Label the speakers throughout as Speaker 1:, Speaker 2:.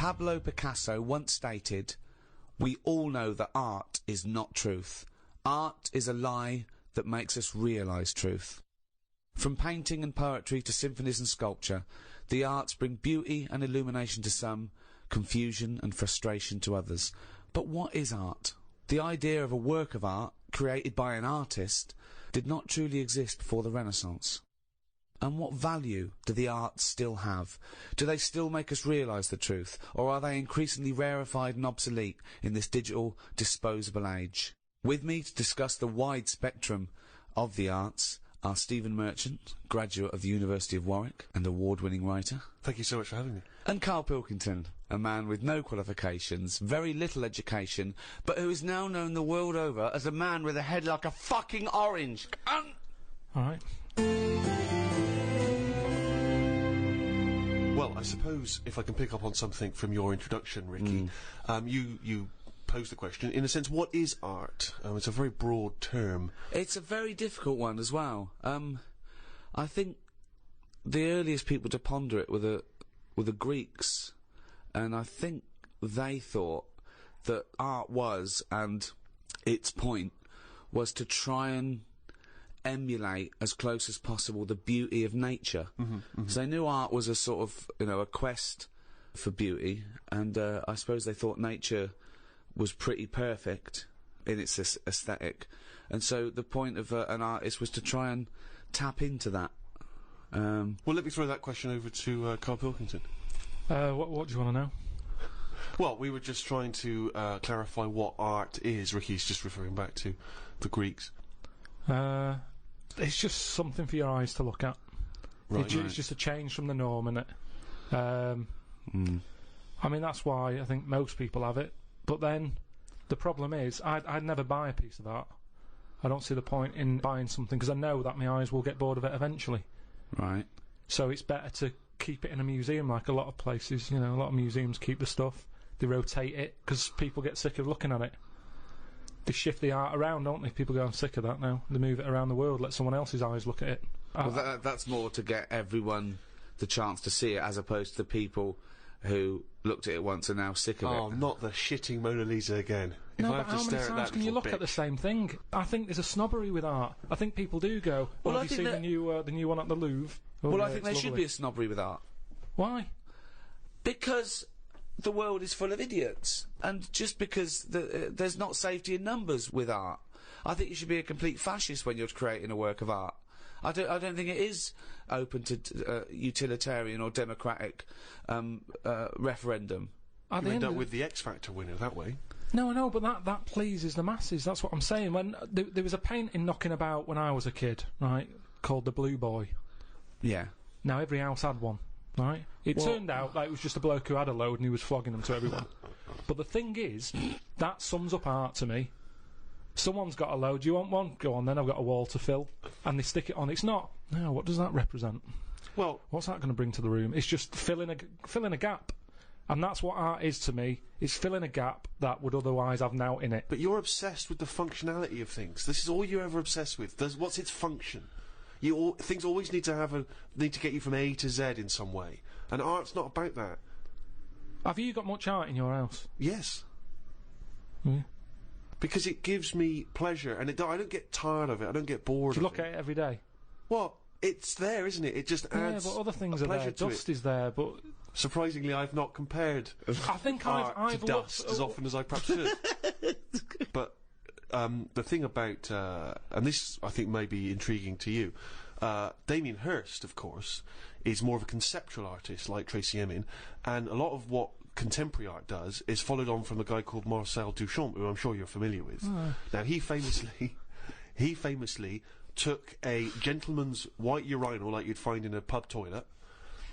Speaker 1: Pablo Picasso once stated, "We all know that art is not truth. Art is a lie that makes us realise truth." From painting and poetry to symphonies and sculpture, the arts bring beauty and illumination to some, confusion and frustration to others. But what is art? The idea of a work of art, created by an artist, did not truly exist before the Renaissance. And what value do the arts still have? Do they still make us realise the truth, or are they increasingly rarefied and obsolete in this digital, disposable age? With me to discuss the wide spectrum of the arts are Stephen Merchant, graduate of the University of Warwick and award-winning writer.
Speaker 2: Thank you so much for having me.
Speaker 1: And Karl Pilkington, a man with no qualifications, very little education, but who is now known the world over as a man with a head like a fucking orange.
Speaker 3: Alright.
Speaker 2: Well, I suppose if I can pick up on something from your introduction, Ricky, you posed the question, in a sense, what is art? It's a very broad term.
Speaker 1: It's a very difficult one as well. I think the earliest people to ponder it were the Greeks, and I think they thought that art was, and its point was to try and emulate as close as possible the beauty of nature. So they knew art was a sort of, a quest for beauty, and I suppose they thought nature was pretty perfect in its aesthetic, and so the point of an artist was to try and tap into that.
Speaker 2: Well, let me throw that question over to Karl Pilkington.
Speaker 3: What do you want to know?
Speaker 2: Well, we were just trying to clarify what art is. Ricky's just referring back to the Greeks.
Speaker 3: It's just something for your eyes to look at.
Speaker 2: Right.
Speaker 3: It's just a change from the norm, innit? I mean, that's why I think most people have it. But then, the problem is, I'd never buy a piece of art. I don't see the point in buying something, because I know that my eyes will get bored of it eventually.
Speaker 1: Right.
Speaker 3: So it's better to keep it in a museum, like a lot of places, a lot of museums keep the stuff. They rotate it, because people get sick of looking at it. They shift the art around, don't they? People go, I'm sick of that now. They move it around the world, let someone else's eyes look at it.
Speaker 1: Well, that's more to get everyone the chance to see it, as opposed to the people who looked at it once and now sick of it.
Speaker 2: Oh, not the shitting Mona Lisa again.
Speaker 3: No, but how many times can you look at the same thing? I think there's a snobbery with art. I think people do go, well, have you seen the new one at the Louvre?
Speaker 1: Well, I think there should be a snobbery with art.
Speaker 3: Why?
Speaker 1: Because the world is full of idiots, and just because there's not safety in numbers with art, I think you should be a complete fascist when you're creating a work of art. I don't think it is open to utilitarian or democratic referendum.
Speaker 2: You end up with the X Factor winner that way.
Speaker 3: No, I know, but that pleases the masses. That's what I'm saying. When there was a painting knocking about when I was a kid, right, called The Blue Boy.
Speaker 1: Yeah.
Speaker 3: Now every house had one. Right? It turned out like it was just a bloke who had a load and he was flogging them to everyone. But the thing is, that sums up art to me. Someone's got a load, do you want one? Go on then, I've got a wall to fill. And they stick it on. It's not. No, what does that represent?
Speaker 2: Well,
Speaker 3: what's that going to bring to the room? It's just filling a gap. And that's what art is to me. It's filling a gap that would otherwise have now in it.
Speaker 2: But you're obsessed with the functionality of things. This is all you're ever obsessed with. What's its function? Things always need to get you from A to Z in some way, and art's not about that.
Speaker 3: Have you got much art in your house?
Speaker 2: Yes.
Speaker 3: Yeah.
Speaker 2: Because it gives me pleasure, and I don't get tired of it. I don't get bored.
Speaker 3: Do you look at it every day?
Speaker 2: Well, it's there, isn't it? It just adds.
Speaker 3: Yeah, but other things are there. Dust is there, but
Speaker 2: surprisingly, I've not compared.
Speaker 3: I think
Speaker 2: I've to dust as often as I perhaps should. But. The thing about, and this I think may be intriguing to you, Damien Hirst, of course, is more of a conceptual artist like Tracy Emin, and a lot of what contemporary art does is followed on from a guy called Marcel Duchamp, who I'm sure you're familiar with. Now, he famously took a gentleman's white urinal like you'd find in a pub toilet,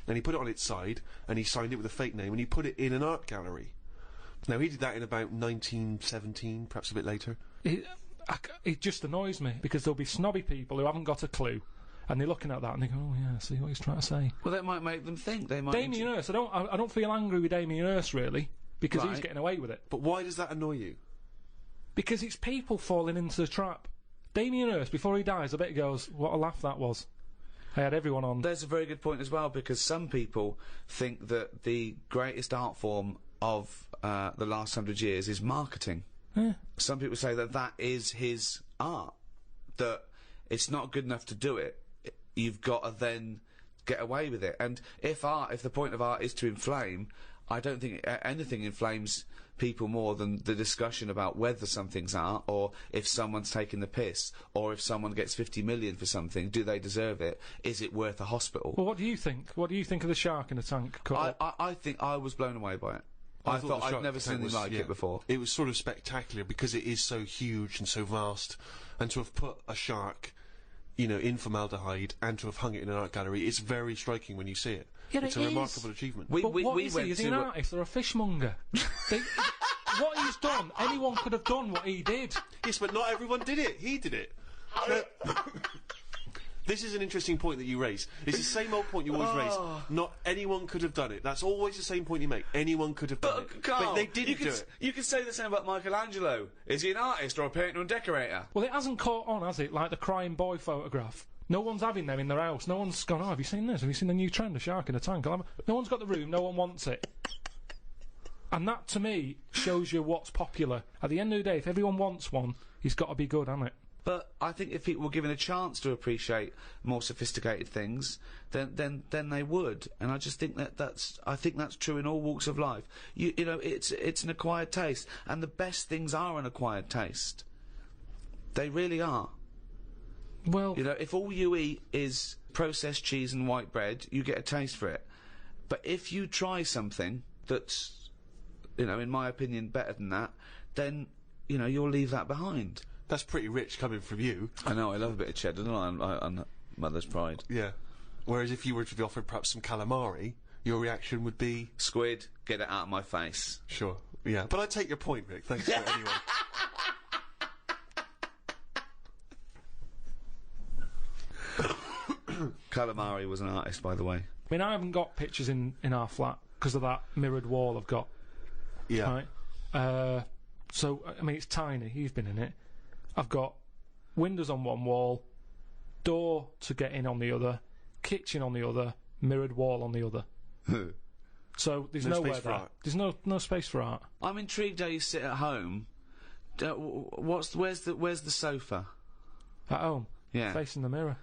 Speaker 2: and he put it on its side, and he signed it with a fake name, and he put it in an art gallery. Now, he did that in about 1917, perhaps a bit later.
Speaker 3: It just annoys me, because there'll be snobby people who haven't got a clue, and they're looking at that and they go, oh yeah, see what he's trying to say.
Speaker 1: Well, that might make them think. They might.
Speaker 3: Damien Hirst, I don't feel angry with Damien Hirst, really, because he's getting away with it.
Speaker 2: But why does that annoy you?
Speaker 3: Because it's people falling into the trap. Damien Hirst, before he dies, I bet he goes, what a laugh that was. I had everyone on.
Speaker 1: There's a very good point as well, because some people think that the greatest art form of the last 100 years is marketing.
Speaker 3: Yeah.
Speaker 1: Some people say that that is his art, that it's not good enough to do it. You've got to then get away with it. And if the point of art is to inflame, I don't think anything inflames people more than the discussion about whether something's art, or if someone's taking the piss, or if someone gets 50 million for something, do they deserve it? Is it worth a hospital?
Speaker 3: Well, what do you think? What do you think of the shark in the tank, Karl?
Speaker 1: I think I was blown away by it. I
Speaker 2: thought
Speaker 1: thought
Speaker 2: the
Speaker 1: I'd
Speaker 2: shark
Speaker 1: never seen
Speaker 2: tank
Speaker 1: anything like it before.
Speaker 2: It was sort of spectacular because it is so huge and so vast, and to have put a shark, you know, in formaldehyde and to have hung it in an art gallery, it's very striking when you see it.
Speaker 3: Yeah,
Speaker 2: it's
Speaker 3: it
Speaker 2: a
Speaker 3: is.
Speaker 2: remarkable achievement.
Speaker 3: But what is he? Is he an artist or a fishmonger? What he's done, anyone could have done what he did.
Speaker 2: Yes, but not everyone did it. He did it. This is an interesting point that you raise. It's the same old point you always raise. Not anyone could have done it. That's always the same point you make. Anyone could have done it.
Speaker 1: Karl,
Speaker 2: but they didn't do it.
Speaker 1: You could say the same about Michelangelo. Is he an artist or a painter and decorator?
Speaker 3: Well, it hasn't caught on, has it? Like the crying boy photograph. No one's having them in their house. No one's gone, oh, have you seen this? Have you seen the new trend, a shark in a tank? No one's got the room. No one wants it. And that, to me, shows you what's popular. At the end of the day, if everyone wants one, he's got to be good, hasn't it?
Speaker 1: But I think if people were given a chance to appreciate more sophisticated things, then they would. And I just think that's true in all walks of life. You know, it's an acquired taste, and the best things are an acquired taste. They really are.
Speaker 3: Well,
Speaker 1: you know, if all you eat is processed cheese and white bread, you get a taste for it. But if you try something that's, you know, in my opinion, better than that, then, you know, you'll leave that behind.
Speaker 2: That's pretty rich coming from you.
Speaker 1: I know, I love a bit of cheddar, don't I? On Mother's Pride.
Speaker 2: Yeah. Whereas if you were to be offered perhaps some calamari, your reaction would be...
Speaker 1: Squid, get it out of my face.
Speaker 2: Sure, yeah. But I take your point, Rick. Thanks for it anyway.
Speaker 1: Calamari was an artist, by the way.
Speaker 3: I mean, I haven't got pictures in our flat because of that mirrored wall I've got.
Speaker 2: Yeah.
Speaker 3: Right? So, I mean, it's tiny. You've been in it. I've got windows on one wall, door to get in on the other, kitchen on the other, mirrored wall on the other. So there's
Speaker 2: no
Speaker 3: nowhere
Speaker 2: space for
Speaker 3: there.
Speaker 2: art.
Speaker 3: There's no space for art.
Speaker 1: I'm intrigued how you sit at home. Where's the sofa?
Speaker 3: At home.
Speaker 1: Yeah.
Speaker 3: Facing the mirror.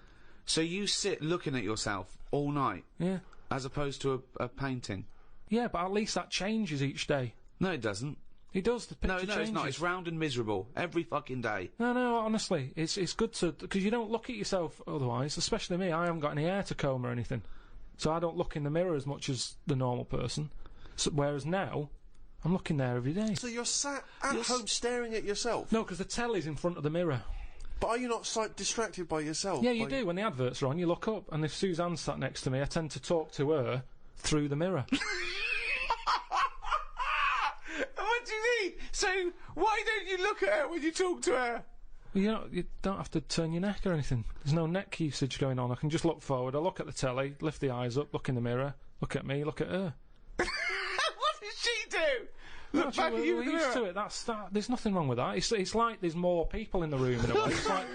Speaker 1: So you sit looking at yourself all night?
Speaker 3: Yeah.
Speaker 1: As opposed to a painting?
Speaker 3: Yeah, but at least that changes each day.
Speaker 1: No, it doesn't.
Speaker 3: It does. The picture changes.
Speaker 1: It's not. It's round and miserable every fucking day.
Speaker 3: No, honestly, it's good to, because you don't look at yourself otherwise. Especially me, I haven't got any hair to comb or anything, so I don't look in the mirror as much as the normal person. So, whereas now, I'm looking there every day.
Speaker 2: So you're sat at home staring at yourself?
Speaker 3: No, because the telly's in front of the mirror.
Speaker 2: But are you not distracted by yourself?
Speaker 3: Yeah, you do. When the adverts are on, you look up, and if Suzanne's sat next to me, I tend to talk to her through the mirror.
Speaker 1: What do you mean? So why don't you look at her when you talk to her?
Speaker 3: Well, you don't have to turn your neck or anything. There's no neck usage going on. I can just look forward. I look at the telly, lift the eyes up, look in the mirror, look at me, look at her.
Speaker 1: What does she do? Look back at you
Speaker 3: we're
Speaker 1: in the
Speaker 3: used
Speaker 1: mirror.
Speaker 3: to it. There's nothing wrong with that. It's like there's more people in the room in a way. It's like,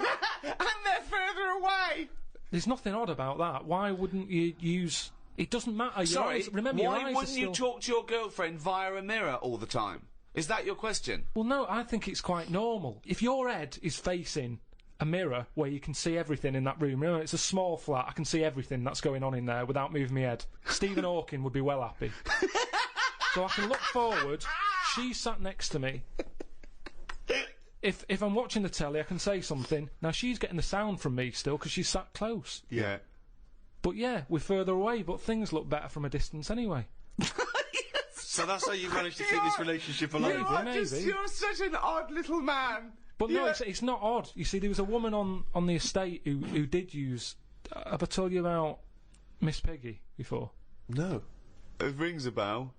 Speaker 1: and they're further away.
Speaker 3: there's nothing odd about that. Why wouldn't you use... It doesn't matter. Your
Speaker 1: Sorry,
Speaker 3: eyes, remember, your
Speaker 1: why
Speaker 3: eyes
Speaker 1: wouldn't you talk to your girlfriend via a mirror all the time? Is that your question?
Speaker 3: Well, no, I think it's quite normal. If your head is facing a mirror where you can see everything in that room, remember, it's a small flat, I can see everything that's going on in there without moving my head. Stephen Hawking would be well happy. So I can look forward, she's sat next to me. If I'm watching the telly, I can say something. Now, she's getting the sound from me still because she's sat close.
Speaker 1: Yeah.
Speaker 3: But yeah, we're further away, but things look better from a distance anyway.
Speaker 2: So that's how you managed to keep this relationship alive?
Speaker 1: You're such an odd little man.
Speaker 3: But no, it's not odd. You see, there was a woman on the estate who did use... have I told you about Miss Peggy before?
Speaker 2: No.
Speaker 1: It rings a bell.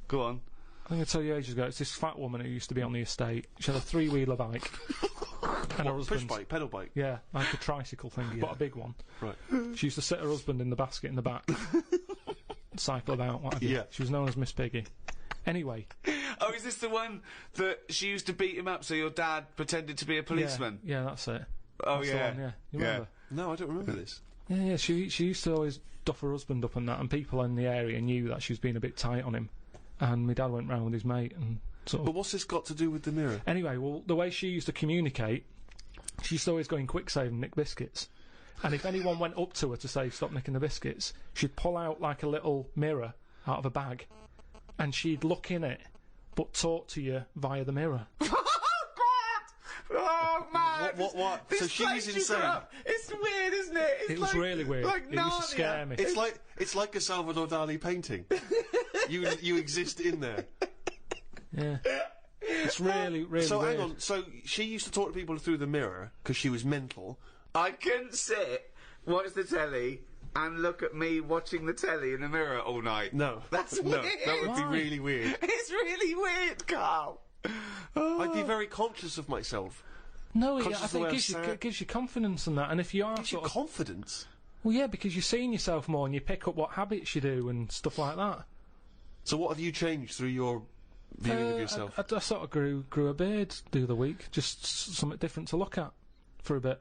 Speaker 1: Go on.
Speaker 3: I think I told you ages ago. It's this fat woman who used to be on the estate. She had a three-wheeler bike. And her husband...
Speaker 2: Push bike, pedal bike?
Speaker 3: Yeah, like a tricycle thing, but a big one.
Speaker 2: Right.
Speaker 3: She used to sit her husband in the basket in the back. Cycle about, what have you.
Speaker 2: Yeah.
Speaker 3: She was known as Miss Piggy. Anyway.
Speaker 1: Oh, is this the one that she used to beat him up so your dad pretended to be a policeman?
Speaker 3: Yeah, that's it.
Speaker 1: Oh,
Speaker 3: That's
Speaker 1: yeah.
Speaker 3: the one, yeah. You remember?
Speaker 2: No, I don't remember this.
Speaker 3: Yeah, she used to always duff her husband up and that, and people in the area knew that she was being a bit tight on him. And my dad went round with his mate and sort of...
Speaker 2: But what's this got to do with the mirror?
Speaker 3: Anyway, well, the way she used to communicate, she used to always go in quick save and nick biscuits. And if anyone went up to her to say, stop nicking the biscuits, she'd pull out like a little mirror out of a bag, and she'd look in it, but talk to you via the mirror.
Speaker 1: Oh, man!
Speaker 2: What? So she's insane.
Speaker 1: It's weird, isn't it?
Speaker 3: It was really weird. It used to scare me.
Speaker 2: It's like a Salvador Dali painting. you exist in there.
Speaker 3: Yeah. It's really, really
Speaker 2: So
Speaker 3: weird.
Speaker 2: hang on. So she used to talk to people through the mirror because she was mental.
Speaker 1: I couldn't sit, watch the telly, and look at me watching the telly in the mirror all night.
Speaker 2: No,
Speaker 1: That's
Speaker 2: no,
Speaker 1: weird.
Speaker 2: that would be
Speaker 3: Why?
Speaker 2: really weird.
Speaker 1: It's really weird, Carl.
Speaker 2: I'd be very conscious of myself.
Speaker 3: No,
Speaker 2: Conscious
Speaker 3: I
Speaker 2: of the
Speaker 3: think
Speaker 2: way
Speaker 3: it gives
Speaker 2: I'm
Speaker 3: you,
Speaker 2: sat.
Speaker 3: it gives you confidence and that. And if you are
Speaker 2: Gives you
Speaker 3: sort of...
Speaker 2: confidence.
Speaker 3: Well, yeah, because you're seeing yourself more and you pick up what habits you do and stuff like that.
Speaker 2: So what have you changed through your viewing of yourself?
Speaker 3: I sort of grew a beard the other week, just something different to look at for a bit.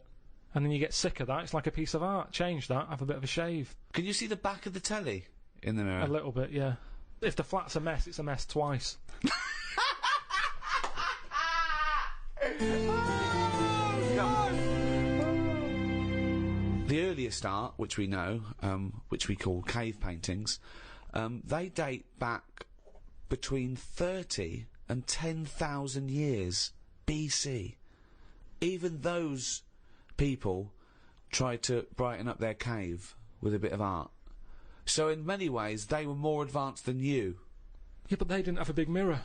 Speaker 3: And then you get sick of that. It's like a piece of art. Change that, have a bit of a shave.
Speaker 1: Can you see the back of the telly in the mirror?
Speaker 3: A little bit, yeah. If the flat's a mess, it's a mess twice.
Speaker 1: The earliest art, which we know, which we call cave paintings, they date back between 30 and 10,000 years BC. Even those people tried to brighten up their cave with a bit of art. So in many ways, they were more advanced than you.
Speaker 3: Yeah, but they didn't have a big mirror.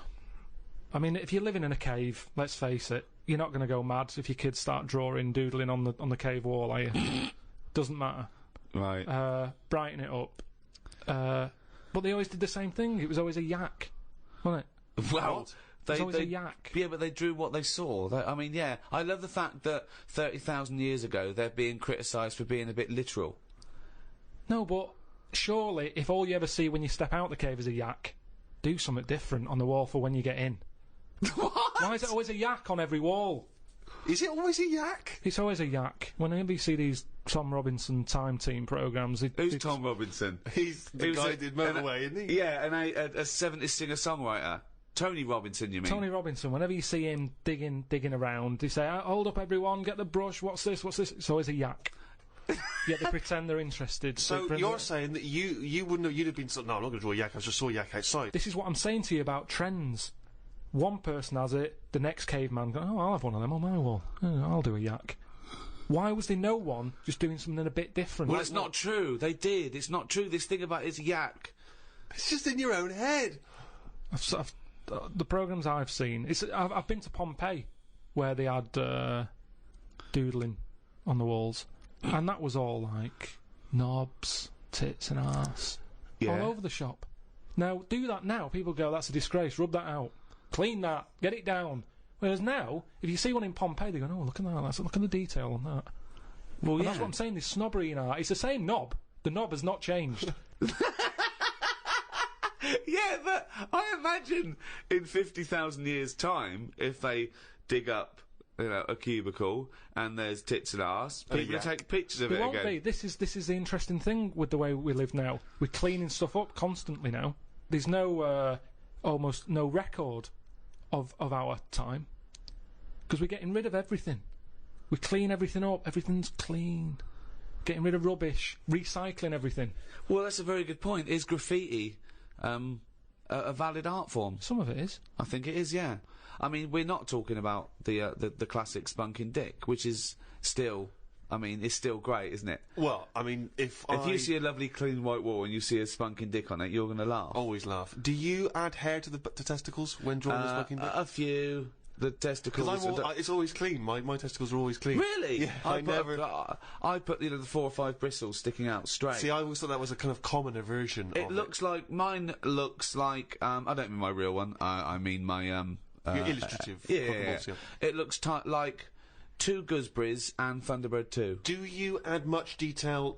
Speaker 3: I mean, if you're living in a cave, let's face it, you're not going to go mad if your kids start drawing, doodling on the cave wall, are you? Doesn't matter.
Speaker 1: Right.
Speaker 3: Brighten it up. But they always did the same thing. It was always a yak, wasn't it?
Speaker 1: Well,
Speaker 3: It was always a yak.
Speaker 1: Yeah, but they drew what they saw. I mean, yeah, I love the fact that 30,000 years ago they're being criticised for being a bit literal.
Speaker 3: No, but surely, if all you ever see when you step out the cave is a yak, do something different on the wall for when you get in.
Speaker 1: What?
Speaker 3: Why is it always a yak on every wall?
Speaker 2: Is it always a yak?
Speaker 3: It's always a yak. Whenever you see these Tom Robinson Time Team programmes...
Speaker 1: Who's Tom Robinson?
Speaker 2: He's the
Speaker 1: Who's
Speaker 2: guy
Speaker 1: a-
Speaker 2: who did Motorway, isn't he?
Speaker 1: Yeah, and a 70s singer-songwriter. Tony Robinson, you mean?
Speaker 3: Tony Robinson, whenever you see him digging around, they say, hold up everyone, get the brush, what's this? It's always a yak. Yet they pretend they're interested.
Speaker 2: So
Speaker 3: They-
Speaker 2: you're saying that you wouldn't have, you'd have been no, I'm not going to draw a yak, I just saw a yak outside.
Speaker 3: This is what I'm saying to you about trends. One person has it, the next caveman goes, oh, I'll have one of them on my wall. Oh, I'll do a yak. Why was there no one just doing something a bit different?
Speaker 1: Well, it's not true. They did. It's not true. This thing about it's yak.
Speaker 2: It's just in your own head.
Speaker 3: The programmes I've seen, I've been to Pompeii, where they had doodling on the walls, and that was all like knobs, tits and arse, all over the shop. Now, do that now, people go, that's a disgrace, rub that out, clean that, get it down. Whereas now, if you see one in Pompeii, they go, oh, look at that, look at the detail on that.
Speaker 1: Well,
Speaker 3: And that's what I'm saying, this snobbery in art. It's the same knob. The knob has not changed.
Speaker 1: Yeah, but I imagine in 50,000 years' time, if they dig up, a cubicle and there's tits and arse,
Speaker 2: And a
Speaker 1: people will
Speaker 2: yak.
Speaker 1: take pictures of
Speaker 3: It
Speaker 1: it
Speaker 3: won't
Speaker 1: again.
Speaker 3: be. This is the interesting thing with the way we live now. We're cleaning stuff up constantly now. There's no almost no record of our time because we're getting rid of everything. We clean everything up. Everything's clean. Getting rid of rubbish. Recycling everything.
Speaker 1: Well, that's a very good point. Is graffiti a valid art form?
Speaker 3: Some of it is.
Speaker 1: I think it is, yeah. I mean, we're not talking about the classic spunking dick, which is still, it's still great, isn't it?
Speaker 2: Well, I mean, if
Speaker 1: you see a lovely clean white wall and you see a spunking dick on it, you're going to laugh.
Speaker 2: always laugh. Do you add hair to the testicles when drawing the fucking dick?
Speaker 1: A few. The testicles.
Speaker 2: Because it's always clean. My testicles are always clean.
Speaker 1: Really?
Speaker 2: Yeah,
Speaker 1: I put the 4 or 5 bristles sticking out straight.
Speaker 2: See, I always thought that was a kind of commoner version.
Speaker 1: It looks like mine looks like I don't mean my real one. I mean my
Speaker 2: Your illustrative.
Speaker 1: yeah. It looks like 2 gooseberries and Thunderbird 2.
Speaker 2: Do you add much detail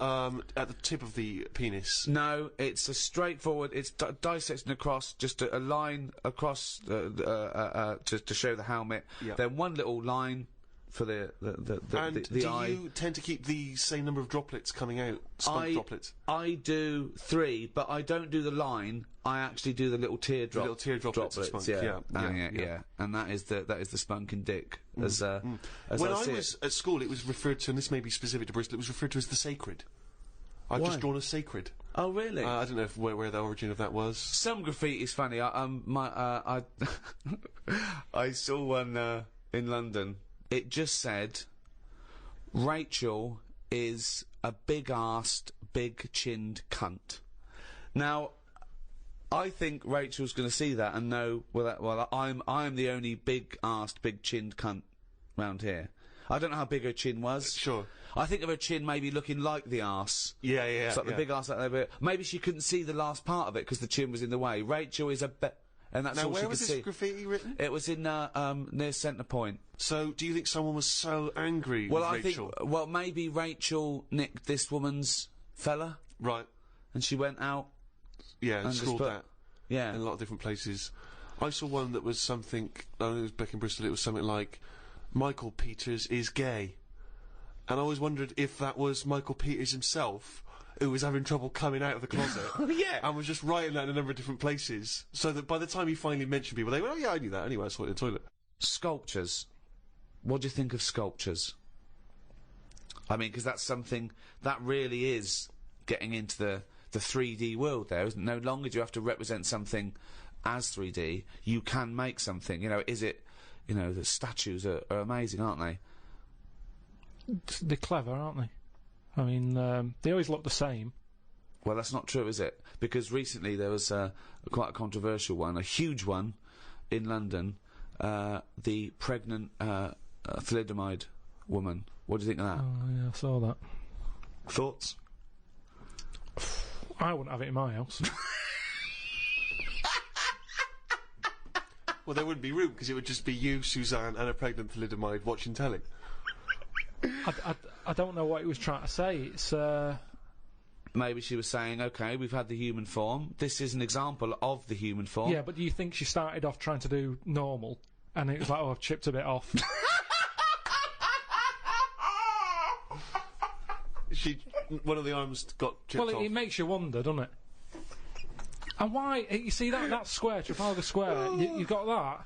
Speaker 2: at the tip of the penis?
Speaker 1: No, it's a straightforward. It's dissecting across, just a line across to show the helmet.
Speaker 2: Yeah.
Speaker 1: Then one little line for the
Speaker 2: And
Speaker 1: the
Speaker 2: do
Speaker 1: eye.
Speaker 2: you tend to keep the same number of droplets coming out? Skunk droplets?
Speaker 1: I do 3, but I don't do the line. I actually do the little teardrop.
Speaker 2: The little teardrop droplets of spunk.
Speaker 1: Yeah. And that is the spunking dick. As
Speaker 2: When I was at school, it was referred to, and this may be specific to Bristol, it was referred to as the sacred. I've
Speaker 1: Why?
Speaker 2: just drawn a sacred.
Speaker 1: Oh, really?
Speaker 2: I don't know where the origin of that was.
Speaker 1: Some graffiti is funny. I saw one in London. It just said, "Rachel is a big-arsed, big-chinned cunt." Now, I think Rachel's going to see that and know, well, I'm the only big-arsed, big-chinned cunt round here. I don't know how big her chin was.
Speaker 2: Sure.
Speaker 1: I think of her chin maybe looking like the arse.
Speaker 2: Yeah.
Speaker 1: It's like the big arse like that. But maybe she couldn't see the last part of it because the chin was in the way. Rachel is and that's
Speaker 2: Now,
Speaker 1: all she
Speaker 2: where
Speaker 1: could
Speaker 2: was
Speaker 1: see.
Speaker 2: this graffiti written?
Speaker 1: It was in near Centre Point.
Speaker 2: So, do you think someone was so angry
Speaker 1: Well,
Speaker 2: with
Speaker 1: I
Speaker 2: Rachel?
Speaker 1: think maybe Rachel nicked this woman's fella,
Speaker 2: Right.
Speaker 1: and she went out.
Speaker 2: Yeah, and
Speaker 1: just
Speaker 2: scrawled
Speaker 1: put-
Speaker 2: that
Speaker 1: Yeah.
Speaker 2: in a lot of different places. I saw one that was something, I don't know, it was back in Bristol, it was something like, "Michael Peters is gay." And I always wondered if that was Michael Peters himself, who was having trouble coming out of the closet.
Speaker 1: Yeah.
Speaker 2: And was just writing that in a number of different places, so that by the time he finally mentioned people, they went, "Oh yeah, I knew that anyway, I saw it in the toilet."
Speaker 1: Sculptures. What do you think of sculptures? I mean, because that's something that really is getting into the 3D world there, isn't it? No longer do you have to represent something as 3D. You can make something. You know, the statues are amazing, aren't they?
Speaker 3: They're clever, aren't they? I mean, they always look the same.
Speaker 1: Well, that's not true, is it? Because recently there was quite a controversial one, a huge one, in London. The pregnant thalidomide woman. What do you think of that?
Speaker 3: Oh, yeah, I saw that.
Speaker 1: Thoughts?
Speaker 3: I wouldn't have it in my house.
Speaker 2: Well, there wouldn't be room, because it would just be you, Suzanne, and a pregnant thalidomide watching telly.
Speaker 3: I don't know what he was trying to say. It's
Speaker 1: Maybe she was saying, okay, we've had the human form. This is an example of the human form.
Speaker 3: yeah, but do you think she started off trying to do normal, and it was like, oh, I've chipped a bit off?
Speaker 2: One of the arms got chipped
Speaker 3: Well,
Speaker 2: off.
Speaker 3: it makes you wonder, doesn't it? And why? You see that square, Trafalgar Square. You've got that.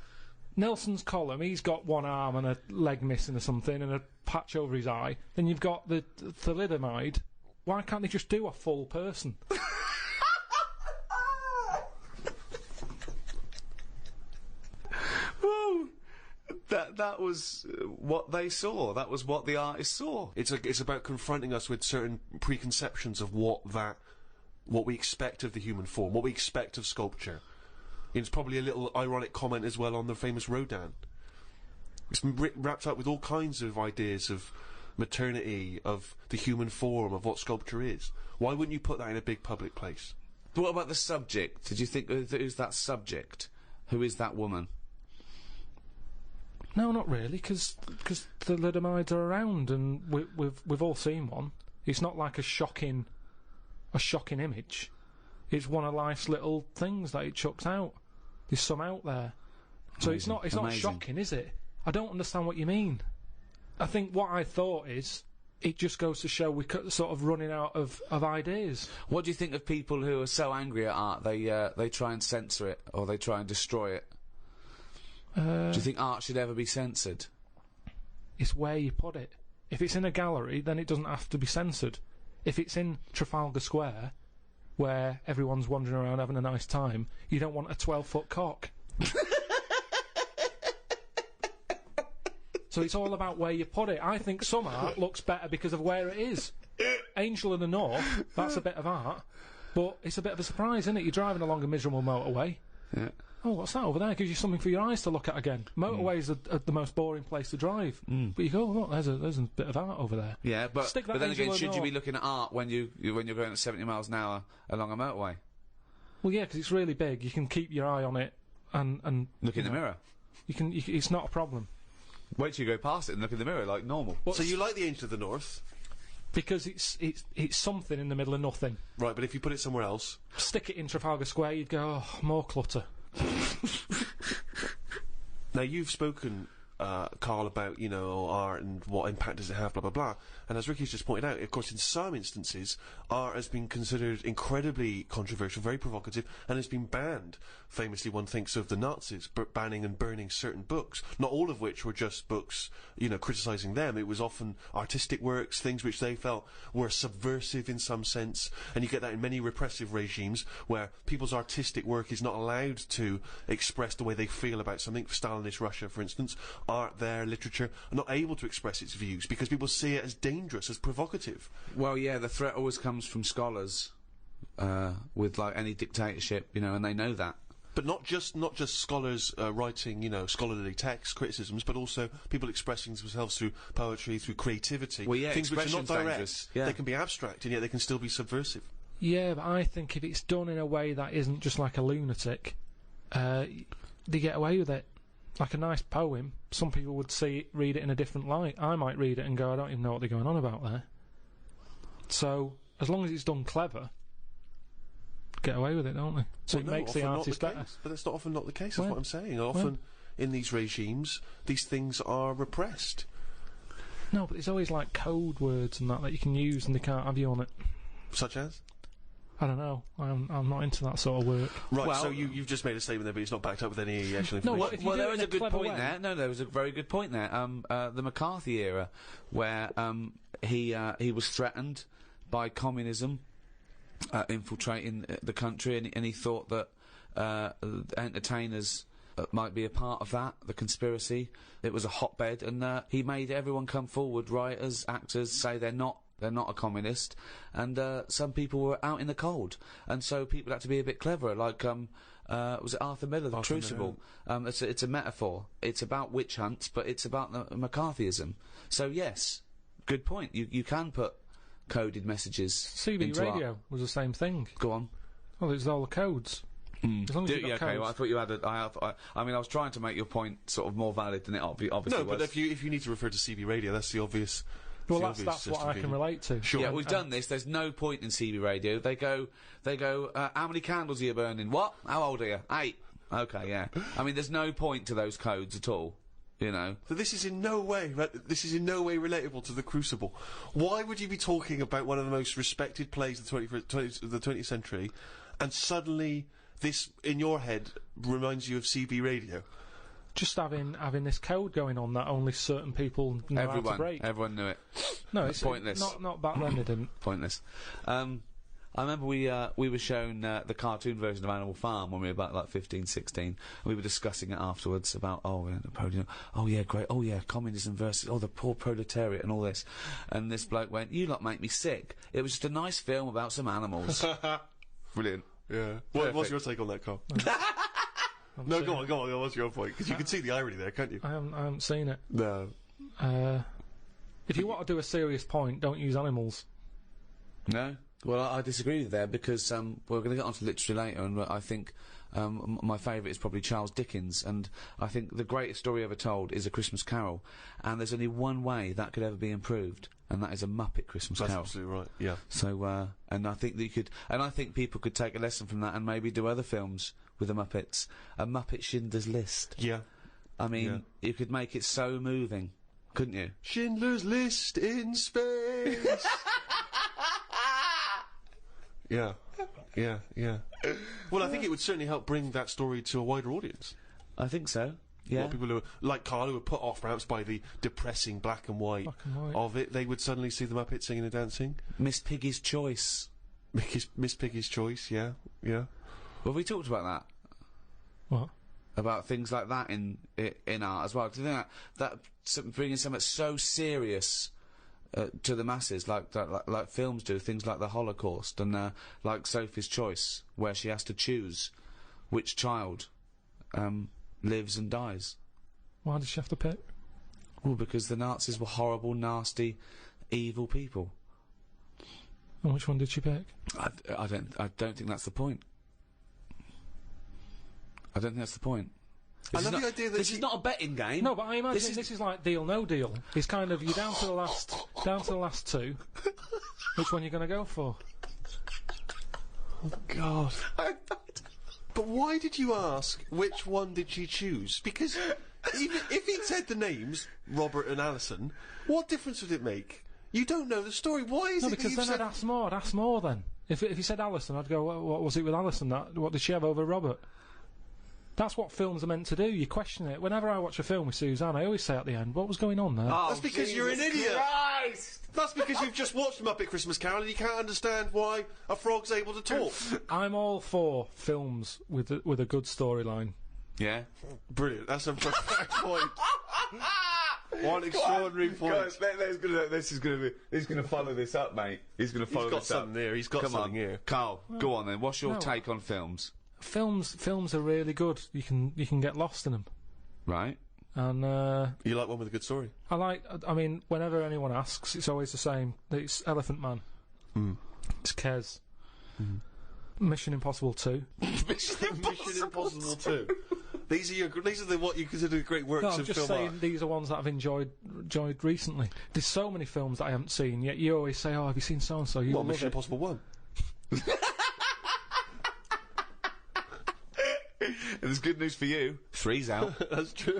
Speaker 3: Nelson's column. He's got one arm and a leg missing or something, and a patch over his eye. Then you've got the thalidomide. Why can't they just do a full person?
Speaker 1: Well, that was what they saw. That was what the artist saw.
Speaker 2: It's about confronting us with certain preconceptions of what we expect of the human form, what we expect of sculpture. It's probably a little ironic comment as well on the famous Rodin. It's been wrapped up with all kinds of ideas of maternity, of the human form, of what sculpture is. Why wouldn't you put that in a big public place?
Speaker 1: But what about the subject? Did you think who's that subject? Who is that woman?
Speaker 3: No, not really, because the thalidomides are around, and we've all seen one. It's not like a shocking image. It's one of life's little things that it chucks out. There's some out there, so it's not shocking, is it? I don't understand what you mean. I think what I thought is it just goes to show we're sort of running out of ideas.
Speaker 1: What do you think of people who are so angry at art they try and censor it or they try and destroy it? Do you think art should ever be censored?
Speaker 3: It's where you put it. If it's in a gallery, then it doesn't have to be censored. If it's in Trafalgar Square, where everyone's wandering around having a nice time, you don't want a 12-foot cock. So it's all about where you put it. I think some art looks better because of where it is. Angel in the North, that's a bit of art, but it's a bit of a surprise, isn't it? You're driving along a miserable motorway.
Speaker 1: Yeah.
Speaker 3: Oh, what's that over there? Gives you something for your eyes to look at again. Motorways are the most boring place to drive. But you go, oh, look, there's a bit of art over there.
Speaker 1: Yeah, but
Speaker 3: Stick that
Speaker 1: then
Speaker 3: Angel
Speaker 1: again,
Speaker 3: in
Speaker 1: should
Speaker 3: the
Speaker 1: you be
Speaker 3: North.
Speaker 1: looking at art when you're going at 70 miles an hour along a motorway?
Speaker 3: Well, yeah, because it's really big. You can keep your eye on it and
Speaker 1: Look in the mirror.
Speaker 3: It's not a problem.
Speaker 1: Wait till you go past it and look in the mirror like normal.
Speaker 2: So you like the Angel of the North?
Speaker 3: Because it's something in the middle of nothing.
Speaker 2: Right, but if you put it somewhere else...
Speaker 3: Stick it in Trafalgar Square, you'd go, oh, more clutter.
Speaker 2: Now, you've spoken Karl, about, you know, art and what impact does it have, blah, blah, blah. And as Ricky's just pointed out, of course, in some instances, art has been considered incredibly controversial, very provocative, and has been banned. Famously, one thinks of the Nazis banning and burning certain books, not all of which were just books, you know, criticising them. It was often artistic works, things which they felt were subversive in some sense, and you get that in many repressive regimes, where people's artistic work is not allowed to express the way they feel about something. Stalinist Russia, for instance, art there, literature, are not able to express its views because people see it as dangerous, as provocative.
Speaker 1: Well, yeah, the threat always comes from scholars, with, like, any dictatorship, you know, and they know that.
Speaker 2: But not just scholars writing, you know, scholarly texts, criticisms, but also people expressing themselves through poetry, through creativity.
Speaker 1: Well, yeah,
Speaker 2: things which are not direct.
Speaker 1: dangerous. Yeah.
Speaker 2: They can be abstract, and yet they can still be subversive.
Speaker 3: Yeah, but I think if it's done in a way that isn't just like a lunatic, they get away with it. Like a nice poem, some people would read it in a different light. I might read it and go, I don't even know what they're going on about there. So, as long as it's done clever, get away with it, don't they? So
Speaker 2: well,
Speaker 3: it makes the artist better.
Speaker 2: But that's not often not the case, that's what I'm saying. Often, in these regimes, these things are repressed.
Speaker 3: No, but there's always, like, code words and that you can use and they can't have you on it.
Speaker 2: Such as?
Speaker 3: I don't know. I'm not into that sort of work.
Speaker 2: Right,
Speaker 1: well,
Speaker 2: so you've just made a statement there, but it's not backed up with any actual information.
Speaker 3: No, if you
Speaker 1: Well,
Speaker 3: do
Speaker 1: there
Speaker 3: it
Speaker 1: was
Speaker 3: in
Speaker 1: a good
Speaker 3: clever
Speaker 1: point
Speaker 3: way-
Speaker 1: there. No, there was a very good point there. The McCarthy era, where he was threatened by communism infiltrating the country, and he thought that entertainers might be a part of that, the conspiracy. It was a hotbed, and he made everyone come forward, writers, actors, say they're not a communist, and some people were out in the cold, and so people had to be a bit cleverer, like was it Arthur Miller, The Crucible? It's a metaphor. It's about witch hunts, but it's about the McCarthyism. So yes, good point. You can put coded messages
Speaker 3: CB
Speaker 1: into
Speaker 3: radio
Speaker 1: art.
Speaker 3: was the same thing.
Speaker 1: Go on.
Speaker 3: Well, it's all the codes. As long as you've got
Speaker 1: Okay,
Speaker 3: codes.
Speaker 1: well, I thought you had I mean, I was trying to make your point sort of more valid than it obviously
Speaker 2: No,
Speaker 1: was.
Speaker 2: but if you need to refer to CB radio, that's the obvious.
Speaker 3: Well,
Speaker 2: the
Speaker 3: that's
Speaker 2: obvious
Speaker 3: what I can
Speaker 2: justification.
Speaker 3: relate to.
Speaker 2: Sure.
Speaker 1: Yeah, we've done this. There's no point in CB radio. They go, how many candles are you burning? What? How old are you? 8. Okay, yeah. I mean, there's no point to those codes at all, you know.
Speaker 2: So this is in no way relatable to The Crucible. Why would you be talking about one of the most respected plays of the 20th century, and suddenly this, in your head, reminds you of CB radio?
Speaker 3: Just having this code going on that only certain people know how to break.
Speaker 1: Everyone knew it.
Speaker 3: No, it's
Speaker 1: pointless.
Speaker 3: Not back then. They didn't.
Speaker 1: Pointless. I remember we were shown the cartoon version of Animal Farm when we were about like 15, 16. And we were discussing it afterwards about Napoleon. Oh yeah, great. Oh yeah, communism versus the poor proletariat and all this. And this bloke went, "You lot make me sick. It was just a nice film about some animals." Brilliant.
Speaker 2: Yeah. What's your take on that, Carl? No, go on. What's your point? Because you can see the irony there, can't you?
Speaker 3: I haven't seen it.
Speaker 2: No.
Speaker 3: If you want to do a serious point, don't use animals.
Speaker 1: No? Well, I disagree with you there, because we're going to get onto literature later, and I think my favourite is probably Charles Dickens, and I think the greatest story ever told is A Christmas Carol, and there's only one way that could ever be improved, and that is a Muppet Christmas
Speaker 2: That's
Speaker 1: Carol.
Speaker 2: absolutely right, yeah.
Speaker 1: So, and I think that you could, and I think people could take a lesson from that and maybe do other films with the Muppets. A Muppet Schindler's List.
Speaker 2: Yeah.
Speaker 1: I mean, you could make it so moving, couldn't you?
Speaker 2: Schindler's List in space. Yeah. Well, I think it would certainly help bring that story to a wider audience.
Speaker 1: I think so.
Speaker 2: A
Speaker 1: Yeah.
Speaker 2: lot of people who, like Karl, who were put off perhaps by the depressing black and white of it, they would suddenly see the Muppets singing and dancing.
Speaker 1: Miss Piggy's Choice.
Speaker 2: Miss Piggy's Choice, yeah.
Speaker 1: Well, have we talked about that?
Speaker 3: What?
Speaker 1: About things like that in art as well. Do you think that bringing something so serious to the masses, like films do, things like the Holocaust, and like Sophie's Choice, where she has to choose which child lives and dies.
Speaker 3: Why did she have to pick?
Speaker 1: Well, because the Nazis were horrible, nasty, evil people.
Speaker 3: And which one did she pick?
Speaker 1: I don't think that's the point. I don't think that's the point.
Speaker 2: I love the idea that
Speaker 1: this is not a betting game.
Speaker 3: No, but I imagine this is like Deal No Deal. It's kind of you're down to the last two. Which one you're going to go for?
Speaker 2: Oh, God. But why did you ask which one did she choose? Because Even if he'd said the names, Robert and Alison, what difference would it make? You don't know the story. Why is
Speaker 3: No,
Speaker 2: it
Speaker 3: because
Speaker 2: that
Speaker 3: then
Speaker 2: you've
Speaker 3: I'd ask more then. If he said Alison, I'd go, what was it with Alison? What did she have over Robert? That's what films are meant to do. You question it. Whenever I watch a film with Suzanne, I always say at the end, what was going on there?
Speaker 2: That's because you're an idiot.
Speaker 1: Christ!
Speaker 2: That's because you've just watched Muppet Christmas Carol and you can't understand why a frog's able to talk.
Speaker 3: I'm all for films with a good storyline.
Speaker 1: Yeah.
Speaker 2: Brilliant. That's a perfect point. One extraordinary point.
Speaker 1: Guys, he's going to follow this up, mate. He's going to follow
Speaker 2: He's got
Speaker 1: this up.
Speaker 2: something there. He's got
Speaker 1: Come
Speaker 2: something
Speaker 1: on,
Speaker 2: here.
Speaker 1: Karl, go on then. What's your
Speaker 3: No.
Speaker 1: take on films?
Speaker 3: Films are really good. You can get lost in them.
Speaker 1: Right.
Speaker 3: And
Speaker 2: You like one with a good story?
Speaker 3: I mean, whenever anyone asks, it's always the same. It's Elephant Man. It's Kez. Mission Impossible 2.
Speaker 2: Mission Impossible 2. These are what you consider great works
Speaker 3: No, I'm
Speaker 2: of
Speaker 3: just
Speaker 2: film
Speaker 3: saying
Speaker 2: art.
Speaker 3: these are ones that I've enjoyed recently. There's so many films that I haven't seen, yet you always say, "Oh, have you seen so and so?" You
Speaker 2: What,
Speaker 3: love
Speaker 2: Mission
Speaker 3: it.
Speaker 2: Impossible 1?
Speaker 1: There's good news for you. 3's out.
Speaker 2: That's true.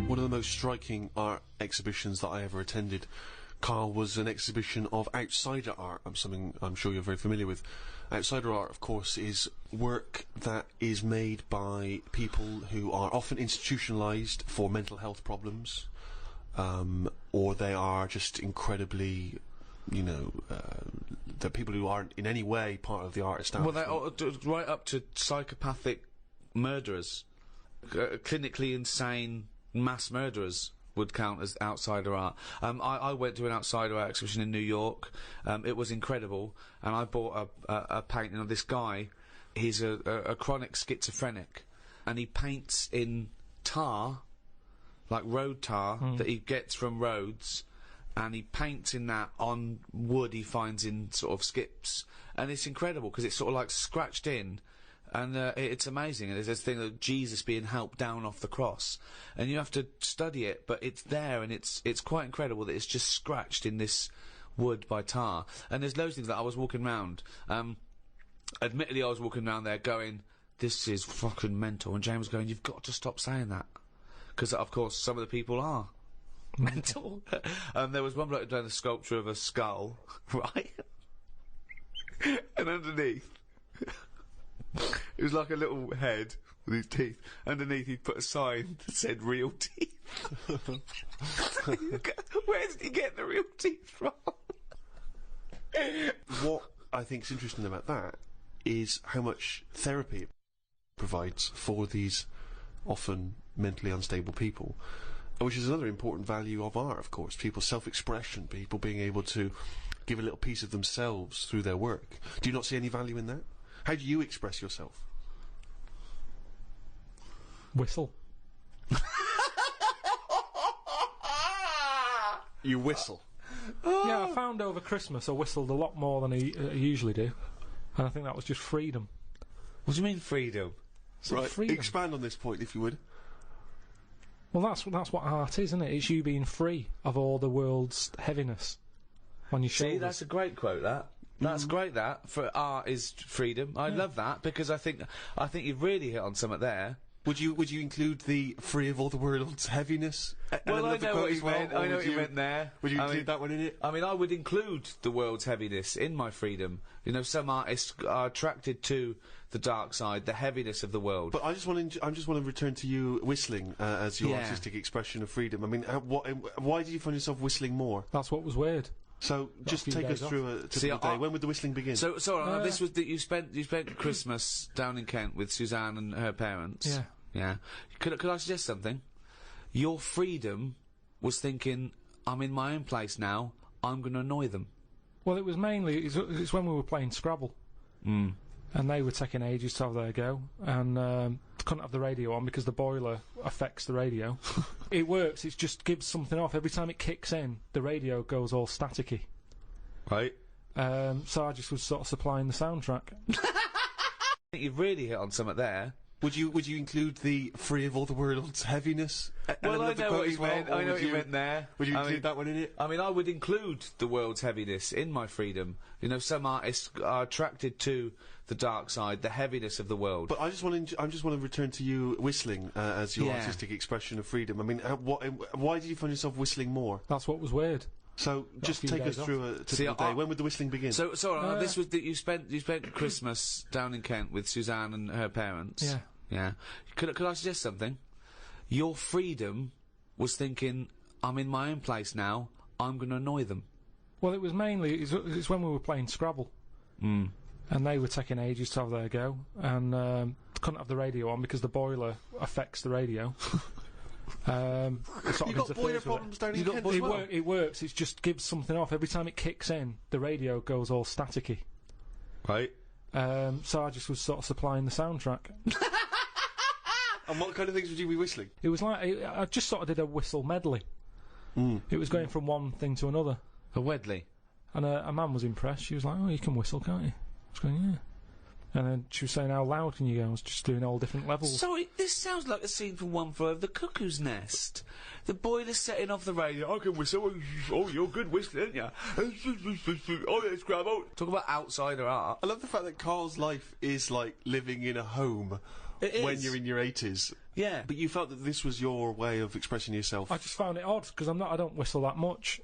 Speaker 2: One of the most striking art exhibitions that I ever attended, Karl, was an exhibition of outsider art. Something I'm sure you're very familiar with. Outsider art, of course, is work that is made by people who are often institutionalised for mental health problems, or they are just incredibly, the people who aren't in any way part of the art establishment.
Speaker 1: Well, right up to psychopathic murderers, clinically insane mass murderers would count as outsider art. I went to an outsider art exhibition in New York. It was incredible, and I bought a painting of this guy. He's a chronic schizophrenic, and he paints in tar, like road tar that he gets from roads, and he paints in that on wood he finds in sort of skips, and it's incredible because it's sort of like scratched in. And it's amazing. And there's this thing of Jesus being helped down off the cross, and you have to study it, but it's there, and it's quite incredible that it's just scratched in this wood by tar. And there's loads of things that I was walking around. Admittedly, I was walking around there going, "This is fucking mental." And James was going, "You've got to stop saying that," because of course some of the people are mental. There was one bloke doing a sculpture of a skull, right, and underneath. It was like a little head with his teeth. Underneath he'd put a sign that said real teeth. Where did he get the real teeth from?
Speaker 2: What I think is interesting about that is how much therapy it provides for these often mentally unstable people, which is another important value of art, of course. People's self-expression, people being able to give a little piece of themselves through their work. Do you not see any value in that? How do you express yourself?
Speaker 3: Whistle.
Speaker 2: You whistle.
Speaker 3: Yeah, I found over Christmas I whistled a lot more than I usually do, and I think that was just freedom.
Speaker 1: What do you mean freedom?
Speaker 2: Right,
Speaker 3: freedom.
Speaker 2: expand on this point if you would.
Speaker 3: Well, that's what art is, isn't it? It's you being free of all the world's heaviness on your shoulders.
Speaker 1: See, that's a great quote, that. That's great, that. For art is freedom. I love that, because I think you've really hit on something there.
Speaker 2: Would you include the free of all the world's heaviness?
Speaker 1: Well, I know what you meant. I know what you meant there.
Speaker 2: Would you include that one in it?
Speaker 1: I mean, I would include the world's heaviness in my freedom. You know, some artists are attracted to the dark side, the heaviness of the world.
Speaker 2: But I just want to return to you whistling as your artistic expression of freedom. I mean, why do you find yourself whistling more?
Speaker 3: That's what was weird.
Speaker 2: So just
Speaker 3: few
Speaker 2: take us
Speaker 3: days
Speaker 2: through a typical day. When would the whistling begin?
Speaker 1: So this was that you spent Christmas down in Kent with Suzanne and her parents.
Speaker 3: Yeah.
Speaker 1: Yeah. Could I suggest something? Your freedom was thinking, I'm in my own place now, I'm going to annoy them.
Speaker 3: Well, it was mainly it's when we were playing Scrabble, and they were taking ages to have their go, and couldn't have the radio on because the boiler affects the radio. It works. It just gives something off every time it kicks in. The radio goes all staticky.
Speaker 1: Right.
Speaker 3: So I just was sort of supplying the soundtrack.
Speaker 1: I think you've really hit on something there.
Speaker 2: Would you include the free of all the world's heaviness?
Speaker 1: Well, I know what you meant. I know what you meant there.
Speaker 2: Would you include that one in it?
Speaker 1: I mean, I would include the world's heaviness in my freedom. You know, some artists are attracted to the dark side, the heaviness of the world.
Speaker 2: But I just want to return to you whistling as your artistic expression of freedom. I mean, why did you find yourself whistling more?
Speaker 3: That's what was weird.
Speaker 2: So just take us through a typical day. When would the whistling begin?
Speaker 1: So this was that you spent Christmas down in Kent with Suzanne and her parents.
Speaker 3: Yeah.
Speaker 1: Yeah. Could I suggest something? Your freedom was thinking, I'm in my own place now. I'm going to annoy them.
Speaker 3: Well, it was mainly it's when we were playing Scrabble, and they were taking ages to have their go, and couldn't have the radio on because the boiler affects the radio.
Speaker 2: You got boiler problems down in Kent as well?
Speaker 3: It works. It just gives something off every time it kicks in. The radio goes all staticky.
Speaker 2: Right.
Speaker 3: So I just was sort of supplying the soundtrack.
Speaker 2: And what kind of things would you be whistling?
Speaker 3: It was like I just sort of did a whistle medley. It was going from one thing to another.
Speaker 1: A Wedley.
Speaker 3: And a man was impressed. She was like, "Oh, you can whistle, can't you?" I was going, "Yeah." And then she was saying, "How loud can you go?" I was just doing all different levels.
Speaker 1: Sorry, this sounds like a scene from One Flew Over the Cuckoo's Nest. The boiler's setting off the radio. I can whistle. Oh, you're good whistling, aren't you? Oh, yeah, Scrabble. Talk about outsider art.
Speaker 2: I love the fact that Karl's life is like living in a home when you're in your 80s.
Speaker 1: Yeah.
Speaker 2: But you felt that this was your way of expressing yourself.
Speaker 3: I just found it odd because I don't whistle that much.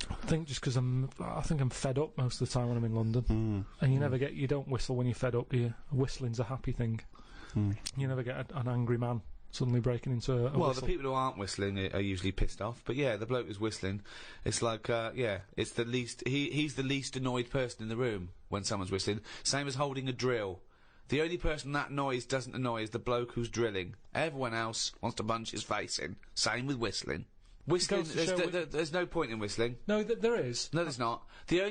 Speaker 3: I think just because I think I'm fed up most of the time when I'm in London, and you don't whistle when you're fed up. Do you? Whistling's a happy thing. You never get an angry man suddenly breaking into a
Speaker 1: well,
Speaker 3: whistle.
Speaker 1: the people who aren't whistling are usually pissed off. But yeah, the bloke who's whistling, it's like it's the least. He's the least annoyed person in the room when someone's whistling. Same as holding a drill. The only person that noise doesn't annoy is the bloke who's drilling. Everyone else wants to punch his face in. Same with whistling. Whistling, there's no point in whistling.
Speaker 3: No, there is.
Speaker 1: No, there's not. The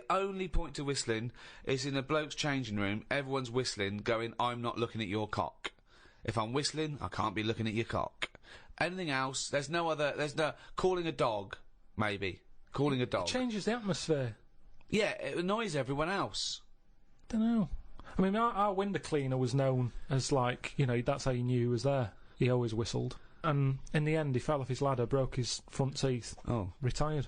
Speaker 1: only point to whistling is in a bloke's changing room. Everyone's whistling, going, "I'm not looking at your cock." If I'm whistling, I can't be looking at your cock. Anything else? There's no calling a dog. Maybe calling a dog
Speaker 3: It changes the atmosphere.
Speaker 1: Yeah, it annoys everyone else.
Speaker 3: Don't know. I mean, our window cleaner was known as like, that's how you knew he was there. He always whistled. And in the end, he fell off his ladder, broke his front teeth.
Speaker 1: Oh.
Speaker 3: Retired.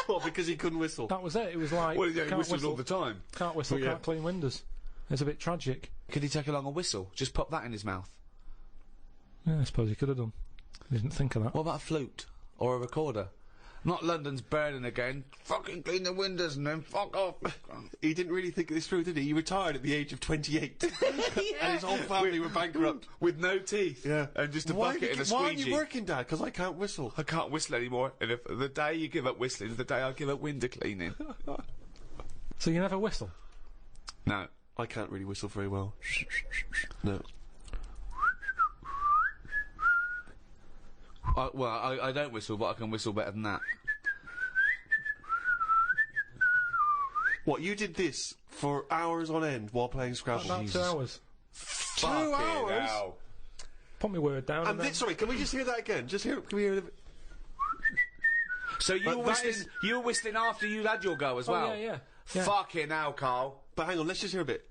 Speaker 2: What, because he couldn't whistle?
Speaker 3: That was it. It was like...
Speaker 1: Well, yeah, he whistled all the time.
Speaker 3: Can't whistle, can't clean windows. It's a bit tragic.
Speaker 1: Could he take along a whistle? Just pop that in his mouth?
Speaker 3: Yeah, I suppose he could have done. He didn't think of that.
Speaker 1: What about a flute? Or a recorder? Not London's burning again. Fucking clean the windows and then fuck off.
Speaker 2: He didn't really think this through, did he? He retired at the age of 28. And his whole family were bankrupt.
Speaker 1: With no teeth.
Speaker 2: Yeah.
Speaker 1: And just a bucket and a squeegee.
Speaker 2: Why aren't you working, Dad? Because I can't whistle.
Speaker 1: I can't whistle anymore. And if the day you give up whistling is the day I give up window cleaning.
Speaker 3: So you never whistle?
Speaker 1: No.
Speaker 2: I can't really whistle very well. No.
Speaker 1: I don't whistle, but I can whistle better than that.
Speaker 2: What, you did this for hours on end while playing Scrabble?
Speaker 3: About 2 hours.
Speaker 2: 2 hours?
Speaker 1: Hell.
Speaker 3: Put my word down.
Speaker 2: And sorry, can we just hear that again? Can we hear it?
Speaker 1: So you were whistling after you had your go as well?
Speaker 3: Yeah.
Speaker 1: Fucking hell, Karl.
Speaker 2: But hang on, let's just hear a bit.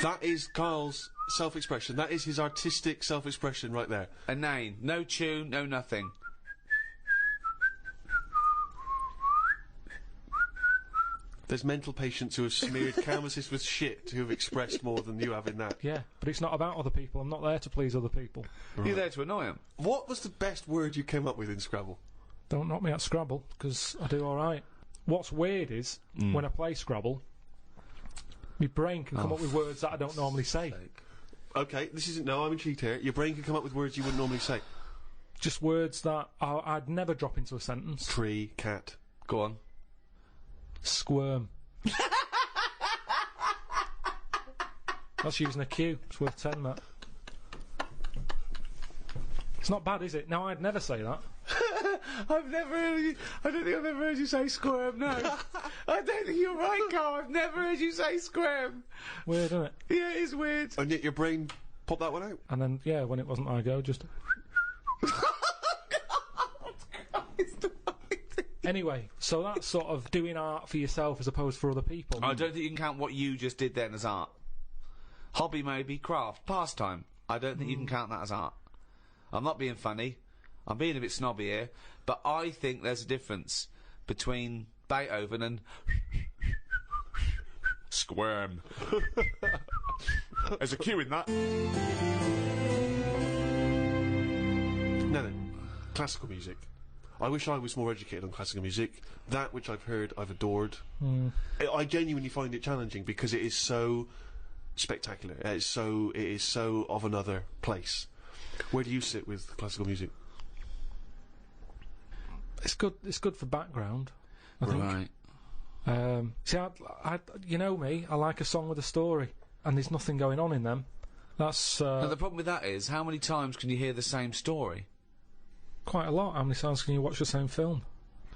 Speaker 2: That is Karl's self-expression. That is his artistic self-expression right there.
Speaker 1: Inane. No tune, no nothing.
Speaker 2: There's mental patients who have smeared canvases with shit who have expressed more than you have in that.
Speaker 3: Yeah, but it's not about other people. I'm not there to please other people.
Speaker 1: Right. You're there to annoy them.
Speaker 2: What was the best word you came up with in Scrabble?
Speaker 3: Don't knock me at Scrabble, because I do alright. What's weird is, when I play Scrabble, my brain can come up with words that I don't normally say.
Speaker 2: Okay, this isn't... No, I'm intrigued here. Your brain can come up with words you wouldn't normally say.
Speaker 3: Just words that I'd never drop into a sentence.
Speaker 2: Tree, cat.
Speaker 1: Go on.
Speaker 3: Squirm. That's using a Q. It's worth 10, that. It's not bad, is it? No, I'd never say that.
Speaker 1: I've never heard you... I don't think I've ever heard you say squirm, no. I don't think you're right, Karl. I've never heard you say squirm.
Speaker 3: Weird, isn't it?
Speaker 1: Yeah, it is weird.
Speaker 2: And yet your brain popped that one out?
Speaker 3: And then, yeah, when it wasn't my go, just... Anyway, so that's sort of doing art for yourself as opposed for other people.
Speaker 1: I don't think you can count what you just did then as art. Hobby maybe, craft, pastime. I don't think you can count that as art. I'm not being funny. I'm being a bit snobby here. But I think there's a difference between Beethoven and... Squirm. There's a cue in that.
Speaker 2: No. Classical music. I wish I was more educated on classical music. That which I've heard, I've adored. I genuinely find it challenging because it is so spectacular. It is so of another place. Where do you sit with classical music?
Speaker 3: It's good. It's good for background, I think.
Speaker 1: Right.
Speaker 3: See, you know me. I like a song with a story, and there's nothing going on in them. That's
Speaker 1: Now, the problem with that is, how many times can you hear the same story?
Speaker 3: quite a lot. How many times can you watch the same film?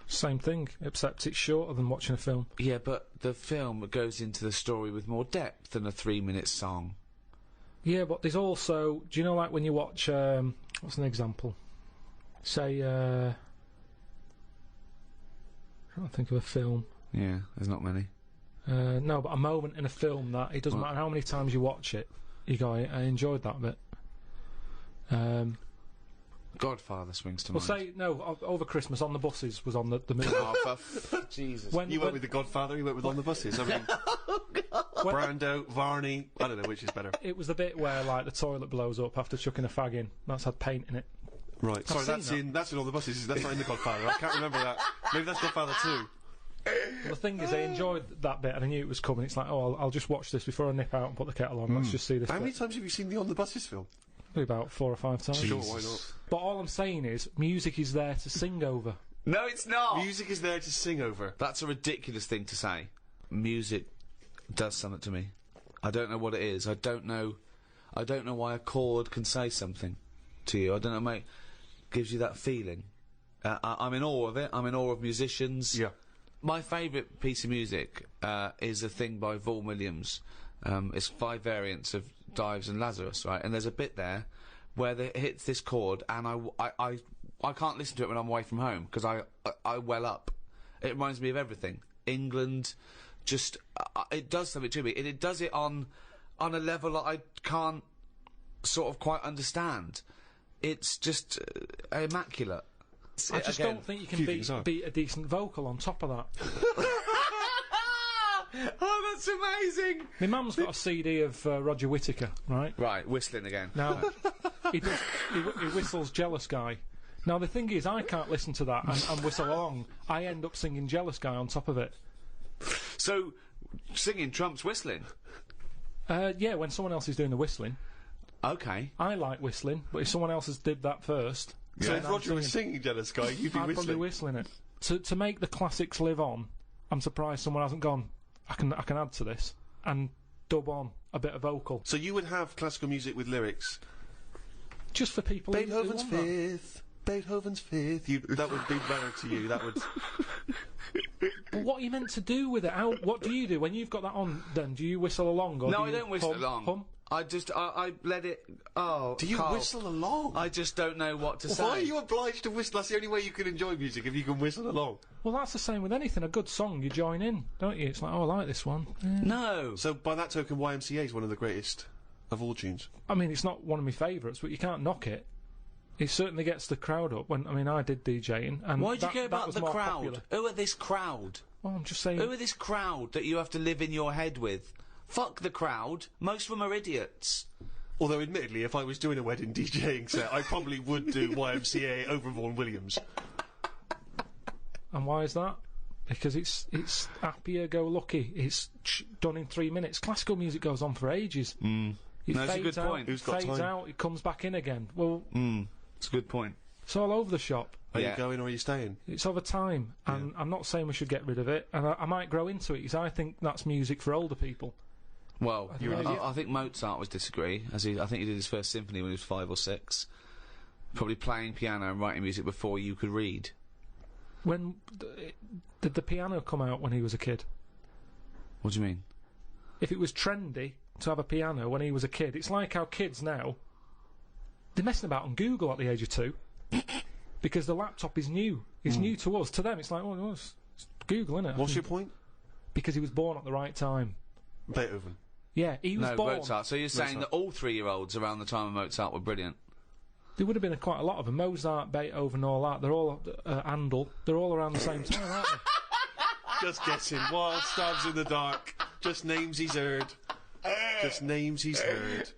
Speaker 3: Same thing, except it's shorter than watching a film.
Speaker 1: Yeah, but the film goes into the story with more depth than a 3-minute song.
Speaker 3: Yeah, but there's also, do you know, like when you watch, what's an example? Say, I can't think of a film.
Speaker 1: Yeah, there's not many.
Speaker 3: No, but a moment in a film that it doesn't matter how many times you watch it, you go, I enjoyed that bit.
Speaker 1: Godfather springs to
Speaker 3: Well,
Speaker 1: mind.
Speaker 3: say, no, over Christmas, On the Buses was on the movie.
Speaker 1: Oh, Jesus.
Speaker 2: You went with The Godfather, you went with On the Buses. I mean, Brando, Varney, I don't know which is better.
Speaker 3: It was the bit where, like, the toilet blows up after chucking a fag in. That's had paint in it.
Speaker 2: Right, sorry,
Speaker 3: seen
Speaker 2: that's in On the Buses, that's not in The Godfather. I can't remember that. Maybe that's Godfather 2.
Speaker 3: Well, the thing is, I enjoyed that bit and I knew it was coming. It's like, oh, I'll just watch this before I nip out and put the kettle on. Let's just see this
Speaker 2: How
Speaker 3: bit.
Speaker 2: many times have you seen the On the Buses film?
Speaker 3: Probably about 4 or 5 times.
Speaker 2: Sure, why not?
Speaker 3: But all I'm saying is, music is there to sing over.
Speaker 1: No, it's not!
Speaker 2: Music is there to sing over.
Speaker 1: That's a ridiculous thing to say. Music does something to me. I don't know what it is. I don't know why a chord can say something to you. I don't know, mate. Gives you that feeling. I'm in awe of it. I'm in awe of musicians.
Speaker 2: Yeah.
Speaker 1: My favourite piece of music is a thing by Vaughan Williams. It's 5 variants of Dives and Lazarus, right? And there's a bit there where it hits this chord, and I can't listen to it when I'm away from home because I well up. It reminds me of everything. England, just it does something to me, and it does it on a level that I can't sort of quite understand. It's just immaculate.
Speaker 3: I just don't think you can beat a decent vocal on top of that.
Speaker 1: Oh, that's amazing!
Speaker 3: My mum's got a CD of Roger Whittaker, right?
Speaker 1: Right, whistling again.
Speaker 3: Now, he whistles Jealous Guy. Now, the thing is, I can't listen to that and whistle along. I end up singing Jealous Guy on top of it.
Speaker 1: So, singing trumps whistling?
Speaker 3: Yeah, when someone else is doing the whistling.
Speaker 1: Okay.
Speaker 3: I like whistling, but if someone else has did that first...
Speaker 2: So if Roger was singing Jealous Guy, you'd be
Speaker 3: I'd probably
Speaker 2: whistling.
Speaker 3: whistling it. To make the classics live on, I'm surprised someone hasn't gone, I can add to this, and dub on a bit of vocal.
Speaker 2: So you would have classical music with lyrics.
Speaker 3: Just for people who
Speaker 2: Beethoven's
Speaker 3: want that.
Speaker 2: Fifth. Beethoven's Fifth. That would be better to you. That would.
Speaker 3: But what are you meant to do with it? What do you do when you've got that on? Then do you whistle along? Or
Speaker 1: No,
Speaker 3: do
Speaker 1: I
Speaker 3: you
Speaker 1: don't whistle along.
Speaker 3: Hum?
Speaker 1: I let it. Oh,
Speaker 2: Do you
Speaker 1: Karl,
Speaker 2: whistle along?
Speaker 1: I just don't know what to say.
Speaker 2: Why are you obliged to whistle? That's the only way you can enjoy music, if you can whistle along.
Speaker 3: Well, that's the same with anything. A good song, you join in, don't you? It's like, oh, I like this one. Yeah.
Speaker 1: No.
Speaker 2: So by that token, YMCA is one of the greatest of all tunes.
Speaker 3: I mean, it's not one of my favourites, but you can't knock it. It certainly gets the crowd up. I did DJing, and
Speaker 1: Why do you care
Speaker 3: that
Speaker 1: about
Speaker 3: was
Speaker 1: the
Speaker 3: more
Speaker 1: crowd?
Speaker 3: popular.
Speaker 1: Who are this crowd?
Speaker 3: Well, I'm just saying.
Speaker 1: Who are this crowd that you have to live in your head with? Fuck the crowd. Most of them are idiots.
Speaker 2: Although, admittedly, if I was doing a wedding DJing set, I probably would do YMCA over Vaughan Williams.
Speaker 3: And why is that? Because it's happier-go-lucky. It's done in 3 minutes. Classical music goes on for ages. It
Speaker 1: No, that's a
Speaker 3: fades
Speaker 1: good
Speaker 3: out,
Speaker 1: point.
Speaker 2: Who's got
Speaker 3: fades
Speaker 2: time?
Speaker 3: out, it comes back in again. Well,
Speaker 1: It's a good point.
Speaker 3: it's all over the shop.
Speaker 2: Are
Speaker 1: Yeah.
Speaker 2: you going or are you staying?
Speaker 3: It's over time, and I'm not saying we should get rid of it, and I might grow into it, because I think that's music for older people.
Speaker 1: Well,
Speaker 3: You're an idiot.
Speaker 1: I think Mozart would disagree. I think he did his first symphony when he was 5 or 6. Probably playing piano and writing music before you could read.
Speaker 3: When did the piano come out when he was a kid?
Speaker 1: What do you mean?
Speaker 3: If it was trendy to have a piano when he was a kid, it's like how kids now, they're messing about on Google at the age of 2 because the laptop is new. It's new to us. To them, it's like, well, it's Google, innit?
Speaker 2: What's your point?
Speaker 3: Because he was born at the right time.
Speaker 2: Beethoven.
Speaker 3: Yeah, he was born.
Speaker 1: Mozart. So you're saying that all 3-year-olds around the time of Mozart were brilliant?
Speaker 3: There would have been quite a lot of them. Mozart, Beethoven, all that. They're all Handel. They're all around the same time, aren't they?
Speaker 2: Just guessing. Wild stabs in the dark. Just names he's heard. Just names he's heard.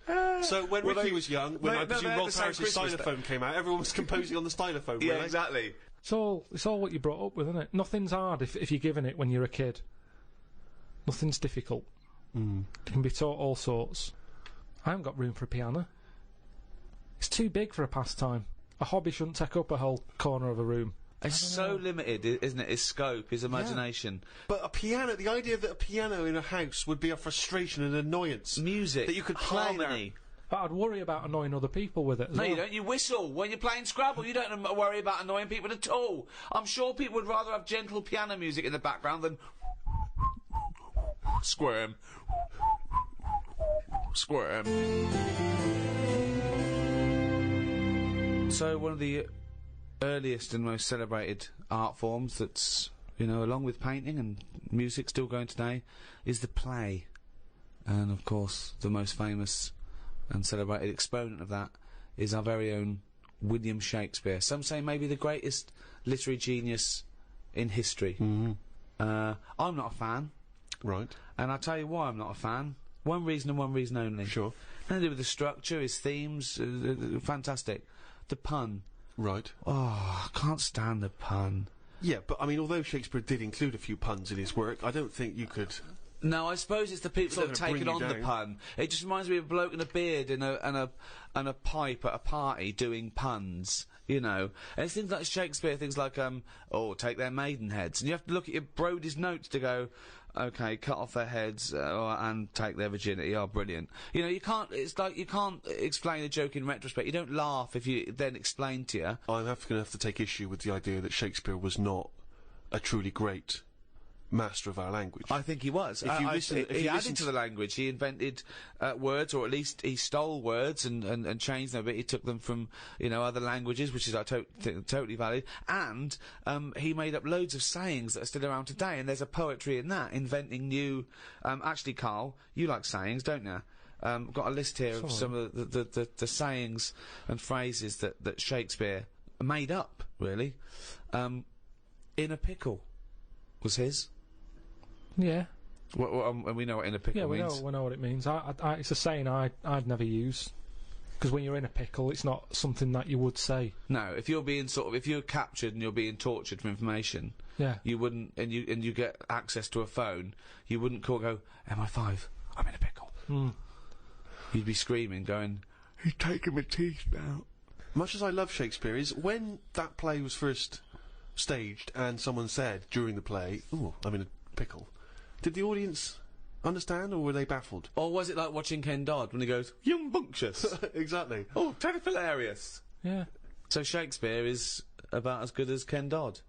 Speaker 2: So when Ricky was young, when I presume Rolf Harris's stylophone came out, everyone was composing on the stylophone.
Speaker 1: Yeah, exactly.
Speaker 3: It's all what you brought up with, isn't it? Nothing's hard if you're given it when you're a kid. Nothing's difficult. You can be taught all sorts. I haven't got room for a piano. It's too big for a pastime. A hobby shouldn't take up a whole corner of a room.
Speaker 1: It's so limited, isn't it? His scope, his imagination.
Speaker 2: But a piano, the idea that a piano in a house would be a frustration and annoyance.
Speaker 1: Music.
Speaker 2: That you could play
Speaker 1: harmony.
Speaker 3: But I'd worry about annoying other people with it as well.
Speaker 1: No, you don't. You whistle when you're playing Scrabble. You don't worry about annoying people at all. I'm sure people would rather have gentle piano music in the background than squirm. Squirm. So one of the earliest and most celebrated art forms that's, along with painting and music still going today, is the play. And of course, the most famous and celebrated exponent of that is our very own William Shakespeare. Some say maybe the greatest literary genius in history. I'm not a fan.
Speaker 2: Right.
Speaker 1: And I'll tell you why I'm not a fan. One reason and one reason only.
Speaker 2: Sure.
Speaker 1: Nothing to do with the structure, his themes, fantastic. The pun.
Speaker 2: Right.
Speaker 1: Oh, I can't stand the pun.
Speaker 2: Yeah, but I mean, although Shakespeare did include a few puns in his work, I don't think you could...
Speaker 1: No, I suppose it's the people that have taken on the
Speaker 2: down.
Speaker 1: pun. It just reminds me of a bloke in a beard and a pipe at a party doing puns, And it's things like Shakespeare, things like, take their maidenheads. And you have to look at your Brodie's notes to go, okay, cut off their heads and take their virginity. Oh, brilliant. You can't, it's like you can't explain a joke in retrospect. You don't laugh if you then explain to you.
Speaker 2: I'm going to have to take issue with the idea that Shakespeare was not a truly great master of our language.
Speaker 1: I think he was. He added to the language. He invented words, or at least he stole words and changed them a bit. He took them from other languages, which is totally valid. And he made up loads of sayings that are still around today. And there's a poetry in that, inventing new. Actually, Karl, you like sayings, don't you? I've got a list here of some of the sayings and phrases that Shakespeare made up. Really, in a pickle was his.
Speaker 3: Yeah.
Speaker 1: And we know what in a pickle means.
Speaker 3: Yeah, we know what it means. It's a saying I'd never use. Because when you're in a pickle, it's not something that you would say.
Speaker 1: No, if you're being if you're captured and you're being tortured for information, you wouldn't, and you get access to a phone, you wouldn't go, MI5, I'm in a pickle. You'd be screaming, going, he's taking my teeth out.
Speaker 2: Much as I love Shakespeare, is when that play was first staged and someone said during the play, ooh, I'm in a pickle, did the audience understand, or were they baffled?
Speaker 1: Or was it like watching Ken Dodd when he goes, young bunctious?
Speaker 2: Exactly.
Speaker 1: Oh, very hilarious.
Speaker 3: Yeah.
Speaker 1: So Shakespeare is about as good as Ken Dodd.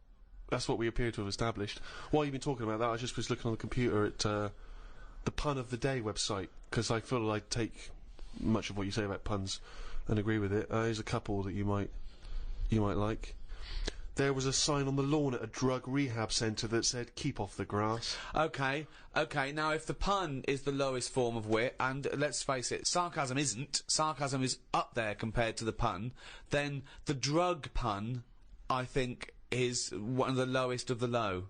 Speaker 2: That's what we appear to have established. While you've been talking about that, I just was looking on the computer at the Pun of the Day website, because I feel I take much of what you say about puns and agree with it. There's a couple that you might like. There was a sign on the lawn at a drug rehab centre that said, keep off the grass.
Speaker 1: Okay, now if the pun is the lowest form of wit, and let's face it, sarcasm isn't, sarcasm is up there compared to the pun, then the drug pun, I think, is one of the lowest of the low.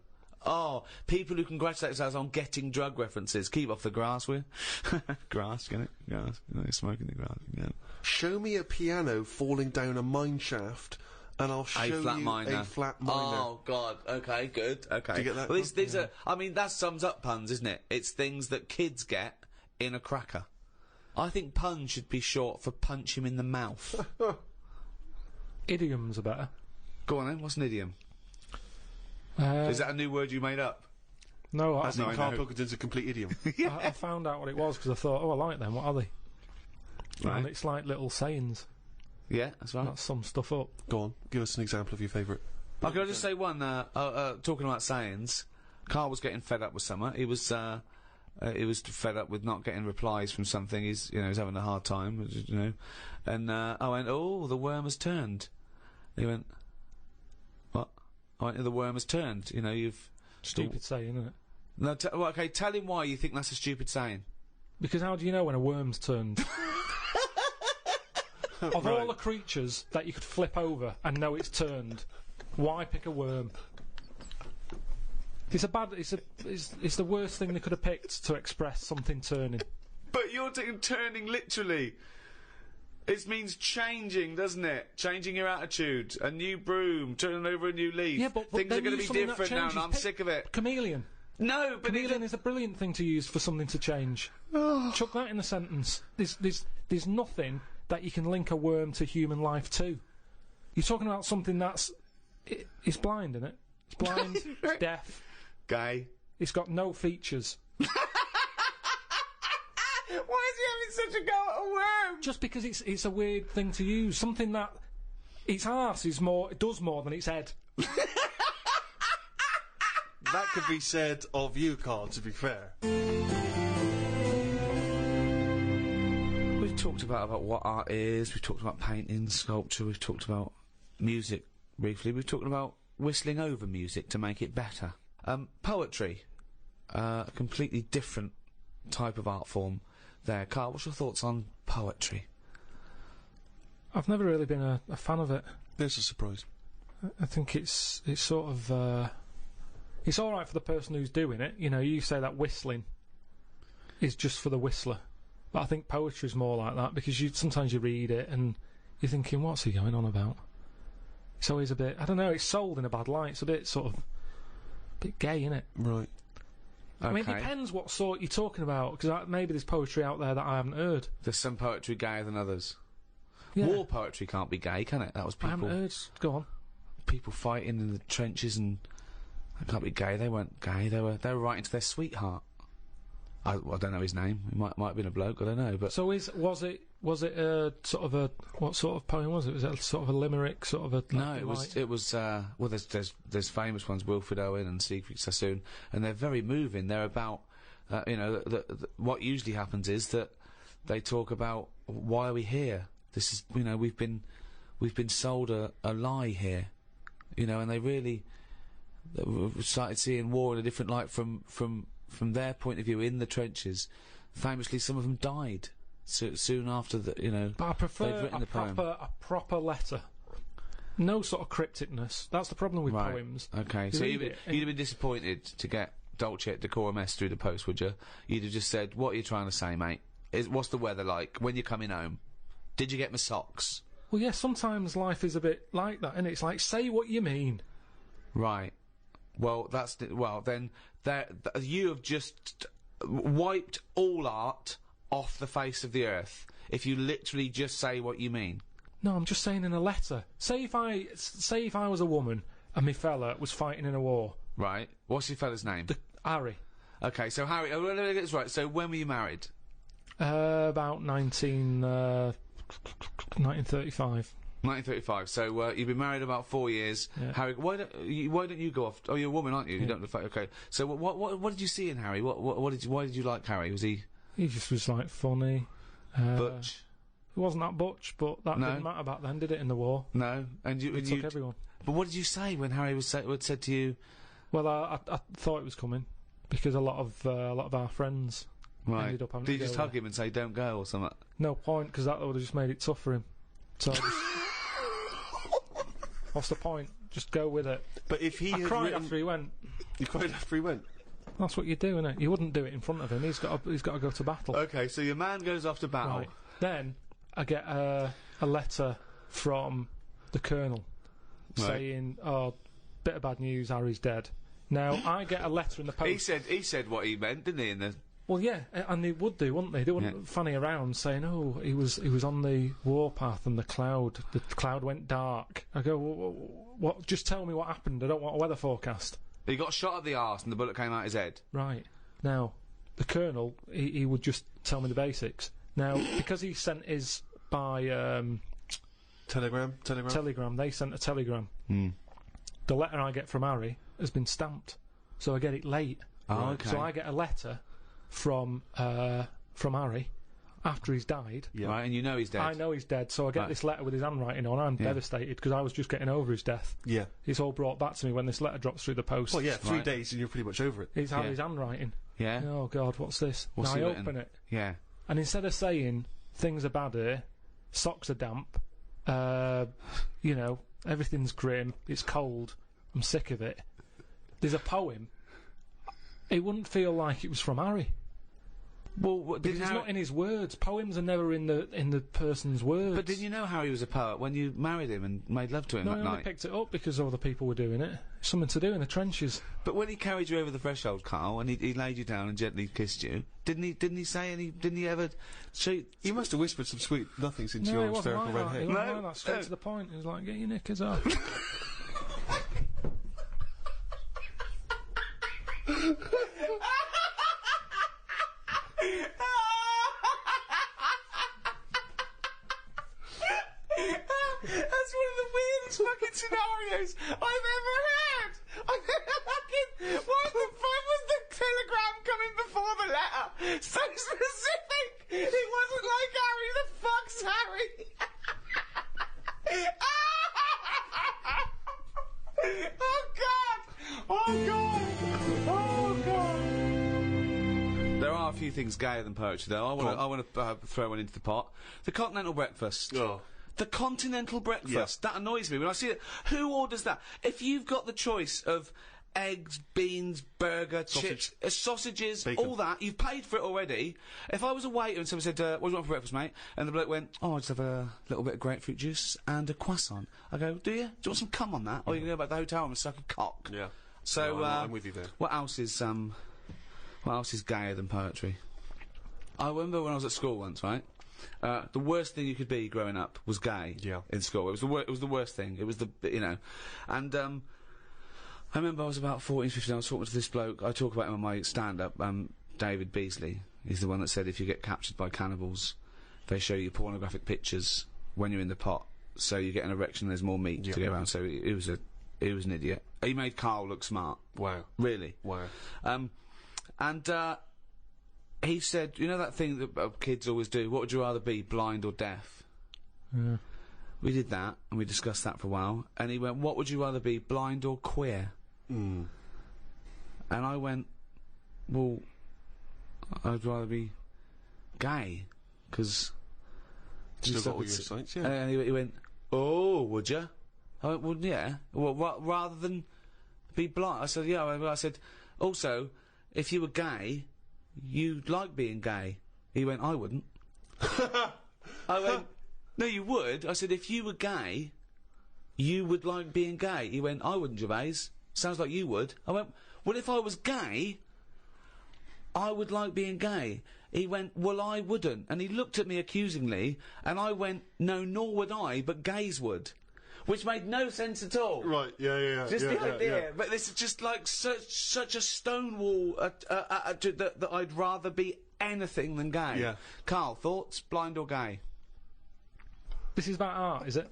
Speaker 1: Oh, people who congratulate themselves on getting drug references. Keep off the grass, will you? Grass, get it? Grass. You're smoking the grass. Yeah.
Speaker 2: Show me a piano falling down a mine shaft, and I'll show you a flat minor.
Speaker 1: Oh, God. Okay, good. Okay.
Speaker 2: Do you get that?
Speaker 1: Well, these are... I mean, that sums up puns, isn't it? It's things that kids get in a cracker. I think pun should be short for punch him in the mouth.
Speaker 3: Idioms are better.
Speaker 1: Go on then, what's an idiom? Is that a new word you made up?
Speaker 3: No,
Speaker 2: I think Karl Pilkington's a complete idiom.
Speaker 3: I found out what it was because I thought, I like them, what are they?
Speaker 1: Right.
Speaker 3: And it's like little sayings.
Speaker 1: Yeah, that's right.
Speaker 3: That sums stuff up.
Speaker 2: Go on, give us an example of your favourite.
Speaker 1: Oh, can I just say one, talking about sayings, Karl was getting fed up with something. He was fed up with not getting replies from something. He's having a hard time, and I went, oh, the worm has turned. He went, what? The worm has turned. You know, you've...
Speaker 3: Stupid saying, isn't it?
Speaker 1: No, okay, tell him why you think that's a stupid saying.
Speaker 3: Because how do you know when a worm's turned? Of all the creatures that you could flip over and know it's turned, why pick a worm? It's the worst thing they could have picked to express something turning.
Speaker 1: But you're turning literally. It means changing, doesn't it? Changing your attitude. A new broom, turning over a new leaf.
Speaker 3: Yeah, but
Speaker 1: things are going to be different now, and I'm sick of it.
Speaker 3: Chameleon.
Speaker 1: No, but
Speaker 3: chameleon is a brilliant thing to use for something to change. Chuck that in a sentence. There's nothing that you can link a worm to human life to. You're talking about something it's blind, isn't it? It's blind, it's deaf.
Speaker 1: Gay.
Speaker 3: It's got no features.
Speaker 1: Why is he having such a go at a worm?
Speaker 3: Just because it's a weird thing to use. Something that its arse does more than its head.
Speaker 2: That could be said of you, Karl, to be fair.
Speaker 1: We've talked about what art is, we've talked about painting, sculpture, we've talked about music briefly, we've talked about whistling over music to make it better. Poetry, a completely different type of art form there. Karl, what's your thoughts on poetry?
Speaker 3: I've never really been a fan of it.
Speaker 2: There's a surprise.
Speaker 3: I think it's sort of... it's alright for the person who's doing it. You know, you say that whistling is just for the whistler. But I think poetry's more like that, because sometimes you read it and you're thinking, what's he going on about? It's always a bit... I don't know, it's sold in a bad light. It's a bit sort of... a bit gay, isn't it?
Speaker 2: Right.
Speaker 1: Okay.
Speaker 3: I mean, it depends what sort you're talking about, because maybe there's poetry out there that I haven't heard.
Speaker 1: There's some poetry gayer than others.
Speaker 3: Yeah.
Speaker 1: War poetry can't be gay, can it? That was people...
Speaker 3: I haven't heard... Go on.
Speaker 1: People fighting in the trenches, and... That can't be gay. They weren't gay. They were writing to their sweetheart. I don't know his name. It might have been a bloke. I don't know. But
Speaker 3: so was it a sort of a... what sort of poem was it? Was it sort of a limerick, sort of a...
Speaker 1: No, it was well, there's famous ones, Wilfred Owen and Siegfried Sassoon, and they're very moving. They're about you know, what usually happens is that they talk about why are we here. This is, you know, we've been sold a lie here, you know, and they really started seeing war in a different light from their point of view in the trenches. Famously, some of them died soon after the, you know.
Speaker 3: But I prefer
Speaker 1: a
Speaker 3: proper letter. No sort of crypticness. That's the problem with poems.
Speaker 1: Okay, so you'd have been disappointed to get Dulce et Decorum Est through the post, would you? You'd have just said, "What are you trying to say, mate? What's the weather like? When you're coming home? Did you get my socks?"
Speaker 3: Well, yeah. Sometimes life is a bit like that, and it's like, say what you mean.
Speaker 1: Right. Well, then you have just wiped all art off the face of the earth if you literally just say what you mean.
Speaker 3: No, I'm just saying in a letter. Say if I was a woman and my fella was fighting in a war.
Speaker 1: Right. What's your fella's name?
Speaker 3: Harry.
Speaker 1: Okay, so Harry. Oh, let me get this right. So when were you married?
Speaker 3: About 1935.
Speaker 1: 1935. So you've been married about 4 years.
Speaker 3: Yeah.
Speaker 1: Harry, why don't you go off? Oh, you're a woman, aren't you?
Speaker 3: Yeah.
Speaker 1: You don't look like. Okay. So what did you see in Harry? Why did you like Harry? Was he?
Speaker 3: He just was like funny.
Speaker 1: Butch.
Speaker 3: He wasn't that butch, but that didn't matter back then, did it? In the war.
Speaker 1: No. And you
Speaker 3: took everyone.
Speaker 1: But what did you say when Harry said to you?
Speaker 3: Well, I thought it was coming because a lot of our friends ended up having
Speaker 1: Did
Speaker 3: to
Speaker 1: you just
Speaker 3: go
Speaker 1: hug him and say "Don't go" or something?
Speaker 3: No point, because that would have just made it tough for him. So what's the point? Just go with it.
Speaker 2: But if he
Speaker 3: I cried after he went.
Speaker 2: You cried after he went?
Speaker 3: That's what you do, innit? You wouldn't do it in front of him. He's got to go to battle.
Speaker 1: Okay, so your man goes off to battle.
Speaker 3: Right. Then I get a letter from the Colonel saying, "Oh, bit of bad news. Harry's dead." Now I get a letter in the post.
Speaker 1: He said what he meant, didn't he? In the
Speaker 3: Well, yeah, and they would do, wouldn't they? They wouldn't fanny around saying, "Oh, he was on the warpath and the cloud went dark." I go, "What? Just tell me what happened. I don't want a weather forecast."
Speaker 1: He got shot at the arse and the bullet came out his head.
Speaker 3: Right. Now, the Colonel, he would just tell me the basics. Now, because he sent his by
Speaker 2: Telegram.
Speaker 3: They sent a telegram. The letter I get from Harry has been stamped, so I get it late.
Speaker 1: Oh, okay.
Speaker 3: So I get a letter from Harry after he's died.
Speaker 2: Yeah.
Speaker 1: Right, and you know he's dead.
Speaker 3: I know he's dead, so I get
Speaker 1: Right.
Speaker 3: this letter with his handwriting on. I'm devastated because I was just getting over his death.
Speaker 2: Yeah.
Speaker 3: It's all brought back to me when this letter drops through the post.
Speaker 2: Well, yeah, 3
Speaker 1: Right.
Speaker 2: days and you're pretty much over it.
Speaker 3: It's his handwriting.
Speaker 1: Yeah?
Speaker 3: Oh, God, what's this?
Speaker 1: What's
Speaker 3: now I
Speaker 1: he written?
Speaker 3: open it,
Speaker 1: Yeah.
Speaker 3: and instead of saying, things are bad here, socks are damp, you know, everything's grim, it's cold, I'm sick of it, there's a poem. It wouldn't feel like it was from Harry.
Speaker 1: Well, what,
Speaker 3: Because it's not in his words. Poems are never in the person's words.
Speaker 1: But didn't you know Harry was a poet when you married him and made love to him
Speaker 3: No,
Speaker 1: that
Speaker 3: I only
Speaker 1: night?
Speaker 3: picked it up because other people were doing it. It's something to do in the trenches.
Speaker 1: But when he carried you over the threshold, Karl, and he laid you down and gently kissed you, didn't he say any? Didn't he ever?
Speaker 2: He must have whispered some sweet nothings into
Speaker 3: No,
Speaker 2: your
Speaker 3: it wasn't
Speaker 2: hysterical
Speaker 3: like
Speaker 2: red
Speaker 3: that.
Speaker 2: head.
Speaker 3: It wasn't
Speaker 1: No,
Speaker 3: like that. Straight
Speaker 1: no.
Speaker 3: to the point. It was like, get your knickers off.
Speaker 1: That's one of the weirdest fucking scenarios I've ever heard. Why the fuck was the telegram coming before the letter? So specific. It wasn't like Harry. The fuck's Harry? Oh God! Oh God! Oh God! There are a few things gayer than poetry, though. I want to throw one into the pot. The continental breakfast.
Speaker 2: Oh.
Speaker 1: The continental breakfast. That annoys me when I see it. Who orders that? If you've got the choice of eggs, beans, burger, chips, sausages,
Speaker 2: Bacon.
Speaker 1: all that, you've paid for it already. If I was a waiter and someone said, what do you want for breakfast, mate? And the bloke went, oh, I just have a little bit of grapefruit juice and a croissant. I go, do you? Do you want some cum on that? Or you can go back to the hotel and suck a cock.
Speaker 2: Yeah.
Speaker 1: So,
Speaker 2: No, I'm with you there.
Speaker 1: What else is gayer than poetry? I remember when I was at school once, right? The worst thing you could be growing up was gay.
Speaker 2: Yeah.
Speaker 1: In school, it was the worst thing. It was and I remember I was about 14, 15. I was talking to this bloke. I talk about him on my stand-up. David Beasley. He's the one that said if you get captured by cannibals, they show you pornographic pictures when you're in the pot, so you get an erection. There's more meat to go around. So he was an idiot. He made Karl look smart.
Speaker 2: Wow.
Speaker 1: Really.
Speaker 2: Wow.
Speaker 1: He said, you know that thing that kids always do, what would you rather be, blind or deaf?
Speaker 3: Yeah.
Speaker 1: We did that, and we discussed that for a while, and he went, what would you rather be, blind or queer?
Speaker 2: Mm.
Speaker 1: And I went, well, I'd rather be gay, because...
Speaker 2: Still got all your sights, yeah.
Speaker 1: And he went, oh, would you? I went, well, yeah. Well, rather than be blind. I said, yeah. I said, also, if you were gay... you'd like being gay. He went, I wouldn't. I went, no, you would. I said, if you were gay, you would like being gay. He went, I wouldn't, Gervais. Sounds like you would. I went, well, if I was gay, I would like being gay. He went, well, I wouldn't. And he looked at me accusingly, and I went, no, nor would I, but gays would. Which made no sense at all.
Speaker 2: Right, yeah.
Speaker 1: Just the idea, but this is just like such a stonewall that I'd rather be anything than gay.
Speaker 2: Yeah.
Speaker 1: Karl, thoughts? Blind or gay?
Speaker 3: This is about art, is it?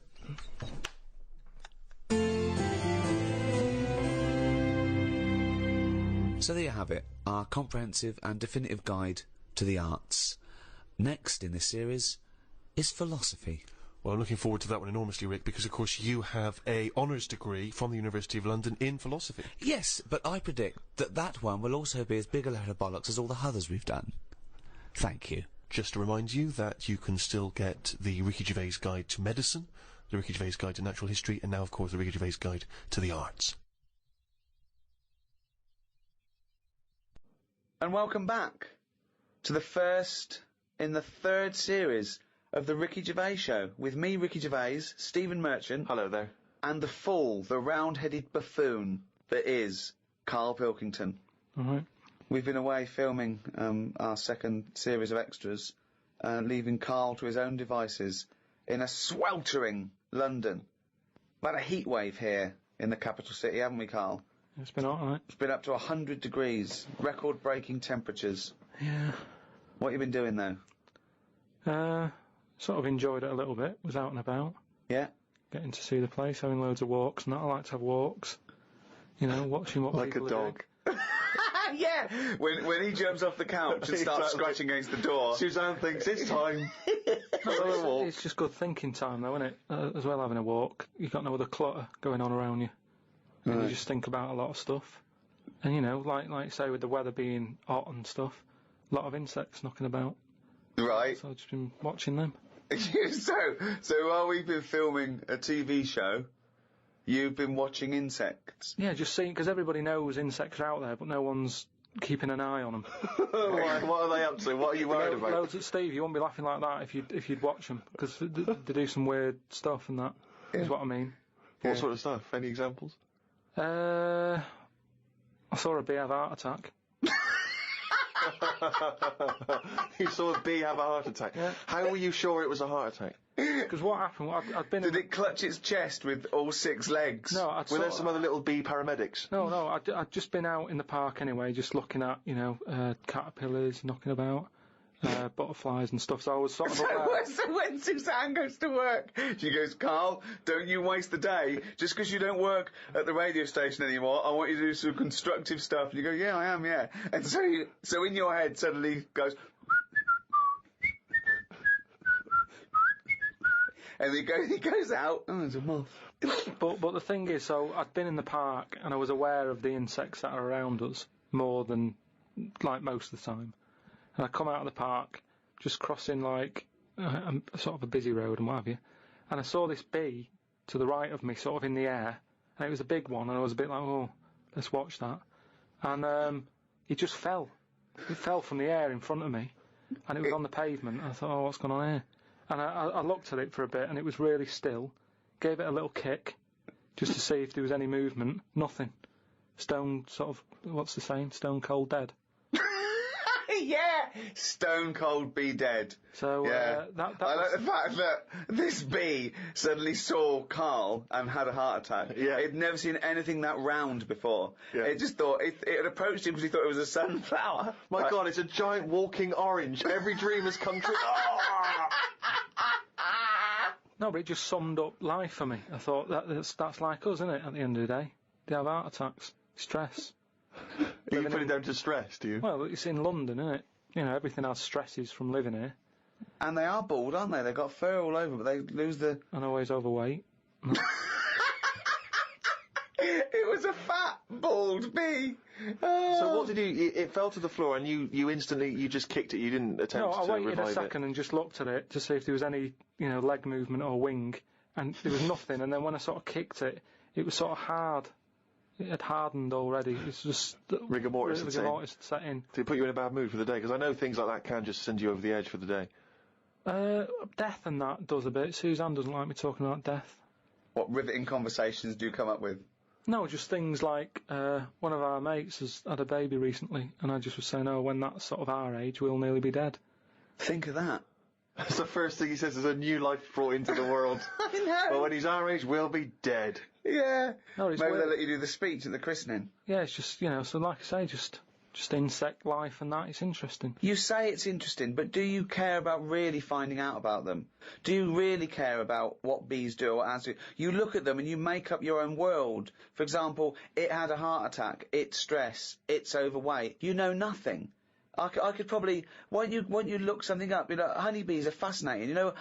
Speaker 1: So there you have it, our comprehensive and definitive guide to the arts. Next in this series is philosophy.
Speaker 2: Well, I'm looking forward to that one enormously, Rick, because, of course, you have a honours degree from the University of London in philosophy.
Speaker 1: Yes, but I predict that one will also be as big a load of bollocks as all the others we've done. Thank you.
Speaker 2: Just to remind you that you can still get the Ricky Gervais Guide to Medicine, the Ricky Gervais Guide to Natural History, and now, of course, the Ricky Gervais Guide to the Arts.
Speaker 4: And welcome back to the first in the third series of the Ricky Gervais Show, with me, Ricky Gervais, Stephen Merchant.
Speaker 2: Hello there.
Speaker 4: And the fool, the round-headed buffoon that is Karl Pilkington.
Speaker 3: Alright.
Speaker 4: We've been away filming our second series of extras, leaving Karl to his own devices in a sweltering London. We've had a heat wave here in the capital city, haven't we, Karl?
Speaker 3: It's been alright.
Speaker 4: It's been up to 100 degrees, record-breaking temperatures.
Speaker 3: Yeah.
Speaker 4: What have you been doing, though?
Speaker 3: Sort of enjoyed it a little bit. Was out and about.
Speaker 4: Yeah?
Speaker 3: Getting to see the place, having loads of walks. And that I like to have walks. You know, watching what
Speaker 4: Like a
Speaker 3: people are doing.
Speaker 4: dog. Yeah, when he jumps off the couch and starts
Speaker 2: Exactly.
Speaker 4: scratching against the door.
Speaker 2: Suzanne thinks it's time. Another walk.
Speaker 3: It's just good thinking time, though, isn't it? As well, having a walk. You've got no other clutter going on around you. And you just think about a lot of stuff. And, you know, like you say, with the weather being hot and stuff, a lot of insects knocking about.
Speaker 4: Right.
Speaker 3: So I've just been watching them.
Speaker 4: so while we've been filming a TV show, you've been watching insects.
Speaker 3: Yeah, just seeing, because everybody knows insects are out there, but no one's keeping an eye on them.
Speaker 2: What are they up to? What are you worried about?
Speaker 3: Loads of Steve, you wouldn't be laughing like that if you'd watch them, because they do some weird stuff and that, is what I mean.
Speaker 2: What sort of stuff? Any examples?
Speaker 3: I saw a bee have a heart attack.
Speaker 2: You saw a bee have a heart attack.
Speaker 3: Yeah.
Speaker 2: How were you sure it was a heart attack?
Speaker 3: Because what happened, I'd been
Speaker 4: Did it clutch its chest with all 6 legs?
Speaker 3: No,
Speaker 2: Were there some other little bee paramedics?
Speaker 3: No, I'd just been out in the park anyway, just looking at, you know, caterpillars knocking about, butterflies and stuff, so I was sort of aware.
Speaker 4: So when Suzanne goes to work, she goes, Karl, don't you waste the day. Just because you don't work at the radio station anymore, I want you to do some constructive stuff. And you go, yeah, I am, yeah. And so in your head suddenly goes... And he goes out, oh, there's a moth.
Speaker 3: But the thing is, so I'd been in the park and I was aware of the insects that are around us more than, like, most of the time. And I come out of the park, just crossing, like, sort of a busy road and what have you, and I saw this bee to the right of me, sort of in the air, and it was a big one, and I was a bit like, oh, let's watch that. And it just fell. It fell from the air in front of me, and it was on the pavement. I thought, oh, what's going on here? And I looked at it for a bit, and it was really still. Gave it a little kick, just to see if there was any movement. Nothing. Stone, sort of, what's the saying? Stone cold dead.
Speaker 4: Yeah! Stone cold bee dead.
Speaker 3: So,
Speaker 4: yeah. I like
Speaker 3: was,
Speaker 4: the fact that this bee suddenly saw Karl and had a heart attack.
Speaker 2: Yeah.
Speaker 4: It'd never seen anything that round before.
Speaker 2: Yeah.
Speaker 4: It just thought, it had approached him because he thought it was a sunflower.
Speaker 2: My God, it's a giant walking orange. Every dream has come true.
Speaker 3: No, but it just summed up life for me. I thought that's like us, isn't it? At the end of the day, they have heart attacks, stress.
Speaker 2: You put it down to stress, do you?
Speaker 3: Well, it's in London, isn't it? You know, everything has stresses from living here.
Speaker 4: And they are bald, aren't they? They've got fur all over, but they lose the...
Speaker 3: And always overweight.
Speaker 4: It was a fat, bald bee. Oh.
Speaker 2: So what did you... It fell to the floor and you instantly... You just kicked it. You didn't attempt
Speaker 3: No, I
Speaker 2: to
Speaker 3: waited
Speaker 2: revive
Speaker 3: a second and just looked at it to see if there was any, you know, leg movement or wing. And there was nothing. And then when I sort of kicked it, it was sort of hard. It had hardened already. It's just...
Speaker 2: Rigor mortis had
Speaker 3: set in.
Speaker 2: Did it put you in a bad mood for the day? Because I know things like that can just send you over the edge for the day.
Speaker 3: Death and that does a bit. Suzanne doesn't like me talking about death.
Speaker 4: What riveting conversations do you come up with?
Speaker 3: No, just things like one of our mates has had a baby recently, and I just was saying, oh, when that's sort of our age, we'll nearly be dead.
Speaker 4: Think of that.
Speaker 2: That's the first thing he says, is a new life brought into the world.
Speaker 4: I know.
Speaker 2: But when he's our age, we'll be dead.
Speaker 4: Yeah.
Speaker 3: No, it's
Speaker 4: Maybe
Speaker 3: weird.
Speaker 4: they'll let you do the speech at the christening.
Speaker 3: Yeah, it's just, you know, so like I say, just insect life and that, it's interesting.
Speaker 4: You say it's interesting, but do you care about really finding out about them? Do you really care about what bees do or what ants do? You look at them and you make up your own world. For example, it had a heart attack, it's stress, it's overweight. You know nothing. I could probably... Why don't you look something up? You know, honeybees are fascinating. You know,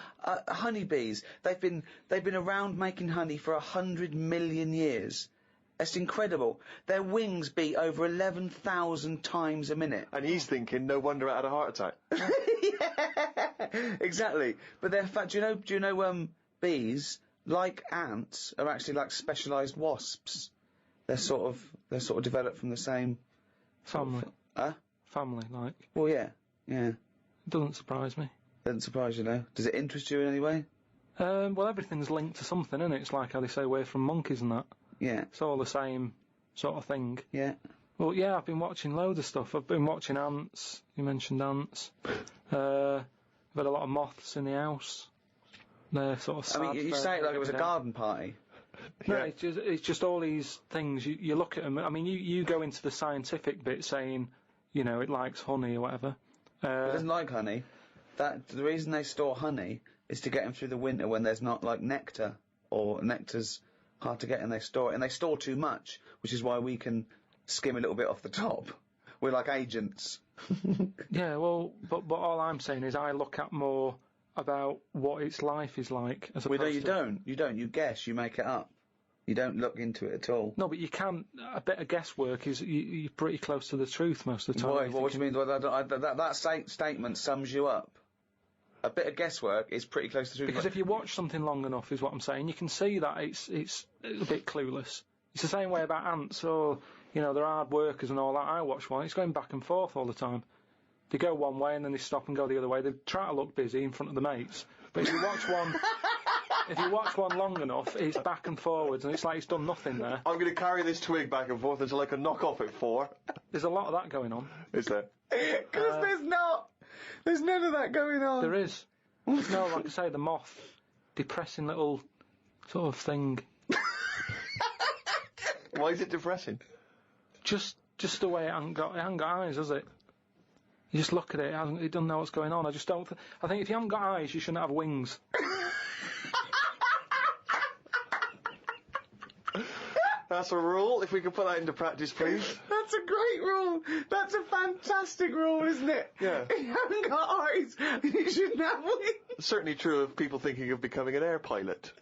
Speaker 4: honeybees, they've been around making honey for 100 million years. It's incredible. Their wings beat over 11,000 times a minute.
Speaker 2: And he's thinking, no wonder it had a heart attack.
Speaker 4: Yeah, exactly. But they're do you know bees, like ants, are actually like specialised wasps. They're sort of developed from the same
Speaker 3: Family. Family, like.
Speaker 4: Well, yeah.
Speaker 3: It doesn't surprise me.
Speaker 4: Doesn't surprise you, no. Does it interest you in any way?
Speaker 3: Well, everything's linked to something, isn't it? It's like how they say we're from monkeys and that.
Speaker 4: Yeah.
Speaker 3: It's all the same sort of thing.
Speaker 4: Yeah.
Speaker 3: Well, yeah, I've been watching loads of stuff. I've been watching ants. You mentioned ants. I've had a lot of moths in the house. They're sort of sad.
Speaker 4: I mean, you say it like it was a garden party.
Speaker 3: No,
Speaker 2: Yeah.
Speaker 3: it's just all these things. You look at them. I mean, you go into the scientific bit saying, you know, it likes honey or whatever.
Speaker 4: It doesn't like honey. The reason they store honey is to get them through the winter when there's not, like, nectar, or nectar's hard to get and they store it. And they store too much, which is why we can skim a little bit off the top. We're like agents.
Speaker 3: Yeah, well, but all I'm saying is I look at more about what its life is like. As opposed
Speaker 4: You don't. You guess. You make it up. You don't look into it at all.
Speaker 3: No, but you can. A bit of guesswork is you're pretty close to the truth most of the time.
Speaker 4: Why? What do you mean? That statement sums you up. A bit of guesswork is pretty close to the truth.
Speaker 3: Because if you watch something long enough, is what I'm saying, you can see that it's a bit clueless. It's the same way about ants, or they're hard workers and all that. I watch one; it's going back and forth all the time. They go one way and then they stop and go the other way. They try to look busy in front of the mates, but if you watch one long enough, it's back and forwards, and it's like it's done nothing there.
Speaker 2: I'm going to carry this twig back and forth until I can knock off at 4.
Speaker 3: There's a lot of that going on.
Speaker 2: Is there?
Speaker 4: Because there's not. There's none of that going on.
Speaker 3: There is. There's no, like I say, the moth, depressing little sort of thing.
Speaker 2: Why is it depressing?
Speaker 3: Just the way it hasn't got eyes, has it? You just look at it, it doesn't know what's going on. I just don't. I think if you haven't got eyes, you shouldn't have wings.
Speaker 2: That's a rule. If we could put that into practice, please.
Speaker 4: That's a great rule. That's a fantastic rule, isn't it?
Speaker 2: Yeah.
Speaker 4: If you haven't got eyes, you shouldn't have wings.
Speaker 2: Certainly true of people thinking of becoming an air pilot.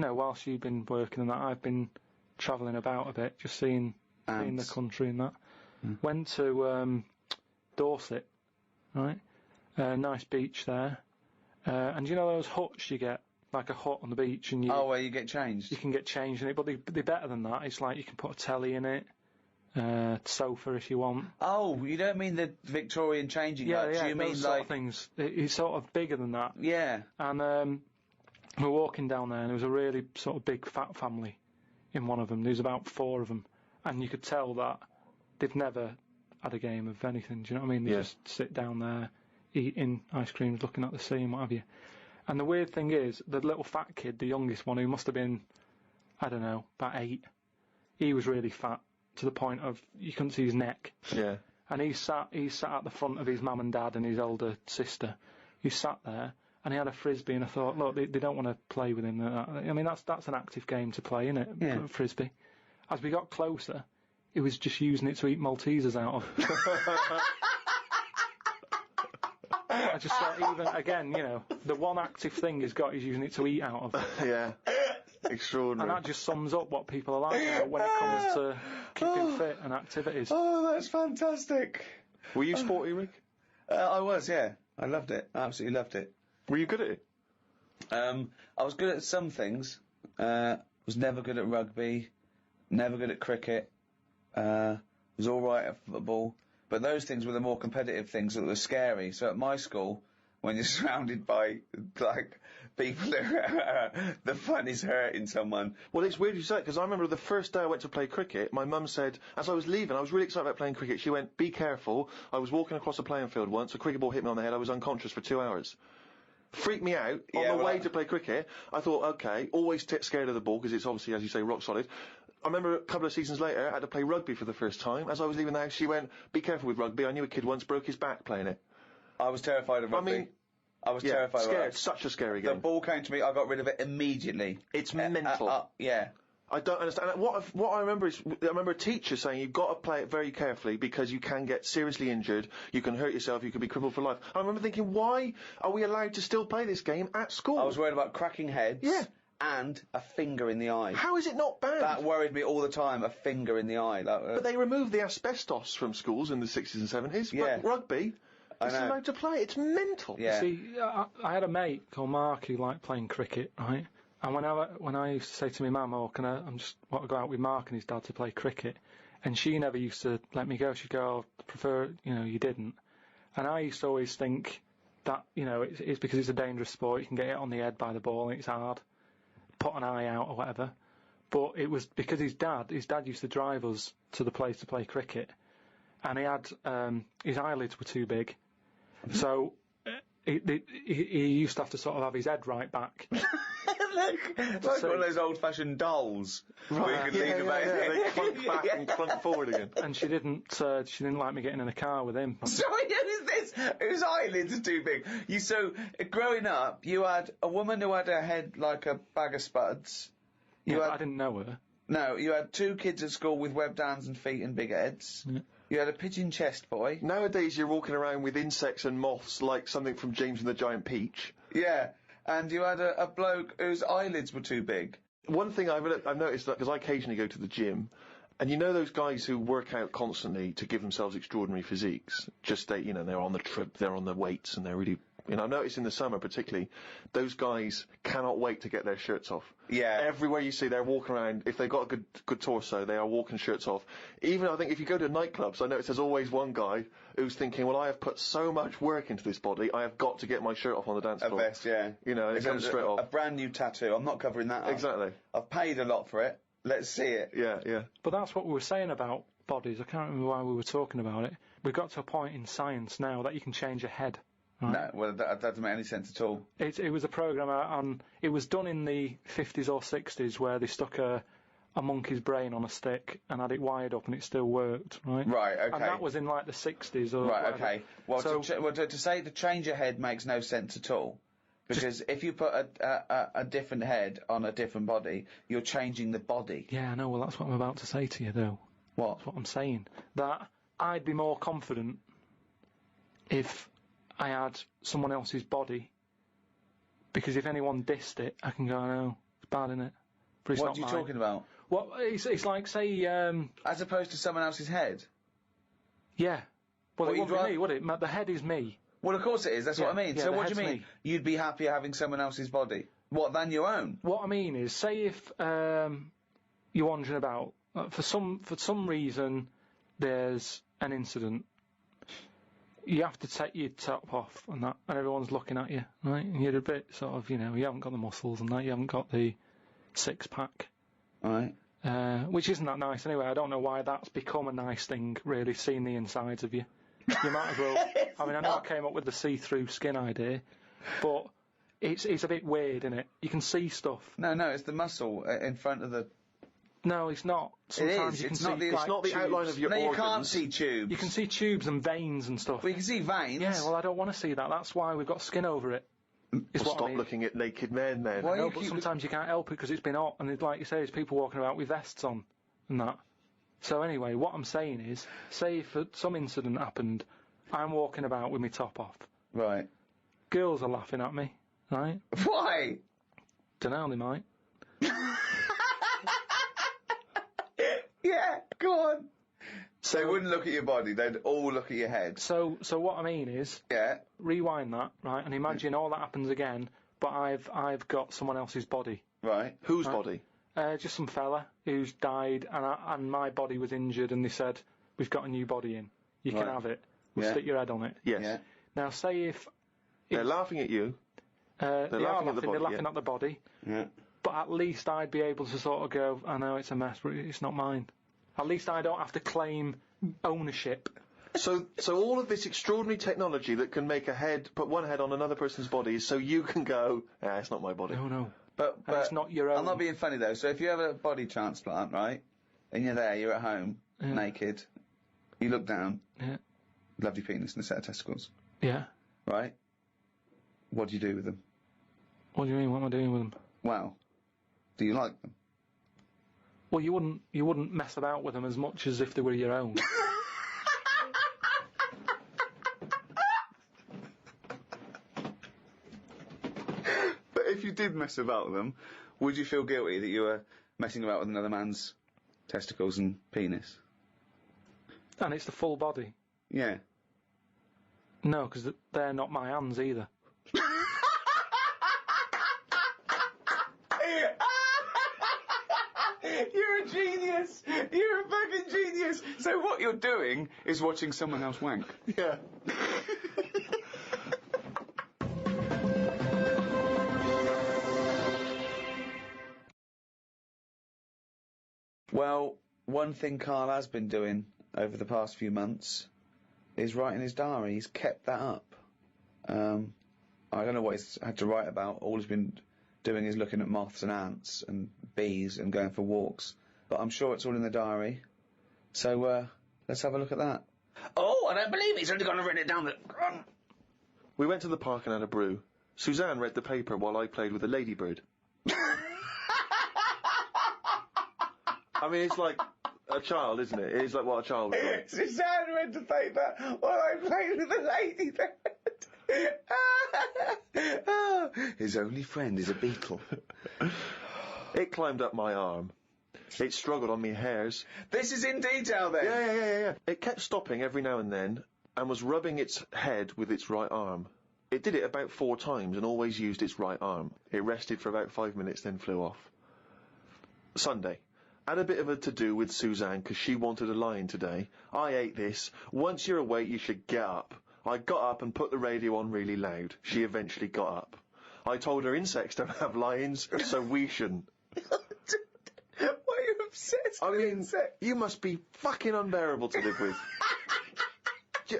Speaker 3: Whilst you've been working on that, I've been travelling about a bit, just seeing the country and that. Went to Dorset, right? Nice beach there. And those huts you get, like a hut on the beach, and
Speaker 4: where you get changed?
Speaker 3: You can get changed in it, but they're better than that. It's like you can put a telly in it, sofa if you want.
Speaker 4: Oh, you don't mean the Victorian changing huts?
Speaker 3: Yeah,
Speaker 4: you mean
Speaker 3: those
Speaker 4: like
Speaker 3: sort of things. It's sort of bigger than that.
Speaker 4: Yeah.
Speaker 3: And we were walking down there, and there was a really sort of big fat family in one of them. There was about 4 of them, and you could tell that they've never had a game of anything. Do you know what I mean? They just sit down there, eating ice creams, looking at the sea and what have you. And the weird thing is, the little fat kid, the youngest one, who must have been, I don't know, about 8, he was really fat to the point of you couldn't see his neck.
Speaker 2: Yeah.
Speaker 3: And he sat at the front of his mum and dad and his older sister. He sat there. And he had a frisbee, and I thought, look, they don't want to play with him. I mean, that's an active game to play, isn't it?
Speaker 4: Yeah.
Speaker 3: Frisbee. As we got closer, he was just using it to eat Maltesers out of. I just thought, even again, the one active thing he's got, he's using it to eat out of.
Speaker 2: Yeah. Extraordinary.
Speaker 3: And that just sums up what people are like now when it comes to keeping fit and activities.
Speaker 4: Oh, that's fantastic.
Speaker 2: Were you sporty, Rick?
Speaker 4: I was, yeah. I loved it. I absolutely loved it.
Speaker 2: Were you good at it?
Speaker 4: I was good at some things. Was never good at rugby. Never good at cricket. Was all right at football. But those things were the more competitive things that were scary. So at my school, when you're surrounded by like people, the fun is hurting someone.
Speaker 2: Well, it's weird you say it, because I remember the first day I went to play cricket, my mum said, as I was leaving, I was really excited about playing cricket. She went, "Be careful." I was walking across a playing field once, a cricket ball hit me on the head. I was unconscious for 2 hours. Freaked me out. On the way to play cricket, I thought, okay, always scared of the ball, because it's obviously, as you say, rock solid. I remember a couple of seasons later, I had to play rugby for the first time. As I was leaving the house, she went, "Be careful with rugby. I knew a kid once broke his back playing it."
Speaker 4: I was terrified of rugby. I was terrified of
Speaker 2: scared.
Speaker 4: it.
Speaker 2: Such a scary game.
Speaker 4: The ball came to me, I got rid of it immediately.
Speaker 2: It's mental.
Speaker 4: Yeah.
Speaker 2: I don't understand. What I remember is, I remember a teacher saying you've got to play it very carefully because you can get seriously injured, you can hurt yourself, you could be crippled for life. I remember thinking, why are we allowed to still play this game at school?
Speaker 4: I was worried about cracking heads and a finger in the eye.
Speaker 2: How is it not bad?
Speaker 4: That worried me all the time, a finger in the eye.
Speaker 2: But they removed the asbestos from schools in the 60s and 70s.
Speaker 4: Yeah.
Speaker 2: But rugby, it's allowed to play. It's mental.
Speaker 4: Yeah.
Speaker 3: See, I had a mate called Mark who liked playing cricket, right? And when I used to say to my mum, "Oh, I just want to go out with Mark and his dad to play cricket," and she never used to let me go. She'd go, "Oh, I prefer, you didn't." And I used to always think that, it's because it's a dangerous sport. You can get hit on the head by the ball and it's hard. Put an eye out or whatever. But it was because his dad used to drive us to the place to play cricket, and he had his eyelids were too big, so he used to have to sort of have his head right back.
Speaker 4: Like one of those old-fashioned dolls. Where you can lean about
Speaker 2: they clunk back and clunk forward again.
Speaker 3: And she didn't like me getting in a car with him.
Speaker 4: Sorry, who's this? Whose eyelids are too big? Growing up, you had a woman who had her head like a bag of spuds.
Speaker 3: I didn't know her.
Speaker 4: No, you had 2 kids at school with webbed hands and feet and big heads. Yeah. You had a pigeon chest boy.
Speaker 2: Nowadays, you're walking around with insects and moths like something from James and the Giant Peach.
Speaker 4: Yeah, and you had a bloke whose eyelids were too big.
Speaker 2: One thing I've noticed, because I occasionally go to the gym, and you know those guys who work out constantly to give themselves extraordinary physiques, they're on the trip, they're on the weights, and they're really, I've noticed in the summer particularly, those guys cannot wait to get their shirts off.
Speaker 4: Yeah.
Speaker 2: Everywhere you see, they're walking around, if they've got a good torso, they are walking shirts off. Even, I think, if you go to nightclubs, I notice there's always one guy who's thinking, well, I have put so much work into this body, I have got to get my shirt off on the dance floor.
Speaker 4: A vest, yeah.
Speaker 2: And it comes straight off.
Speaker 4: A brand new tattoo, I'm not covering that up.
Speaker 2: Exactly.
Speaker 4: I've paid a lot for it, let's see it.
Speaker 2: Yeah.
Speaker 3: But that's what we were saying about bodies. I can't remember why we were talking about it. We've got to a point in science now that you can change your head. Right?
Speaker 4: No, well, that doesn't make any sense at all.
Speaker 3: It was a program on. It was done in the 50s or 60s where they stuck a monkey's brain on a stick and had it wired up and it still worked, right?
Speaker 4: Right, okay.
Speaker 3: And that was in like the 60s or
Speaker 4: right,
Speaker 3: whatever.
Speaker 4: Okay. Well,
Speaker 3: so,
Speaker 4: to say to change your head makes no sense at all. Because if you put a different head on a different body, you're changing the body.
Speaker 3: Yeah, I know. Well, that's what I'm about to say to you, though.
Speaker 4: What?
Speaker 3: That's what I'm saying. That I'd be more confident if I had someone else's body, because if anyone dissed it, I can go, no, it's bad, innit? But it's
Speaker 4: what
Speaker 3: not
Speaker 4: are you
Speaker 3: mine.
Speaker 4: talking about?
Speaker 3: Well, it's like, say...
Speaker 4: As opposed to someone else's head?
Speaker 3: Yeah. Well, it
Speaker 4: you'd
Speaker 3: wouldn't be me, would it? The head is me.
Speaker 4: Well, of course it is, that's what I mean.
Speaker 3: Yeah,
Speaker 4: so
Speaker 3: the
Speaker 4: what do you
Speaker 3: head's
Speaker 4: mean?
Speaker 3: me.
Speaker 4: You'd be happier having someone else's body? What, than your own?
Speaker 3: What I mean is, say if you're wandering about, for some reason there's an incident, you have to take your top off and that, and everyone's looking at you, right? And you're a bit sort of, you haven't got the muscles and that, you haven't got the six-pack.
Speaker 4: Right.
Speaker 3: Which isn't that nice anyway. I don't know why that's become a nice thing, really, seeing the insides of you. You might as well... I mean, I know I came up with the see-through skin idea, but it's a bit weird, isn't it? You can see stuff.
Speaker 4: No, it's the muscle in front of the...
Speaker 3: No, it's not. Sometimes you can see...
Speaker 2: It's not the outline of your organs.
Speaker 4: No, you can't see tubes.
Speaker 3: You can see tubes and veins and stuff.
Speaker 4: Well, you can see veins.
Speaker 3: Yeah, well, I don't want to see that. That's why we've got skin over it.
Speaker 2: Stop looking at naked men, then.
Speaker 4: Why
Speaker 3: No, but sometimes you can't help it because it's been hot, and like you say, there's people walking about with vests on and that. So anyway, what I'm saying is, say if some incident happened, I'm walking about with my top off.
Speaker 4: Right.
Speaker 3: Girls are laughing at me, right?
Speaker 4: Why?
Speaker 3: Dunno, they might.
Speaker 4: Yeah, go on. So they wouldn't look at your body, they'd all look at your head.
Speaker 3: So what I mean is,
Speaker 4: yeah,
Speaker 3: rewind that, right, and imagine all that happens again, but I've got someone else's body.
Speaker 4: Right.
Speaker 2: Whose body?
Speaker 3: Just some fella who's died, and my body was injured, and they said, we've got a new body in. You can have it. We'll stick your head on it.
Speaker 2: Yes.
Speaker 4: Yeah.
Speaker 3: Now, say if...
Speaker 2: They're laughing at you.
Speaker 3: They're laughing at the body.
Speaker 4: Yeah.
Speaker 3: But at least I'd be able to sort of go, I know it's a mess, but it's not mine. At least I don't have to claim ownership.
Speaker 2: So all of this extraordinary technology that can make put one head on another person's body is so you can go, it's not my body.
Speaker 3: No.
Speaker 4: But
Speaker 3: it's not your own.
Speaker 4: I'm not being funny though. So if you have a body transplant, right, and you're at home, naked, you look down, lovely penis and a set of testicles.
Speaker 3: Yeah.
Speaker 4: Right? What do you do with them?
Speaker 3: What do you mean? What am I doing with them?
Speaker 4: Well, do you like them?
Speaker 3: Well, you wouldn't mess about with them as much as if they were your own.
Speaker 4: But if you did mess about with them, would you feel guilty that you were messing about with another man's testicles and penis?
Speaker 3: And it's the full body.
Speaker 4: Yeah.
Speaker 3: No, because they're not my hands either.
Speaker 4: You're a genius! You're a fucking genius! So what you're doing is watching someone else wank.
Speaker 2: Yeah.
Speaker 4: Well, one thing Karl has been doing over the past few months is writing his diary. He's kept that up. I don't know what he's had to write about. All he's been doing is looking at moths and ants and bees and going for walks. But I'm sure it's all in the diary. So, let's have a look at that. Oh, I don't believe he's only gone and written it down.
Speaker 2: We went to the park and had a brew. Suzanne read the paper while I played with a ladybird. I mean, it's like a child, isn't it? It's like what a child would do.
Speaker 4: Suzanne read the paper while I played with a ladybird. His only friend is a beetle.
Speaker 2: It climbed up my arm. It struggled on me hairs.
Speaker 4: This is in detail, then?
Speaker 2: Yeah. It kept stopping every now and then and was rubbing its head with its right arm. It did it about 4 times and always used its right arm. It rested for about 5 minutes, then flew off. Sunday. Had a bit of a to-do with Suzanne because she wanted a lion today. I ate this. Once you're awake, you should get up. I got up and put the radio on really loud. She eventually got up. I told her insects don't have lions, so we shouldn't.
Speaker 4: Why are you obsessed with insects?
Speaker 2: You must be fucking unbearable to live with.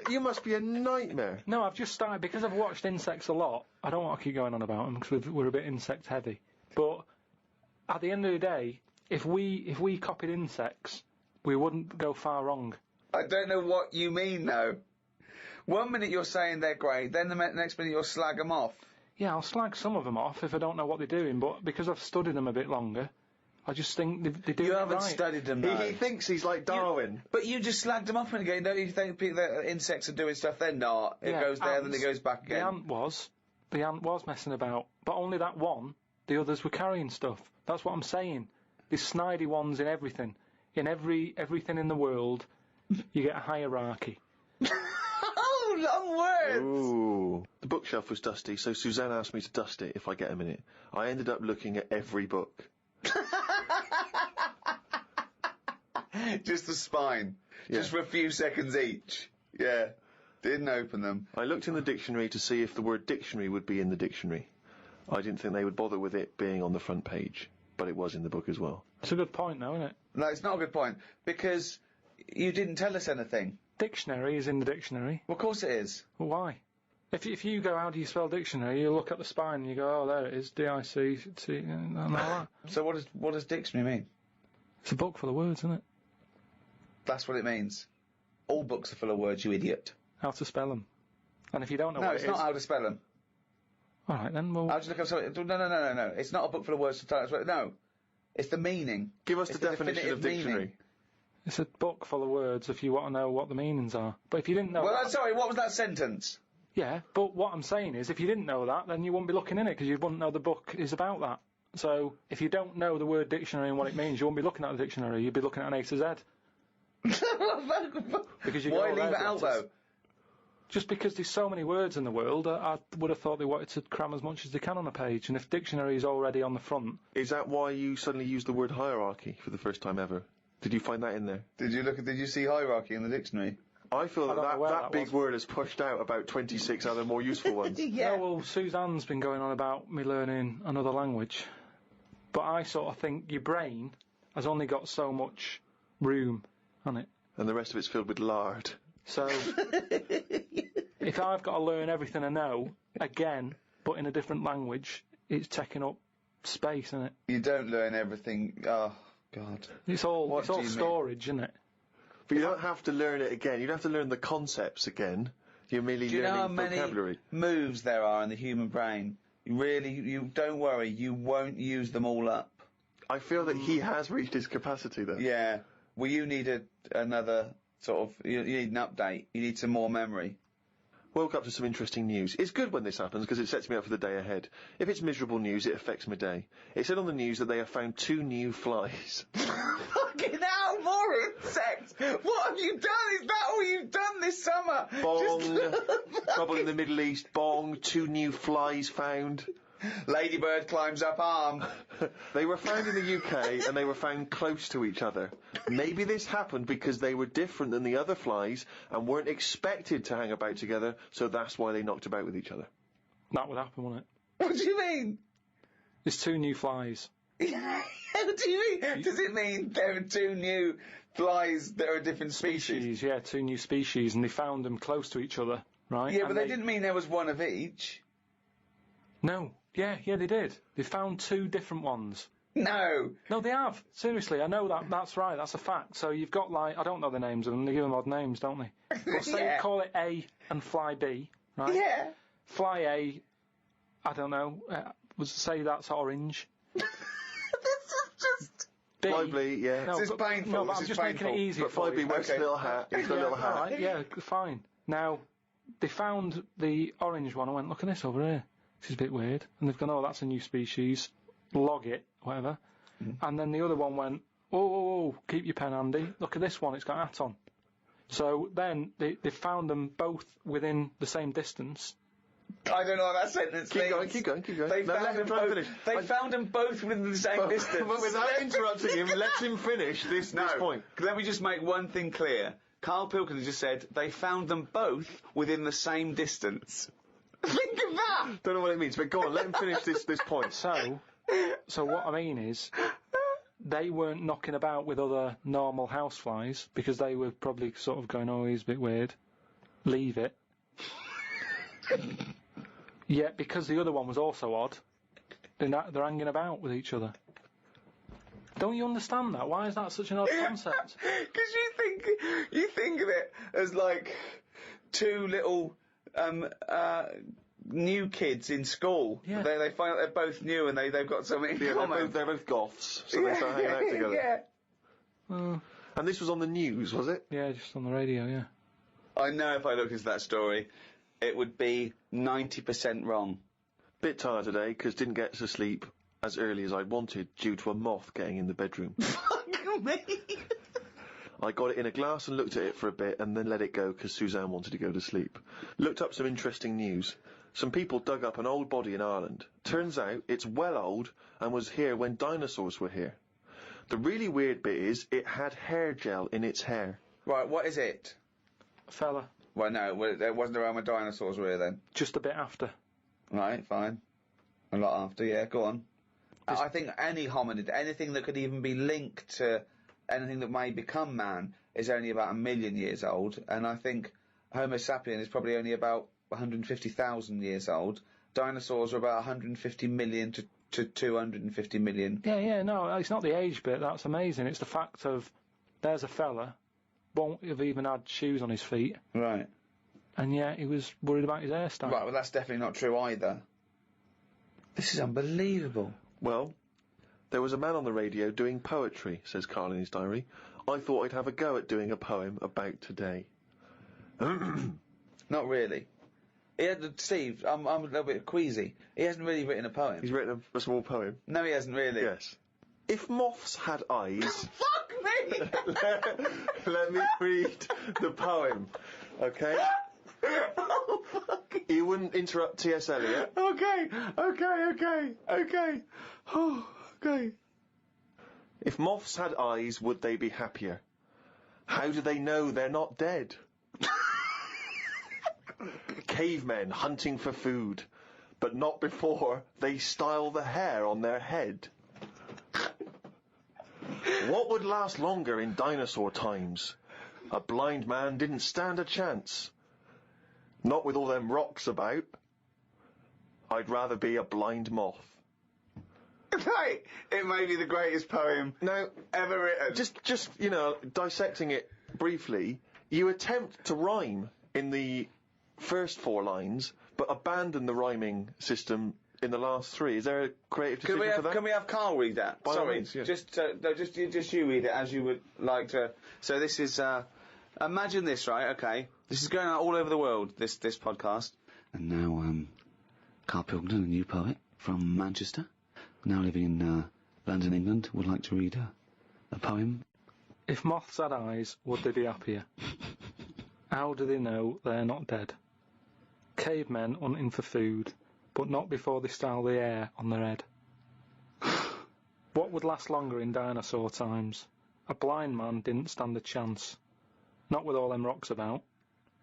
Speaker 2: You must be a nightmare.
Speaker 3: No, I've just started, because I've watched insects a lot, I don't want to keep going on about them because we're a bit insect heavy. But at the end of the day, if we copied insects, we wouldn't go far wrong.
Speaker 4: I don't know what you mean, though. 1 minute you're saying they're great, then the next minute you'll slag them off.
Speaker 3: Yeah, I'll slag some of them off if I don't know what they're doing, but because I've studied them a bit longer, I just think they do it
Speaker 4: You haven't
Speaker 3: right.
Speaker 4: studied them, though.
Speaker 2: He thinks he's like Darwin.
Speaker 4: But you just slagged them off again. Don't you think that insects are doing stuff? They're not. It goes there, then it goes back again.
Speaker 3: The ant was messing about, but only that one. The others were carrying stuff. That's what I'm saying. There's snidey ones in everything. In everything in the world, you get a hierarchy.
Speaker 4: Oh, long words!
Speaker 2: Ooh. The bookshelf was dusty, so Suzanne asked me to dust it if I get a minute. I ended up looking at every book.
Speaker 4: Just the spine.
Speaker 2: Yeah.
Speaker 4: Just for a few seconds each. Yeah. Didn't open them.
Speaker 2: I looked in the dictionary to see if the word dictionary would be in the dictionary. I didn't think they would bother with it being on the front page, but it was in the book as well.
Speaker 3: It's a good point, though, isn't it?
Speaker 4: No, it's not a good point, because you didn't tell us anything.
Speaker 3: Dictionary is in the dictionary.
Speaker 4: Well, of course it is.
Speaker 3: Well, why? If you go, how do you spell dictionary, you look at the spine and you go, oh, there it is, D-I-C-T, and all that.
Speaker 4: So what does dictionary mean?
Speaker 3: It's a book full of words, isn't it?
Speaker 4: That's what it means. All books are full of words, you idiot.
Speaker 3: How to spell them. And if you don't know
Speaker 4: No,
Speaker 3: what
Speaker 4: it's
Speaker 3: it
Speaker 4: not
Speaker 3: is...
Speaker 4: how to spell them.
Speaker 3: All right, then we'll...
Speaker 4: I'll just look up something. No. It's not a book full of words to tell us. No. It's the meaning.
Speaker 2: Give us
Speaker 4: It's
Speaker 2: the definition of
Speaker 4: definitive
Speaker 2: dictionary.
Speaker 4: meaning.
Speaker 3: It's a book full of words if you want to know what the meanings are. But if you didn't know
Speaker 4: Well,
Speaker 3: that...
Speaker 4: sorry, what was that sentence?
Speaker 3: Yeah, but what I'm saying is, if you didn't know that, then you wouldn't be looking in it, because you wouldn't know the book is about that. So, if you don't know the word dictionary and what it means, you wouldn't be looking at the dictionary, you'd be looking at an A to Z. Because you
Speaker 4: Why
Speaker 3: go,
Speaker 4: leave it out, though?
Speaker 3: Just because there's so many words in the world, I would have thought they wanted to cram as much as they can on a page, and if dictionary is already on the front...
Speaker 2: Is that why you suddenly used the word hierarchy for the first time ever? Did you find that in there?
Speaker 4: Did you see hierarchy in the dictionary?
Speaker 2: I feel
Speaker 3: I don't know where
Speaker 2: that
Speaker 3: that
Speaker 2: big
Speaker 3: was.
Speaker 2: word has pushed out about 26 other more useful ones.
Speaker 4: Yeah.
Speaker 3: Oh, well, Suzanne's been going on about me learning another language, but I sort of think your brain has only got so much room on it.
Speaker 2: And the rest of it's filled with lard.
Speaker 3: So, if I've got to learn everything I know, again, but in a different language, it's taking up space, isn't it?
Speaker 4: You don't learn everything. Oh, God.
Speaker 3: It's all
Speaker 4: What do you mean?
Speaker 3: storage, isn't it?
Speaker 2: But you don't have to learn it again. You don't have to learn the concepts again. You're merely
Speaker 4: Do you know how
Speaker 2: learning
Speaker 4: many
Speaker 2: vocabulary.
Speaker 4: moves there are in the human brain? You don't worry, you won't use them all up.
Speaker 2: I feel that he has reached his capacity, though.
Speaker 4: Yeah. Well, you need another sort of... You need an update. You need some more memory.
Speaker 2: Woke up to some interesting news. It's good when this happens because it sets me up for the day ahead. If it's miserable news, it affects my day. It said on the news that they have found 2 new flies.
Speaker 4: Fucking hell, more insects! What have you done? Is that all you've done this summer?
Speaker 2: Bong! Trouble in the Middle East. Bong! 2 new flies found.
Speaker 4: Ladybird climbs up arm.
Speaker 2: They were found in the UK and they were found close to each other. Maybe this happened because they were different than the other flies and weren't expected to hang about together, so that's why they knocked about with each other.
Speaker 3: That would happen, wouldn't it?
Speaker 4: What do you mean?
Speaker 3: There's 2 new flies.
Speaker 4: What do you mean? Does it mean there are 2 new flies that are a different species?
Speaker 3: Yeah, 2 new species, and they found them close to each other, right?
Speaker 4: Yeah,
Speaker 3: And
Speaker 4: but they didn't mean there was one of each.
Speaker 3: No, Yeah, they did. They found 2 different ones.
Speaker 4: No.
Speaker 3: No, they have. Seriously, I know that. That's right. That's a fact. So you've got, like, I don't know the names of them. They give them odd names, don't they? But say,
Speaker 4: Yeah.
Speaker 3: call it A and Fly B, right?
Speaker 4: Yeah.
Speaker 3: Fly A, I don't know, say that's orange.
Speaker 4: This is just...
Speaker 3: B,
Speaker 2: Lively, yeah.
Speaker 3: No,
Speaker 4: This is
Speaker 3: but,
Speaker 4: painful.
Speaker 3: No, but
Speaker 4: This
Speaker 3: I'm
Speaker 4: is
Speaker 3: just making it
Speaker 4: painful.
Speaker 3: easy
Speaker 2: But
Speaker 3: for
Speaker 2: 5B
Speaker 3: you.
Speaker 2: wears a little hat. He's got a little hat.
Speaker 3: All right, yeah, fine. Now, they found the orange one and went, look at this over here. This is a bit weird. And they've gone, oh, that's a new species. Log it, whatever. And then the other one went, oh, keep your pen handy. Look at this one, it's got a hat on. So then they found them both within the same distance.
Speaker 4: I don't know what that sentence means.
Speaker 2: Keep going.
Speaker 4: They found them both within the same distance.
Speaker 2: But without interrupting him, let him finish this point.
Speaker 4: Let me just make one thing clear. Karl Pilkington just said they found them both within the same distance. Think of that!
Speaker 2: Don't know what it means, but go on, let him finish this point.
Speaker 3: So what I mean is, they weren't knocking about with other normal houseflies because they were probably sort of going, oh, he's a bit weird. Leave it. Yet, because the other one was also odd, they're hanging about with each other. Don't you understand that? Why is that such an odd concept?
Speaker 4: Because you think of it as like 2 little new kids in school.
Speaker 3: Yeah.
Speaker 4: They find out they're both new and they've got something in common.
Speaker 2: They're both goths, so they start hanging out together.
Speaker 4: Yeah.
Speaker 2: And this was on the news, was it?
Speaker 3: Yeah, just on the radio, yeah.
Speaker 4: I know if I looked into that story, it would be 90% wrong.
Speaker 2: Bit tired today, because didn't get to sleep as early as I wanted due to a moth getting in the bedroom.
Speaker 4: Fuck me!
Speaker 2: I got it in a glass and looked at it for a bit and then let it go because Suzanne wanted to go to sleep. Looked up some interesting news. Some people dug up an old body in Ireland. Turns out it's well old and was here when dinosaurs were here. The really weird bit is it had hair gel in its hair.
Speaker 4: Right, what is it?
Speaker 3: A fella.
Speaker 4: Well, no, it wasn't around when dinosaurs were here then.
Speaker 3: Just a bit after.
Speaker 4: Right, fine. A lot after, yeah, go on. I think any hominid, anything that could even be linked to anything that may become man, is only about 1 million years old, and I think Homo sapien is probably only about 150,000 years old. Dinosaurs are about 150 million to 250 million.
Speaker 3: Yeah, no, it's not the age bit, that's amazing. It's the fact of, there's a fella, won't have even had shoes on his feet,
Speaker 4: Right.
Speaker 3: and yet he was worried about his hairstyle.
Speaker 4: Right, well that's definitely not true either. This is unbelievable.
Speaker 2: Well, there was a man on the radio doing poetry, says Karl in his diary. I thought I'd have a go at doing a poem about today.
Speaker 4: Not really. Steve, I'm a little bit queasy. He hasn't really written a poem.
Speaker 2: He's written a small poem.
Speaker 4: No, he hasn't really.
Speaker 2: Yes. If moths had eyes...
Speaker 4: Fuck me!
Speaker 2: Let me read the poem, okay?
Speaker 4: Oh, fuck.
Speaker 2: You wouldn't interrupt T.S. Eliot.
Speaker 4: Okay. Oh, okay.
Speaker 2: If moths had eyes, would they be happier? How do they know they're not dead? Cavemen hunting for food, but not before they style the hair on their head. What would last longer in dinosaur times? A blind man didn't stand a chance. Not with all them rocks about. I'd rather be a blind moth.
Speaker 4: Right, it may be the greatest poem
Speaker 2: Now,
Speaker 4: ever written.
Speaker 2: just dissecting it briefly, you attempt to rhyme in the first 4 lines, but abandon the rhyming system in the last 3. Is there a creative decision for that?
Speaker 4: Can we have Karl read that?
Speaker 2: By all
Speaker 4: Sorry,
Speaker 2: means, yeah.
Speaker 4: just you read it as you would like to. So this is, imagine this, right? Okay, this is going out all over the world. This podcast. And now, Karl Pilkington, a new poet from Manchester, now living in London, England, would like to read a poem.
Speaker 3: If moths had eyes, would they be happier? How do they know they're not dead? Cavemen hunting for food, but not before they style the hair on their head. What would last longer in dinosaur times? A blind man didn't stand a chance. Not with all them rocks about.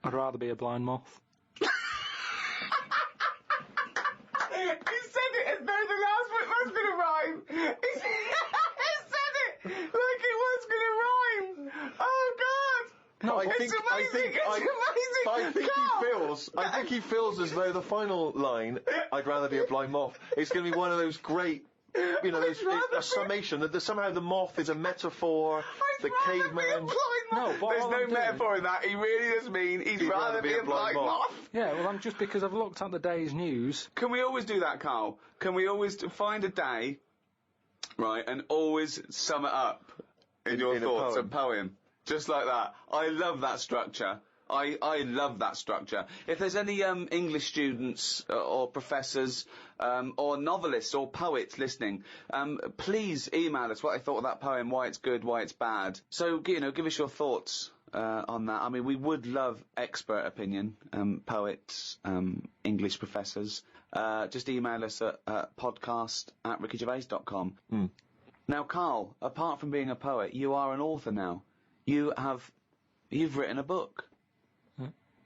Speaker 3: I'd rather be a blind moth.
Speaker 4: He said it as though the last bit was going to rhyme. He said it like it was going to rhyme. Oh, God.
Speaker 3: No,
Speaker 4: it's amazing.
Speaker 2: I think he feels as though the final line, "I'd rather be a blind moth," is going to be one of those great, you know, a summation that somehow the moth is a metaphor. The caveman.
Speaker 3: No, but
Speaker 4: there's no metaphor in that. He really does mean he'd rather be a blind moth.
Speaker 3: Yeah, well, I'm just because I've looked at the day's news.
Speaker 4: Can we always do that, Karl? Can we always find a day, right, and always sum it up in your thoughts, a poem, just like that? I love that structure. I love that structure. If there's any English students or professors or novelists or poets listening, please email us what they thought of that poem, why it's good, why it's bad. So, you know, give us your thoughts on that. I mean, we would love expert opinion, poets, English professors. Just email us at podcast@rickygervais.com. Now, Karl, apart from being a poet, you are an author now. You've written a book.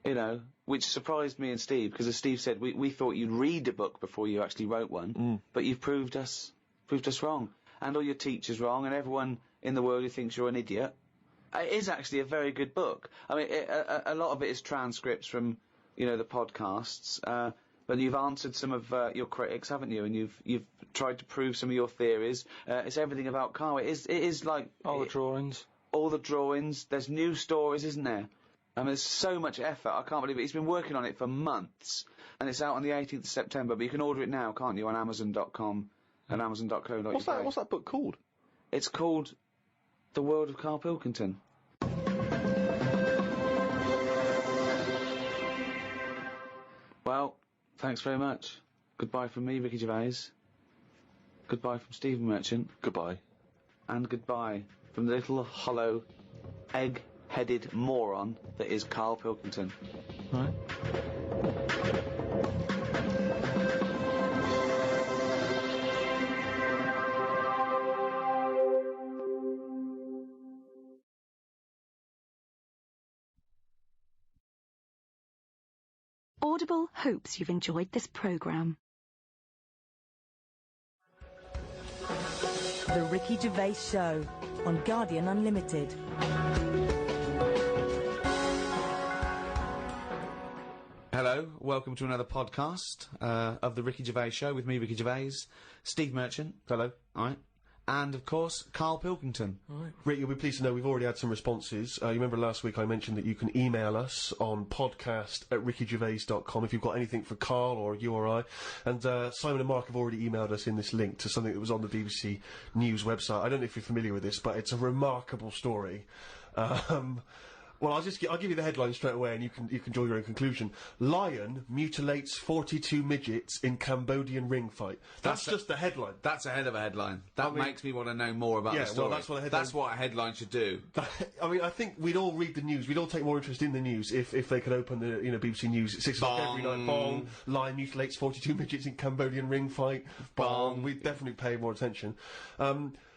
Speaker 4: You know, which surprised me and Steve, because as Steve said, we thought you'd read a book before you actually wrote one, but you've proved us wrong, and all your teachers wrong, and everyone in the world who thinks you're an idiot. It is actually a very good book. I mean, a lot of it is transcripts from, you know, the podcasts, but you've answered some of your critics, haven't you? And you've tried to prove some of your theories. It's everything about Karl. It is like
Speaker 3: all the drawings.
Speaker 4: All the drawings. There's new stories, isn't there? I mean, there's so much effort. I can't believe it. He's been working on it for months, and it's out on the 18th of September. But you can order it now, can't you, on Amazon.com and Amazon.co.uk.
Speaker 2: What's that book called?
Speaker 4: It's called The World of Karl Pilkington. Well, thanks very much. Goodbye from me, Ricky Gervais. Goodbye from Stephen Merchant.
Speaker 2: Goodbye.
Speaker 4: And goodbye from the little hollow egg-headed moron that is Karl Pilkington.
Speaker 3: Right.
Speaker 5: Audible hopes you've enjoyed this programme.
Speaker 6: The Ricky Gervais Show on Guardian Unlimited.
Speaker 1: Hello, welcome to another podcast of the Ricky Gervais Show with me, Ricky Gervais, Steve Merchant. Hello. All right. And, of course, Karl Pilkington.
Speaker 3: Right.
Speaker 2: Rick, you'll be pleased to know we've already had some responses. You remember last week I mentioned that you can email us on podcast@rickygervais.com if you've got anything for Karl or you or I. And Simon and Mark have already emailed us in this link to something that was on the BBC News website. I don't know if you're familiar with this, but it's a remarkable story. Well, I'll give you the headline straight away, and you can draw your own conclusion. Lion mutilates 42 midgets in Cambodian ring fight. That's just the headline.
Speaker 1: That's a hell of a headline. That makes me want to know more about the story.
Speaker 2: Well, that's what
Speaker 1: a headline should do.
Speaker 2: I mean, I think we'd all read the news. We'd all take more interest in the news if they could open the BBC News at 6 o'clock every night. Bong. Lion mutilates 42 midgets in Cambodian ring fight. Bong. We'd definitely pay more attention.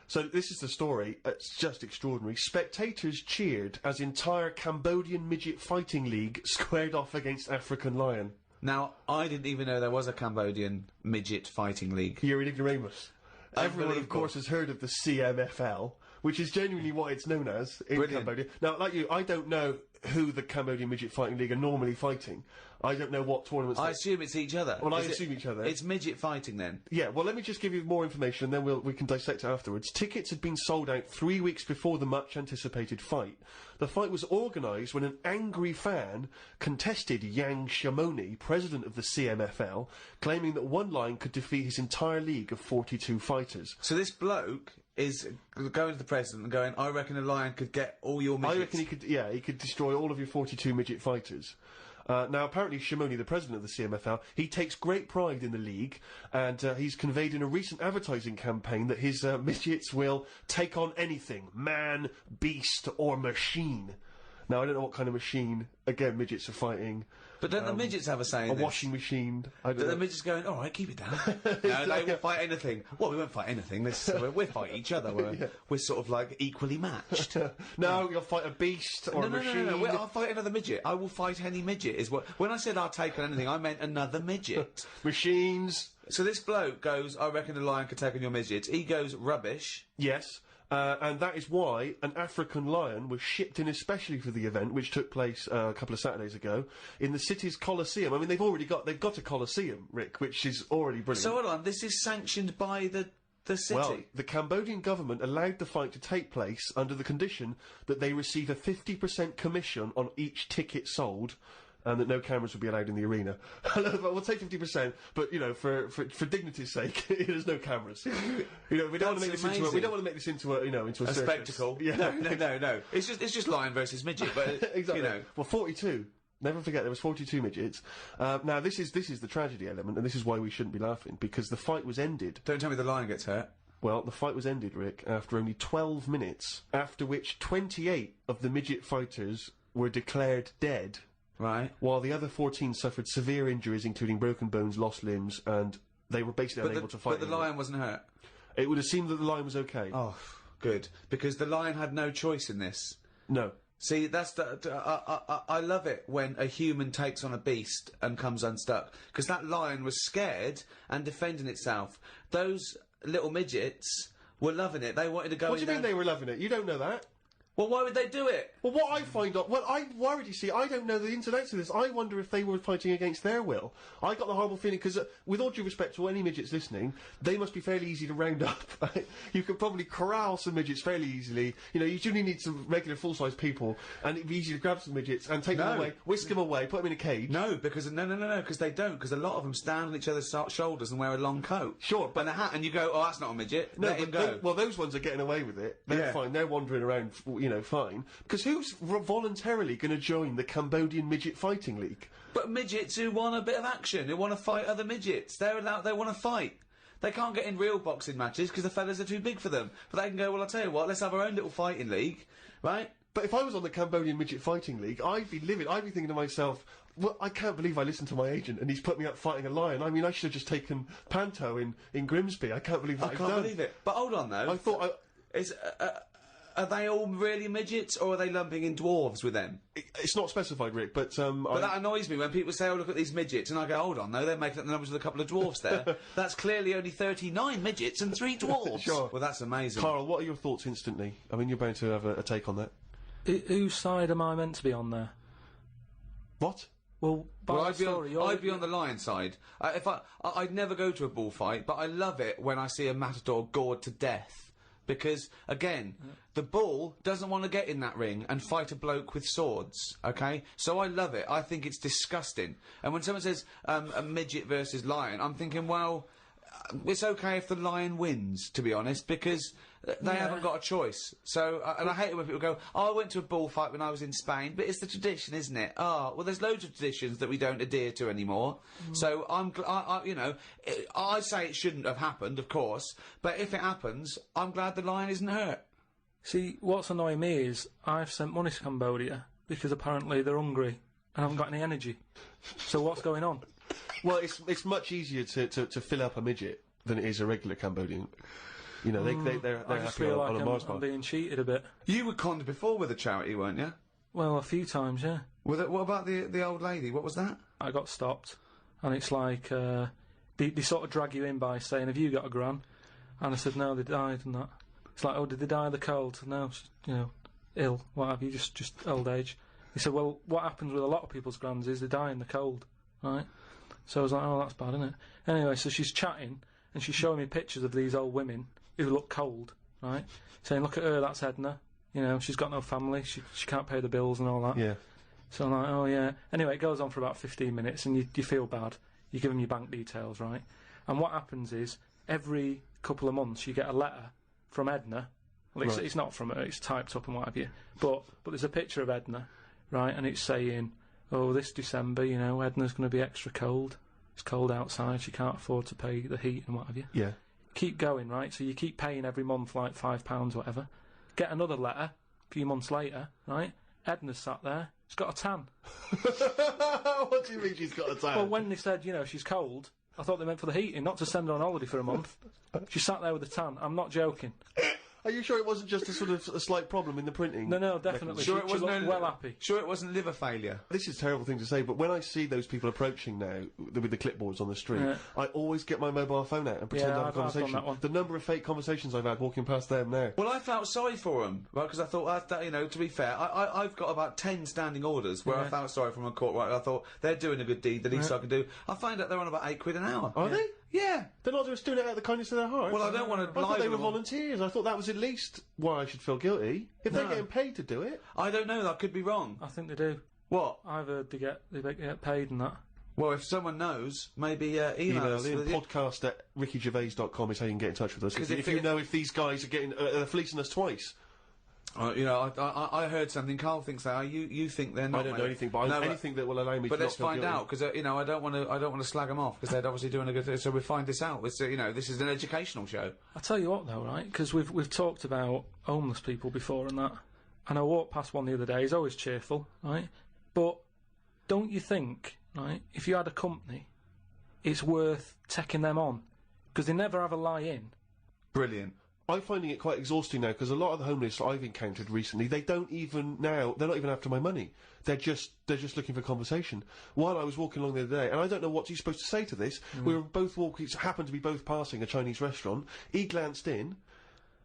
Speaker 2: So this is the story. It's just extraordinary. Spectators cheered as entire Cambodian midget fighting league squared off against African lion.
Speaker 1: Now, I didn't even know there was a Cambodian midget fighting league.
Speaker 2: You're an ignoramus. Everyone, of course, has heard of the CMFL, which is genuinely what it's known as in Cambodia. Now, like you, I don't know who the Cambodian Midget Fighting League are normally fighting. I don't know what tournaments...
Speaker 1: I assume it's each other.
Speaker 2: Well, I assume each other.
Speaker 1: It's midget fighting, then?
Speaker 2: Yeah, well, let me just give you more information, then we can dissect it afterwards. Tickets had been sold out 3 weeks before the much-anticipated fight. The fight was organised when an angry fan contested Yang Shamoni, president of the CMFL, claiming that one lion could defeat his entire league of 42 fighters.
Speaker 1: So this bloke is going to the president and going, I reckon a lion could get all your midgets.
Speaker 2: I reckon he could destroy all of your 42 midget fighters. Now, apparently, Shamoni, the president of the CMFL, he takes great pride in the league, and he's conveyed in a recent advertising campaign that his midgets will take on anything, man, beast, or machine. Now, I don't know what kind of machine, again, midgets are fighting.
Speaker 1: But don't the midgets have a say in
Speaker 2: a
Speaker 1: this?
Speaker 2: washing machine. I don't know.
Speaker 1: The midgets going, all right, keep it down. No, they won't fight anything. Well, we won't fight anything. We'll fight each other. We're sort of like equally matched.
Speaker 2: No, you'll fight a beast or a machine.
Speaker 1: No. I'll fight another midget. I will fight any midget. Is what. When I said I'll take on anything, I meant another midget.
Speaker 2: Machines.
Speaker 1: So this bloke goes, I reckon a lion could take on your midgets. He goes, rubbish.
Speaker 2: Yes. And that is why an African lion was shipped in especially for the event, which took place a couple of Saturdays ago, in the city's Colosseum. I mean, they've got a Colosseum, Rick, which is already brilliant.
Speaker 1: So hold on, this is sanctioned by the city?
Speaker 2: Well, the Cambodian government allowed the fight to take place under the condition that they receive a 50% commission on each ticket sold, and that no cameras would be allowed in the arena. We'll take 50%, but, you know, for dignity's sake, there's no cameras. You know, we don't want to make this into a circus.
Speaker 1: Spectacle.
Speaker 2: Yeah.
Speaker 1: No. It's just lion versus midget, but
Speaker 2: exactly.
Speaker 1: You know.
Speaker 2: Well, 42. Never forget there was 42 midgets. Now this is the tragedy element, and this is why we shouldn't be laughing, because the fight was ended.
Speaker 1: Don't tell me the lion gets hurt.
Speaker 2: Well, the fight was ended, Rick, after only 12 minutes, after which 28 of the midget fighters were declared dead.
Speaker 1: Right.
Speaker 2: While the other 14 suffered severe injuries, including broken bones, lost limbs, and they were basically unable to fight.
Speaker 1: But the lion wasn't hurt?
Speaker 2: It would have seemed that the lion was okay.
Speaker 1: Oh, good. Because the lion had no choice in this.
Speaker 2: No.
Speaker 1: See, that's I love it when a human takes on a beast and comes unstuck. Because that lion was scared and defending itself. Those little midgets were loving it. They wanted to go
Speaker 2: What do you mean they were loving it? You don't know that.
Speaker 1: Well, why would they do it?
Speaker 2: Well, what I find out... Well, I'm worried, you see. I don't know the ins and outs of this. I wonder if they were fighting against their will. I got the horrible feeling, because, with all due respect to any midgets listening, they must be fairly easy to round up. You could probably corral some midgets fairly easily. You know, you only need some regular full-size people, and it'd be easy to grab some midgets and take them away, whisk them away, put them in a cage.
Speaker 1: No, because... No, because they don't. Because a lot of them stand on each other's shoulders and wear a long coat.
Speaker 2: Sure, but...
Speaker 1: And a hat, and you go, oh, that's not a midget.
Speaker 2: No,
Speaker 1: Let him go.
Speaker 2: Well, those ones are getting away with it. They're fine. They're wandering around, you know, fine. Because who's voluntarily going to join the Cambodian Midget Fighting League?
Speaker 1: But midgets who want a bit of action, who want to fight other midgets. They're allowed, they want to fight. They can't get in real boxing matches because the fellas are too big for them. But they can go, well, I'll tell you what, let's have our own little fighting league, right?
Speaker 2: But if I was on the Cambodian Midget Fighting League, I'd be livid. I'd be thinking to myself, well, I can't believe I listened to my agent and he's put me up fighting a lion. I mean, I should have just taken Panto in Grimsby. I can't believe that
Speaker 1: I can't believe it. But hold on, though.
Speaker 2: I thought
Speaker 1: are they all really midgets, or are they lumping in dwarves with them?
Speaker 2: It's not specified, Rick, but
Speaker 1: But that annoys me when people say, oh, look at these midgets, and I go, hold on, no, they're making up the numbers with a couple of dwarves there. That's clearly only 39 midgets and 3 dwarves.
Speaker 2: Sure.
Speaker 1: Well, that's amazing.
Speaker 2: Carl, what are your thoughts instantly? I mean, you're bound to have a take on that.
Speaker 3: Whose side am I meant to be on there?
Speaker 2: What?
Speaker 3: Well,
Speaker 1: I'd be on the lion side. I'd never go to a bullfight, but I love it when I see a matador gored to death. Because, again, the bull doesn't want to get in that ring and fight a bloke with swords, okay? So I love it. I think it's disgusting. And when someone says a midget versus lion, I'm thinking, well, it's okay if the lion wins, to be honest, because they haven't got a choice. So, and I hate it when people go, oh, I went to a bullfight when I was in Spain, but it's the tradition, isn't it? Oh, well, there's loads of traditions that we don't adhere to anymore. So I say it shouldn't have happened, of course, but if it happens, I'm glad the lion isn't hurt.
Speaker 3: See, what's annoying me is I've sent money to Cambodia because apparently they're hungry and haven't got any energy. So what's going on?
Speaker 2: Well, it's much easier to fill up a midget than it is a regular Cambodian. You know, they're
Speaker 3: I just
Speaker 2: happy
Speaker 3: feel
Speaker 2: on
Speaker 3: like
Speaker 2: a Mars
Speaker 3: I'm
Speaker 2: bar.
Speaker 3: being cheated a bit.
Speaker 1: You were conned before with a charity, weren't you?
Speaker 3: Well, a few times, yeah.
Speaker 1: What about the old lady? What was that?
Speaker 3: I got stopped, and it's like they sort of drag you in by saying, "Have you got a gran?" And I said, "No, they died," and that. It's like, "Oh, did they die of the cold?" No, you know, ill. What have you? Just old age. He said, "Well, what happens with a lot of people's grans is they die in the cold, right?" So I was like, "Oh, that's bad, isn't it?" Anyway, so she's chatting and she's showing me pictures of these old women who look cold, right? Saying, "Look at her, that's Edna. You know, she's got no family, she can't pay the bills and all that."
Speaker 2: Yeah.
Speaker 3: So I'm like, "Oh yeah." Anyway, it goes on for about 15 minutes and you feel bad. You give them your bank details, right? And what happens is, every couple of months you get a letter from Edna. Well, it's not from her, it's typed up and what have you. But there's a picture of Edna, right? And it's saying, "Oh, this December, you know, Edna's going to be extra cold. It's cold outside, she can't afford to pay the heat and what have you."
Speaker 2: Yeah.
Speaker 3: Keep going, right? So you keep paying every month like £5, whatever. Get another letter a few months later, right? Edna's sat there. She's got a tan.
Speaker 2: What do you mean she's got a tan?
Speaker 3: Well, when they said, you know, she's cold, I thought they meant for the heating, not to send her on holiday for a month. She sat there with a tan. I'm not joking.
Speaker 2: Are you sure it wasn't just a sort of a slight problem in the printing?
Speaker 3: No, definitely.
Speaker 1: Sure,
Speaker 3: She
Speaker 1: it wasn't
Speaker 3: looked well happy.
Speaker 1: Sure, it wasn't liver failure.
Speaker 2: This is a terrible thing to say, but when I see those people approaching now with the clipboards on the street, I always get my mobile phone out and pretend to have a conversation.
Speaker 3: I've done that one.
Speaker 2: The number of fake conversations I've had walking past them now.
Speaker 1: Well, I felt sorry for them, right? Because I thought, to be fair, I've got about 10 standing orders where I felt sorry for them in court. Right? I thought they're doing a good deed. The least I can do. I find out they're on about £8 an hour.
Speaker 2: Are they?
Speaker 1: Yeah.
Speaker 2: They're not just doing it out of the kindness of their hearts.
Speaker 1: Well, I don't want to
Speaker 2: I
Speaker 1: lie
Speaker 2: thought they
Speaker 1: with
Speaker 2: were
Speaker 1: them.
Speaker 2: volunteers. I thought that was at least why I should feel guilty. If they're getting paid to do it.
Speaker 1: I don't know. I could be wrong.
Speaker 3: I think they do.
Speaker 1: What?
Speaker 3: I've heard they get paid and that.
Speaker 1: Well, if someone knows, maybe email us.
Speaker 2: Podcast at rickygervais.com is how you can get in touch with us. If you know if these guys are getting fleecing us twice.
Speaker 1: I heard something. Karl thinks that. You think they're not.
Speaker 2: I don't know anything, but anything that will allow me.
Speaker 1: But
Speaker 2: to
Speaker 1: let's
Speaker 2: not
Speaker 1: find
Speaker 2: feel
Speaker 1: out because I don't want to slag them off because they're obviously doing a good thing. So we'll find this out. It's, this is an educational show.
Speaker 3: I tell you what, though, right? Because we've talked about homeless people before and that, and I walked past one the other day. He's always cheerful, right? But don't you think, right? If you had a company, it's worth taking them on because they never have a lie in.
Speaker 1: Brilliant.
Speaker 2: I'm finding it quite exhausting now because a lot of the homeless I've encountered recently, they're not even after my money. They're just looking for conversation. While I was walking along the other day, and I don't know what you're supposed to say to this, we were both walking, happened to be both passing a Chinese restaurant. He glanced in,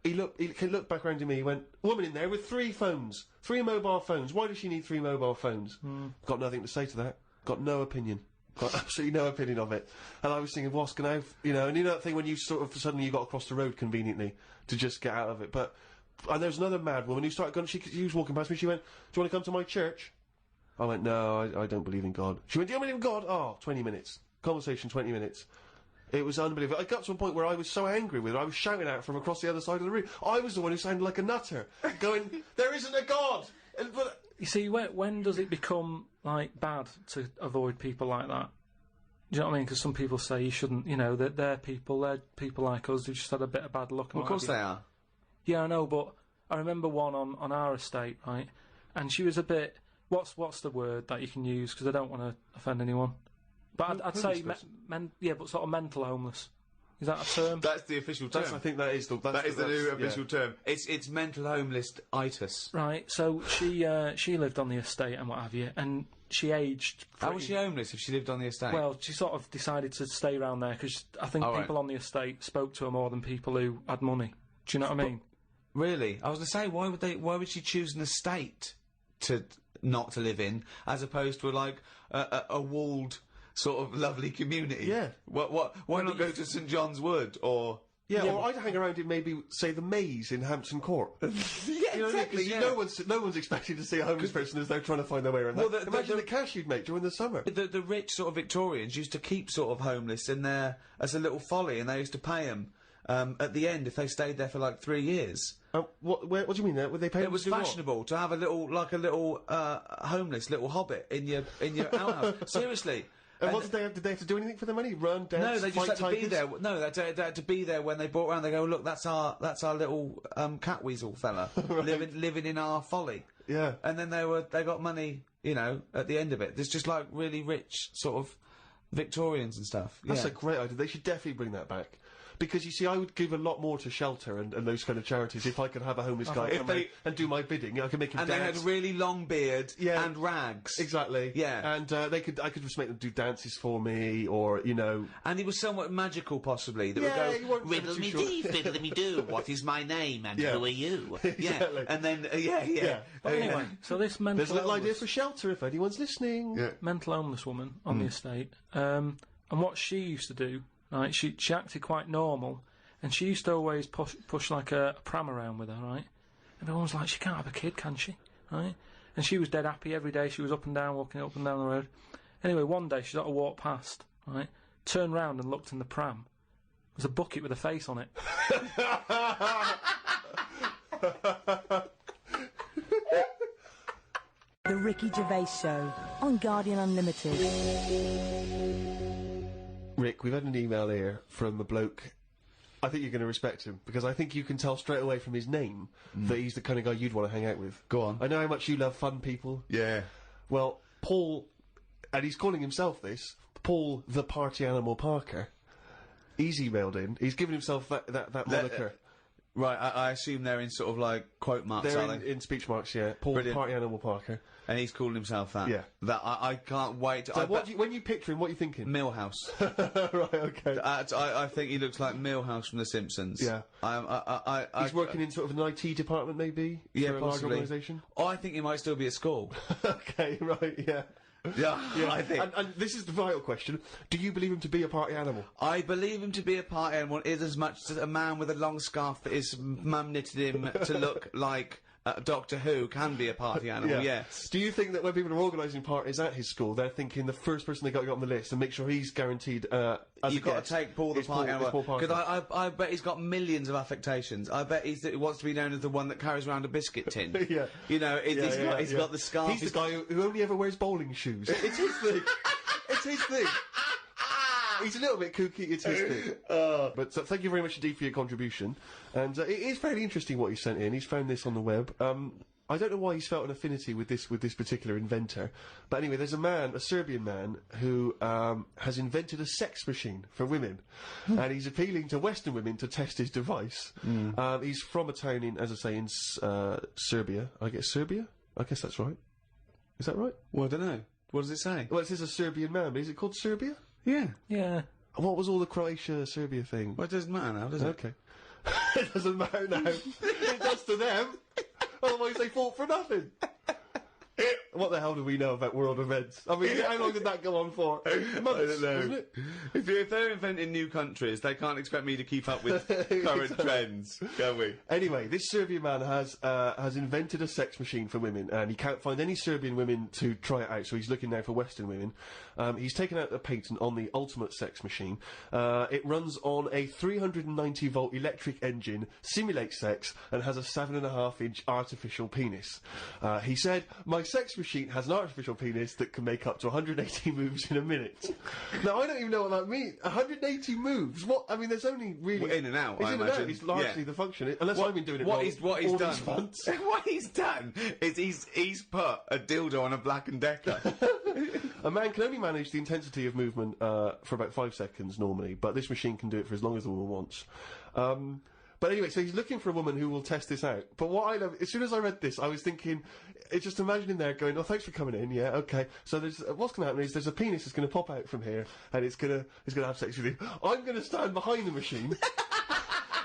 Speaker 2: he looked back around to me, he went, woman in there with 3 phones, 3 mobile phones. Why does she need 3 mobile phones? Got nothing to say to that. Got no opinion. Got absolutely no opinion of it. And I was thinking, what's going to and you know that thing when you sort of suddenly you got across the road conveniently to just get out of it. And there was another mad woman who started going, she was walking past me, she went, do you want to come to my church? I went, no, I don't believe in God. She went, do you believe in God? Oh, 20 minutes. Conversation, 20 minutes. It was unbelievable. I got to a point where I was so angry with her, I was shouting out from across the other side of the room. I was the one who sounded like a nutter, going, there isn't a God! But
Speaker 3: you see, when does it become, like, bad to avoid people like that? Do you know what I mean? Because some people say you shouldn't, that they're people like us who just had a bit of bad luck.
Speaker 1: Well, of course they are.
Speaker 3: Yeah, I know, but I remember one on our estate, right? And she was a bit, what's the word that you can use? Because I don't want to offend anyone. But I'd say, but sort of mental homeless. Is that a term?
Speaker 1: That's the official term.
Speaker 2: I think that is the
Speaker 1: new official term. It's mental homeless-itis.
Speaker 3: Right, so she lived on the estate and what have you, and she aged...
Speaker 1: How was she homeless if she lived on the estate?
Speaker 3: Well, she sort of decided to stay around there because I think people on the estate spoke to her more than people who had money. Do you know what I mean?
Speaker 1: Really? I was going to say, why would she choose an estate not to live in, as opposed to, like, a walled... sort of lovely community.
Speaker 2: Yeah.
Speaker 1: Why not go to St John's Wood or...
Speaker 2: Yeah, or I'd hang around in maybe, say, the Maze in Hampton Court.
Speaker 1: Exactly,
Speaker 2: No one's expecting to see a homeless person as they're trying to find their way around that. Imagine the cash you'd make during the summer.
Speaker 1: The rich sort of Victorians used to keep sort of homeless in there as a little folly, and they used to pay them at the end if they stayed there for like 3 years.
Speaker 2: What do you mean there? Would they pay?
Speaker 1: It was fashionable to have a little homeless little hobbit in your outhouse. Seriously.
Speaker 2: And what did they have to do anything for the money? Run, dance,
Speaker 1: no, they just had to be
Speaker 2: tigers?
Speaker 1: there. No, they had to be there when they brought around. They go, look, that's our little cat weasel fella living in our folly.
Speaker 2: Yeah.
Speaker 1: And then they got money, at the end of it. There's just like really rich sort of Victorians and stuff.
Speaker 2: That's a great idea. They should definitely bring that back. Because, you see, I would give a lot more to shelter and those kind of charities if I could have a homeless guy come and do my bidding. I could make him dance.
Speaker 1: And they had a really long beard and rags.
Speaker 2: Exactly.
Speaker 1: Yeah.
Speaker 2: And I could just make them do dances for me, or,
Speaker 1: And he was somewhat magical, possibly, that would go, riddle me dee, fiddle me do, what is my name, and who are you?
Speaker 2: Exactly.
Speaker 1: And then,
Speaker 3: But anyway, so this mental
Speaker 2: There's a little idea for shelter if anyone's listening.
Speaker 1: Yeah.
Speaker 3: mental homeless woman on the estate, and what she used to do, right, she acted quite normal, and she used to always push like a pram around with her, right? And everyone was like, she can't have a kid, can she? Right? And she was dead happy every day. She was up and down, walking up and down the road. Anyway, one day she sort of walked past, right? Turned round and looked in the pram. There was a bucket with a face on it.
Speaker 6: The Ricky Gervais Show on Guardian Unlimited.
Speaker 2: Rick, we've had an email here from a bloke. I think you're going to respect him, because I think you can tell straight away from his name that he's the kind of guy you'd want to hang out with.
Speaker 1: Go on.
Speaker 2: I know how much you love fun people.
Speaker 1: Yeah.
Speaker 2: Well, Paul, and he's calling himself this, Paul the Party Animal Parker, he's emailed in. He's given himself that moniker.
Speaker 1: Right, I assume they're in sort of like quote marks,
Speaker 2: They're
Speaker 1: are they?
Speaker 2: in speech marks, yeah. Paul
Speaker 1: Brilliant.
Speaker 2: Party Animal Parker.
Speaker 1: And he's calling himself that.
Speaker 2: Yeah.
Speaker 1: That I can't wait.
Speaker 2: So when you picture him, what are you thinking?
Speaker 1: Millhouse.
Speaker 2: Right, okay.
Speaker 1: I think he looks like Millhouse from The Simpsons.
Speaker 2: Yeah. He's working in sort of an IT department, maybe?
Speaker 1: Yeah,
Speaker 2: for a large
Speaker 1: possibly.
Speaker 2: organisation?
Speaker 1: Oh, I think he might still be at school.
Speaker 2: Okay, right, yeah.
Speaker 1: Yeah, I think.
Speaker 2: And this is the vital question. Do you believe him to be a party animal?
Speaker 1: I believe him to be a party animal is as much as a man with a long scarf that his mum knitted him to look like Doctor Who can be a party animal, yes.
Speaker 2: Do you think that when people are organising parties at his school, they're thinking the first person they got to get on the list and make sure he's guaranteed as
Speaker 1: You've got to take Paul the party animal. Because I bet he's got millions of affectations. I bet he wants to be known as the one that carries around a biscuit tin.
Speaker 2: Yeah.
Speaker 1: You know, he's got the scarf.
Speaker 2: He's the guy who only ever wears bowling shoes. It's his thing. It's his thing. He's a little bit kooky, it's his thing. But thank you very much indeed for your contribution. And it is fairly interesting what he sent in. He's found this on the web. I don't know why he's felt an affinity with this particular inventor. But anyway, there's a Serbian man, who has invented a sex machine for women. And he's appealing to Western women to test his device. He's from a town in, as I say, in Serbia. I guess Serbia? I guess that's right. Is that right?
Speaker 1: Well, I don't know. What does it say?
Speaker 2: Well, it says a Serbian man, but is it called Serbia?
Speaker 1: Yeah.
Speaker 3: Yeah.
Speaker 2: What was all the Croatia-Serbia thing?
Speaker 1: Well, it doesn't matter now, does it?
Speaker 2: Okay. It doesn't matter now. It does to them. Otherwise they fought for nothing. What the hell do we know about world events? I mean, how long did that go on for? Months,
Speaker 1: I don't know.
Speaker 2: wasn't it?
Speaker 1: If they're inventing new countries, they can't expect me to keep up with current trends, can we?
Speaker 2: Anyway, this Serbian man has invented a sex machine for women, and he can't find any Serbian women to try it out, so he's looking now for Western women. He's taken out a patent on the ultimate sex machine. It runs on a 390-volt electric engine, simulates sex, and has a 7.5-inch artificial penis. He said, "My sex machine has an artificial penis that can make up to 180 moves in a minute." Now, I don't even know what that means. 180 moves? What? I mean, there's only really...
Speaker 1: Well, in and out,
Speaker 2: it's
Speaker 1: I
Speaker 2: in
Speaker 1: imagine.
Speaker 2: And out. It's largely the function. Unless I've been doing it
Speaker 1: what
Speaker 2: wrong
Speaker 1: he's
Speaker 2: all
Speaker 1: done.
Speaker 2: these months.
Speaker 1: What he's done is he's put a dildo on a Black & Decker.
Speaker 2: A man can only manage the intensity of movement for about 5 seconds normally, but this machine can do it for as long as the woman wants. But anyway, so he's looking for a woman who will test this out. But what I love, as soon as I read this, I was thinking, it's just imagining there going, "Oh, thanks for coming in, yeah, okay." So there's, what's going to happen is there's a penis that's going to pop out from here, and it's going to have sex with you. I'm going to stand behind the machine.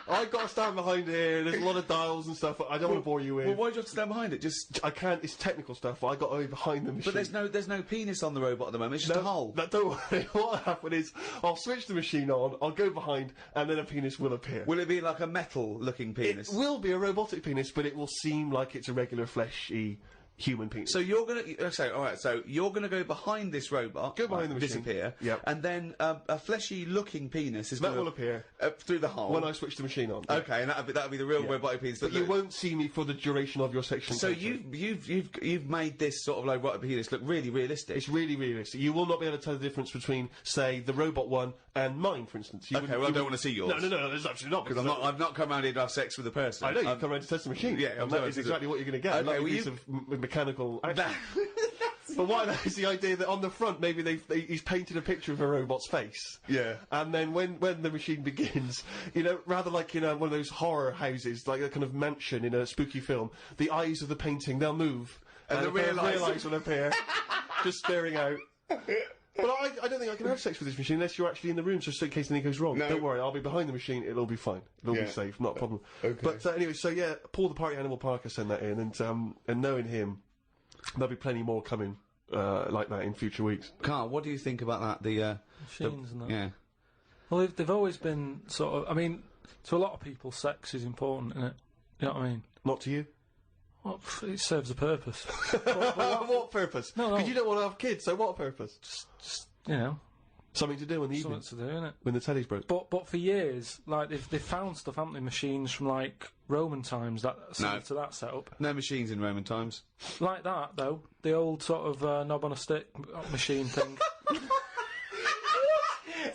Speaker 2: I've got to stand behind here, there's a lot of dials and stuff, I don't want to bore you in.
Speaker 1: Well, why do you have to stand behind it? Just...
Speaker 2: I can't, it's technical stuff, but I've got to be behind the machine.
Speaker 1: But there's no penis on the robot at the moment, it's just a hole.
Speaker 2: No, don't worry, what'll happen is, I'll switch the machine on, I'll go behind, and then a penis will appear.
Speaker 1: Will it be like a metal-looking penis?
Speaker 2: It will be a robotic penis, but it will seem like it's a regular fleshy human penis.
Speaker 1: So you're gonna so you're gonna go behind this robot,
Speaker 2: go behind the machine,
Speaker 1: disappear,
Speaker 2: yep.
Speaker 1: And then a fleshy-looking penis is
Speaker 2: that will appear
Speaker 1: through the hole
Speaker 2: when I switch the machine on.
Speaker 1: Okay, and that'll be the real robotic penis.
Speaker 2: But you won't see me for the duration of your section.
Speaker 1: So you've made this sort of like robotic penis look really realistic.
Speaker 2: It's really realistic. You will not be able to tell the difference between, say, the robot one and mine, for instance.
Speaker 1: Okay, well, I don't want to see yours.
Speaker 2: No, there's absolutely not.
Speaker 1: Because I've not come round here to have sex with a person.
Speaker 2: I know, you've come round to test the machine.
Speaker 1: Yeah,
Speaker 2: and that is exactly what you're going to get.
Speaker 1: Okay,
Speaker 2: a piece of mechanical action. But what I know is the idea that on the front, maybe he's painted a picture of a robot's face.
Speaker 1: Yeah.
Speaker 2: And then when the machine begins, you know, rather like in one of those horror houses, like a kind of mansion in a spooky film, the eyes of the painting, they'll move.
Speaker 1: And the real
Speaker 2: eyes will appear, just staring out. But I don't think I can have sex with this machine unless you're actually in the room, just in case anything goes wrong.
Speaker 1: No.
Speaker 2: Don't worry, I'll be behind the machine, it'll be fine. It'll be safe, not a problem.
Speaker 1: Okay.
Speaker 2: But anyway, so yeah, Paul the Party Animal Parker sent that in, and knowing him, there'll be plenty more coming like that in future weeks.
Speaker 1: Karl, what do you think about that? The
Speaker 3: machines and that.
Speaker 1: Yeah.
Speaker 3: Well, they've always been sort of. I mean, to a lot of people, sex is important, isn't it? You know what I mean?
Speaker 2: Not to you.
Speaker 3: Well, it serves a purpose.
Speaker 2: What purpose?
Speaker 3: No.
Speaker 2: Because you don't want to have kids, so what purpose?
Speaker 3: Just you know,
Speaker 2: something to do in the evening.
Speaker 3: something to do, innit?
Speaker 2: When the telly's broke.
Speaker 3: But for years, like they've found stuff, haven't they? Machines from like Roman times that similar to that setup.
Speaker 1: No machines in Roman times.
Speaker 3: Like that though, the old sort of knob on a stick machine thing.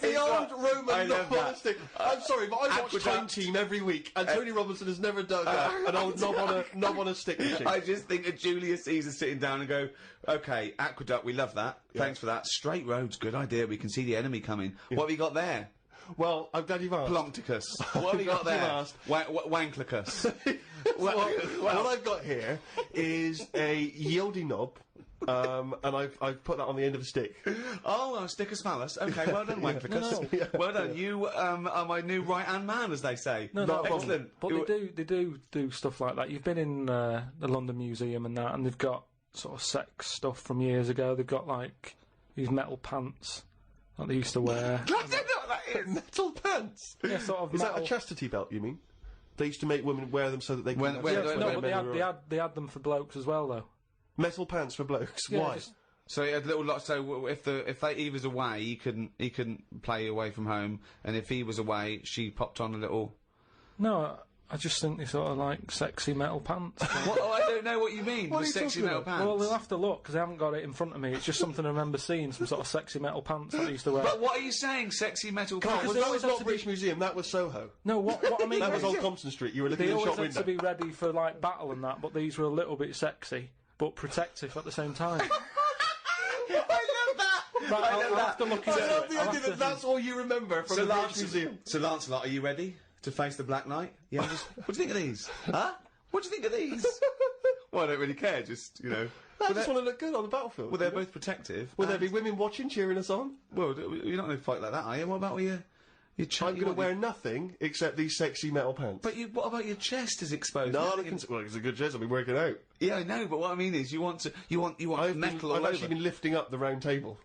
Speaker 2: The old Roman
Speaker 1: love that.
Speaker 2: stick. I'm sorry, but I watch Time
Speaker 1: Aqueduct.
Speaker 2: Team every week, and Tony Robinson has never done an old knob on a stick machine.
Speaker 1: I just think of Julius Caesar sitting down and go, "Okay, aqueduct, we love that. Thanks for that. Straight roads, good idea. We can see the enemy coming. What have you got there?"
Speaker 2: Well, I'm glad you've asked.
Speaker 1: Plumpticus. What have you got there?
Speaker 2: Asked.
Speaker 1: Wanklicus.
Speaker 2: What I've got here is a Yieldy knob, and I've put that on the end of a stick.
Speaker 1: Oh, a stick of phallus. Okay, well done, Wanklicus.
Speaker 3: No.
Speaker 1: Well done. You are my new right-hand man, as they say.
Speaker 3: No,
Speaker 1: excellent.
Speaker 3: But they do stuff like that. You've been in the London Museum and that, and they've got sort of sex stuff from years ago. They've got like these metal pants that they used to wear.
Speaker 1: I don't know what that is.
Speaker 2: Metal pants.
Speaker 3: Yeah, sort of.
Speaker 2: Is
Speaker 3: metal.
Speaker 2: that a chastity belt? You mean? They used to make women wear them so that they could.
Speaker 1: When-
Speaker 3: No, but they had them for blokes as well, though.
Speaker 2: Metal pants for blokes.
Speaker 3: Yeah,
Speaker 2: Why?
Speaker 3: just-
Speaker 1: So he had little lots. So if he was away, he couldn't play away from home, and if he was away, she popped on a little.
Speaker 3: No, I just think they sort of like sexy metal pants.
Speaker 1: What? Oh, I don't know what you mean.
Speaker 2: What
Speaker 1: The
Speaker 2: are you
Speaker 1: sexy
Speaker 2: talking
Speaker 1: metal
Speaker 2: about?
Speaker 1: pants.
Speaker 3: Well, they'll have to look because I haven't got it in front of me. It's just something I remember seeing, some sort of sexy metal pants that they used to wear.
Speaker 1: But what are you saying? Sexy metal pants?
Speaker 3: Because
Speaker 2: That
Speaker 3: they
Speaker 2: was
Speaker 3: always have
Speaker 2: not
Speaker 3: to
Speaker 2: British Museum. That was Soho.
Speaker 3: No, what I mean
Speaker 2: That was
Speaker 3: is
Speaker 2: Old Compton Street. You were looking
Speaker 3: they
Speaker 2: in the
Speaker 3: always
Speaker 2: shop
Speaker 3: had to
Speaker 2: window.
Speaker 3: be ready for like battle and that, but these were a little bit sexy but protective at the same time.
Speaker 1: I love that.
Speaker 3: Right, I'll have to look into
Speaker 2: I love
Speaker 3: it.
Speaker 2: the
Speaker 3: I'll
Speaker 2: idea
Speaker 3: have to-
Speaker 2: that that's all you remember from the British Museum.
Speaker 1: So Lancelot, are you ready to face the Black Knight? Yeah. What do you think of these? Huh? What do you think of these? Well, I don't really care. Just
Speaker 2: I just want to look good on the battlefield.
Speaker 1: Well, they're both protective.
Speaker 2: Will there be women watching, cheering us on?
Speaker 1: Well, you're not going to fight like that, are you? What about your chest?
Speaker 2: I'm going to wear nothing except these sexy metal pants.
Speaker 1: But what about your chest is exposed?
Speaker 2: no, well, it's a good chest. I'll be working out.
Speaker 1: Yeah, I know. But what I mean is, you want metal
Speaker 2: I've
Speaker 1: all
Speaker 2: actually
Speaker 1: over.
Speaker 2: been lifting up the round table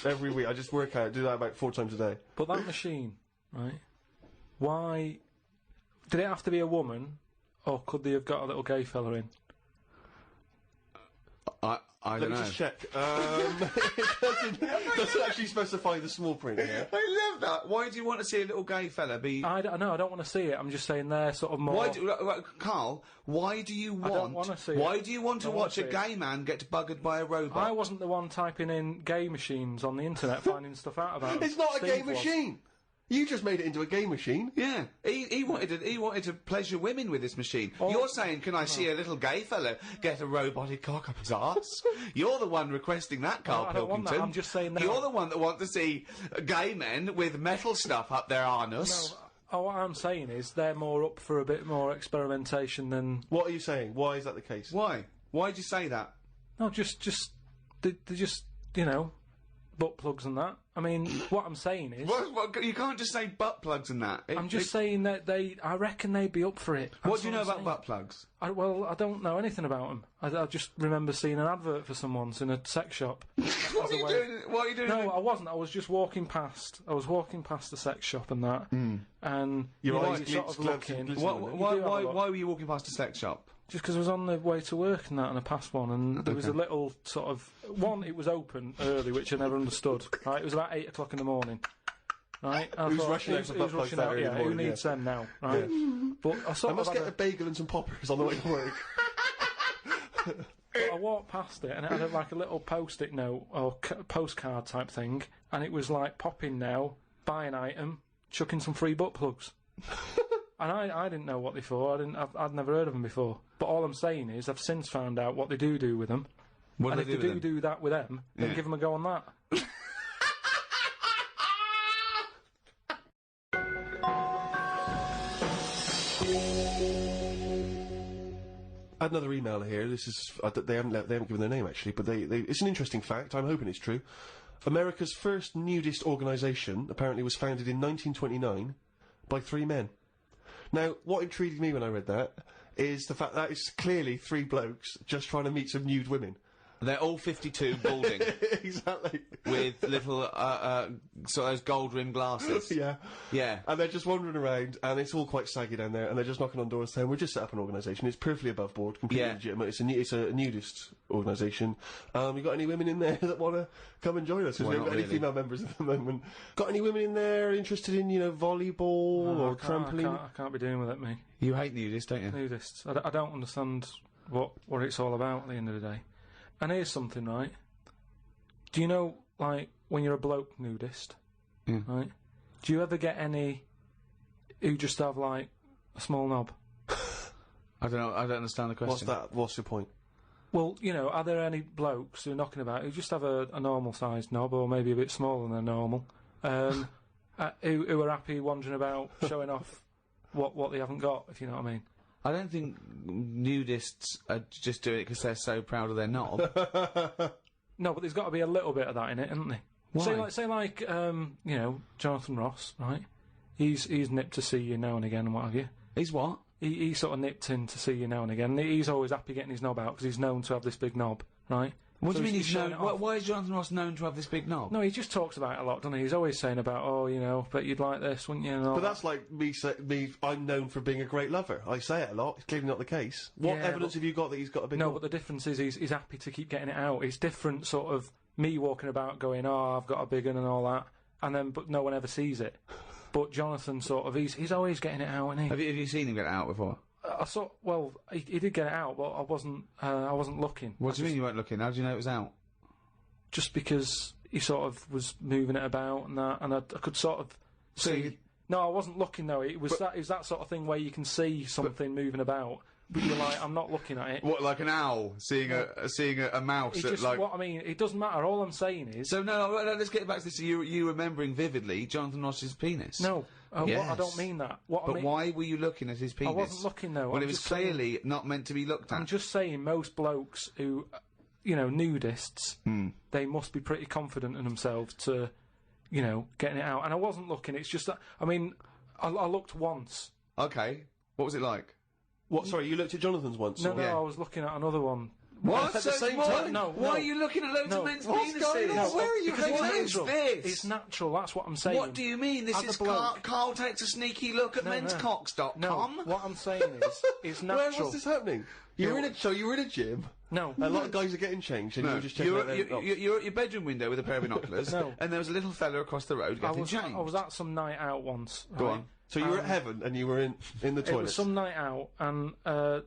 Speaker 2: every week. I just work out, do that about 4 times a day.
Speaker 3: But that machine, right? Why did it have to be a woman, or could they have got a little gay fella in?
Speaker 1: I
Speaker 2: Let
Speaker 1: don't
Speaker 2: me
Speaker 1: know.
Speaker 2: just check. It doesn't actually specify the small print here.
Speaker 1: I love that. Why do you want to see a little gay fella be?
Speaker 3: I don't want to see it. I'm just saying they're sort of more.
Speaker 1: Carl? Why do you want?
Speaker 3: I don't wanna see
Speaker 1: Why
Speaker 3: it.
Speaker 1: do you want to
Speaker 3: Don't wanna
Speaker 1: watch a
Speaker 3: see it.
Speaker 1: gay man get buggered by a robot?
Speaker 3: I wasn't the one typing in gay machines on the internet finding stuff out about them.
Speaker 2: It's not a
Speaker 3: Steve
Speaker 2: game
Speaker 3: was.
Speaker 2: machine. You just made it into a game machine.
Speaker 1: Yeah, he wanted to pleasure women with this machine.
Speaker 3: Oh.
Speaker 1: You're saying, can I see a little gay fella get a robotic cock up his arse? You're the one requesting that, Karl
Speaker 3: I don't want
Speaker 1: Pilkington.
Speaker 3: that. I'm just saying that.
Speaker 1: You're the one that wants to see gay men with metal stuff up their anus.
Speaker 3: What I'm saying is they're more up for a bit more experimentation than.
Speaker 2: What are you saying? Why is that the case?
Speaker 1: Why? Why'd you say that?
Speaker 3: No, just they just butt plugs and that. I mean, what I'm saying is.
Speaker 1: What, you can't just say butt plugs and that.
Speaker 3: I'm just saying that I reckon they'd be up for it.
Speaker 1: What
Speaker 3: That's
Speaker 1: do you know
Speaker 3: I'm
Speaker 1: about
Speaker 3: saying.
Speaker 1: butt plugs?
Speaker 3: Well, I don't know anything about them. I just remember seeing an advert for some once in a sex shop.
Speaker 1: What are you doing? What are you doing?
Speaker 3: No, I wasn't. I was just walking past. I was walking past the sex shop and that, and
Speaker 2: Your
Speaker 3: you
Speaker 2: eyes
Speaker 3: sort of
Speaker 2: glancing,
Speaker 3: looking.
Speaker 2: glistening.
Speaker 1: Why were you walking past a sex shop?
Speaker 3: Just because I was on the way to work and that, and I passed one, and there was a little sort of one. It was open early, which I never understood. Right, it was about 8 o'clock in the morning. Right, I
Speaker 2: Who's
Speaker 3: thought,
Speaker 2: rushing out for butt
Speaker 3: who's
Speaker 2: plugs
Speaker 3: rushing
Speaker 2: that
Speaker 3: out?
Speaker 2: early in
Speaker 3: Yeah,
Speaker 2: the
Speaker 3: who
Speaker 2: morning,
Speaker 3: needs
Speaker 2: yeah.
Speaker 3: them now? Right, but I
Speaker 2: I
Speaker 3: sort
Speaker 2: must
Speaker 3: of
Speaker 2: get
Speaker 3: had
Speaker 2: a bagel and some poppers on the way to work.
Speaker 3: I walked past it, and it had like a little post-it note or postcard type thing, and it was like popping now, buy an item, chuck in some free butt plugs. And I didn't know what they for. I'd never heard of them before. But all I'm saying is I've since found out what they do with them.
Speaker 1: What
Speaker 3: And
Speaker 1: do
Speaker 3: if
Speaker 1: they
Speaker 3: they
Speaker 1: do with them?
Speaker 3: do that with them, then
Speaker 1: Yeah.
Speaker 3: give them a go on that.
Speaker 2: I had another email here. This is they haven't given their name actually, but it's an interesting fact. I'm hoping it's true. America's first nudist organisation apparently was founded in 1929 by 3 men. Now, what intrigued me when I read that is the fact that it's clearly 3 blokes just trying to meet some nude women.
Speaker 1: They're all 52, balding,
Speaker 2: Exactly.
Speaker 1: with little sort of those gold-rimmed glasses.
Speaker 2: Yeah.
Speaker 1: Yeah.
Speaker 2: And they're just wandering around, and it's all quite saggy down there, and they're just knocking on doors saying, we've just set up an organisation, it's perfectly above board, completely
Speaker 1: Yeah.
Speaker 2: legitimate, it's a nudist organisation. You got any women in there that want to come and join us? Because
Speaker 1: Well,
Speaker 2: we haven't got
Speaker 1: not
Speaker 2: any
Speaker 1: really.
Speaker 2: female members at the moment. Got any women in there interested in, volleyball or trampoline?
Speaker 3: I can't be doing with it, me.
Speaker 1: You hate nudists, don't you?
Speaker 3: Nudists. I don't understand what it's all about at the end of the day. And here's something, right? Do you know, like, when you're a bloke nudist, right? Do you ever get any who just have, like, a small knob?
Speaker 1: I don't know. I don't understand the question.
Speaker 2: What's that? What's your point?
Speaker 3: Well, are there any blokes who are knocking about who just have a normal-sized knob, or maybe a bit smaller than normal, who are happy wandering about showing off what they haven't got, if you know what I mean.
Speaker 1: I don't think nudists are just doing it because they're so proud of their knob.
Speaker 3: No, but there's got to be a little bit of that in it, isn't there?
Speaker 1: Why?
Speaker 3: Say like you know, Jonathan Ross, right? He's nipped to see you now and again and what have you.
Speaker 1: He's what?
Speaker 3: He sort of nipped in to see you now and again. He's always happy getting his knob out because he's known to have this big knob, right?
Speaker 1: What
Speaker 3: So
Speaker 1: do you mean he's
Speaker 3: showing
Speaker 1: known?
Speaker 3: it off.
Speaker 1: Why is Jonathan Ross known to have this big knob?
Speaker 3: No, he just talks about it a lot, doesn't he? He's always saying about, oh, you know, but you'd like this, wouldn't you? And all
Speaker 2: But
Speaker 3: that.
Speaker 2: that's like me. I'm known for being a great lover. I say it a lot. It's clearly not the case. What
Speaker 3: Yeah,
Speaker 2: evidence
Speaker 3: but-
Speaker 2: have you got that he's got a big?
Speaker 3: No,
Speaker 2: knob?
Speaker 3: but the difference is he's happy to keep getting it out. It's different, sort of me walking about going, oh, I've got a big one and all that, and then but no one ever sees it. But Jonathan sort of he's always getting it out, isn't he?
Speaker 1: Have you seen him get it out before?
Speaker 3: I saw. Well, he did get it out, but I wasn't looking.
Speaker 1: What do you mean you weren't looking? How do you know it was out?
Speaker 3: Just because he sort of was moving it about and that, and I could sort of
Speaker 1: So
Speaker 3: see.
Speaker 1: you-
Speaker 3: No, I wasn't looking though. It was that sort of thing where you can see something moving about, but you're like, I'm not looking at it.
Speaker 1: What, like an owl seeing a mouse
Speaker 3: It
Speaker 1: that
Speaker 3: just,
Speaker 1: like?
Speaker 3: what I mean, it doesn't matter. All I'm saying is,
Speaker 1: So no, let's get back to this. You remembering vividly Jonathan Ross's penis?
Speaker 3: no,
Speaker 1: Yes.
Speaker 3: I don't mean that. What I
Speaker 1: But
Speaker 3: mean,
Speaker 1: why were you looking at his penis?
Speaker 3: I wasn't looking though.
Speaker 1: Well,
Speaker 3: I'm
Speaker 1: it was
Speaker 3: just saying-
Speaker 1: clearly not meant to be looked at.
Speaker 3: I'm just saying, most blokes who, you know, nudists, they must be pretty confident in themselves to, you know, getting it out. And I wasn't looking. It's just that. I mean, I looked once.
Speaker 1: Okay, what was it like?
Speaker 2: What? Sorry, you looked at Jonathan's once.
Speaker 3: No,
Speaker 2: or-
Speaker 3: no,
Speaker 1: Yeah.
Speaker 3: I was looking at another one.
Speaker 1: What?
Speaker 2: At the same
Speaker 1: what?
Speaker 2: time?
Speaker 3: No,
Speaker 1: Why
Speaker 3: no.
Speaker 1: are you looking at loads
Speaker 3: No.
Speaker 1: of men's
Speaker 2: What's
Speaker 1: penises?
Speaker 2: going on? Where are you
Speaker 3: Because it's
Speaker 1: What is
Speaker 3: natural.
Speaker 1: this?
Speaker 3: It's natural. That's what I'm saying.
Speaker 1: What do you mean? This
Speaker 3: As a
Speaker 1: is
Speaker 3: bloke-
Speaker 1: Carl takes a sneaky look at
Speaker 3: No, no.
Speaker 1: menscocks.com.
Speaker 3: No, what I'm saying is, it's
Speaker 2: Where
Speaker 3: natural.
Speaker 2: was this happening? You were in a gym.
Speaker 3: No.
Speaker 2: A lot of guys are getting changed, and you
Speaker 1: No,
Speaker 2: were just checking out their
Speaker 1: you're at your bedroom window with a pair of binoculars,
Speaker 3: No.
Speaker 1: and there was a little fella across the road
Speaker 3: I
Speaker 1: getting
Speaker 3: was
Speaker 1: changed.
Speaker 3: at some night out once.
Speaker 1: Go
Speaker 3: right?
Speaker 1: on.
Speaker 2: So you were at heaven, and you were in the
Speaker 3: It
Speaker 2: toilet.
Speaker 3: was some night out, and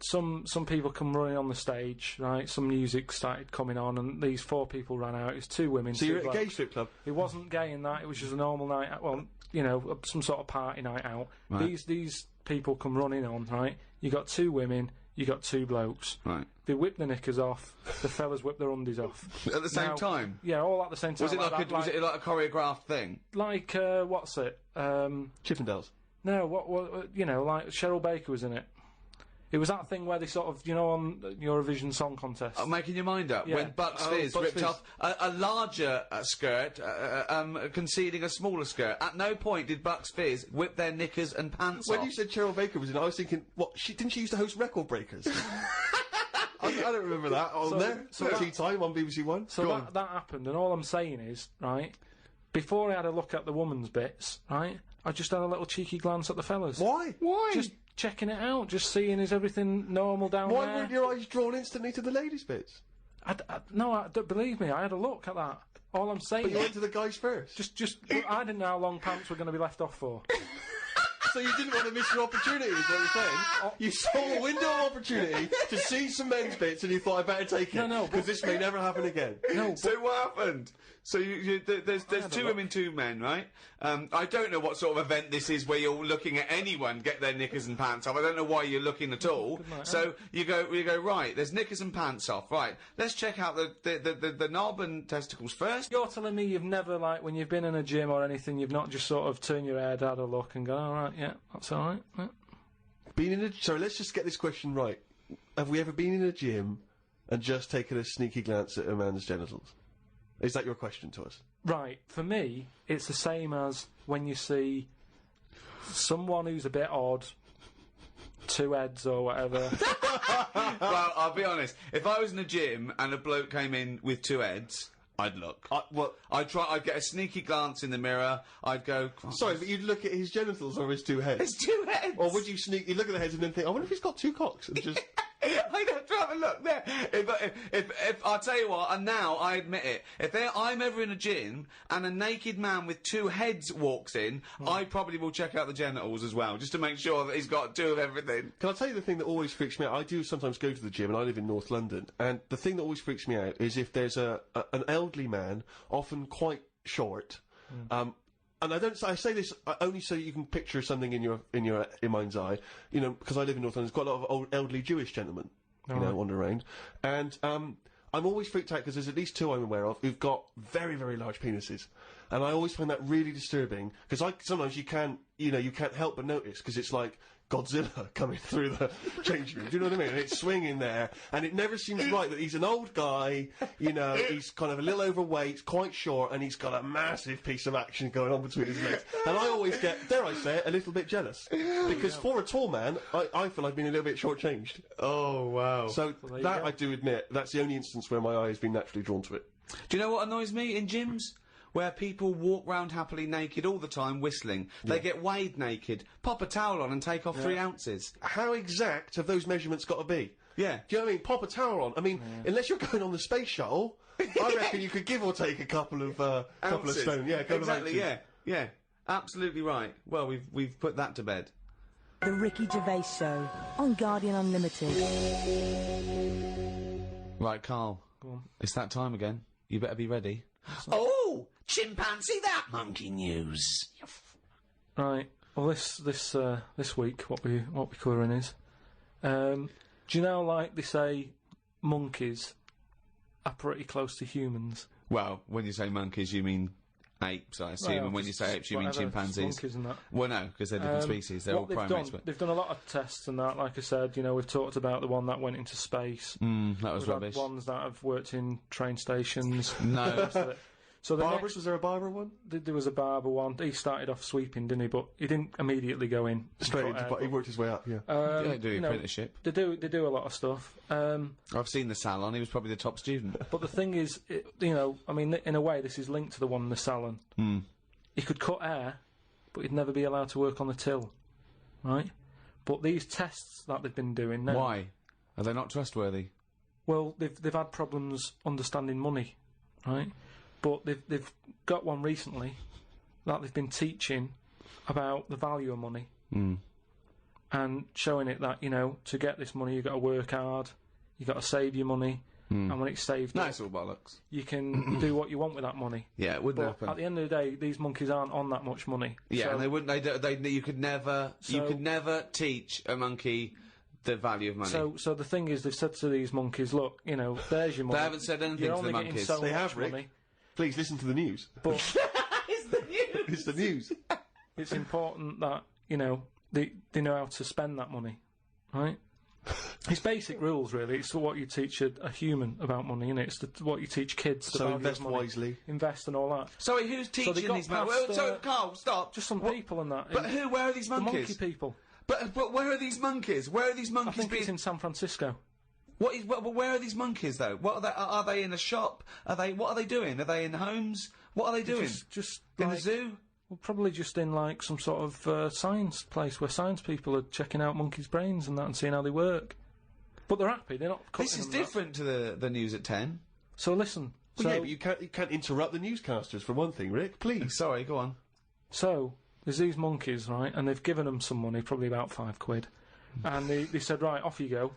Speaker 3: some people come running on the stage, right? Some music started coming on, and these 4 people ran out. It was 2 women.
Speaker 2: So
Speaker 3: 2
Speaker 2: you're at a
Speaker 3: blokes.
Speaker 2: gay strip club.
Speaker 3: It wasn't gay in that. It was just a normal night out. Well, you know, some sort of party night out.
Speaker 1: Right.
Speaker 3: These people come running on, right? You got 2 women. You got 2 blokes.
Speaker 1: Right.
Speaker 3: They whip their knickers off. The fellas whip their undies off.
Speaker 1: At the same
Speaker 3: Now-
Speaker 1: time?
Speaker 3: Yeah, all at the same time.
Speaker 1: Was it like
Speaker 3: that,
Speaker 1: was it like a choreographed thing?
Speaker 3: like what's it?
Speaker 2: Chippendales.
Speaker 3: No, what you know, like Cheryl Baker was in it. It was that thing where they sort of, you know, on Eurovision Song Contest.
Speaker 1: Making your mind up
Speaker 3: Yeah.
Speaker 1: when Bucks Fizz
Speaker 2: Bucks
Speaker 1: ripped
Speaker 2: Fizz.
Speaker 1: off a larger skirt, conceding a smaller skirt. At no point did Bucks Fizz whip their knickers and pants
Speaker 2: When
Speaker 1: off.
Speaker 2: you said Cheryl Baker was in, I was thinking, what? Didn't she used to host Record Breakers? I don't remember that on there.
Speaker 3: so
Speaker 2: Tea Time on BBC One.
Speaker 3: So that happened, and all I'm saying is, right, before I had a look at the woman's bits, right, I just had a little cheeky glance at the fellas.
Speaker 2: Why?
Speaker 1: Why?
Speaker 3: Just checking it out, just seeing is everything normal down
Speaker 2: Why
Speaker 3: there.
Speaker 2: weren't your eyes drawn instantly to the ladies' bits?
Speaker 3: No, don't believe me, I had a look at that. All I'm saying
Speaker 2: But you
Speaker 3: is,
Speaker 2: went to the guys first.
Speaker 3: just I didn't know how long pants were going to be left off for.
Speaker 2: So you didn't want to miss your opportunity, is what you're saying? You saw a window of opportunity to see some men's bits, and you thought, I better take it.
Speaker 3: No,
Speaker 2: because
Speaker 3: but-
Speaker 2: this may never happen again.
Speaker 3: No,
Speaker 1: So what happened? So there's
Speaker 3: had a
Speaker 1: 2
Speaker 3: look.
Speaker 1: women, 2 men, right? I don't know what sort of event this is where you're looking at anyone get their knickers and pants off. I don't know why you're looking at all.
Speaker 3: night,
Speaker 1: So you go right. There's knickers and pants off. Right. Let's check out the knob and testicles first.
Speaker 3: You're telling me you've never, like, when you've been in a gym or anything, you've not just sort of turned your head, had a look, and gone, all right, yeah, that's all right. Yeah.
Speaker 2: Been in a... Sorry, let's just get this question right. Have we ever been in a gym and just taken a sneaky glance at a man's genitals? Is that your question to us?
Speaker 3: Right, for me, it's the same as when you see someone who's a bit odd, 2 heads or whatever.
Speaker 1: Well, I'll be honest. If I was in a gym and a bloke came in with 2 heads, I'd look. I'd get a sneaky glance in the mirror. I'd go.
Speaker 2: Sorry, but you'd look at his genitals or his 2 heads?
Speaker 1: There's 2 heads.
Speaker 2: Or would you sneakily look at the heads and then think, I wonder if he's got 2 cocks? And just...
Speaker 1: I'd have to have a look there. If I'll tell you what, and now I admit it, if I'm ever in a gym and a naked man with 2 heads walks in, I probably will check out the genitals as well, just to make sure that he's got 2 of everything.
Speaker 2: Can I tell you the thing that always freaks me out? I do sometimes go to the gym, and I live in North London, and the thing that always freaks me out is if there's an elderly man, often quite short, and I say this only so you can picture something in your mind's eye, you know, because I live in North London. There's quite a lot of old elderly Jewish gentlemen, wander around, and I'm always freaked out because there's at least 2 I'm aware of who've got very, very large penises, And I always find that really disturbing, because sometimes you can't help but notice, because it's like Godzilla coming through the changing room. Do you know what I mean? And it's swinging there, and it never seems right that he's an old guy, he's kind of a little overweight, quite short, and he's got a massive piece of action going on between his legs. And I always get, dare I say it, a little bit jealous. Because for a tall man, I feel I've been a little bit shortchanged.
Speaker 1: Oh, wow.
Speaker 2: So that, I do admit, that's the only instance where my eye has been naturally drawn to it.
Speaker 1: Do you know what annoys me in gyms? Where people walk round happily naked all the time whistling. They get weighed naked, pop a towel on and take off 3 ounces.
Speaker 2: How exact have those measurements got to be?
Speaker 1: Yeah.
Speaker 2: Do you know what I mean? Pop a towel on. I mean, unless you're going on the space shuttle, I reckon you could give or take a couple of stone. Yeah, a couple of ounces.
Speaker 1: Yeah. Absolutely right. Well, we've put that to bed.
Speaker 6: The Ricky Gervais Show on Guardian Unlimited.
Speaker 1: Right, Karl.
Speaker 3: Go on.
Speaker 1: It's that time again. You better be ready.
Speaker 7: Oh, chimpanzee that monkey news.
Speaker 3: Right. Well, this week, what we're covering is, do you know, like they say, monkeys are pretty close to humans.
Speaker 1: Well, when you say monkeys, you mean apes, I assume, and when you say apes, you mean chimpanzees.
Speaker 3: Monkeys and that.
Speaker 1: Well, no, because they're different species. They're all primates.
Speaker 3: They've done a lot of tests and that. Like I said, we've talked about the one that went into space.
Speaker 1: That was rubbish.
Speaker 3: Had ones that have worked in train stations.
Speaker 1: No.
Speaker 3: So
Speaker 2: Barbers, was there a barber one?
Speaker 3: There was a barber one. He started off sweeping, didn't he? But he didn't immediately go in
Speaker 2: Straight into, but he worked his way up. Yeah.
Speaker 1: They do apprenticeship.
Speaker 3: They do a lot of stuff.
Speaker 1: I've seen the salon. He was probably the top student.
Speaker 3: But the thing is, I mean, in a way, this is linked to the one in the salon. He could cut hair, but he'd never be allowed to work on the till, right? But these tests that they've been doing now.
Speaker 1: Why? Are they not trustworthy?
Speaker 3: Well, they've had problems understanding money, right? But they've got one recently that they've been teaching about the value of money and showing it that to get this money you've got to work hard, you've got to save your money, and when it's saved,
Speaker 1: it's all bollocks.
Speaker 3: You can do what you want with that money.
Speaker 1: Yeah, it wouldn't happen.
Speaker 3: At the end of the day, these monkeys aren't on that much money.
Speaker 1: Yeah,
Speaker 3: so,
Speaker 1: and they wouldn't. You could never teach a monkey the value of money.
Speaker 3: So the thing is, they've said to these monkeys, look, there's your money.
Speaker 1: They haven't said anything
Speaker 3: You're
Speaker 1: to the
Speaker 3: only getting
Speaker 1: monkeys.
Speaker 3: so
Speaker 2: They
Speaker 3: much
Speaker 2: have, Rick.
Speaker 3: money.
Speaker 2: Please listen to the news.
Speaker 3: But
Speaker 7: It's the news.
Speaker 2: It's the news.
Speaker 3: it's important that they know how to spend that money, right? It's basic rules, really. It's what you teach a human about money, innit? It's what you teach kids.
Speaker 2: So invest wisely.
Speaker 3: Invest and all that.
Speaker 1: Sorry, who's teaching these monkeys?
Speaker 3: Carl,
Speaker 1: stop.
Speaker 3: Just some people and that.
Speaker 1: But where are these
Speaker 3: the
Speaker 1: monkeys?
Speaker 3: monkey people.
Speaker 1: But where are these monkeys? Where are these
Speaker 3: I
Speaker 1: monkeys
Speaker 3: think it's in San Francisco.
Speaker 1: Where are these monkeys though? What are they in a shop? What are they doing? Are they in homes? What are they doing?
Speaker 3: Just
Speaker 1: in
Speaker 3: like,
Speaker 1: the zoo?
Speaker 3: Well, probably just in like some sort of science place where science people are checking out monkeys' brains and that and seeing how they work. But they're happy. They're not.
Speaker 1: This is different to the news at 10.
Speaker 3: So listen.
Speaker 2: Well, yeah, but you can't interrupt the newscasters for one thing, Rick. Please.
Speaker 1: Sorry, go on.
Speaker 3: So there's these monkeys, right? And they've given them some money, probably about £5, and they said, right, off you go,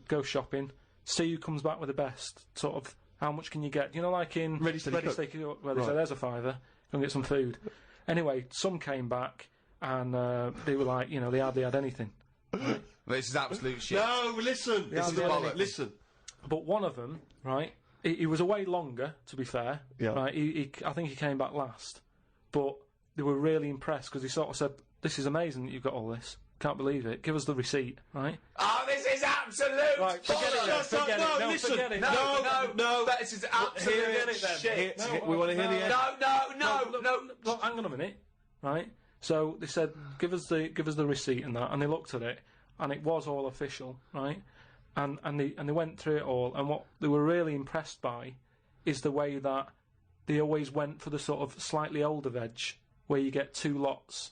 Speaker 3: go shopping, see who comes back with the best. Sort of, how much can you get? like in
Speaker 2: Ready, Steady,
Speaker 3: Steady, where they say there's a £5, go and get some food. Anyway, some came back and they were like, they hardly had anything. Right?
Speaker 1: This is absolute shit.
Speaker 2: No, listen.
Speaker 3: This is
Speaker 2: bollocks. Listen.
Speaker 3: But one of them, right, he was away longer, to be fair.
Speaker 2: Yeah.
Speaker 3: Right, I think he came back last. But they were really impressed because he sort of said, this is amazing that you've got all this. Can't believe it. Give us the receipt, right?
Speaker 7: Oh, this is absolute
Speaker 3: Right, forget it then. Forget it. No,
Speaker 2: listen.
Speaker 3: forget it.
Speaker 2: No.
Speaker 1: This is absolute shit.
Speaker 2: We want to hear the end.
Speaker 1: No.
Speaker 3: Look, hang on a minute, right? So they said, give us the receipt and that, and they looked at it, and it was all official, right? And they went through it all, and what they were really impressed by is the way that they always went for the sort of slightly older veg, where you get 2 lots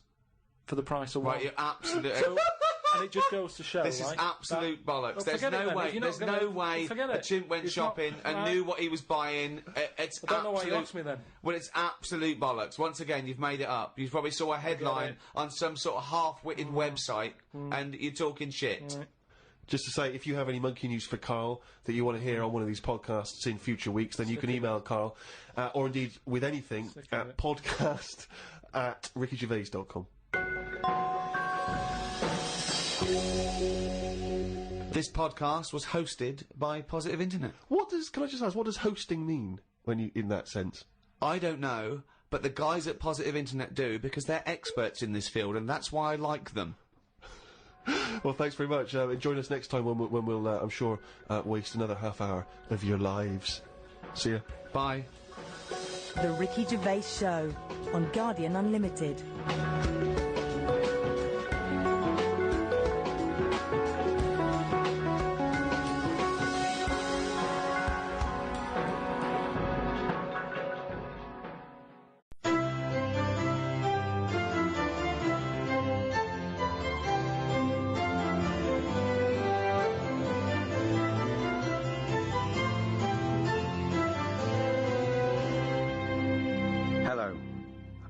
Speaker 3: for the price of one.
Speaker 1: Right, you're absolute.
Speaker 3: And it just goes to show,
Speaker 1: This is absolute bollocks.
Speaker 3: Well,
Speaker 1: There's no way a chimp went shopping and knew what he was buying. It's
Speaker 3: I don't know why you asked me then.
Speaker 1: Well, it's absolute bollocks. Once again, you've made it up. You probably saw a headline on some sort of half-witted website, and you're talking shit.
Speaker 2: Just to say, if you have any monkey news for Karl that you want to hear on one of these podcasts in future weeks, then you can email Karl, or indeed with anything, at podcast@rickygervais.com.
Speaker 1: This podcast was hosted by Positive Internet.
Speaker 2: Can I just ask, what does hosting mean when you in that sense?
Speaker 1: I don't know, but the guys at Positive Internet do because they're experts in this field, and that's why I like them.
Speaker 2: Well, thanks very much. Join us next time when we'll, I'm sure, waste another half hour of your lives. See ya.
Speaker 1: Bye.
Speaker 6: The Ricky Gervais Show on Guardian Unlimited.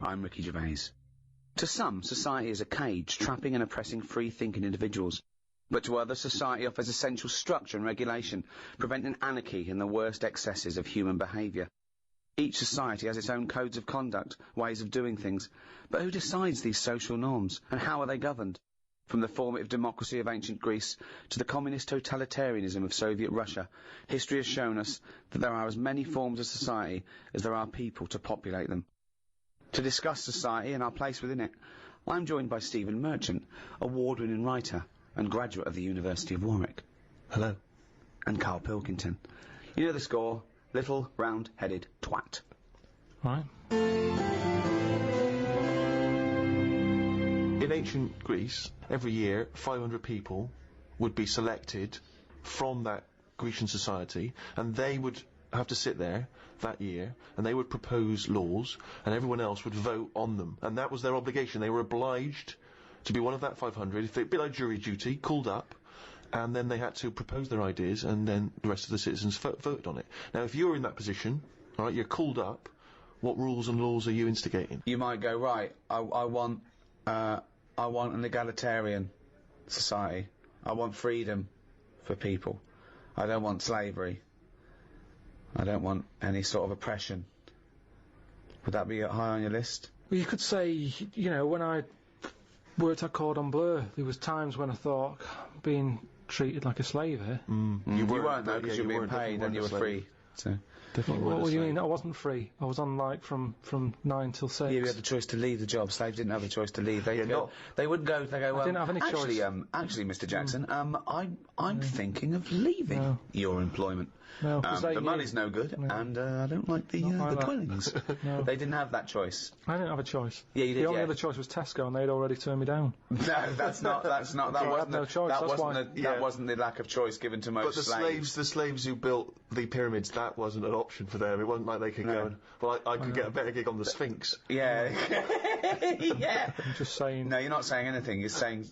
Speaker 4: I'm Ricky Gervais. To some, society is a cage, trapping and oppressing free-thinking individuals. But to others, society offers essential structure and regulation, preventing anarchy and the worst excesses of human behaviour. Each society has its own codes of conduct, ways of doing things. But who decides these social norms, and how are they governed? From the formative democracy of ancient Greece to the communist totalitarianism of Soviet Russia, history has shown us that there are as many forms of society as there are people to populate them. To discuss society and our place within it, I'm joined by Stephen Merchant, award-winning writer and graduate of the University of Warwick.
Speaker 2: Hello.
Speaker 4: And Karl Pilkington. You know the score, little round-headed twat.
Speaker 3: Right.
Speaker 2: In ancient Greece, every year 500 people would be selected from that Grecian society, and they would have to sit there that year, and they would propose laws, and everyone else would vote on them, and that was their obligation. They were obliged to be one of that 500, if they'd be like jury duty, called up, and then they had to propose their ideas, and then the rest of the citizens voted on it. Now, if you're in that position, all right, you're called up, what rules and laws are you instigating?
Speaker 4: You might go, right, I want an egalitarian society. I want freedom for people. I don't want slavery. I don't want any sort of oppression. Would that be high on your list?
Speaker 3: Well, you could say, you know, when I worked at Cordon Bleu, there was times when I thought, being treated like a slave here.
Speaker 4: You weren't, though, because you were being paid and you were free. So.
Speaker 3: What do you mean? I wasn't free. I was on, like, from 9 till 6.
Speaker 4: Yeah, you had the choice to leave the job. Slaves didn't have a choice to leave. They wouldn't go. They go.
Speaker 3: I didn't have any choice.
Speaker 4: Actually, Mr. Jackson, I'm thinking of leaving your employment.
Speaker 3: No,
Speaker 4: the money's no good, and I don't like the dwellings.
Speaker 3: No.
Speaker 4: They didn't have that choice.
Speaker 3: I didn't have a choice.
Speaker 4: Yeah, you did.
Speaker 3: The only other choice was Tesco, and they'd already turned me down.
Speaker 4: No, that's not. That wasn't.
Speaker 3: No choice.
Speaker 4: That wasn't the lack of choice given to most slaves.
Speaker 2: The slaves who built the pyramids, that wasn't an option for them. It wasn't like they could go and, well, I could get a better gig on the Sphinx.
Speaker 4: Yeah. Yeah.
Speaker 3: I'm just saying.
Speaker 4: No, you're not saying anything. You're saying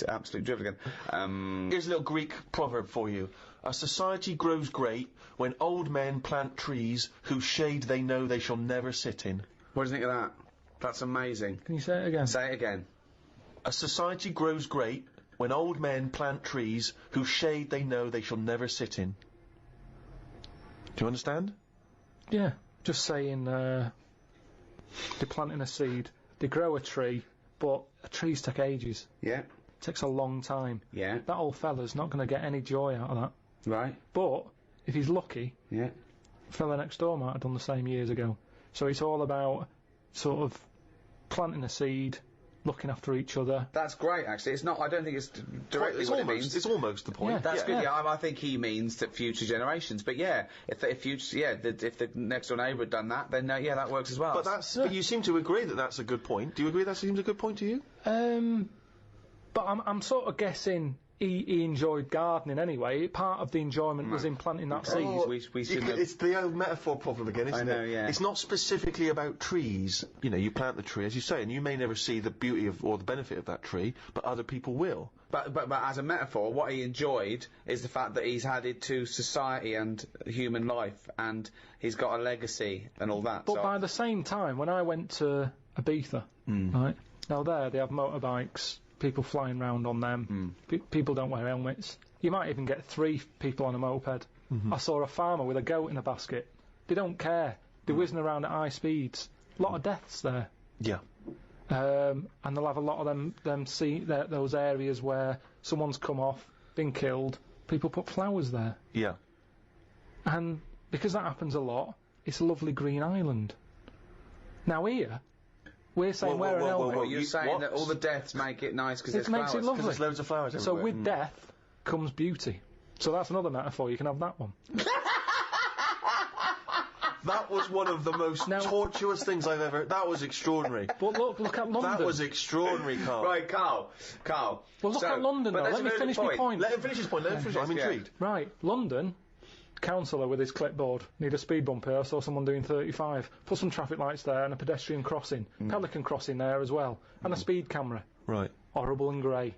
Speaker 4: absolute drivel again.
Speaker 2: Here's a little Greek proverb for you. A society grows great when old men plant trees whose shade they know they shall never sit in.
Speaker 4: What do you think of that? That's amazing.
Speaker 3: Can you say it again?
Speaker 4: Say it again.
Speaker 2: A society grows great when old men plant trees whose shade they know they shall never sit in. Do you understand?
Speaker 3: Yeah. Just saying, they're planting a seed, they grow a tree, but trees take ages.
Speaker 4: Yeah.
Speaker 3: It takes a long time.
Speaker 4: Yeah.
Speaker 3: That old fella's not going to get any joy out of that.
Speaker 4: Right.
Speaker 3: But, if he's lucky,
Speaker 4: yeah,
Speaker 3: the fella next door might have done the same years ago. So it's all about, sort of, planting a seed, looking after each other.
Speaker 4: That's great, actually. It's not. I don't think it's directly what it means.
Speaker 2: It's almost the point.
Speaker 4: Yeah, that's good. Yeah, I think he means that future generations. But yeah, if the next door neighbour had done that, then yeah, that works as well.
Speaker 2: But but you seem to agree that that's a good point. Do you agree that seems a good point to you?
Speaker 3: But I'm sort of guessing he enjoyed gardening anyway. Part of the enjoyment was in planting that seed.
Speaker 2: It's the old metaphor problem again, isn't it?
Speaker 4: I know, yeah.
Speaker 2: It's not specifically about trees. You know, you plant the tree, as you say, and you may never see the beauty of or the benefit of that tree, but other people will.
Speaker 4: But as a metaphor, what he enjoyed is the fact that he's added to society and human life, and he's got a legacy and all that.
Speaker 3: But by the same time, when I went to Ibiza, right, now there they have motorbikes, people flying around on them, people don't wear helmets. You might even get 3 people on a moped. I saw a farmer with a goat in a basket. They don't care. They're whizzing around at high speeds. A lot of deaths there.
Speaker 2: Yeah.
Speaker 3: And they'll have a lot of those areas where someone's come off, been killed, people put flowers there.
Speaker 2: Yeah.
Speaker 3: And because that happens a lot, it's a lovely green island. Now here, we're saying wear an helmet.
Speaker 4: Well, you're saying that all the deaths make it nice because there's
Speaker 3: makes
Speaker 4: flowers.
Speaker 3: it lovely.
Speaker 2: There's loads of flowers
Speaker 3: So
Speaker 2: everywhere.
Speaker 3: with death comes beauty. So that's another metaphor. You can have that one.
Speaker 2: That was one of the most tortuous things I've ever... That was extraordinary.
Speaker 3: But look at London.
Speaker 2: That was extraordinary, Karl.
Speaker 4: Right, Carl.
Speaker 3: Well, look at London, though. Let me finish my point.
Speaker 2: Let him finish his point. I'm intrigued.
Speaker 3: Right, London, councillor with his clipboard, need a speed bump here, I saw someone doing 35. Put some traffic lights there and a pedestrian crossing. Pelican crossing there as well. And a speed camera.
Speaker 2: Right.
Speaker 3: Horrible and grey.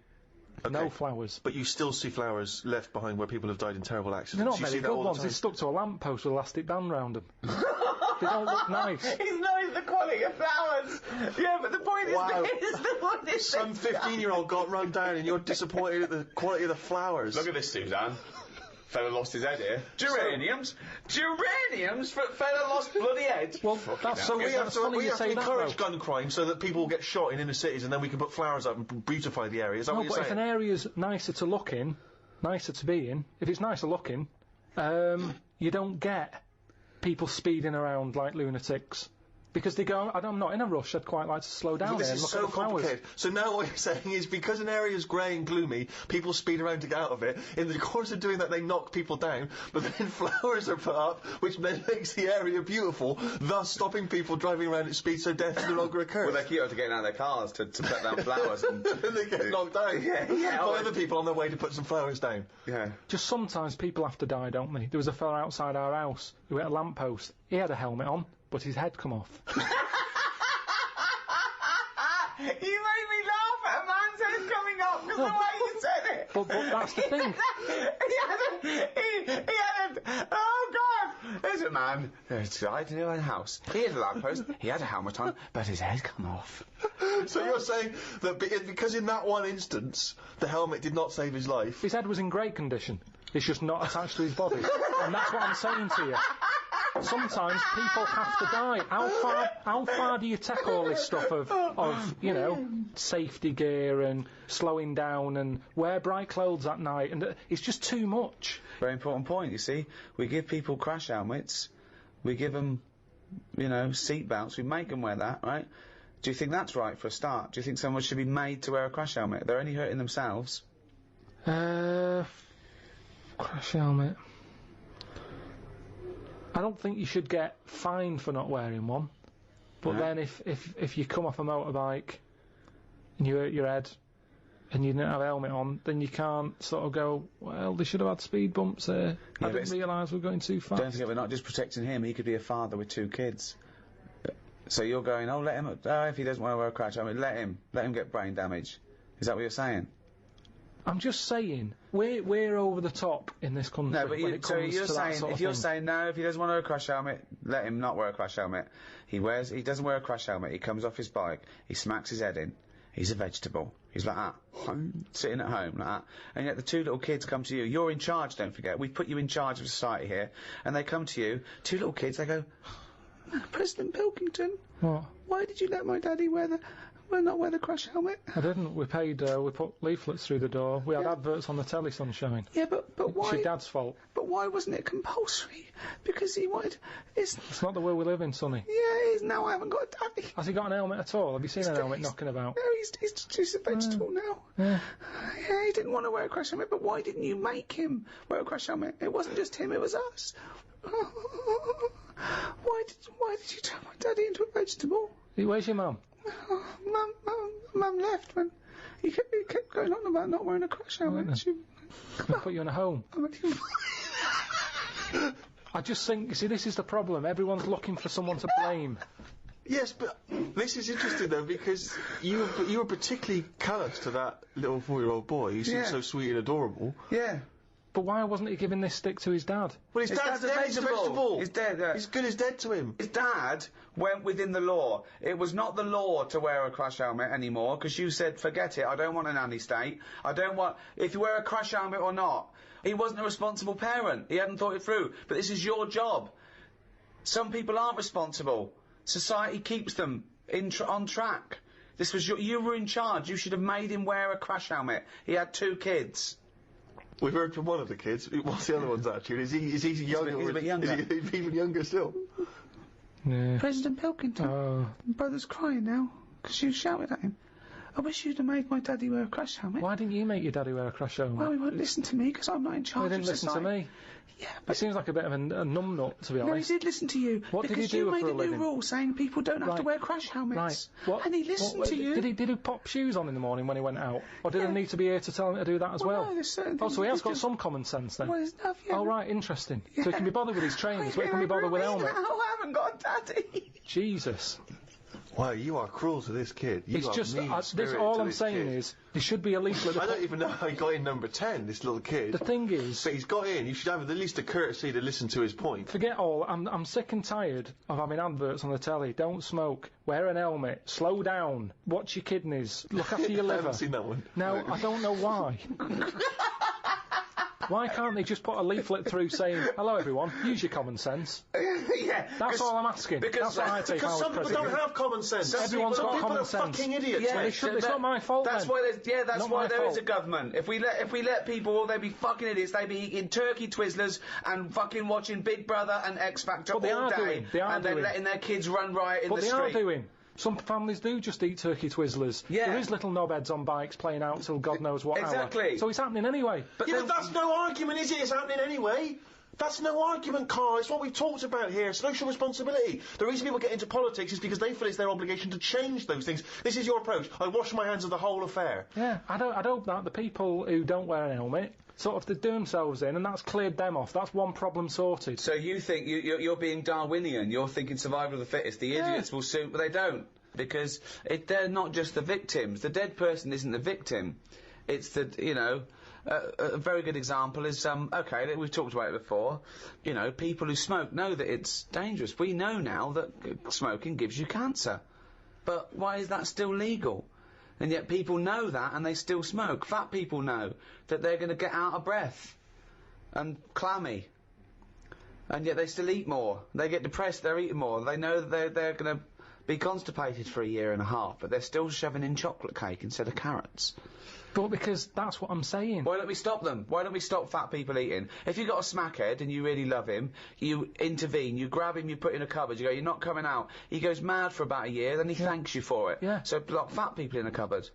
Speaker 2: Okay.
Speaker 3: No flowers.
Speaker 2: But you still see flowers left behind where people have died in terrible accidents.
Speaker 3: They're not
Speaker 2: you
Speaker 3: very
Speaker 2: see that
Speaker 3: good
Speaker 2: all the
Speaker 3: ones.
Speaker 2: time.
Speaker 3: They're stuck to a lamppost with elastic band round them. They don't look nice.
Speaker 4: He's knowing the quality of flowers. Yeah, but the point is
Speaker 2: Wow.
Speaker 4: this.
Speaker 2: Some 15-year-old got run down and you're disappointed at the quality of the flowers.
Speaker 4: Look at this, Suzanne. Fella lost his head here. Geraniums? Geraniums? Fella lost bloody head.
Speaker 3: Well, that's
Speaker 2: So we have to
Speaker 3: say that,
Speaker 2: encourage
Speaker 3: though.
Speaker 2: gun crime so that people will get shot in inner cities and then we can put flowers up and beautify the area. Is that
Speaker 3: No,
Speaker 2: what you're
Speaker 3: but if
Speaker 2: saying?
Speaker 3: an area's nicer to look in, nicer to be in, if it's nicer looking, you don't get people speeding around like lunatics. Because they go, I'm not in a rush, I'd quite like to slow down
Speaker 2: This
Speaker 3: there and
Speaker 2: is
Speaker 3: look
Speaker 2: so
Speaker 3: at the flowers.
Speaker 2: complicated. So now what you're saying is because an area is grey and gloomy, people speed around to get out of it. In the course of doing that, they knock people down. But then flowers are put up, which then makes the area beautiful, thus stopping people driving around at speed so death no longer occurs.
Speaker 4: Well, they're cute to getting out of their cars to put down flowers. And
Speaker 2: and they get knocked down
Speaker 4: yeah,
Speaker 2: by other people on their way to put some flowers down.
Speaker 4: yeah.
Speaker 3: Just sometimes people have to die, don't they? There was a fella outside our house who hit a lamppost. He had a helmet on, but his head come off.
Speaker 4: You made me laugh at a man's head coming up because the way you said it.
Speaker 3: But that's the thing.
Speaker 4: he had a, oh God! There's a man outside in a house. He had a lamppost, he had a helmet on, but his head come off.
Speaker 2: So you're saying that because in that one instance, the helmet did not save his life.
Speaker 3: His head was in great condition. It's just not attached to his body. And that's what I'm saying to you. Sometimes people have to die. How far do you take all this stuff of you know, safety gear and slowing down and wear bright clothes at night? And it's just too much.
Speaker 4: Very important point, you see. We give people crash helmets, we give them, you know, seat belts, we make them wear that, right? Do you think that's right for a start? Do you think someone should be made to wear a crash helmet? They're only hurting themselves.
Speaker 3: Crash helmet. I don't think you should get fined for not wearing one. But then if you come off a motorbike and you hurt your head and you didn't have a helmet on, then you can't sort of go, well, they should have had speed bumps there. I didn't realise we were going too fast.
Speaker 4: Don't forget, we're not just protecting him. He could be a father with 2 kids. So you're going, oh, let him, if he doesn't want to wear a crash helmet, let him get brain damage. Is that what you're saying?
Speaker 3: I'm just saying, we're over the top in this country.
Speaker 4: No, but
Speaker 3: when it comes
Speaker 4: you're
Speaker 3: to that
Speaker 4: saying,
Speaker 3: sort of
Speaker 4: if you're
Speaker 3: thing.
Speaker 4: saying no, if he doesn't want to wear a crash helmet, let him not wear a crash helmet. He doesn't wear a crash helmet, he comes off his bike, he smacks his head in, he's a vegetable. He's like that, sitting at home like that. And yet the 2 little kids come to you, you're in charge, don't forget, we put you in charge of society here, and they come to you, 2 little kids, they go, President Pilkington,
Speaker 3: What?
Speaker 4: why did you let my daddy not wear the crash helmet?
Speaker 3: I didn't. We paid. We put leaflets through the door. We had adverts on the telly, Sunshine.
Speaker 4: Yeah, but why?
Speaker 3: It's your dad's fault.
Speaker 4: But why wasn't it compulsory? Because he wanted.
Speaker 3: It's not the world we live in, Sonny.
Speaker 4: Yeah, now I haven't got a daddy.
Speaker 3: Has he got an helmet at all? Have you seen an helmet knocking about?
Speaker 4: No, he's just a vegetable now.
Speaker 3: Yeah.
Speaker 4: Yeah, he didn't want to wear a crash helmet, but why didn't you make him wear a crash helmet? It wasn't just him, it was us. Why did you turn my daddy into a vegetable?
Speaker 3: Where's your mum?
Speaker 4: Mum left when he kept going on about not wearing a crash helmet.
Speaker 3: We'll put you in a home. I just think, you see, this is the problem. Everyone's looking for someone to blame.
Speaker 2: Yes, but this is interesting though because you were particularly callous to that little 4-year-old boy. He seemed so sweet and adorable.
Speaker 4: Yeah.
Speaker 3: But why wasn't he giving this stick to his dad?
Speaker 2: Well, his dad's dead. He's a vegetable.
Speaker 4: He's dead.
Speaker 2: He's good as dead to him.
Speaker 4: His dad went within the law. It was not the law to wear a crash helmet anymore because you said, forget it, I don't want a nanny state. I don't want... If you wear a crash helmet or not. He wasn't a responsible parent. He hadn't thought it through. But this is your job. Some people aren't responsible. Society keeps them on track. This was you were in charge. You should have made him wear a crash helmet. He had 2 kids.
Speaker 2: We've heard from one of the kids. What's the other one's attitude? Is he young?
Speaker 4: He's a bit younger.
Speaker 2: Is he even younger still?
Speaker 3: Yeah.
Speaker 4: President Pilkington.
Speaker 3: Oh.
Speaker 4: My brother's crying now, because you shouted at him. I wish you'd have made my daddy wear a crash helmet.
Speaker 3: Why didn't you make your daddy wear a crash helmet?
Speaker 4: Well, he won't listen to me, because I'm not in charge
Speaker 3: He didn't
Speaker 4: of
Speaker 3: listen to
Speaker 4: society.
Speaker 3: me.
Speaker 4: Yeah,
Speaker 3: He
Speaker 4: but...
Speaker 3: seems like a bit of a numbnut, to be
Speaker 4: No, he
Speaker 3: honest.
Speaker 4: did listen to you.
Speaker 3: What did he
Speaker 4: because
Speaker 3: do
Speaker 4: you made
Speaker 3: for a
Speaker 4: a new
Speaker 3: living?
Speaker 4: rule saying people don't have to
Speaker 3: Right.
Speaker 4: wear crash helmets.
Speaker 3: Right. What,
Speaker 4: And he listened to you.
Speaker 3: Did he pop shoes on in the morning when he went out? Or did
Speaker 4: Yeah.
Speaker 3: I need to be here to tell him to do that as well?
Speaker 4: No, there's certain
Speaker 3: Oh,
Speaker 4: things
Speaker 3: so he
Speaker 4: he
Speaker 3: has
Speaker 4: did
Speaker 3: got
Speaker 4: do.
Speaker 3: some common sense then?
Speaker 4: Well, there's enough, yeah.
Speaker 3: Oh, right, interesting. So he can be bothered with his trainers, but he can be bothered with helmet.
Speaker 4: I haven't got a daddy.
Speaker 3: Jesus.
Speaker 2: Wow, you are cruel to this kid. You
Speaker 3: It's
Speaker 2: are
Speaker 3: just,
Speaker 2: mean
Speaker 3: this,
Speaker 2: spirit
Speaker 3: all
Speaker 2: to
Speaker 3: I'm
Speaker 2: this
Speaker 3: saying
Speaker 2: kid.
Speaker 3: is, there should be a leaflet.
Speaker 2: I don't even know how he got in number 10, this little kid.
Speaker 3: The thing is,
Speaker 2: But he's got in. You should have at least a courtesy to listen to his point.
Speaker 3: forget all. I'm sick and tired of having adverts on the telly. Don't smoke. Wear an helmet. Slow down. Watch your kidneys. Look after your
Speaker 2: I
Speaker 3: liver.
Speaker 2: haven't seen that one.
Speaker 3: Now,
Speaker 2: No.
Speaker 3: I don't know why. Why can't they just put a leaflet through saying, hello everyone, use your common sense?
Speaker 4: Yeah.
Speaker 3: That's all I'm asking.
Speaker 4: because-
Speaker 3: That's what I take
Speaker 2: Because
Speaker 3: out
Speaker 2: some
Speaker 3: as
Speaker 2: people
Speaker 3: president.
Speaker 2: don't have common sense.
Speaker 3: Everyone's
Speaker 2: some
Speaker 3: got
Speaker 2: people
Speaker 3: common
Speaker 2: are
Speaker 3: sense.
Speaker 2: fucking idiots.
Speaker 4: Yeah,
Speaker 3: Well, they should, it's not my fault
Speaker 4: That's
Speaker 3: then.
Speaker 4: why there's, that's
Speaker 3: Not
Speaker 4: why
Speaker 3: my
Speaker 4: there is
Speaker 3: fault.
Speaker 4: a government. If we let people, well, they'd be fucking idiots. They'd be eating turkey twizzlers and fucking watching Big Brother and X Factor
Speaker 3: But they
Speaker 4: all
Speaker 3: are
Speaker 4: day,
Speaker 3: doing. They are
Speaker 4: and then
Speaker 3: doing.
Speaker 4: letting their kids run riot in
Speaker 3: But
Speaker 4: the
Speaker 3: they
Speaker 4: street.
Speaker 3: are doing. Some families do just eat turkey twizzlers.
Speaker 4: Yeah.
Speaker 3: There is little knobheads on bikes playing out till God knows what
Speaker 4: Exactly.
Speaker 3: hour. So it's happening anyway.
Speaker 4: But
Speaker 2: Yeah,
Speaker 4: then-
Speaker 2: but that's no argument, is it? It's happening anyway. That's no argument, Karl. It's what we've talked about here. Social responsibility. The reason people get into politics is because they feel it's their obligation to change those things. This is your approach. I wash my hands of the whole affair.
Speaker 3: Yeah, I'd hope that the people who don't wear an helmet sort of they do themselves in, and that's cleared them off. That's one problem sorted.
Speaker 4: So you think you're being Darwinian? You're thinking survival of the fittest. The idiots will soon, but they don't, because they're not just the victims. The dead person isn't the victim. It's the a very good example is okay, we've talked about it before. People who smoke know that it's dangerous. We know now that smoking gives you cancer, but why is that still legal? And yet people know that and they still smoke. Fat people know that they're going to get out of breath and clammy, and yet they still eat more. They get depressed, they're eating more. They know that they're going to be constipated for a year and a half, but they're still shoving in chocolate cake instead of carrots.
Speaker 3: But because that's what I'm saying.
Speaker 4: Why don't we stop them? Why don't we stop fat people eating? If you've got a smackhead and you really love him, you intervene, you grab him, you put in a cupboard, you go, you're not coming out. He goes mad for about a year, then he thanks you for it.
Speaker 3: Yeah.
Speaker 4: So lock fat people in a cupboard.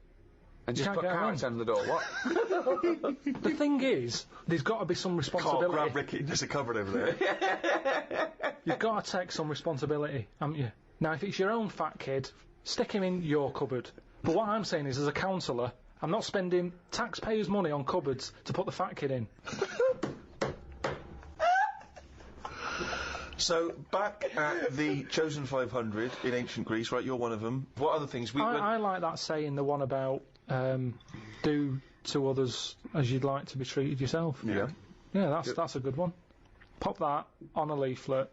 Speaker 4: And just
Speaker 3: can't
Speaker 4: put
Speaker 3: get
Speaker 4: carrots
Speaker 3: in.
Speaker 4: under the door. What?
Speaker 3: The thing is, there's got to be some
Speaker 2: Karl,
Speaker 3: responsibility.
Speaker 2: grab Ricky. There's a cupboard over there.
Speaker 3: You've got to take some responsibility, haven't you? Now, if it's your own fat kid, stick him in your cupboard. But what I'm saying is, as a counsellor, I'm not spending taxpayers' money on cupboards to put the fat kid in.
Speaker 2: So, back at the Chosen 500 in ancient Greece, right, you're one of them. What other things?
Speaker 3: I like that saying, the one about do to others as you'd like to be treated yourself.
Speaker 2: Yeah.
Speaker 3: Yeah, that's a good one. Pop that on a leaflet,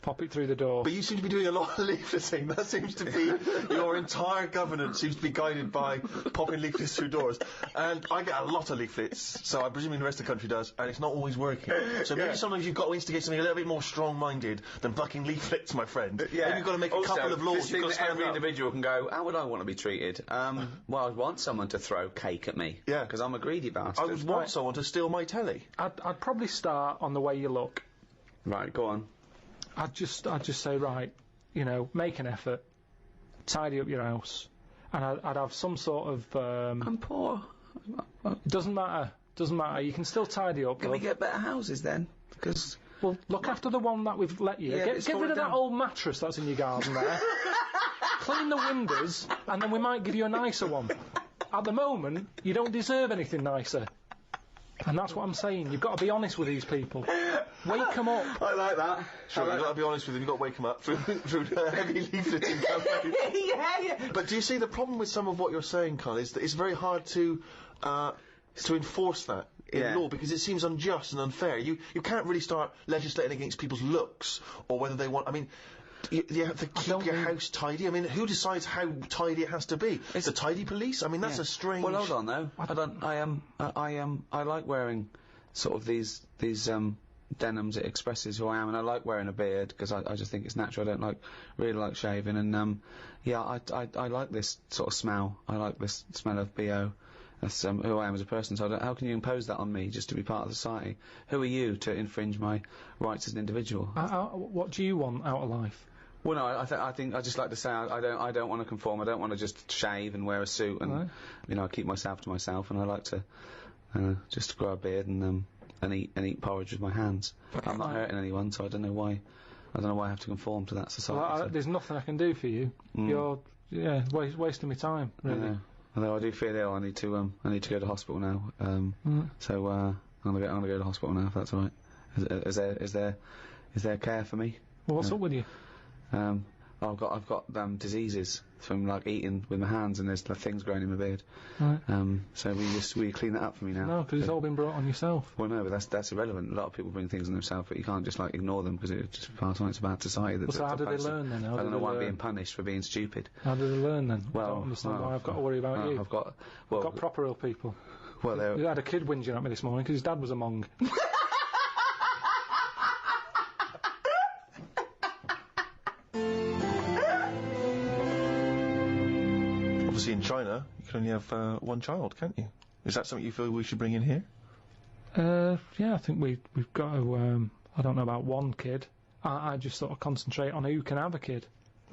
Speaker 3: pop it through the door.
Speaker 2: But you seem to be doing a lot of leafleting. That seems to be your entire governance seems to be guided by popping leaflets through doors. And I get a lot of leaflets, so I'm presuming the rest of the country does, and it's not always working. So maybe sometimes you've got to instigate something a little bit more strong-minded than fucking leaflets, my friend. Maybe you've got to make a couple of laws. You've got to stand
Speaker 4: every
Speaker 2: up.
Speaker 4: individual can go, how would I want to be treated? Well, I'd want someone to throw cake at me.
Speaker 2: Yeah.
Speaker 4: Because I'm a greedy bastard.
Speaker 2: I would want someone to steal my telly.
Speaker 3: I'd probably start on the way you look.
Speaker 4: Right, go on.
Speaker 3: I'd just say, right, make an effort, tidy up your house, and I'd have some sort of.
Speaker 4: I'm poor.
Speaker 3: Doesn't matter. You can still tidy up.
Speaker 4: Can we get better houses then? Because
Speaker 3: Well, look after the one that we've let you.
Speaker 4: Yeah,
Speaker 3: Get
Speaker 4: it's
Speaker 3: rid
Speaker 4: fallen
Speaker 3: of that
Speaker 4: down.
Speaker 3: old mattress that's in your garden there. Clean the windows, and then we might give you a nicer one. At the moment, you don't deserve anything nicer. And that's what I'm saying. You've got to be honest with these people. Wake them up.
Speaker 4: I like that.
Speaker 2: Sure, you've got to be honest with them. You've got to wake them up through heavy leafleting campaign.
Speaker 4: yeah.
Speaker 2: But do you see the problem with some of what you're saying, Karl, is that it's very hard to enforce that in
Speaker 4: Yeah.
Speaker 2: law because it seems unjust and unfair. You can't really start legislating against people's looks or whether they want. I mean, you have to keep your house tidy. I mean, who decides how tidy it has to be? It's the tidy police. I mean, that's a strange.
Speaker 4: Well, hold on though. I like wearing sort of these denims. It expresses who I am, and I like wearing a beard because I just think it's natural. I don't really like shaving, and I like this sort of smell. I like this smell of BO. That's who I am as a person. So how can you impose that on me just to be part of society? Who are you to infringe my rights as an individual?
Speaker 3: What do you want out of life?
Speaker 4: Well, no, I think I just like to say I don't want to conform. I don't want to just shave and wear a suit and I keep myself to myself, and I like to just grow a beard and eat porridge with my hands. I'm not hurting anyone, so I don't know why I have to conform to that society.
Speaker 3: Well, there's nothing I can do for you. You're wasting my time, really.
Speaker 4: Although I do feel ill, I need to go to hospital now. So I'm gonna go to hospital now if that's all right. Is there care for me?
Speaker 3: Well, what's up with you?
Speaker 4: I've got diseases from like eating with my hands, and there's things growing in my beard.
Speaker 3: Right.
Speaker 4: So will you clean that up for me now?
Speaker 3: No, because it's all been brought on yourself.
Speaker 4: Well, no, but that's irrelevant. A lot of people bring things on themselves, but you can't just like ignore them because it just pass on. It's a bad society.
Speaker 3: So how did they learn then?
Speaker 4: I don't know why I'm being punished for being stupid.
Speaker 3: How did they learn then?
Speaker 4: Well,
Speaker 3: I don't understand why I've got to worry about you.
Speaker 4: I've got
Speaker 3: proper ill people.
Speaker 4: Well,
Speaker 3: you had a kid whinging at me this morning because his dad was a Hmong.
Speaker 2: Obviously, in China, you can only have one child, can't you? Is that something you feel we should bring in here?
Speaker 3: Yeah, I think we've got to. I don't know about one kid. I just sort of concentrate on who can have a kid,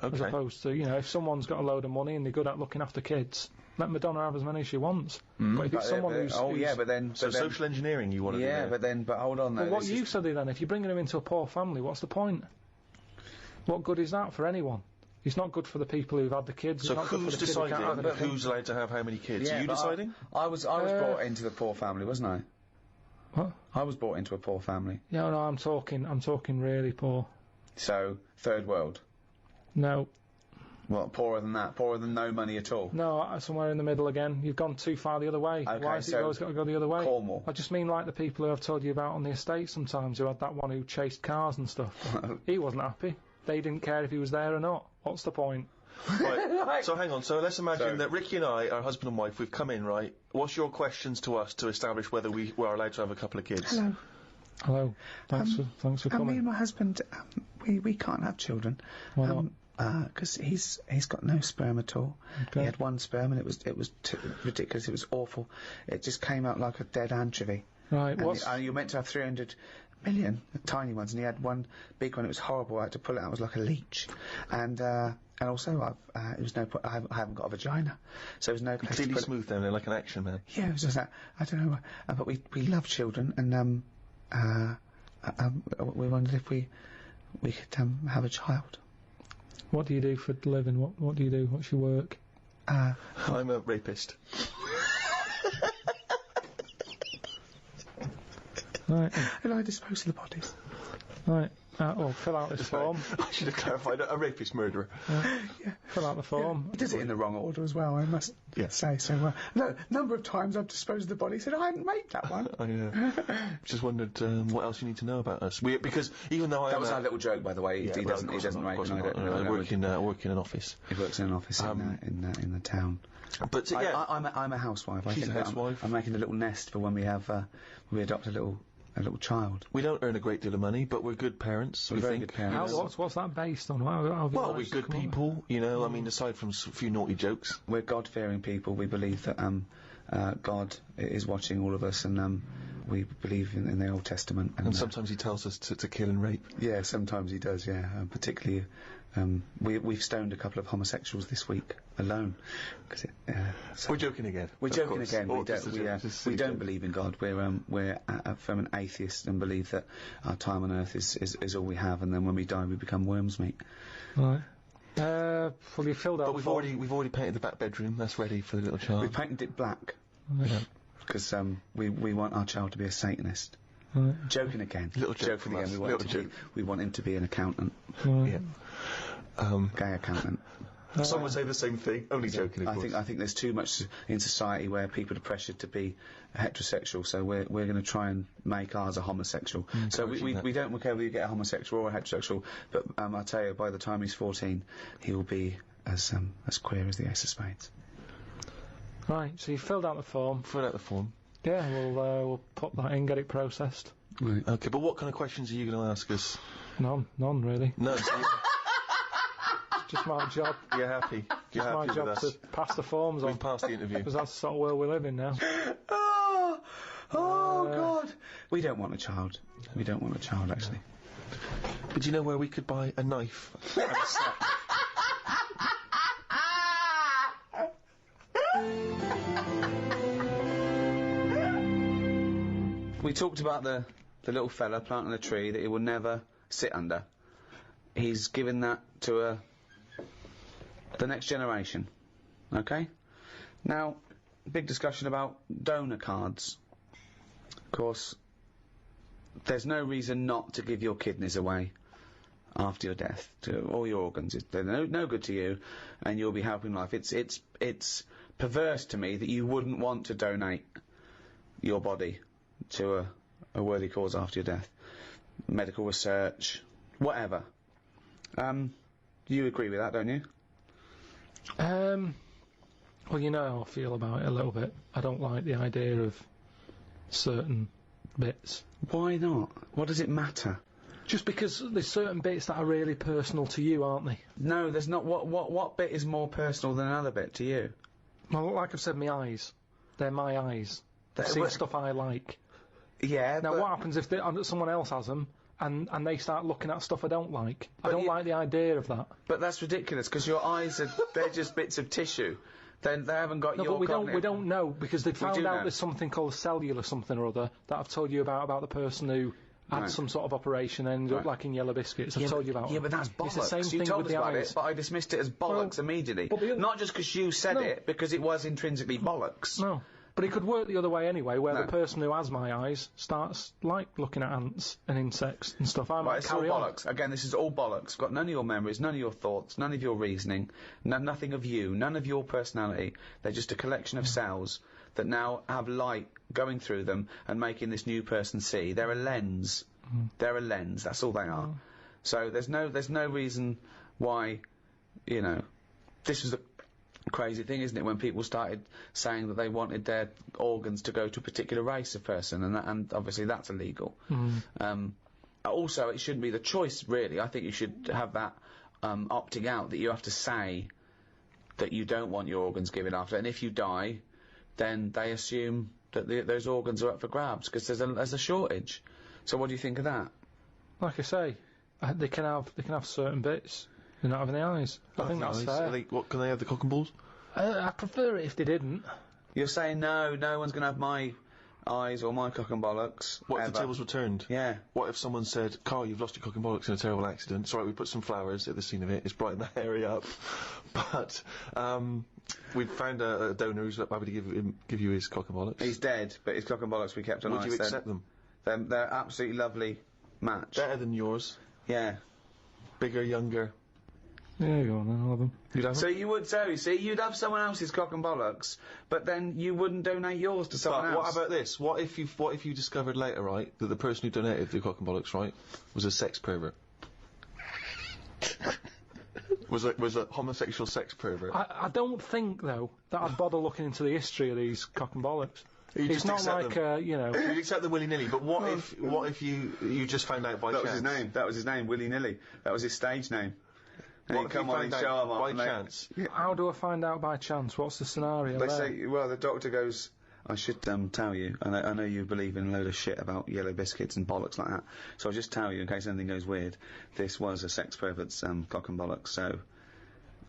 Speaker 3: as opposed to if someone's got a load of money and they're good at looking after kids, let Madonna have as many as she wants. But if it's someone who's
Speaker 2: social engineering you want to do.
Speaker 4: But hold on.
Speaker 3: Well, what use are they then? If you're bringing them into a poor family, what's the point? What good is that for anyone? It's not good for the people who've had the kids.
Speaker 2: So who's deciding who's allowed to have how many kids? Are you deciding?
Speaker 4: I was brought into the poor family, wasn't I?
Speaker 3: What?
Speaker 4: I was brought into a poor family.
Speaker 3: Yeah, no, I'm talking really poor.
Speaker 4: So, third world?
Speaker 3: No.
Speaker 4: What, poorer than that? Poorer than no money at all?
Speaker 3: No, somewhere in the middle again. You've gone too far the other way.
Speaker 4: Okay,
Speaker 3: why has it always got to go the other way?
Speaker 4: Cornwall.
Speaker 3: I just mean like the people who I've told you about on the estate sometimes, who had that one who chased cars and stuff. He wasn't happy. They didn't care if he was there or not. What's the point?
Speaker 2: Right. So hang on. So let's imagine that Ricky and I are husband and wife. We've come in, right? What's your questions to us to establish whether we are allowed to have a couple of kids?
Speaker 3: Hello. Thanks for coming.
Speaker 4: Me and my husband, we can't have children.
Speaker 3: Why not?
Speaker 4: Because he's got no sperm at all.
Speaker 3: Okay.
Speaker 4: He had one sperm and it was ridiculous. It was awful. It just came out like a dead anchovy.
Speaker 3: Right.
Speaker 4: And you're meant to have 300 million tiny ones, and he had one big one. It was horrible. I had to pull it out. It was like a leech, and also it was no point. I haven't got a vagina, so there was no place.
Speaker 2: Completely smooth down there, like an action man.
Speaker 4: Yeah, it was just that. I don't know, but we love children, and we wondered if we could have a child.
Speaker 3: What do you do for a living? What do you do? What's your work?
Speaker 2: I'm a rapist.
Speaker 3: Right.
Speaker 4: And I dispose of the bodies.
Speaker 3: Right. Fill out this form.
Speaker 2: I should have clarified. A rapist murderer.
Speaker 4: Yeah.
Speaker 3: Fill out the form.
Speaker 4: He does it in the wrong order as well, I must say. So, number of times I've disposed of the body. He said, I hadn't made that one.
Speaker 2: I just wondered what else you need to know about us. Because even though
Speaker 4: that was our little joke, by the way. He doesn't rape.
Speaker 2: I work in an office.
Speaker 4: He works in an office in the town.
Speaker 2: But
Speaker 4: I'm a housewife.
Speaker 2: She's a housewife.
Speaker 4: I'm making a little nest for when we adopt a little child.
Speaker 2: We don't earn a great deal of money, but we're good parents.
Speaker 4: We're very good parents.
Speaker 3: What's that based on?
Speaker 2: Well, we're good people, I mean, aside from a few naughty jokes.
Speaker 4: We're God-fearing people. We believe that God is watching all of us, and we believe in the Old Testament.
Speaker 2: And sometimes he tells us to kill and rape.
Speaker 4: Yeah, sometimes he does, yeah. Particularly, we've stoned a couple of homosexuals this week alone.
Speaker 2: We're joking again.
Speaker 4: We're joking again. We don't believe in God. We're from an atheist and believe that our time on earth is all we have, and then when we die we become worms meat.
Speaker 3: Right. Well, you filled out.
Speaker 2: But we've already painted the back bedroom. That's ready for the little child.
Speaker 4: We painted it black. Because we want our child to be a Satanist. Joking again. Joking again. We want him to be an accountant.
Speaker 3: Yeah.
Speaker 4: Gay accountant.
Speaker 2: Some would say the same thing. Only joking. Of course.
Speaker 4: I think there's too much in society where people are pressured to be heterosexual. So we're going to try and make ours a homosexual. So we don't care whether you get a homosexual or a heterosexual. But I tell you, by the time he's 14, he will be as queer as the Ace of Spades.
Speaker 3: Right. So you filled out the form.
Speaker 2: Fill out the form.
Speaker 3: Yeah. We'll put that in, get it processed.
Speaker 4: Right.
Speaker 2: Okay. But what kind of questions are you going to ask us?
Speaker 3: None really.
Speaker 2: No.
Speaker 3: Just my job.
Speaker 2: You're happy. You're
Speaker 3: just
Speaker 2: happy
Speaker 3: my job
Speaker 2: with us.
Speaker 3: to pass the forms on.
Speaker 2: We've passed the interview.
Speaker 3: Because that's the sort of world we live in now.
Speaker 4: God. We don't want a child. We don't want a child, actually.
Speaker 2: But do you know where we could buy a knife and a sack?
Speaker 4: We talked about the little fella planting a tree that he will never sit under. He's given that to the next generation. Okay? Now, big discussion about donor cards. Of course, there's no reason not to give your kidneys away after your death, to all your organs. They're no good to you, and you'll be helping life. It's perverse to me that you wouldn't want to donate your body to a worthy cause after your death. Medical research, whatever. You agree with that, don't you?
Speaker 3: Well, you know how I feel about it a little bit. I don't like the idea of certain bits.
Speaker 4: Why not? What does it matter?
Speaker 3: Just because there's certain bits that are really personal to you, aren't they?
Speaker 4: No, there's not. What bit is more personal than another bit to you?
Speaker 3: Well, like I've said, my eyes. They're my eyes. They see stuff I like.
Speaker 4: Yeah,
Speaker 3: Now, what happens if someone else has them, and they start looking at stuff I don't like? I don't like the idea of that.
Speaker 4: But that's ridiculous, because your eyes they're just bits of tissue. They haven't got your
Speaker 3: but we don't know, because they've found
Speaker 4: do
Speaker 3: out
Speaker 4: know.
Speaker 3: there's something called cellular something or other that I've told you about the person who had
Speaker 4: Right.
Speaker 3: some sort of operation and ended up like in yellow biscuits. I've told you about
Speaker 4: Yeah,
Speaker 3: it.
Speaker 4: but that's bollocks.
Speaker 3: It's the same
Speaker 4: you
Speaker 3: thing
Speaker 4: told
Speaker 3: with
Speaker 4: us
Speaker 3: the
Speaker 4: about
Speaker 3: eyes.
Speaker 4: it, but I dismissed it as bollocks immediately.
Speaker 3: but
Speaker 4: Not just because you said it, because it was intrinsically bollocks.
Speaker 3: No. But it could work the other way anyway, where
Speaker 4: No.
Speaker 3: the person who has my eyes starts, like, looking at ants and insects and stuff. I
Speaker 4: Right,
Speaker 3: might
Speaker 4: it's all
Speaker 3: carry on.
Speaker 4: bollocks. Again, this is all bollocks. Got none of your memories, none of your thoughts, none of your reasoning, nothing of you, none of your personality. They're just a collection of cells that now have light going through them and making this new person see. They're a lens. They're a lens. That's all they are. So there's no reason why, you know, this was a crazy thing, isn't it, when people started saying that they wanted their organs to go to a particular race of person, and obviously that's illegal. Also, it shouldn't be the choice, really. I think you should have that opting out, that you have to say that you don't want your organs given after, and if you die, then they assume that those organs are up for grabs, because there's a shortage. So what do you think of that?
Speaker 3: Like I say, they can have certain bits. They're not having the eyes. I think that's fair.
Speaker 2: What, can they have the cock and balls?
Speaker 3: I prefer it if they didn't.
Speaker 4: You're saying no one's going to have my eyes or my cock and bollocks.
Speaker 2: What if the
Speaker 4: ever.
Speaker 2: tables were turned?
Speaker 4: Yeah.
Speaker 2: What if someone said, Karl, you've lost your cock and bollocks in a terrible accident. It's all right, we put some flowers at the scene of it. It's brightened the area up. But we'd found a donor who's happy to give you his cock and bollocks.
Speaker 4: He's dead, but his cock and bollocks we kept on ice.
Speaker 2: Would you accept them?
Speaker 4: They're absolutely lovely match.
Speaker 2: Better than yours.
Speaker 4: Yeah.
Speaker 2: Bigger, younger.
Speaker 3: Yeah, go on then, I'll have them.
Speaker 2: You'd have
Speaker 4: So
Speaker 2: them?
Speaker 4: you would, see, you'd have someone else's cock and bollocks, but then you wouldn't donate yours to someone
Speaker 2: But
Speaker 4: else.
Speaker 2: what about this? What if you discovered later, right, that the person who donated the cock and bollocks, right, was a sex pervert? was a homosexual sex pervert?
Speaker 3: I don't think, though, that I'd bother looking into the history of these cock and bollocks.
Speaker 2: You
Speaker 3: It's
Speaker 2: just
Speaker 3: not
Speaker 2: accept
Speaker 3: like,
Speaker 2: them.
Speaker 3: you know...
Speaker 2: You'd accept them willy-nilly, but what if you just found out by
Speaker 4: That
Speaker 2: chance?
Speaker 4: was his name. That was his name, willy-nilly. That was his stage name. And
Speaker 2: What
Speaker 4: he'd
Speaker 2: if you
Speaker 4: come on
Speaker 2: found
Speaker 4: and show
Speaker 2: out
Speaker 4: him up.
Speaker 2: by
Speaker 4: and they-
Speaker 2: chance?
Speaker 3: How do I find out by chance? What's the scenario
Speaker 4: They
Speaker 3: there?
Speaker 4: say, well, the doctor goes, I should tell you, I know you believe in a load of shit about yellow biscuits and bollocks like that, so I'll just tell you, in case anything goes weird, this was a sex pervert's cock and bollocks, so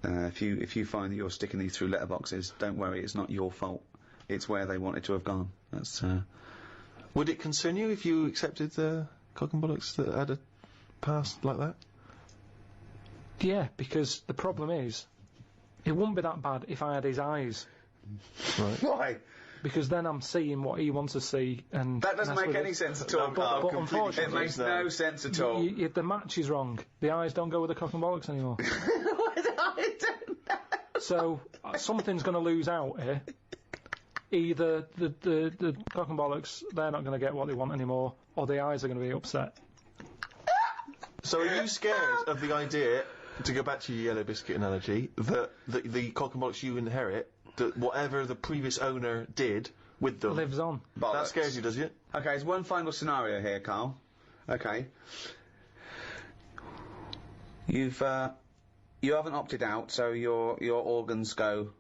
Speaker 4: if you find that you're sticking these through letterboxes, don't worry, it's not your fault. It's where they wanted to have gone. That's,
Speaker 2: Would it concern you if you accepted the cock and bollocks that had a past like that?
Speaker 3: Yeah, because the problem is, it wouldn't be that bad if I had his eyes,
Speaker 2: Right.
Speaker 4: Why?
Speaker 3: because then I'm seeing what he wants to see, and
Speaker 4: That doesn't
Speaker 3: mess
Speaker 4: make
Speaker 3: with
Speaker 4: any
Speaker 3: it.
Speaker 4: sense at all,
Speaker 3: But-
Speaker 4: Karl.
Speaker 3: but
Speaker 4: Completely.
Speaker 3: unfortunately-
Speaker 4: It makes no sense at all.
Speaker 3: The match is wrong. The eyes don't go with the cock and bollocks anymore.
Speaker 4: I don't know.
Speaker 3: So something's going to lose out here. Either the cock and bollocks, they're not going to get what they want anymore, or the eyes are going to be upset.
Speaker 2: So are you scared of the idea, to go back to your yellow biscuit analogy, that the cock and bollocks you inherit, that whatever the previous owner did with them,
Speaker 3: Lives on.
Speaker 2: that
Speaker 4: Bollocks.
Speaker 2: scares you, does it?
Speaker 4: Okay, there's one final scenario here, Karl. Okay. You haven't opted out, so your organs go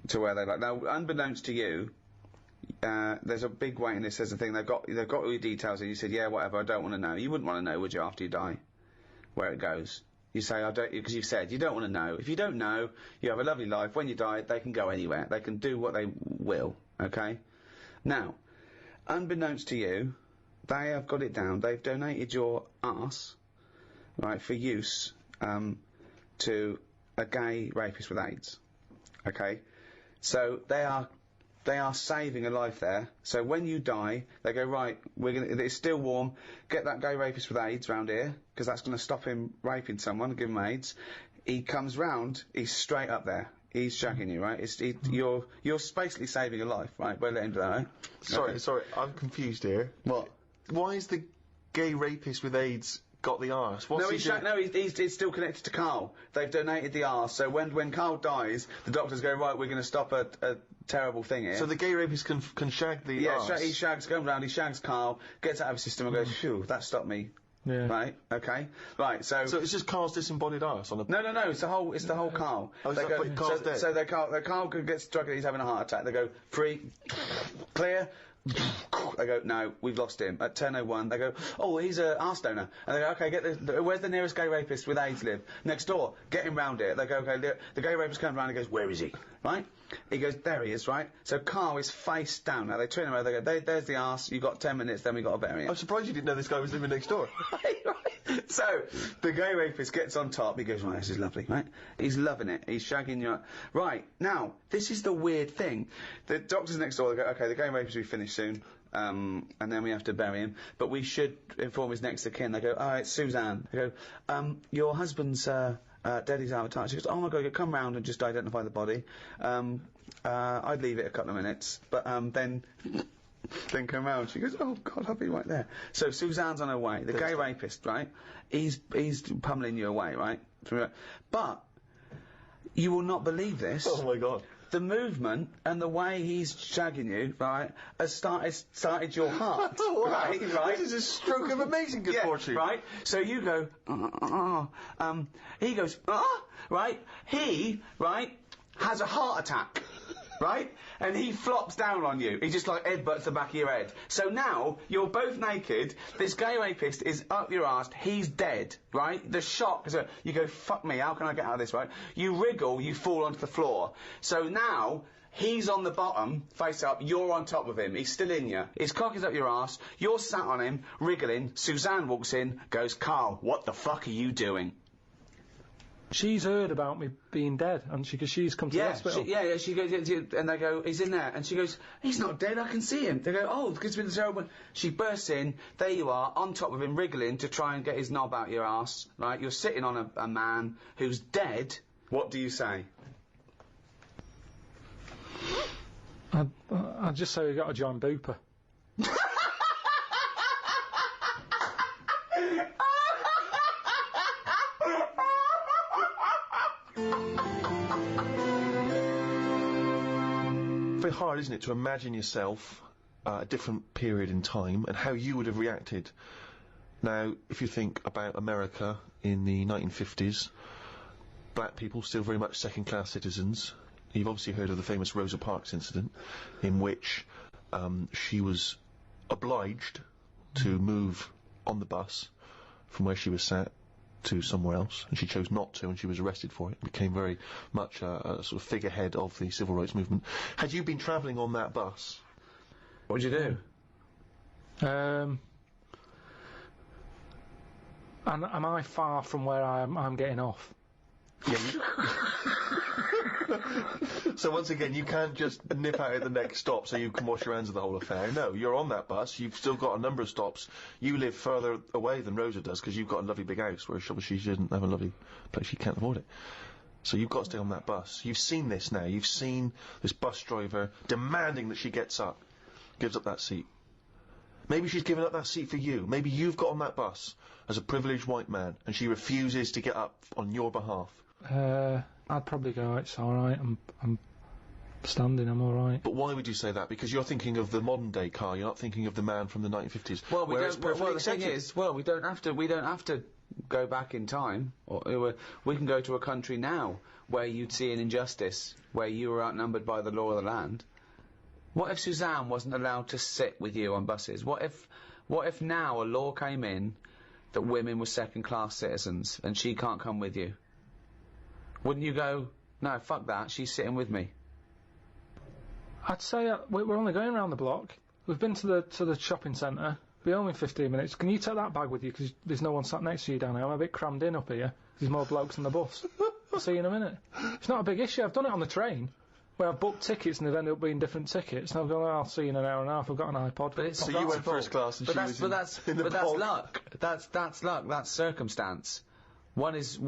Speaker 4: to where they like. Now, unbeknownst to you, there's a big waiting list. There's a thing they've got all your details, and you said, yeah, whatever. I don't want to know. You wouldn't want to know, would you, after you die? where it goes. You say, I don't, because you've said you don't want to know. If you don't know, you have a lovely life. When you die, they can go anywhere. They can do what they will, okay? Now, unbeknownst to you, they have got it down. They've donated your arse, right, for use, to a gay rapist with AIDS, okay? So they are saving a life there. So when you die, they go, right, it's still warm, get that gay rapist with AIDS round here, because that's going to stop him raping someone and give him AIDS. He comes round, he's straight up there. He's shagging you, right? You're basically saving a life, right? By letting him do that, right?
Speaker 8: Sorry, I'm confused here.
Speaker 4: What?
Speaker 8: Why is the gay rapist with AIDS got the arse? What's
Speaker 4: he's still connected to Karl. They've donated the arse, so when Karl dies, the doctors go, right, we're going to stop a terrible thing here.
Speaker 8: So the gay rapist can shag the arse?
Speaker 4: Yeah, he shags, goes round, he shags Karl, gets out of his system and goes, phew, that stopped me.
Speaker 3: Yeah.
Speaker 4: Right, okay. Right, so
Speaker 8: it's just Karl's disembodied arse on a...
Speaker 4: No, it's the whole Karl.
Speaker 8: Oh,
Speaker 4: they go,
Speaker 8: Karl's dead?
Speaker 4: So Karl gets struck, he's having a heart attack, they go, free, clear, they go, no, we've lost him. At 10:01, they go, oh, he's a arse donor. And they go, okay, where's the nearest gay rapist with AIDS live? Next door, get him round here. They go, okay, the gay rapist comes round and goes, where is he? Right? He goes, there he is, right? So Karl is face down. Now they turn him over, they go, there's the arse, you've got 10 minutes, then we got to bury him.
Speaker 8: I'm surprised you didn't know this guy was living next door.
Speaker 4: Right. So, the gay rapist gets on top, he goes, right, this is lovely, right? He's loving it, he's shagging you. Right, now, this is the weird thing. The doctors next door, they go, okay, the gay rapist will be finished soon, and then we have to bury him, but we should inform his next of kin. They go, it's Suzanne. They go, your husband's, dead, he's out of touch. She goes, oh my God, come round and just identify the body. I'd leave it a couple of minutes, but, then come round. She goes, oh God, I'll be right there. So Suzanne's on her way. The gay rapist, right? He's pummeling you away, right? But you will not believe this.
Speaker 8: Oh my God.
Speaker 4: The movement and the way he's shagging you, right, has started your heart.
Speaker 8: Wow.
Speaker 4: Right?
Speaker 8: This is a stroke of amazing good fortune.
Speaker 4: Right? So you go, he goes, right? He, right, has a heart attack. Right? And he flops down on you. He just like headbutts the back of your head. So now, you're both naked, this gay rapist is up your arse, he's dead, right? The shock, you go, fuck me, how can I get out of this, right? You wriggle, you fall onto the floor. So now, he's on the bottom, face up, you're on top of him, he's still in you. His cock is up your arse, you're sat on him, wriggling, Suzanne walks in, goes, Karl, what the fuck are you doing?
Speaker 3: She's heard about me being dead, and she's come to the hospital.
Speaker 4: She goes, and they go, he's in there, and she goes, he's not dead, I can see him. They go, oh, it's been a terrible one. She bursts in, there you are, on top of him, wriggling to try and get his knob out your arse, right? You're sitting on a man who's dead. What do you say?
Speaker 3: I'd just say we got to join Booper.
Speaker 8: Very hard, isn't it, to imagine yourself a different period in time and how you would have reacted. Now, if you think about America in the 1950s, black people still very much second-class citizens. You've obviously heard of the famous Rosa Parks incident, in which she was obliged to move on the bus from where she was sat to somewhere else, and she chose not to, and she was arrested for it. Became very much a sort of figurehead of the civil rights movement. Had you been travelling on that bus,
Speaker 4: what would you do?
Speaker 3: And am I far from where I'm getting off?
Speaker 8: Yeah. So once again, you can't just nip out at the next stop so you can wash your hands of the whole affair. No, you're on that bus. You've still got a number of stops. You live further away than Rosa does because you've got a lovely big house, whereas obviously she doesn't have a lovely place. She can't afford it. So you've got to stay on that bus. You've seen this now. You've seen this bus driver demanding that she gets up, gives up that seat. Maybe she's given up that seat for you. Maybe you've got on that bus as a privileged white man and she refuses to get up on your behalf.
Speaker 3: I'd probably go, it's alright, I'm standing, I'm alright.
Speaker 8: But why would you say that? Because you're thinking of the modern day Karl, you're not thinking of the man from the 1950s.
Speaker 4: Well, the thing is, we don't have to go back in time. We can go to a country now where you'd see an injustice, where you were outnumbered by the law of the land. What if Suzanne wasn't allowed to sit with you on buses? What if now a law came in that women were second-class citizens and she can't come with you, wouldn't you go, no, fuck that, she's sitting with me?
Speaker 3: I'd say we're only going around the block. We've been to the shopping centre. Be home in 15 minutes. Can you take that bag with you? Because there's no one sat next to you down here. I'm a bit crammed in up here. There's more blokes on the bus. I'll see you in a minute. It's not a big issue. I've done it on the train, where I've booked tickets and they've ended up being different tickets. And I've gone, I'll see you in an hour and a half. I've got an iPod.
Speaker 4: But
Speaker 8: So you went first class and she was in the
Speaker 4: that's
Speaker 8: pod.
Speaker 4: luck. That's luck. That's circumstance. One is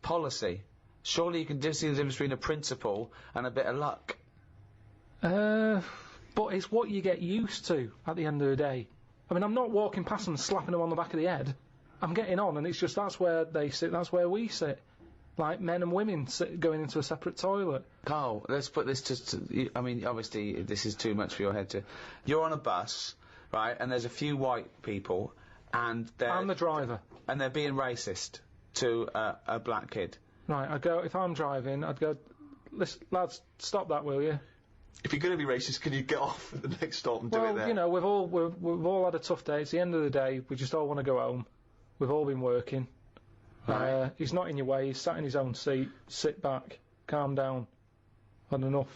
Speaker 4: policy. Surely you can just see the difference between a principle and a bit of luck.
Speaker 3: But it's what you get used to at the end of the day. I mean, I'm not walking past them and slapping them on the back of the head. I'm getting on, and it's just that's where they sit, that's where we sit. Like men and women going into a separate toilet.
Speaker 4: Carl, let's put this to I mean, obviously, this is too much for your head to... You're on a bus, right, and there's a few white people, and they're...
Speaker 3: I'm the driver.
Speaker 4: And they're being racist to a black kid.
Speaker 3: Right, I'd go, if I'm driving, I'd go, listen, lads, stop that, will you?
Speaker 8: If you're going to be racist, can you get off at the next stop and do it
Speaker 3: Well,
Speaker 8: there?
Speaker 3: you know, we've all had a tough day. It's the end of the day. We just all want to go home. We've all been working.
Speaker 4: Right.
Speaker 3: He's not in your way. He's sat in his own seat. Sit back. Calm down. Had enough.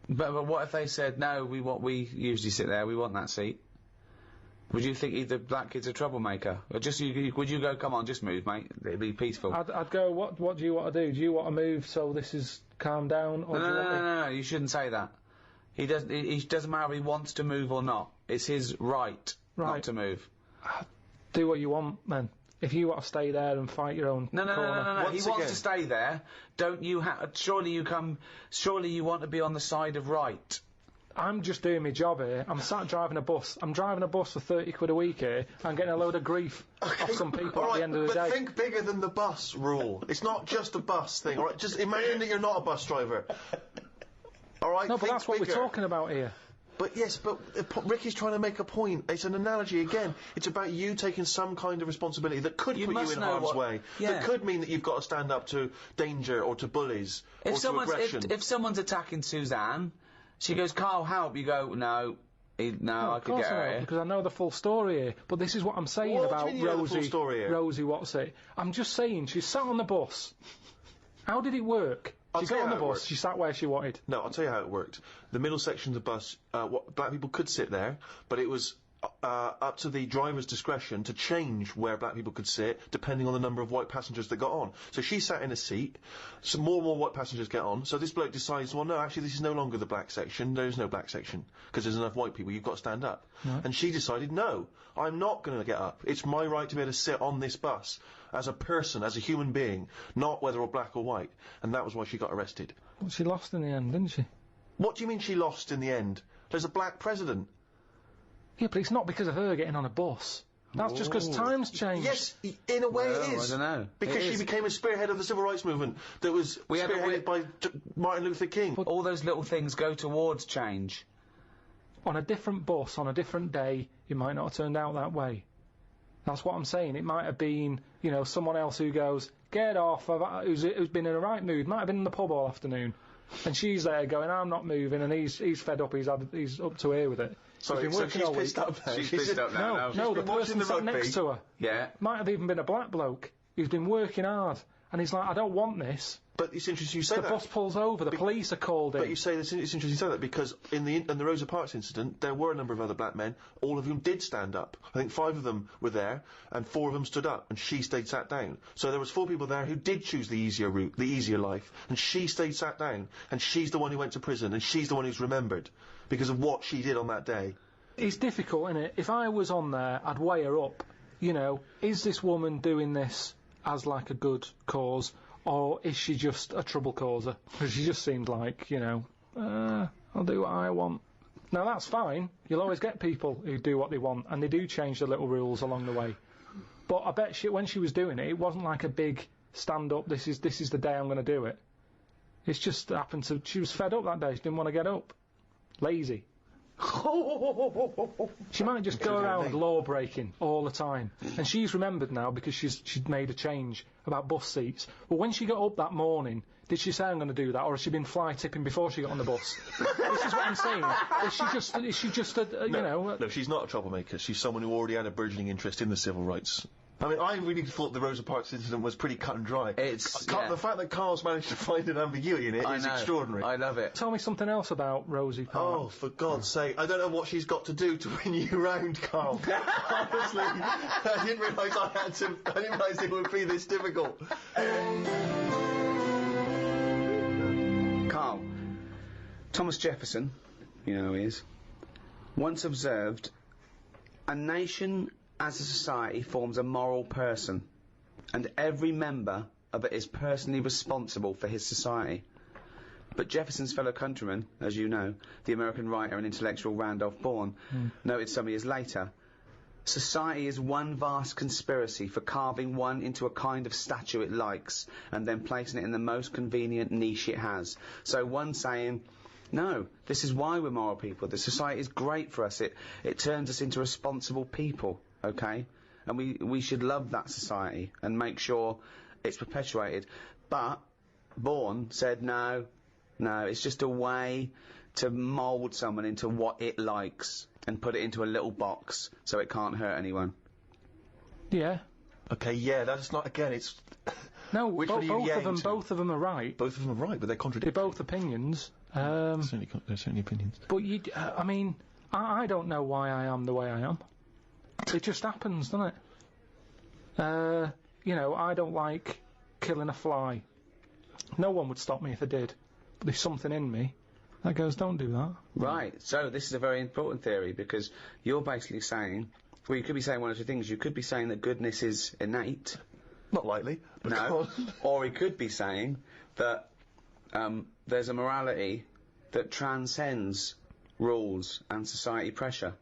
Speaker 4: But what if they said, no, we usually sit there, we want that seat? Would you think either black kid's a troublemaker? Or just would you go, come on, just move, mate, it'd be peaceful?
Speaker 3: I'd go, what do you want to do? Do you want to move so this is calm down? Or
Speaker 4: No, you shouldn't say that. He doesn't matter if he wants to move or not. It's his right not to move.
Speaker 3: Do what you want, then. If you want to stay there and fight your own
Speaker 4: No.
Speaker 3: corner.
Speaker 4: He wants to stay there. Don't you surely you want to be on the side of right.
Speaker 3: I'm just doing my job here. I'm sat driving a bus. I'm driving a bus for 30 quid a week here. I'm getting a load of grief off some people at the end of the day.
Speaker 8: But think bigger than the bus rule. It's not just a bus thing, alright? Just imagine that you're not a bus driver. Alright,
Speaker 3: No, but that's what we're talking about here.
Speaker 8: But yes, Ricky's trying to make a point. It's an analogy again. It's about you taking some kind of responsibility that could put you in harm's way.
Speaker 4: Yeah.
Speaker 8: That could mean that you've got to stand up to danger or to bullies or to aggression.
Speaker 4: If someone's attacking Suzanne, she goes, Carl, help. You go, no, I could get her here.
Speaker 3: Because I know the full story here. But this is what I'm saying
Speaker 8: What
Speaker 3: about
Speaker 8: do you mean you know the full story here?
Speaker 3: Rosie, what's it? I'm just saying, she sat on the bus. How did it work? She got on the bus, she sat where she wanted.
Speaker 8: No, I'll tell you how it worked. The middle section of the bus, black people could sit there, but it was up to the driver's discretion to change where black people could sit, depending on the number of white passengers that got on. So she sat in a seat, some more and more white passengers get on, so this bloke decides, well, no, actually, this is no longer the black section, there is no black section, because there's enough white people, you've got to stand up. Right. And she decided, no, I'm not going to get up. It's my right to be able to sit on this bus, as a person, as a human being, not whether or black or white. And that was why she got arrested.
Speaker 3: Well, she lost in the end, didn't she?
Speaker 8: What do you mean she lost in the end? There's a black president.
Speaker 3: Yeah, but it's not because of her getting on a bus. That's just because times changed.
Speaker 8: Yes, in a way it is.
Speaker 4: I don't know.
Speaker 8: Because she became a spearhead of the civil rights movement that was spearheaded by Martin Luther King.
Speaker 4: But all those little things go towards change.
Speaker 3: On a different bus, on a different day, it might not have turned out that way. That's what I'm saying. It might have been, you know, someone else who goes, get off, who's been in a right mood, might have been in the pub all afternoon, and she's there going, I'm not moving, and he's fed up, he's up to here with it.
Speaker 8: Sorry, so she's pissed up now.
Speaker 4: She's pissed up now.
Speaker 3: No, the person sat next to her.
Speaker 4: Yeah.
Speaker 3: Might have even been a black bloke who's been working hard, and he's like, I don't want this.
Speaker 8: But it's interesting you say that.
Speaker 3: The bus pulls over, the police are called in.
Speaker 8: But you say it's interesting you say that because in the Rosa Parks incident, there were a number of other black men, all of whom did stand up. I think 5 of them were there, and 4 of them stood up, and she stayed sat down. So there was 4 people there who did choose the easier route, the easier life, and she stayed sat down, and she's the one who went to prison, and she's the one who's remembered because of what she did on that day.
Speaker 3: It's difficult, isn't it? If I was on there, I'd weigh her up. You know, is this woman doing this as like a good cause? Or is she just a trouble causer? Because she just seemed like, you know, I'll do what I want. Now, that's fine. You'll always get people who do what they want, and they do change the little rules along the way. But I bet when she was doing it, it wasn't like a big stand-up, this is the day I'm going to do it. It's just happened to... She was fed up that day. She didn't want to get up. Lazy. She might just go around law-breaking all the time. And she's remembered now because she'd made a change about bus seats. But when she got up that morning, did she say, I'm going to do that? Or has she been fly-tipping before she got on the bus? This is what I'm saying. Is she just a, you know...
Speaker 8: No, she's not a troublemaker. She's someone who already had a burgeoning interest in the civil rights I mean, I really thought the Rosa Parks incident was pretty cut and dry.
Speaker 4: It's
Speaker 8: The fact that Karl's managed to find an ambiguity in it is extraordinary.
Speaker 4: I love it.
Speaker 3: Tell me something else about Rosie Parks.
Speaker 8: Oh, for God's sake. I don't know what she's got to do to win you round, Karl. Honestly, I didn't realise it would be this difficult.
Speaker 4: Karl, Thomas Jefferson, you know who he is, once observed, a nation as a society forms a moral person, and every member of it is personally responsible for his society. But Jefferson's fellow countryman, as you know, the American writer and intellectual Randolph Bourne, noted some years later, society is one vast conspiracy for carving one into a kind of statue it likes, and then placing it in the most convenient niche it has. So one saying, no, this is why we're moral people. The society is great for us. It turns us into responsible people, okay? And we should love that society and make sure it's perpetuated. But Bourne said, no, it's just a way to mould someone into what it likes and put it into a little box so it can't hurt anyone.
Speaker 3: Yeah.
Speaker 8: Okay, yeah, that's not, again, it's...
Speaker 3: No,
Speaker 8: Which one are you
Speaker 3: both of them are right.
Speaker 8: Both of them are right, but they're
Speaker 3: They're
Speaker 8: contradictory.
Speaker 3: both opinions.
Speaker 8: They're certainly opinions.
Speaker 3: But I mean, I don't know why I am the way I am. It just happens, doesn't it? You know, I don't like killing a fly. No one would stop me if I did. But there's something in me that goes, don't do that.
Speaker 4: Right, so this is a very important theory, because you're basically saying, well, you could be saying one of two things. You could be saying that goodness is innate.
Speaker 8: Not likely.
Speaker 4: No. Or he could be saying that there's a morality that transcends rules and society pressure.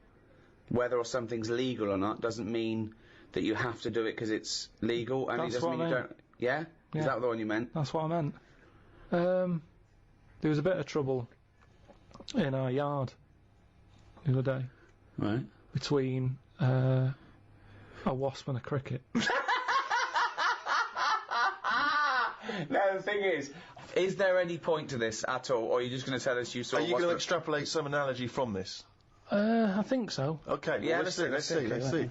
Speaker 4: Whether or something's legal or not doesn't mean that you have to do it because it's legal, and it doesn't mean you don't... Yeah? Is that the one you meant?
Speaker 3: That's what I meant. There was a bit of trouble in our yard the other day.
Speaker 4: Right.
Speaker 3: Between a wasp and a cricket.
Speaker 4: No, the thing is there any point to this at all, or are you just going to tell us you saw...
Speaker 8: Are you going to extrapolate some analogy from this?
Speaker 3: I think so.
Speaker 8: Okay,
Speaker 4: yeah,
Speaker 8: well, let's see.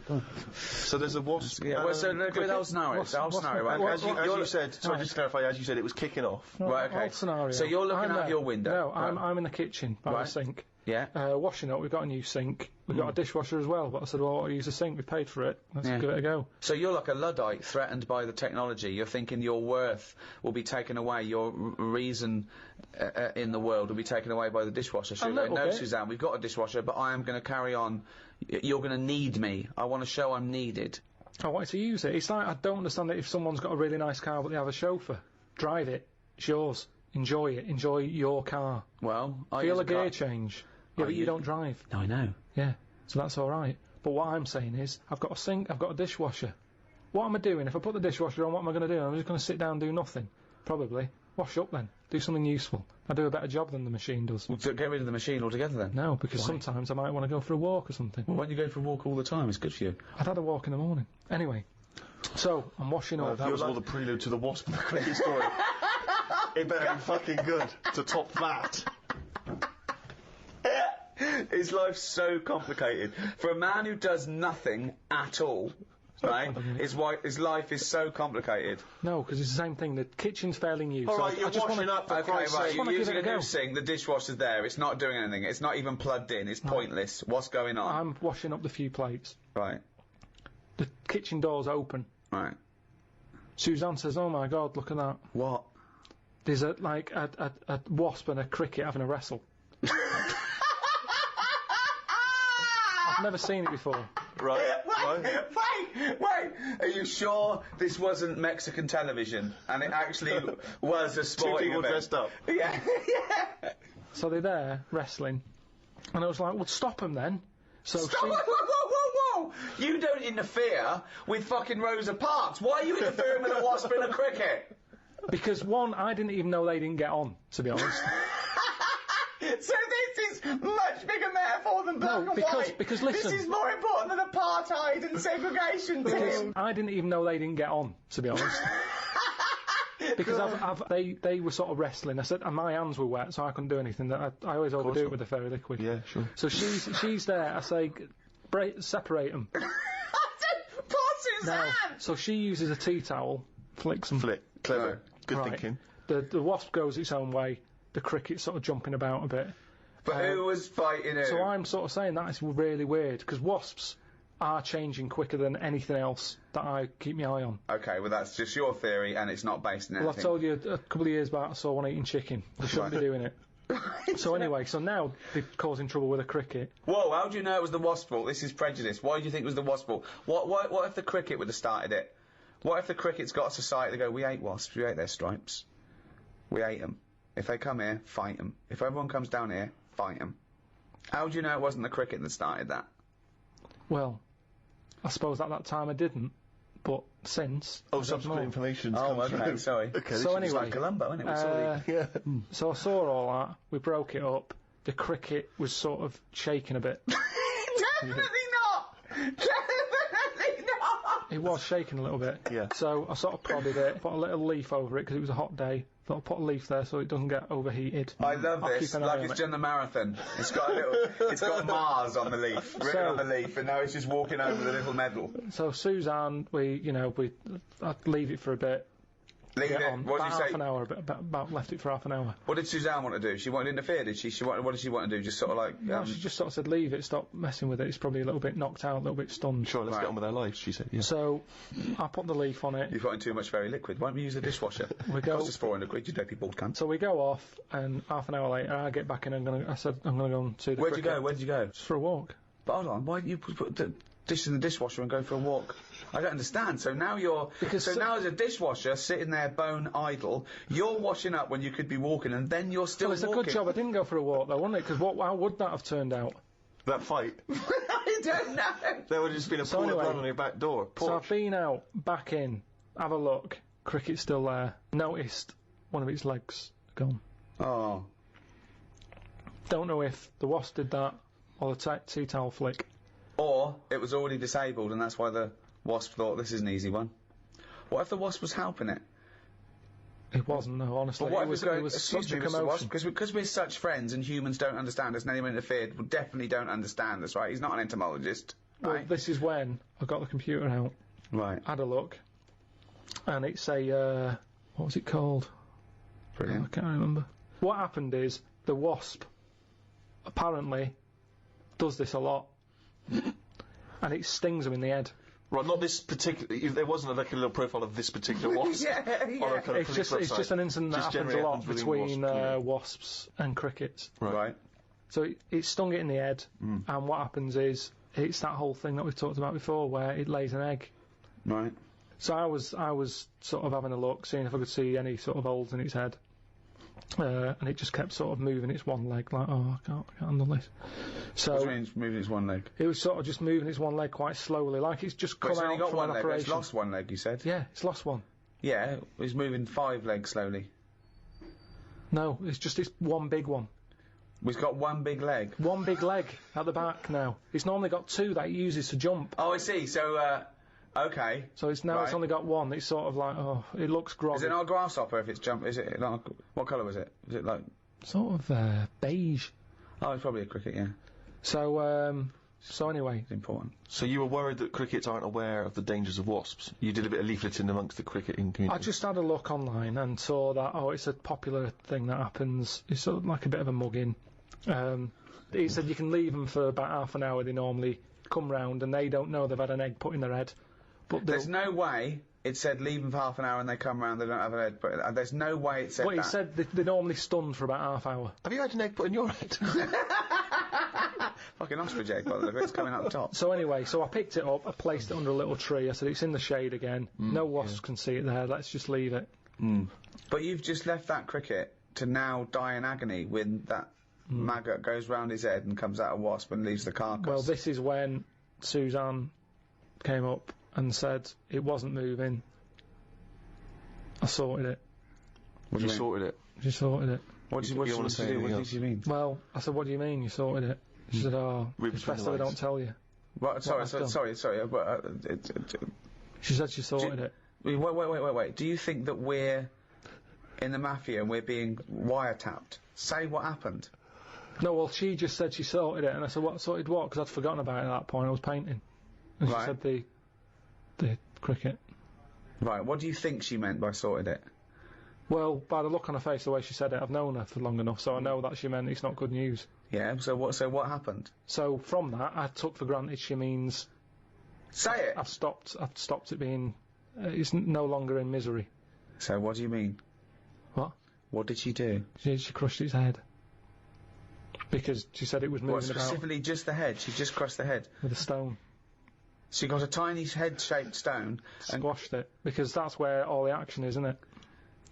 Speaker 8: So there's a wasp...
Speaker 4: Yeah, well, so look at the whole scenario. The whole scenario, right?
Speaker 8: As you said, sorry, just to clarify, as you said, it was kicking off.
Speaker 4: Right, okay.
Speaker 3: Old scenario.
Speaker 4: So you're looking out your window.
Speaker 3: No, I'm in the kitchen by the sink.
Speaker 4: Yeah.
Speaker 3: Washing up. We've got a new sink. We've got a dishwasher as well. But I said, well, I'll use a sink. We paid for it. Let's give it a go.
Speaker 4: So you're like a Luddite threatened by the technology. You're thinking your worth will be taken away, your reason in the world will be taken away by the dishwasher. So no, Suzanne, we've got a dishwasher, but I am going to carry on. You're going to need me. I want to show I'm needed.
Speaker 3: I wanted to use it. It's like, I don't understand that if someone's got a really nice car but they have a chauffeur. Drive it. It's yours. Enjoy it. Enjoy your car.
Speaker 4: Well, I
Speaker 3: feel a gear change. Yeah, but you don't drive.
Speaker 4: No, I know.
Speaker 3: Yeah, so that's all right. But what I'm saying is, I've got a sink, I've got a dishwasher. What am I doing? If I put the dishwasher on, what am I going to do? I'm just going to sit down and do nothing. Probably. Wash up then. Do something useful. I do a better job than the machine does.
Speaker 4: Well, get rid of the machine altogether then?
Speaker 3: No, because sometimes I might want to go for a walk or something.
Speaker 4: Well, why don't you go for a walk all the time? It's good for you.
Speaker 3: I'd had a walk in the morning. Anyway, so I'm washing up.
Speaker 8: That was all the prelude to the wasp and the cricket story. It better be fucking good to top that.
Speaker 4: His life's so complicated. For a man who does nothing at all, right, his life is so complicated.
Speaker 3: No, because it's the same thing. The kitchen's fairly new.
Speaker 8: All right, you're washing up for Christ's sake.
Speaker 4: You're using a new sink, the dishwasher's there, it's not doing anything, it's not even plugged in, it's pointless. What's going on?
Speaker 3: I'm washing up the few plates.
Speaker 4: Right.
Speaker 3: The kitchen door's open.
Speaker 4: Right.
Speaker 3: Suzanne says, oh my God, look at that.
Speaker 4: What?
Speaker 3: There's a wasp and a cricket having a wrestle. I've never seen it before.
Speaker 8: Right.
Speaker 4: Wait! Are you sure this wasn't Mexican television and it actually was a sporting event?
Speaker 8: Dressed up.
Speaker 4: Yeah.
Speaker 3: So they're there wrestling, and I was like, "Well, stop them then." So
Speaker 4: Whoa! You don't interfere with fucking Rosa Parks. Why are you interfering with a wasp and a cricket?
Speaker 3: Because one, I didn't even know they didn't get on, to be honest.
Speaker 4: So this is much bigger metaphor than black and white.
Speaker 3: Because listen,
Speaker 4: this is more important than apartheid and segregation, Tim.
Speaker 3: I didn't even know they didn't get on, to be honest. Because they were sort of wrestling. I said, and my hands were wet, so I couldn't do anything. I always overdo it with the fairy liquid.
Speaker 8: Yeah, sure.
Speaker 3: So she's there. I say, separate them.
Speaker 4: Parting
Speaker 3: Now, so she uses a tea towel, flicks them.
Speaker 8: Flick. Clever.
Speaker 4: Right.
Speaker 8: Good
Speaker 3: Right.
Speaker 8: thinking.
Speaker 3: The wasp goes its own way. The cricket's sort of jumping about a bit.
Speaker 4: But who was fighting who?
Speaker 3: So I'm sort of saying that is really weird because wasps are changing quicker than anything else that I keep my eye on.
Speaker 4: Okay, well that's just your theory and it's not based on
Speaker 3: Well,
Speaker 4: anything.
Speaker 3: I told you a couple of years back I saw one eating chicken. They shouldn't be doing it. So anyway, so now they're causing trouble with a cricket.
Speaker 4: Whoa, how do you know it was the wasp's fault? This is prejudice. Why do you think it was the wasp's fault? What if the cricket would have started it? What if the cricket's got a society that go, we ate wasps, we ate their stripes. We ate them. If they come here, fight them. If everyone comes down here, fight them. How do you know it wasn't the cricket that started that?
Speaker 3: Well, I suppose at that time I didn't, but since...
Speaker 8: Oh,
Speaker 3: I don't
Speaker 8: subsequent
Speaker 3: know.
Speaker 8: information.
Speaker 4: Oh, okay, sorry.
Speaker 8: Okay,
Speaker 3: So
Speaker 8: this
Speaker 3: anyway,
Speaker 8: is
Speaker 4: Like Columbo, isn't it? We saw the-
Speaker 8: yeah.
Speaker 3: So I saw all that, we broke it up, the cricket was sort of shaking a bit.
Speaker 4: Definitely not! Definitely not!
Speaker 3: It was shaking a little bit.
Speaker 8: Yeah.
Speaker 3: So I sort of prodded it, put a little leaf over it because it was a hot day. Thought I'd put a leaf there so it doesn't get overheated.
Speaker 4: I love
Speaker 3: I'll
Speaker 4: this.
Speaker 3: keep an eye
Speaker 4: Like
Speaker 3: on
Speaker 4: it's
Speaker 3: it.
Speaker 4: done the marathon. It's got a little. It's got Mars on the leaf, written
Speaker 3: So-
Speaker 4: on the leaf, and now it's just walking over the little medal.
Speaker 3: So Suzanne, I'd leave it for a bit.
Speaker 4: Leave
Speaker 3: Get
Speaker 4: it.
Speaker 3: on.
Speaker 4: What did
Speaker 3: About
Speaker 4: you
Speaker 3: half
Speaker 4: say?
Speaker 3: an hour, about left it for half an hour.
Speaker 4: What did Suzanne want to do? She wanted to interfere, did she? What did she want to do? Just sort of like.
Speaker 3: No, she just sort of said leave it, stop messing with it. It's probably a little bit knocked out, a little bit stunned.
Speaker 8: Sure, let's
Speaker 4: Right.
Speaker 8: get on with our lives, she said. Yeah.
Speaker 3: So I put the leaf on it.
Speaker 4: You've got in too much very liquid. Why don't we use the dishwasher?
Speaker 3: We go-
Speaker 4: Costs us £400, you dopey bald cunt.
Speaker 3: So we go off, and half an hour later I get back in. I said I'm going to go and see the
Speaker 4: Where'd you
Speaker 3: cricket.
Speaker 4: go? Where did you go?
Speaker 3: Just for a walk.
Speaker 4: But hold on, why did you put the dish in the dishwasher and go for a walk? I don't understand. So now you're...
Speaker 3: Because
Speaker 4: so now as a dishwasher, sitting there bone idle, you're washing up when you could be walking, and then you're still
Speaker 3: Well, it's
Speaker 4: walking.
Speaker 3: a good job I didn't go for a walk though, wasn't it? Because how would that have turned out?
Speaker 8: That fight.
Speaker 4: I don't know.
Speaker 8: There would have just been a
Speaker 3: So
Speaker 8: pool of
Speaker 3: anyway,
Speaker 8: blood on your back door.
Speaker 3: So
Speaker 8: Porch.
Speaker 3: I've been out, back in, have a look. Cricket's still there. Noticed one of its legs gone.
Speaker 4: Oh.
Speaker 3: Don't know if the wasp did that or the tea towel flick.
Speaker 4: Or it was already disabled, and that's why the wasp thought this is an easy one. What if the wasp was helping it?
Speaker 3: It wasn't, no, honestly.
Speaker 4: But what
Speaker 3: it
Speaker 4: if
Speaker 3: was,
Speaker 4: it's going,
Speaker 3: it was
Speaker 4: excuse
Speaker 3: such a
Speaker 4: me, Mr. Wasp,
Speaker 3: commotion.
Speaker 4: because we're such friends and humans don't understand us and anyone interfered will definitely don't understand us, right? He's not an entomologist,
Speaker 3: Well,
Speaker 4: right?
Speaker 3: this is when I got the computer out,
Speaker 4: Right.
Speaker 3: had a look, and it's a, what was it called? I
Speaker 4: Brilliant.
Speaker 3: can't remember. What happened is, the wasp apparently does this a lot, and it stings them in the head.
Speaker 8: Right, not this particular... There wasn't like a little profile of this particular wasp.
Speaker 4: Yeah,
Speaker 8: Or a kind of
Speaker 3: It's
Speaker 8: police
Speaker 3: just
Speaker 8: website.
Speaker 3: an incident that
Speaker 8: Just
Speaker 3: happens a
Speaker 8: generally
Speaker 3: lot
Speaker 8: happens within
Speaker 3: between
Speaker 8: wasps, yeah.
Speaker 3: wasps and crickets.
Speaker 4: Right.
Speaker 3: So it stung it in the head, and what happens is it's that whole thing that we've talked about before, where it lays an egg.
Speaker 4: Right.
Speaker 3: So I was sort of having a look, seeing if I could see any sort of holes in its head, and it just kept sort of moving its one leg, like, oh, I can't handle this.
Speaker 4: What do
Speaker 3: So
Speaker 4: you mean it's moving its one leg?
Speaker 3: it was sort of just moving its one leg quite slowly, like it's just
Speaker 4: But
Speaker 3: come
Speaker 4: it's only
Speaker 3: out
Speaker 4: got
Speaker 3: from
Speaker 4: one
Speaker 3: an
Speaker 4: leg, but it's
Speaker 3: operation.
Speaker 4: lost one leg, you said?
Speaker 3: Yeah, it's lost one.
Speaker 4: Yeah, it's moving 5 legs slowly.
Speaker 3: No, it's just its one big one.
Speaker 4: We've got one big leg.
Speaker 3: One big leg at the back now. It's normally got 2 that it uses to jump.
Speaker 4: Oh, I see. So, okay.
Speaker 3: So it's now it's
Speaker 4: Right.
Speaker 3: only got one. It's sort of like, oh, it looks groggy.
Speaker 4: Is it not a grasshopper if it's jump? Is it not? What colour was it? Is it like?
Speaker 3: Sort of beige.
Speaker 4: Oh, it's probably a cricket. Yeah,
Speaker 3: So anyway,
Speaker 4: it's important.
Speaker 8: So you were worried that crickets aren't aware of the dangers of wasps. You did a bit of leafleting amongst the cricketing community.
Speaker 3: I just had a look online and saw that, it's a popular thing that happens. It's sort of like a bit of a mugging. He said you can leave them for about half an hour. They normally come round and they don't know they've had an egg put in their head. But
Speaker 4: There's no way it said leave them for half an hour and they come round. They don't have an egg. But there's no way it said
Speaker 3: Well,
Speaker 4: that.
Speaker 3: he said they're normally stunned for about half hour.
Speaker 8: Have you had an egg put in your head?
Speaker 4: Fucking ostrich egg, by the way. It's coming out the top.
Speaker 3: So anyway, I picked it up, I placed it under a little tree. I said it's in the shade again. No wasps can see it there. Let's just leave it.
Speaker 4: But you've just left that cricket to now die in agony when that maggot goes round his head and comes out a wasp and leaves the carcass.
Speaker 3: Well, this is when Suzanne came up and said it wasn't moving. I sorted it.
Speaker 4: What do
Speaker 8: You
Speaker 4: you mean?
Speaker 8: sorted it.
Speaker 3: She sorted it.
Speaker 4: What do you
Speaker 8: You
Speaker 4: want
Speaker 8: wanna
Speaker 4: to
Speaker 8: say
Speaker 4: do? What
Speaker 8: anything
Speaker 4: did you mean?
Speaker 3: Well, I said, what do you mean you sorted it? She said,
Speaker 8: Read
Speaker 3: it's
Speaker 8: between
Speaker 3: best
Speaker 8: the
Speaker 3: that I
Speaker 8: lines.
Speaker 3: don't tell you.
Speaker 4: What, sorry,
Speaker 3: I've done.
Speaker 4: sorry. But,
Speaker 3: She said she sorted it.
Speaker 4: wait. Do you think that we're in the mafia and we're being wiretapped? Say what happened.
Speaker 3: No, well, she just said she sorted it, and I said, what, sorted what? Because I'd forgotten about it at that point, I was painting. And she
Speaker 4: Right.
Speaker 3: said the cricket.
Speaker 4: Right, what do you think she meant by sorted it?
Speaker 3: Well, by the look on her face, the way she said it, I've known her for long enough, so I know that she meant it's not good news.
Speaker 4: Yeah, so what happened?
Speaker 3: So from that, I took for granted she means
Speaker 4: Say it!
Speaker 3: I've stopped it being. It's no longer in misery.
Speaker 4: So what do you mean?
Speaker 3: What?
Speaker 4: What did she do?
Speaker 3: She crushed its head because she said it was moving
Speaker 4: What, specifically
Speaker 3: about
Speaker 4: just the head? She just crushed the head?
Speaker 3: with a stone.
Speaker 4: She got a tiny head-shaped stone and
Speaker 3: Squashed it because that's where all the action is, isn't it?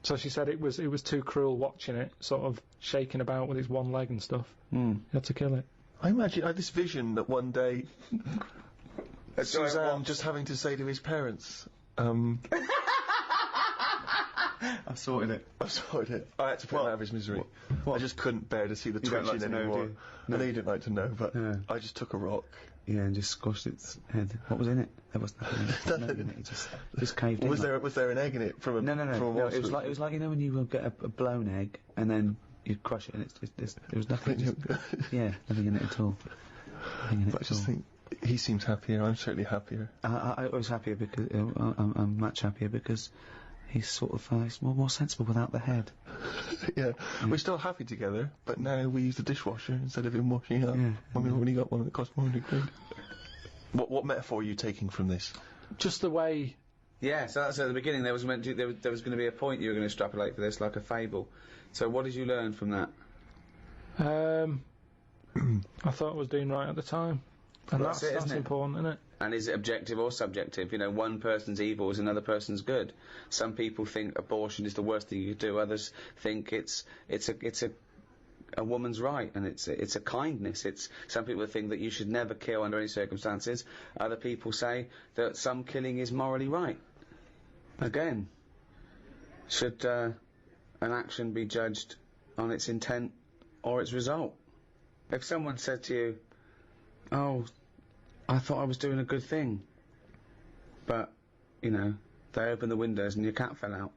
Speaker 3: So she said it was too cruel watching it sort of shaking about with its one leg and stuff. You had to kill it.
Speaker 8: I imagine I had this vision that one day Suzanne just having to say to his parents,
Speaker 4: I sorted it.
Speaker 8: I sorted it. I had to put him out of his misery. I just couldn't bear to see the
Speaker 4: You don't
Speaker 8: twitching
Speaker 4: like to know,
Speaker 8: anymore.
Speaker 4: do you?
Speaker 8: I know you didn't like to know, but
Speaker 4: Yeah.
Speaker 8: I just took a rock.
Speaker 4: Yeah, and just squashed its head. What was in it? There was nothing in it. Nothing in it. It just caved in.
Speaker 8: Was there an egg in it from a
Speaker 4: No.
Speaker 8: from a
Speaker 4: No,
Speaker 8: wasp?
Speaker 4: it was like you know when you get a blown egg and then you crush it and there was nothing. Yeah, nothing in it at all. Nothing in it
Speaker 8: But I
Speaker 4: at
Speaker 8: just
Speaker 4: all.
Speaker 8: think he seems happier. I'm certainly happier.
Speaker 4: I was happier because I'm much happier because he's sort of he's more sensible without the head.
Speaker 8: Yeah, we're still happy together, but now we use the dishwasher instead of him washing up.
Speaker 4: Yeah.
Speaker 8: When we've already got one that costs £400. What metaphor are you taking from this?
Speaker 3: Just the way.
Speaker 4: Yeah, so that's at the beginning. There was going to be a point you were going to extrapolate for this, like a fable. So what did you learn from that?
Speaker 3: I thought I was doing right at the time, and
Speaker 4: Well, that's it,
Speaker 3: that's
Speaker 4: isn't it?
Speaker 3: important, isn't it?
Speaker 4: And is it objective or subjective? You know, one person's evil is another person's good. Some people think abortion is the worst thing you could do. Others think it's a woman's right, and it's a kindness. Some people think that you should never kill under any circumstances. Other people say that some killing is morally right. Again, should an action be judged on its intent or its result? If someone said to you, "Oh, I thought I was doing a good thing," but, you know, they opened the windows and your cat fell out.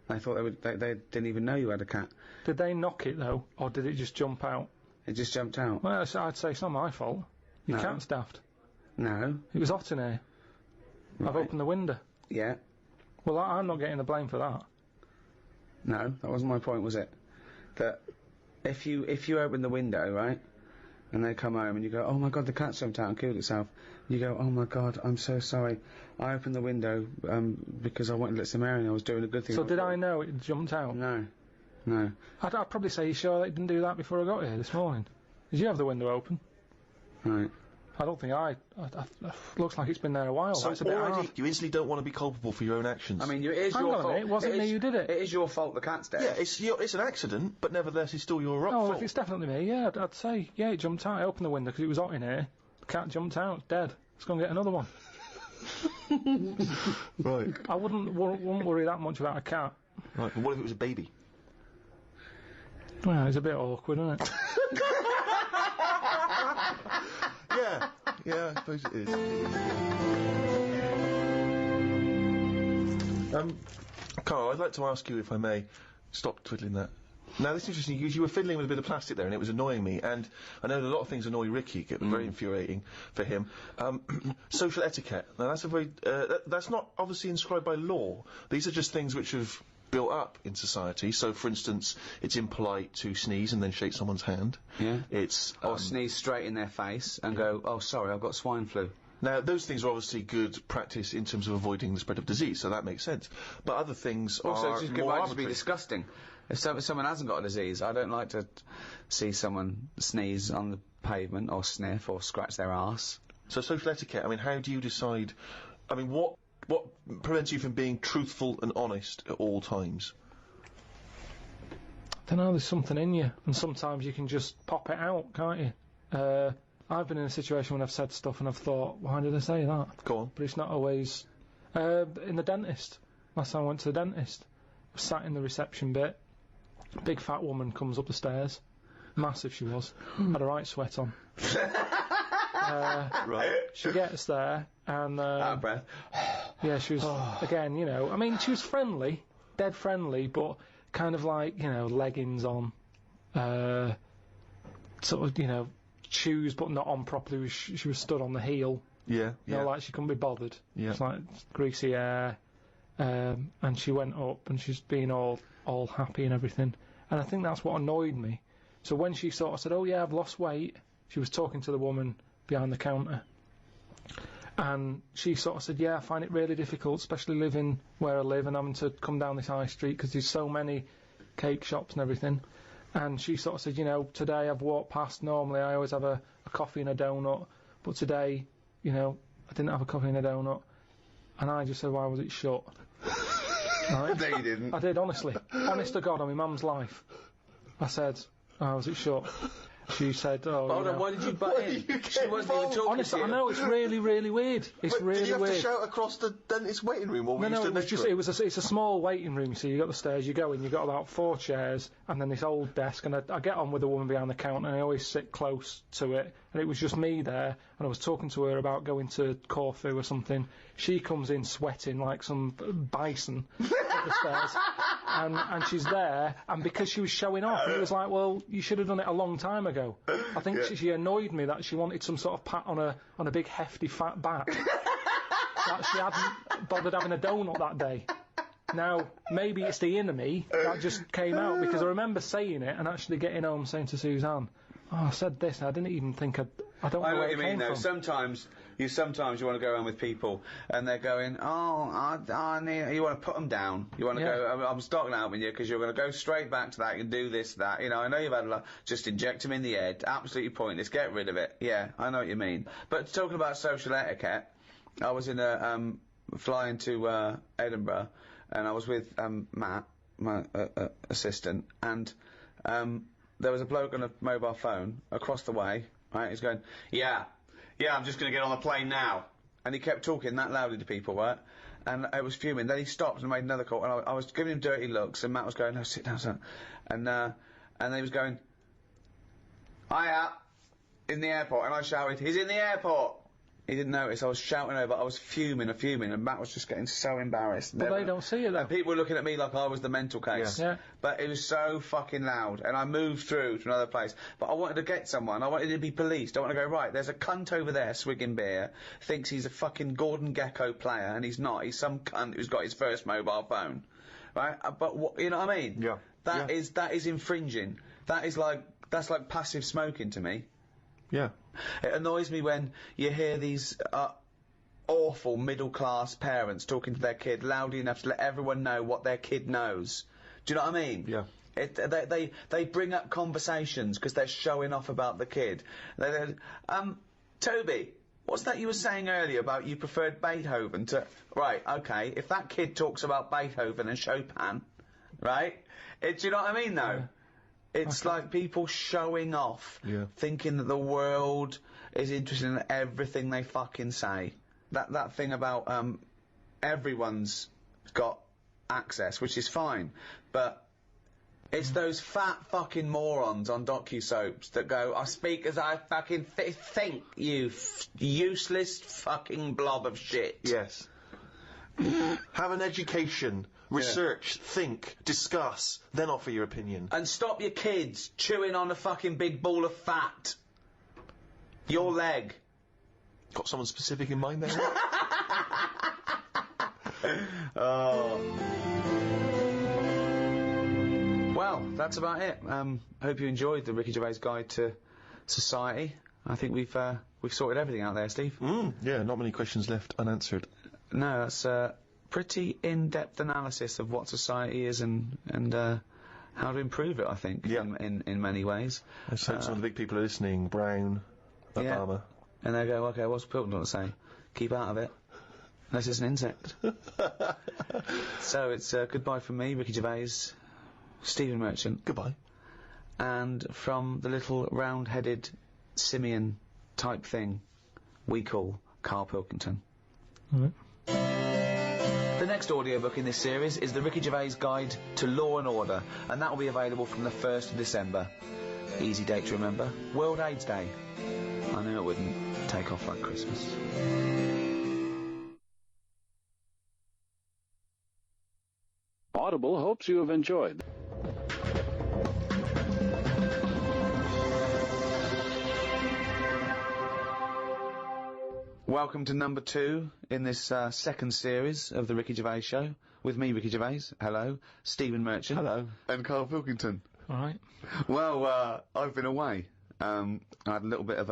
Speaker 4: I thought they didn't even know you had a cat.
Speaker 3: Did they knock it though, or did it just jump out?
Speaker 4: It just jumped out.
Speaker 3: Well, I'd say it's not my fault. Your
Speaker 4: No.
Speaker 3: cat's daft.
Speaker 4: No.
Speaker 3: It was hot in here. I've
Speaker 4: Right.
Speaker 3: opened the window.
Speaker 4: Yeah.
Speaker 3: Well, I'm not getting the blame for that.
Speaker 4: No, that wasn't my point, was it? That if you open the window, right, and they come home and you go, "Oh my God, the cat jumped out and killed itself," you go, "Oh my God, I'm so sorry. I opened the window because I wanted to let some air in. I was doing a good thing."
Speaker 3: So did I know it jumped out?
Speaker 4: No.
Speaker 3: I'd probably say, "You sure they didn't do that before I got here this morning? Did you have the window open?"
Speaker 4: Right.
Speaker 3: I don't think looks like it's been there a while.
Speaker 8: So
Speaker 3: That's a bit
Speaker 8: already,
Speaker 3: hard.
Speaker 8: you instantly don't want to be culpable for your own actions.
Speaker 4: I mean, it is
Speaker 3: Hang
Speaker 4: your
Speaker 3: on a
Speaker 4: fault.
Speaker 3: minute, it wasn't me who did it.
Speaker 4: It is your fault the cat's dead.
Speaker 8: yeah, it's an accident, but nevertheless, it's still your
Speaker 3: Oh,
Speaker 8: fault.
Speaker 3: if it's definitely me, yeah, I'd say, yeah, it jumped out. I opened the window because it was hot in here. The cat jumped out, it's dead. Let's go and get another one.
Speaker 8: Right.
Speaker 3: I wouldn't worry that much about a cat.
Speaker 8: Right. But what if it was a baby?
Speaker 3: Well, it's a bit awkward, isn't it?
Speaker 8: Yeah, I suppose it is. Karl, I'd like to ask you, if I may, stop twiddling that. Now, this is interesting, because you were fiddling with a bit of plastic there, and it was annoying me, and I know that a lot of things annoy Ricky, get very infuriating for him. Social etiquette. Now, that's a very, that's not obviously inscribed by law. These are just things which have built up in society. So, for instance, it's impolite to sneeze and then shake someone's hand.
Speaker 4: Yeah.
Speaker 8: It's
Speaker 4: Or sneeze straight in their face and go, "Oh, sorry, I've got swine flu."
Speaker 8: Now, those things are obviously good practice in terms of avoiding the spread of disease, so that makes sense. But other things
Speaker 4: Also,
Speaker 8: are
Speaker 4: it
Speaker 8: more
Speaker 4: might just be
Speaker 8: arbitrary.
Speaker 4: disgusting. If someone hasn't got a disease, I don't like to see someone sneeze on the pavement or sniff or scratch their arse.
Speaker 8: So social etiquette, I mean, how do you decide... I mean, what prevents you from being truthful and honest at all times?
Speaker 3: I don't know, there's something in you, and sometimes you can just pop it out, can't you? I've been in a situation when I've said stuff and I've thought, why did I say that?
Speaker 8: Go on.
Speaker 3: But it's not always... in the dentist. Last time I went to the dentist, I was sat in the reception bit, big fat woman comes up the stairs, massive she was, had a right sweat on.
Speaker 8: Right.
Speaker 3: She gets there, and...
Speaker 4: Out of breath.
Speaker 3: yeah, she was, again, you know, I mean, she was friendly, dead friendly, but kind of like, you know, leggings on, sort of, you know, shoes but not on properly. She was stood on the heel,
Speaker 8: Yeah,
Speaker 3: You know, like she couldn't be bothered.
Speaker 8: Yeah.
Speaker 3: It's like greasy hair. And she went up and she's been all happy and everything. And I think that's what annoyed me. So when she sort of said, oh yeah, I've lost weight, she was talking to the woman behind the counter. And she sort of said, yeah, I find it really difficult, especially living where I live and having to come down this high street because there's so many cake shops and everything. And she sort of said, you know, today I've walked past, normally I always have a coffee and a donut, but today, you know, I didn't have a coffee and a donut. And I just said, why was it shut? Right?
Speaker 4: No, you didn't.
Speaker 3: I did, honestly. Honest to God, on my mum's life. I said, why was it shut? She said, oh,
Speaker 4: Hold on, why did you butt in? She wasn't even talking
Speaker 3: honestly,
Speaker 4: to you.
Speaker 3: I know, it's really, really weird. It's really
Speaker 8: did you have
Speaker 3: weird.
Speaker 8: to shout across the dentist waiting room, or were you
Speaker 3: No,
Speaker 8: stood
Speaker 3: it was
Speaker 8: next to
Speaker 3: just,
Speaker 8: her?
Speaker 3: it was it's a small waiting room, so you got the stairs, you go in, you got about 4 chairs, and then this old desk, and I get on with the woman behind the counter, and I always sit close to it, and it was just me there, and I was talking to her about going to Corfu or something. She comes in sweating like some bison up the stairs, and she's there, and because she was showing off, it was like, well, you should have done it a long time ago. I think she annoyed me that she wanted some sort of pat on a big hefty fat back. That she hadn't bothered having a donut that day. Now, maybe it's the inner me that just came out, because I remember saying it and actually getting home saying to Suzanne, oh, I said this, I didn't even think I don't know
Speaker 4: know
Speaker 3: where
Speaker 4: what
Speaker 3: it
Speaker 4: you mean,
Speaker 3: came
Speaker 4: though.
Speaker 3: from.
Speaker 4: Sometimes you want to go around with people, and they're going, oh, I need. You want to put them down. You want to go. I'm starting out with you because you're going to go straight back to that and do this, that. You know, I know you've had a lot. Just inject them in the head. Absolutely pointless. Get rid of it. Yeah, I know what you mean. But talking about social etiquette, I was in a flying to Edinburgh, and I was with Matt, my assistant, and there was a bloke on a mobile phone across the way. Right, he's going, yeah, I'm just going to get on the plane now. And he kept talking that loudly to people, right? And I was fuming. Then he stopped and made another call, and I was giving him dirty looks, and Matt was going, no, sit down, son. And then he was going, hiya, in the airport. And I shouted, he's in the airport. He didn't notice. I was shouting over. I was fuming, and Matt was just getting so embarrassed.
Speaker 3: But they don't see it, though.
Speaker 4: And people were looking at me like I was the mental case.
Speaker 3: Yeah.
Speaker 4: But it was so fucking loud, and I moved through to another place. But I wanted to get someone. I wanted to be policed. I want to go, right, there's a cunt over there swigging beer, thinks he's a fucking Gordon Gekko player, and he's not. He's some cunt who's got his first mobile phone. Right? But you know what I mean?
Speaker 8: Yeah.
Speaker 4: That is infringing. That's like passive smoking to me.
Speaker 8: Yeah.
Speaker 4: It annoys me when you hear these awful middle-class parents talking to their kid loudly enough to let everyone know what their kid knows. Do you know what I mean?
Speaker 8: Yeah.
Speaker 4: They bring up conversations because they're showing off about the kid. Toby, what's that you were saying earlier about you preferred Beethoven to... Right, okay, if that kid talks about Beethoven and Chopin, right? Do you know what I mean, though? Yeah. It's like people showing off, thinking that the world is interested in everything they fucking say. That thing about everyone's got access, which is fine, but it's those fat fucking morons on docu-soaps that go, I speak as I fucking think, you useless fucking blob of shit.
Speaker 8: Yes. Have an education. Research, think, discuss, then offer your opinion.
Speaker 4: And stop your kids chewing on a fucking big ball of fat. Your leg.
Speaker 8: Got someone specific in mind there?
Speaker 4: Well, that's about it. I hope you enjoyed the Ricky Gervais Guide to Society. I think we've sorted everything out there, Steve.
Speaker 8: Yeah, not many questions left unanswered.
Speaker 4: No, that's pretty in-depth analysis of what society is and how to improve it, I think, in many ways.
Speaker 8: Let's hope some of the big people are listening. Brown, Obama.
Speaker 4: And they go, okay, what's Pilkington got to say? Keep out of it. Unless it's an insect. So it's goodbye from me, Ricky Gervais, Stephen Merchant.
Speaker 8: Goodbye.
Speaker 4: And from the little round-headed simian type thing we call Karl Pilkington.
Speaker 3: All right.
Speaker 4: The next audiobook in this series is the Ricky Gervais Guide to Law and Order, and that will be available from the 1st of December. Easy date to remember, World AIDS Day. I knew it wouldn't take off like Christmas.
Speaker 9: Audible hopes you have enjoyed.
Speaker 4: Welcome to number 2 in this second series of the Ricky Gervais Show. With me, Ricky Gervais. Hello. Stephen Merchant.
Speaker 8: Hello.
Speaker 4: And Karl Pilkington.
Speaker 3: All right.
Speaker 4: Well, I've been away. I had a little bit of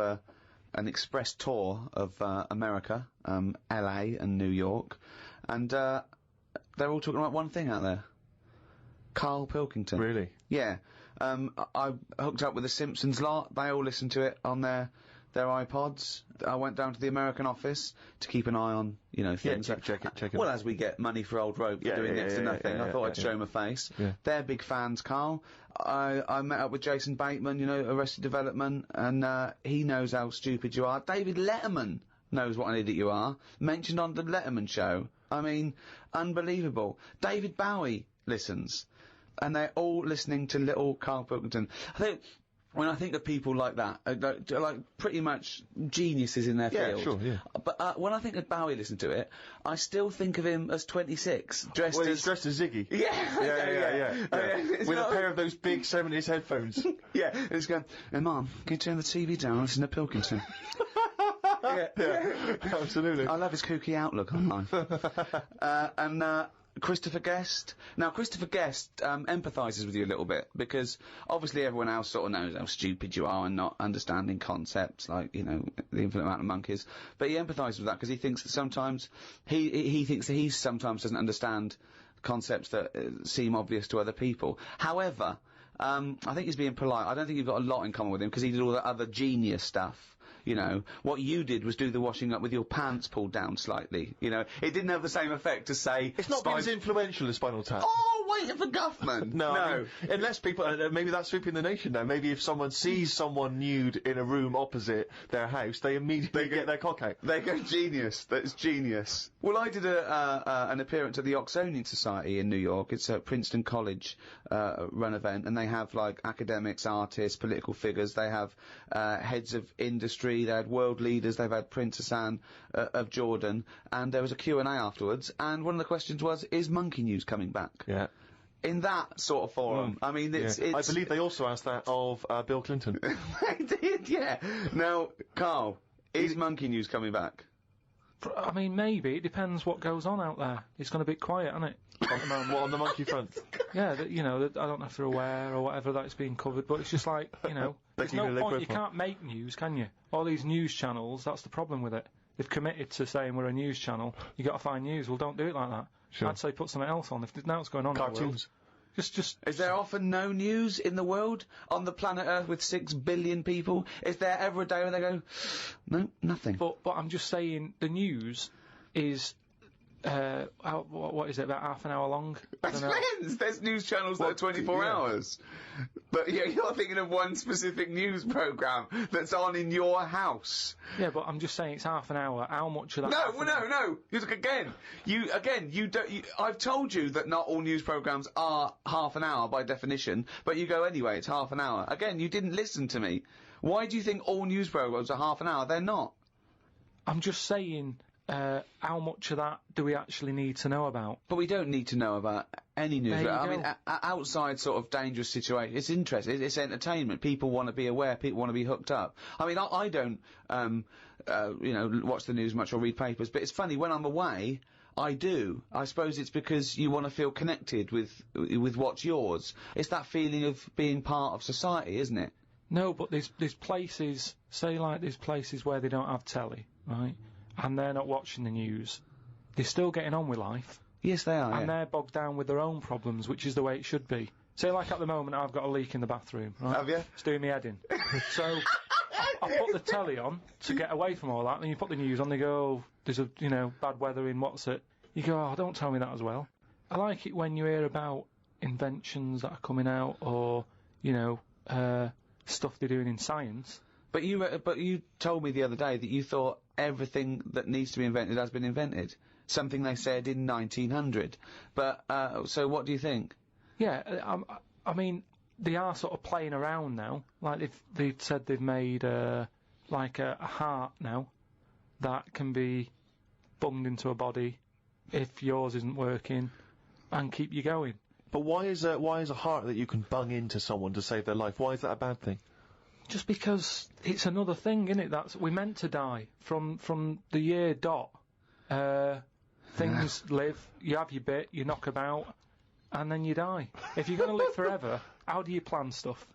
Speaker 4: an express tour of America, LA and New York, and they're all talking about one thing out there. Karl Pilkington.
Speaker 8: Really?
Speaker 4: Yeah. I hooked up with the Simpsons lot. They all listen to it on their iPods. I went down to the American office to keep an eye on, things.
Speaker 8: check it.
Speaker 4: Well, as we get money for old rope for doing next to nothing, I thought I'd show my face.
Speaker 8: Yeah.
Speaker 4: They're big fans, Karl. I met up with Jason Bateman, Arrested Development, and he knows how stupid you are. David Letterman knows what an idiot you are. Mentioned on the Letterman show. I mean, unbelievable. David Bowie listens. And they're all listening to little Karl Pilkington. When I think of people like that, they're like pretty much geniuses in their field.
Speaker 8: Yeah, sure, yeah.
Speaker 4: But when I think of Bowie listening to it, I still think of him as 26,
Speaker 8: he's dressed as Ziggy.
Speaker 4: Yeah.
Speaker 8: With a pair of those big 70s headphones.
Speaker 4: Yeah, he's going, hey, Mum, can you turn the TV down and listen to Pilkington? yeah,
Speaker 8: absolutely.
Speaker 4: I love his kooky outlook on life. And Christopher Guest. Now, Christopher Guest empathises with you a little bit, because obviously everyone else sort of knows how stupid you are and not understanding concepts like, the infinite amount of monkeys. But he empathises with that because he thinks that sometimes he thinks that he sometimes doesn't understand concepts that seem obvious to other people. However, I think he's being polite. I don't think you've got a lot in common with him, because he did all that other genius stuff. What you did was do the washing up with your pants pulled down slightly. It didn't have the same effect as, say...
Speaker 8: It's not been as influential as Spinal Tap.
Speaker 4: Oh, wait for Guffman!
Speaker 8: No. I mean, unless people... maybe that's sweeping the nation now. Maybe if someone sees someone nude in a room opposite their house, they immediately get their cock out.
Speaker 4: They go, genius. That's genius. Well, I did an appearance at the Oxonian Society in New York. It's a Princeton College run event, and they have, like, academics, artists, political figures. They have heads of industry. They had world leaders. They've had Prince Hassan of Jordan, and there was a Q&A afterwards. And one of the questions was, "Is Monkey News coming back?"
Speaker 8: Yeah.
Speaker 4: In that sort of forum. I mean, it's...
Speaker 8: I believe they also asked that of Bill Clinton.
Speaker 4: They did, yeah. Now, Karl, is Monkey News coming back?
Speaker 3: I mean, maybe. It depends what goes on out there. It's going to be quiet, isn't it?
Speaker 8: On the monkey front?
Speaker 3: Yeah, I don't know if they're aware or whatever that it's being covered, but it's just like, there's no point. You can't make news, can you? All these news channels, that's the problem with it. They've committed to saying we're a news channel. You got to find news. Well, don't do it like that.
Speaker 8: Sure.
Speaker 3: I'd say put something else on. If there's now what's going on
Speaker 8: Cartoons.
Speaker 3: in the world. Just.
Speaker 4: Is there often no news in the world? On the planet Earth with 6 billion people? Is there ever a day when they go, no, nothing?
Speaker 3: But I'm just saying, the news is, what is it, about half an hour long?
Speaker 4: It depends. There's news channels that are 24 hours. But yeah, you're thinking of one specific news programme that's on in your house.
Speaker 3: Yeah, but I'm just saying it's half an hour. How much of that?
Speaker 4: No. I've told you that not all news programmes are half an hour by definition, but you go anyway, it's half an hour. Again, you didn't listen to me. Why do you think all news programmes are half an hour? They're not.
Speaker 3: I'm just saying, how much of that do we actually need to know about?
Speaker 4: But we don't need to know about any news. I mean, outside sort of dangerous situations, it's interesting, it's entertainment. People want to be aware, people want to be hooked up. I mean, I don't, watch the news much or read papers, but it's funny, when I'm away, I do. I suppose it's because you want to feel connected with what's yours. It's that feeling of being part of society, isn't it?
Speaker 3: No, but there's places, say like there's places where they don't have telly, right? And they're not watching the news. They're still getting on with life.
Speaker 4: Yes, they are,
Speaker 3: and they're bogged down with their own problems, which is the way it should be. Say, like at the moment, I've got a leak in the bathroom, right?
Speaker 4: Have you?
Speaker 3: It's doing me head in. So, I put the telly on to get away from all that, and you put the news on, they go, there's a, bad weather in what's it. You go, oh, don't tell me that as well. I like it when you hear about inventions that are coming out, or, stuff they're doing in science. But
Speaker 4: you told me the other day that you thought everything that needs to be invented has been invented. Something they said in 1900. But, so what do you think?
Speaker 3: Yeah, I mean, they are sort of playing around now. Like, they've said they've made, like a heart now that can be bunged into a body if yours isn't working and keep you going.
Speaker 8: But why is a heart that you can bung into someone to save their life, why is that a bad thing?
Speaker 3: Just because it's another thing, isn't it? We're meant to die from the year dot. Things live, you have your bit, you knock about, and then you die. If you're going to live forever, how do you plan stuff?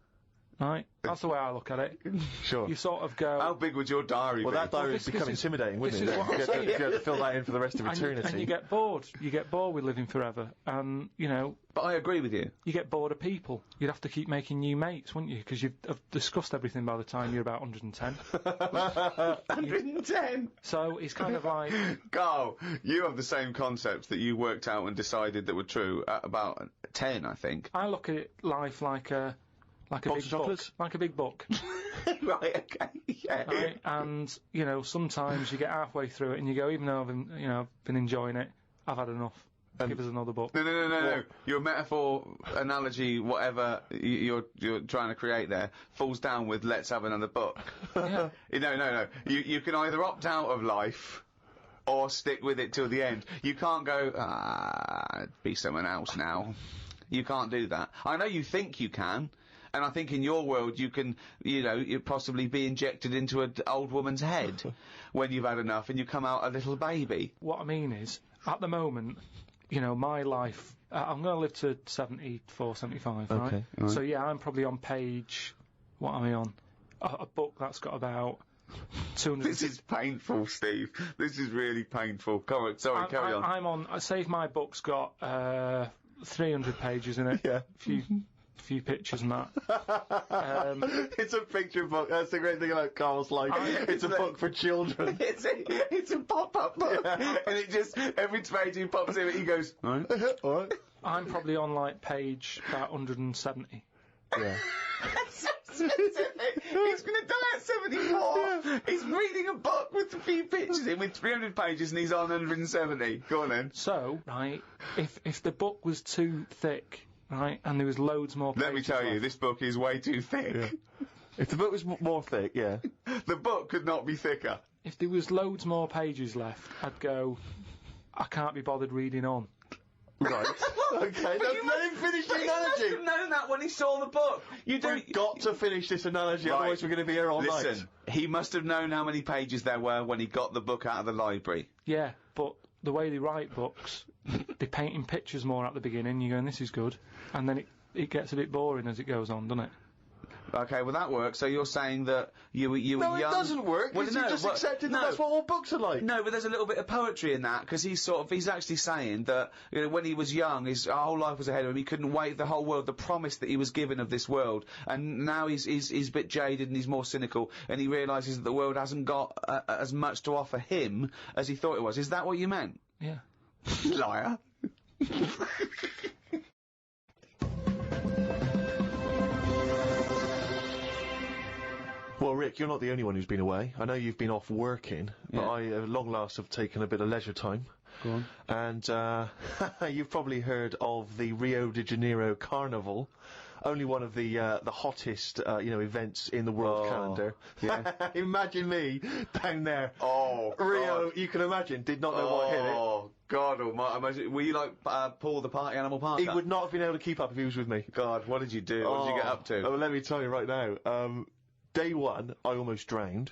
Speaker 3: Right? That's the way I look at it.
Speaker 8: Sure.
Speaker 3: You sort of go...
Speaker 4: How big would your diary
Speaker 8: Well,
Speaker 4: be?
Speaker 8: that diary would become intimidating, wouldn't it?
Speaker 3: This is what I'm saying.
Speaker 8: You have to fill that in for the rest of eternity.
Speaker 3: And you get bored. You get bored with living forever. And, you know...
Speaker 4: But I agree with you.
Speaker 3: You get bored of people. You'd have to keep making new mates, wouldn't you? Because you've discussed everything by the time you're about 110.
Speaker 4: 110?
Speaker 3: So it's kind of like...
Speaker 4: Karl, you have the same concepts that you worked out and decided that were true at about 10, I think.
Speaker 3: I look at life like a
Speaker 8: Box
Speaker 3: big
Speaker 8: of chocolates?
Speaker 3: book. Like a big book.
Speaker 4: Right, okay, yeah.
Speaker 3: Right? And, you know, sometimes you get halfway through it and you go, even though I've been enjoying it, I've had enough. Give us another book.
Speaker 4: No. Your metaphor, analogy, whatever you're trying to create there, falls down with let's have another book.
Speaker 3: Yeah.
Speaker 4: No. You can either opt out of life or stick with it till the end. You can't go, be someone else now. You can't do that. I know you think you can. And I think in your world you can, you possibly be injected into an old woman's head when you've had enough and you come out a little baby.
Speaker 3: What I mean is, at the moment, my life, I'm going to live to 74, 75, right?
Speaker 8: Okay.
Speaker 4: Right.
Speaker 3: So yeah, I'm probably on page, what am I on? A book that's got about 200...
Speaker 4: This is painful, Steve. This is really painful. Carry on.
Speaker 3: I'm on, I say my book's got 300 pages in it.
Speaker 8: Yeah.
Speaker 3: Few pictures and that.
Speaker 8: It's a picture book. That's the great thing about Karl's life. It's a book for children.
Speaker 4: It's a pop-up book.
Speaker 8: Yeah.
Speaker 4: And it just, every page he pops in, he goes, all right.
Speaker 8: All right.
Speaker 3: I'm probably on, like, page about 170.
Speaker 8: Yeah.
Speaker 4: He's going to die at 74. He's reading a book with a few pictures in with 300 pages and he's on 170. Go on then.
Speaker 3: So, right, if the book was too thick, right, and there was loads more pages
Speaker 4: Let me tell you,
Speaker 3: left,
Speaker 4: this book is way too thick.
Speaker 8: Yeah. If the book was more thick, yeah.
Speaker 4: The book could not be thicker.
Speaker 3: if there was loads more pages left, I'd go, I can't be bothered reading on.
Speaker 8: Right. Okay, let him finish the
Speaker 4: He must
Speaker 8: analogy.
Speaker 4: have known that when he saw the book. You don't.
Speaker 8: We've got to finish this analogy,
Speaker 4: Right.
Speaker 8: otherwise we're going to be here all night.
Speaker 4: Listen, he must have known how many pages there were when he got the book out of the library.
Speaker 3: Yeah, but the way they write books, they're painting pictures more at the beginning, you're going, this is good, and then it gets a bit boring as it goes on, doesn't it?
Speaker 4: Okay, well that works. So you're saying that you were young.
Speaker 8: No, it doesn't work.
Speaker 4: Well,
Speaker 8: you
Speaker 4: no,
Speaker 8: just
Speaker 4: well,
Speaker 8: accepted
Speaker 4: no.
Speaker 8: that that's what all books are like.
Speaker 4: No, but there's a little bit of poetry in that, because he's actually saying that, when he was young, his whole life was ahead of him, he couldn't wait the whole world, the promise that he was given of this world, and now he's a bit jaded and he's more cynical, and he realises that the world hasn't got as much to offer him as he thought it was. Is that what you meant?
Speaker 3: Yeah.
Speaker 4: Liar.
Speaker 8: Well, Rick, you're not the only one who's been away. I know you've been off working, but I, at long last, have taken a bit of leisure time.
Speaker 4: Go on.
Speaker 8: And you've probably heard of the Rio de Janeiro Carnival. Only one of the hottest, events in the world calendar.
Speaker 4: Yeah.
Speaker 8: Imagine me down there.
Speaker 4: Oh,
Speaker 8: Rio,
Speaker 4: God.
Speaker 8: you can imagine, did not know what hit it.
Speaker 4: Oh, God almighty. Imagine, were you like Paul the Party Animal Parker?
Speaker 8: He would not have been able to keep up if he was with me.
Speaker 4: God, what did you do? What did you get up to?
Speaker 8: Oh, let me tell you right now. Day one, I almost drowned.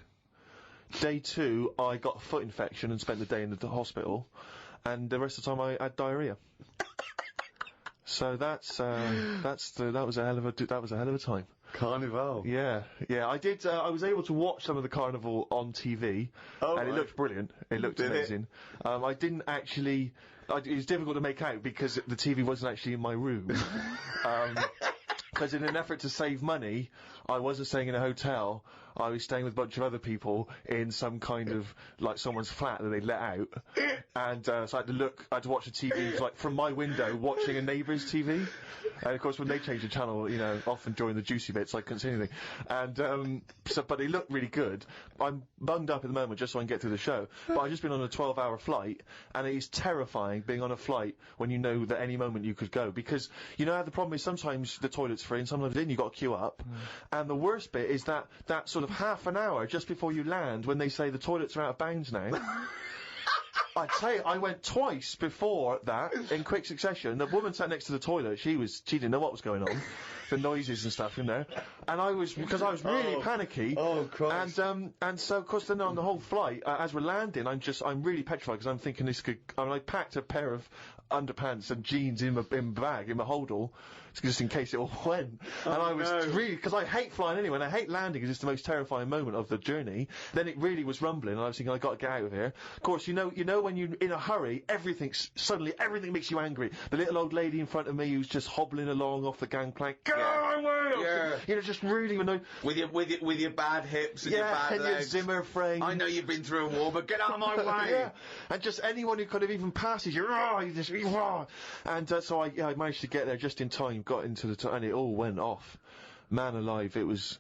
Speaker 8: Day two, I got a foot infection and spent the day in the hospital. And the rest of the time, I had diarrhea. So that was a hell of a time.
Speaker 4: Carnival.
Speaker 8: Yeah. I did. I was able to watch some of the carnival on TV, and it looked brilliant. It looked amazing. I didn't actually. It was difficult to make out because the TV wasn't actually in my room. Because in an effort to save money, I wasn't staying in a hotel. I was staying with a bunch of other people in some kind of, like, someone's flat that they let out. And so I had to watch the TV, like, from my window, watching a neighbour's TV. And of course, when they change the channel, often during the juicy bits, I couldn't see anything. And, but it looked really good. I'm bunged up at the moment just so I can get through the show. But I've just been on a 12-hour flight, and it is terrifying being on a flight when you know that any moment you could go. Because, how the problem is sometimes the toilet's free and sometimes then you've got to queue up. And the worst bit is that sort of half an hour just before you land when they say the toilets are out of bounds now. I'd say I went twice before that in quick succession. The woman sat next to the toilet. She didn't know what was going on. the noises and stuff, you know. And I was, because I was really panicky.
Speaker 4: Oh, Christ.
Speaker 8: And so, of course, then on the whole flight, as we're landing, I'm really petrified because I'm thinking this could, I packed a pair of underpants and jeans in my bag, in my holdall, just in case it all went. And I was really, because I hate flying anyway, and I hate landing because it's the most terrifying moment of the journey. Then it really was rumbling, and I was thinking, I got to get out of here. Of course, you know when you're in a hurry, suddenly everything makes you angry. The little old lady in front of me who's just hobbling along off the gangplank, get out of my way!
Speaker 4: Yeah.
Speaker 8: You know, just really annoyed.
Speaker 4: With your bad hips and your bad
Speaker 8: and
Speaker 4: legs.
Speaker 8: your Zimmer frame.
Speaker 4: I know you've been through a war, but get out of my way!
Speaker 8: Yeah, and just anyone who kind of even passes you, you just, and so I managed to get there just in time, got into the and it all went off. Man alive, it was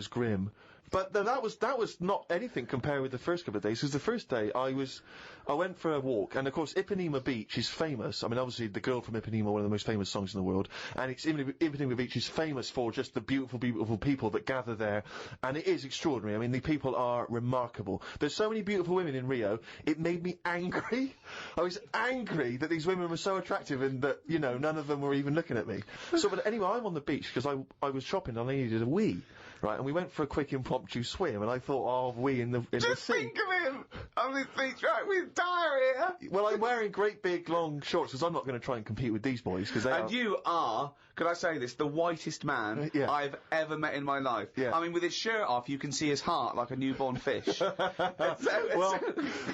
Speaker 8: grim. But that was not anything compared with the first couple of days, because the first day I went for a walk, and of course Ipanema Beach is famous. I mean, obviously The Girl from Ipanema, one of the most famous songs in the world, and Ipanema Beach is famous for just the beautiful, beautiful people that gather there, and it is extraordinary. I mean, the people are remarkable. There's so many beautiful women in Rio, it made me angry. I was angry that these women were so attractive and that, you know, none of them were even looking at me. So, but anyway, I'm on the beach because I was shopping and I needed a wee. Right, and we went for a quick impromptu swim, and I thought, oh, we in the sea.
Speaker 4: Just think of him on this beach, right, with diarrhea.
Speaker 8: Well, I'm wearing great big long shorts because I'm not going to try and compete with these boys because they are.
Speaker 4: And you are, could I say this, the whitest man I've ever met in my life.
Speaker 8: Yeah.
Speaker 4: I mean, with his shirt off, you can see his heart like a newborn fish.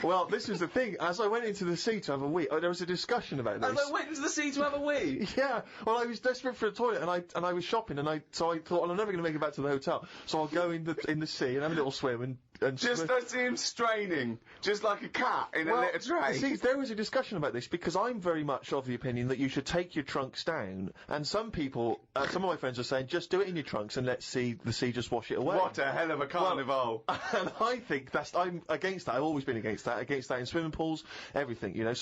Speaker 8: Well, this is the thing. As I went into the sea to have a wee, there was a discussion about this.
Speaker 4: As I went into the sea to have a wee.
Speaker 8: Yeah. Well, I was desperate for a toilet, and I was shopping, so I thought, well, I'm never going to make it back to the hotel, so I'll go in the sea and have a little swim and
Speaker 4: just
Speaker 8: swim.
Speaker 4: I see him straining, just like a cat in a litter tray.
Speaker 8: See, there was a discussion about this because I'm very much of the opinion that you should take your trunks down, and some people, some of my friends are saying, just do it in your trunks and let the sea just wash it away.
Speaker 4: What a hell of a carnival!
Speaker 8: And I think I'm against that. I've always been against that in swimming pools, everything, you know.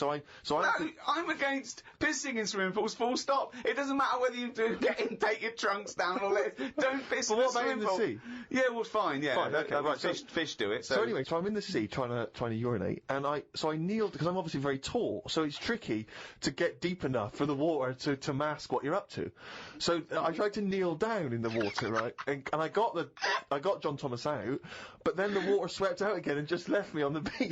Speaker 4: I'm against pissing in swimming pools. Full stop. It doesn't matter whether you do get in, take your trunks down, or don't piss in the swimming pool.
Speaker 8: Sea?
Speaker 4: Yeah, well, fine. Yeah,
Speaker 8: fine, okay, right.
Speaker 4: Fish do it.
Speaker 8: So anyway, I'm in the sea trying to urinate, and I kneeled because I'm obviously very tall, so it's tricky to get deep enough for the water to mask what you're up to. So I tried to kneel down in the water, right, and I got John Thomas out, but then the water swept out again and just left me on the beach.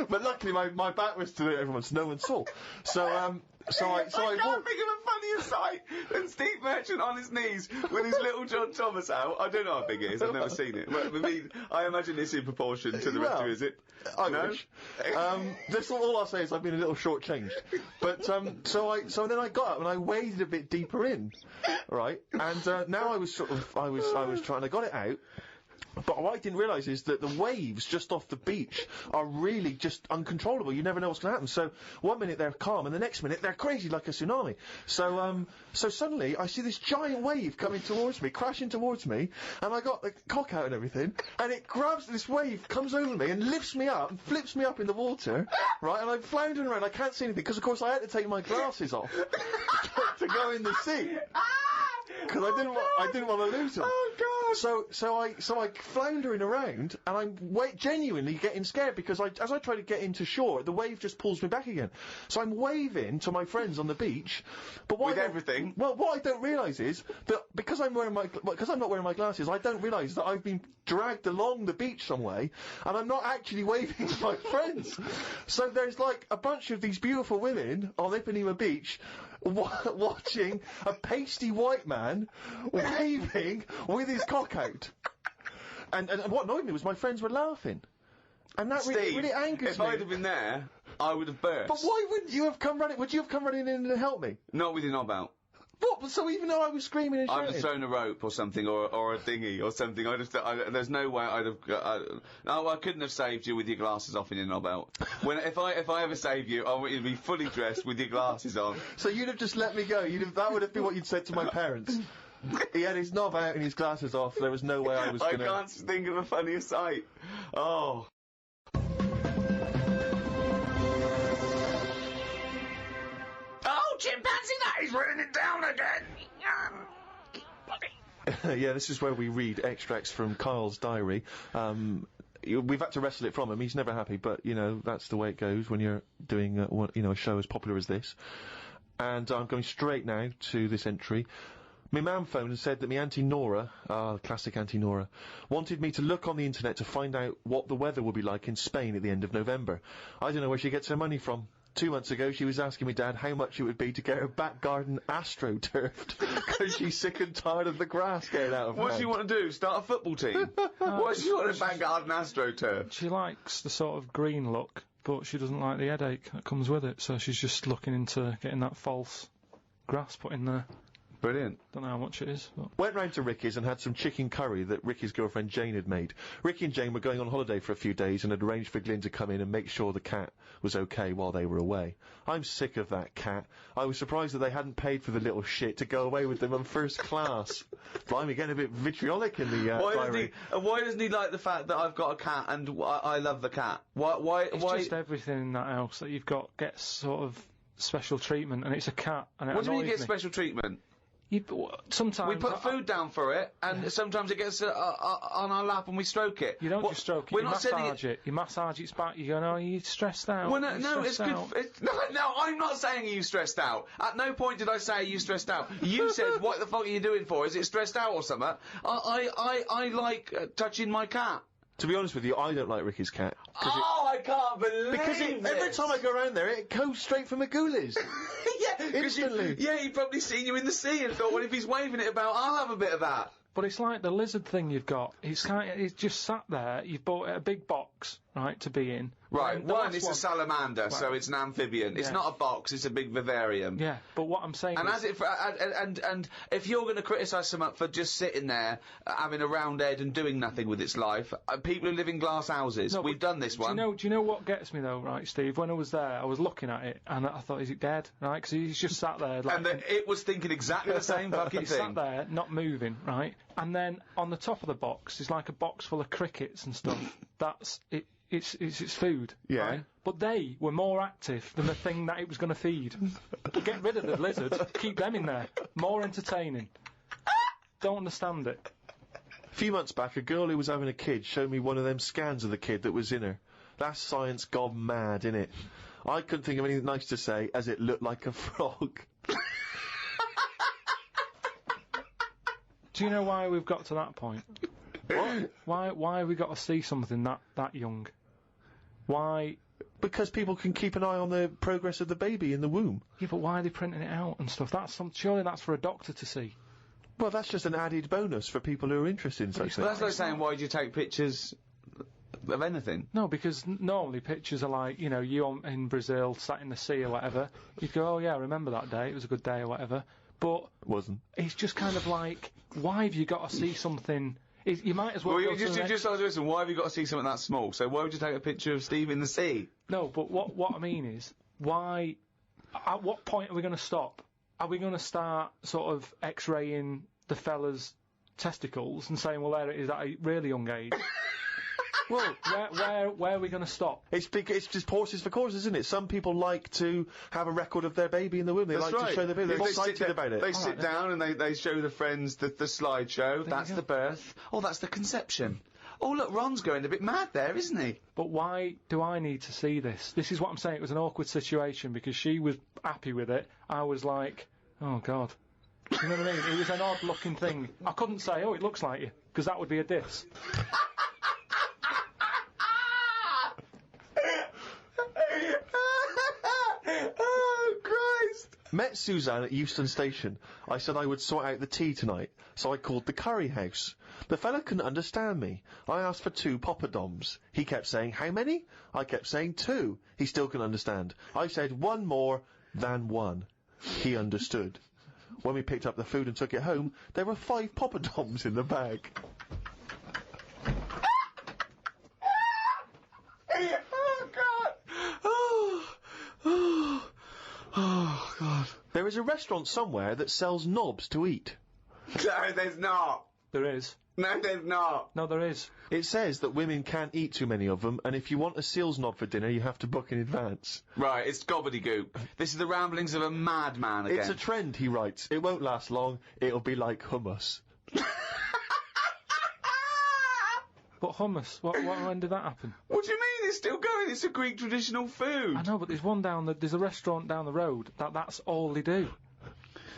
Speaker 8: But luckily my back was to everyone, so no one saw. I
Speaker 4: can't think of a funnier sight than Steve Merchant on his knees with his little John Thomas out. I don't know how big it is. I've never seen it. But, I mean, I imagine it's in proportion to the rest of it, is it?
Speaker 8: I wish. That's all I'll say is I've been a little shortchanged. But so then I got up and I waded a bit deeper in, right? And now I was trying. I got it out. But what I didn't realise is that the waves just off the beach are really just uncontrollable. You never know what's going to happen. So one minute they're calm, and the next minute they're crazy like a tsunami. So suddenly I see this giant wave coming towards me, crashing towards me, and I got the cock out and everything, and it grabs this wave, comes over me, and lifts me up, and flips me up in the water, right? And I'm floundering around. I can't see anything because, of course, I had to take my glasses off to go in the sea. Because I didn't want to lose them.
Speaker 4: Oh God!
Speaker 8: So I floundering around, and I'm genuinely getting scared because as I try to get into shore, the wave just pulls me back again. So I'm waving to my friends on the beach, but what I don't realise is that because I'm not wearing my glasses, I don't realise that I've been dragged along the beach some way, and I'm not actually waving to my friends. So there's like a bunch of these beautiful women on Ipanema Beach watching a pasty white man waving with his cock out. And what annoyed me was my friends were laughing. And that really angers me.
Speaker 4: If I'd have been there, I would have burst.
Speaker 8: But why wouldn't you have come running? Would you have come running in and helped me?
Speaker 4: Not with your knob out.
Speaker 8: What? So even though I was screaming and shouting?
Speaker 4: I'd have thrown a rope or something, or a dinghy or something. There's no way I'd have. No, I couldn't have saved you with your glasses off and your knob out. If I ever save you, I want you to be fully dressed with your glasses on.
Speaker 8: So you'd have just let me go. That would have been what you'd said to my parents. He had his knob out and his glasses off. There was no way I was gonna.
Speaker 4: I can't think of a funnier sight. Oh.
Speaker 7: Oh, chimpanzee, that is running it down again.
Speaker 8: Yeah, this is where we read extracts from Karl's diary. We've had to wrestle it from him. He's never happy, but, you know, that's the way it goes when you're doing, a show as popular as this. and I'm going straight now to this entry. My mum phoned and said that my Auntie Nora, classic Auntie Nora, wanted me to look on the internet to find out what the weather will be like in Spain at the end of November. I don't know where she gets her money from. 2 months ago, she was asking me dad how much it would be to get her back garden astroturfed, because she's sick and tired of the grass getting out of
Speaker 4: What does
Speaker 8: hand.
Speaker 4: she want to do? Start a football team? What does she want a back garden astroturf?
Speaker 3: She likes the sort of green look, but she doesn't like the headache that comes with it, so she's just looking into getting that false grass put in there.
Speaker 4: Brilliant.
Speaker 3: Don't know how much it is, but...
Speaker 8: Went round to Ricky's and had some chicken curry that Ricky's girlfriend Jane had made. Ricky and Jane were going on holiday for a few days and had arranged for Glyn to come in and make sure the cat was okay while they were away. I'm sick of that cat. I was surprised that they hadn't paid for the little shit to go away with them on first class. Blimey, getting a bit vitriolic in the diary.
Speaker 4: Why doesn't he like the fact that I've got a cat and I love the cat? Why?
Speaker 3: It's just everything in that house that you've got gets sort of special treatment, and it's a cat, and it
Speaker 4: What do you mean you
Speaker 3: annoys
Speaker 4: get
Speaker 3: me.
Speaker 4: special treatment?
Speaker 3: Sometimes
Speaker 4: We put food down for it, and sometimes it gets on our lap and we stroke it.
Speaker 3: You don't just stroke it,
Speaker 4: We're
Speaker 3: you
Speaker 4: not sending
Speaker 3: massage it. You massage its back, you go, no, you're stressed out.
Speaker 4: Well,
Speaker 3: you're
Speaker 4: no, it's
Speaker 3: stressed
Speaker 4: good.
Speaker 3: out."
Speaker 4: No, I'm not saying you stressed out. At no point did I say you stressed out. You said, "What the fuck are you doing for? Is it stressed out or something?" I like touching my cat.
Speaker 8: To be honest with you, I don't like Ricky's cat.
Speaker 4: Oh, I can't believe
Speaker 8: Because every time I go around there, it goes straight for Magoolis.
Speaker 4: yeah,
Speaker 8: Instantly.
Speaker 4: He'd probably seen you in the sea and thought, well, if he's waving it about, I'll have a bit of that.
Speaker 3: But it's like the lizard thing you've got. It's just sat there. You've bought a big box, right, to be in.
Speaker 4: Right,
Speaker 3: And the
Speaker 4: one,
Speaker 3: last
Speaker 4: it's a salamander, so it's an amphibian. It's
Speaker 3: Yeah.
Speaker 4: not a box, it's a big vivarium.
Speaker 3: Yeah, but what I'm saying
Speaker 4: And
Speaker 3: is...
Speaker 4: as it, and if you're going to criticise someone for just sitting there, having a round head and doing nothing with its life, people who live in glass houses,
Speaker 3: No,
Speaker 4: we've done this one.
Speaker 3: Do you know what gets me though, right, Steve? When I was there, I was looking at it, and I thought, is it dead? Right, because he's just sat there. Like,
Speaker 4: And it was thinking exactly the same fucking
Speaker 3: he's
Speaker 4: thing.
Speaker 3: sat there, not moving, right? And then on the top of the box is like a box full of crickets and stuff. That's it. It's its food.
Speaker 8: Yeah.
Speaker 3: Right? But they were more active than the thing that it was going to feed. Get rid of the lizards. Keep them in there. More entertaining. Don't understand it.
Speaker 8: A few months back, a girl who was having a kid showed me one of them scans of the kid that was in her. That's science gone mad, innit? I couldn't think of anything nice to say, as it looked like a frog.
Speaker 3: Do you know why we've got to that point?
Speaker 8: What?
Speaker 3: Why have we got to see something that young? Why?
Speaker 8: Because people can keep an eye on the progress of the baby in the womb.
Speaker 3: Yeah, but why are they printing it out and stuff? Surely that's for a doctor to see.
Speaker 8: Well, that's just an added bonus for people who are interested in such
Speaker 4: Well,
Speaker 8: things.
Speaker 4: that's like saying, why do you take pictures of anything?
Speaker 3: No, because normally pictures are like, you in Brazil, sat in the sea or whatever. You'd go, oh yeah, I remember that day, it was a good day or whatever. But
Speaker 8: Wasn't.
Speaker 3: it's just kind of like, why have you got to see something? You might as well.
Speaker 4: Well,
Speaker 3: go
Speaker 4: you
Speaker 3: to the next-
Speaker 4: just listen, why have you got to see something that small? So why would you take a picture of Steve in the sea?
Speaker 3: No, but what I mean is, why? At what point are we going to stop? Are we going to start sort of X-raying the fella's testicles and saying, well, there it is at a really young age? Well, where are we going to stop?
Speaker 8: It's just horses for courses, isn't it? Some people like to have a record of their baby in the womb. They
Speaker 4: That's
Speaker 8: like
Speaker 4: right.
Speaker 8: to show their baby. They're excited about it.
Speaker 4: They sit down and they show the friends the slideshow. That's
Speaker 3: you
Speaker 4: the
Speaker 3: go.
Speaker 4: birth. Oh, that's the conception. Oh, look, Ron's going a bit mad there, isn't he?
Speaker 3: But why do I need to see this? This is what I'm saying. It was an awkward situation because she was happy with it. I was like, oh, God. You know what I mean? It was an odd-looking thing. I couldn't say, oh, it looks like you, because that would be a diss.
Speaker 4: Oh, Christ.
Speaker 8: Met Suzanne at Euston Station. I said I would sort out the tea tonight, so I called the curry house. The fella couldn't understand me. I asked for 2 poppadoms. He kept saying, how many? I kept saying 2. He still couldn't understand. I said 1 more than 1. He understood. When we picked up the food and took it home, there were 5 poppadoms in the bag.
Speaker 4: Oh, God. Oh, God.
Speaker 8: There is a restaurant somewhere that sells knobs to eat.
Speaker 4: No, there's not.
Speaker 3: There is.
Speaker 4: No, there's not.
Speaker 3: No, there is.
Speaker 8: It says that women can't eat too many of them, and if you want a seal's knob for dinner, you have to book in advance.
Speaker 4: Right, it's gobbledygook. This is the ramblings of a madman again.
Speaker 8: It's a trend, he writes. It won't last long. It'll be like hummus.
Speaker 3: But hummus, when did that happen?
Speaker 4: What do you mean it's still going? It's a Greek traditional food.
Speaker 3: I know, but there's a restaurant down the road that's all they do.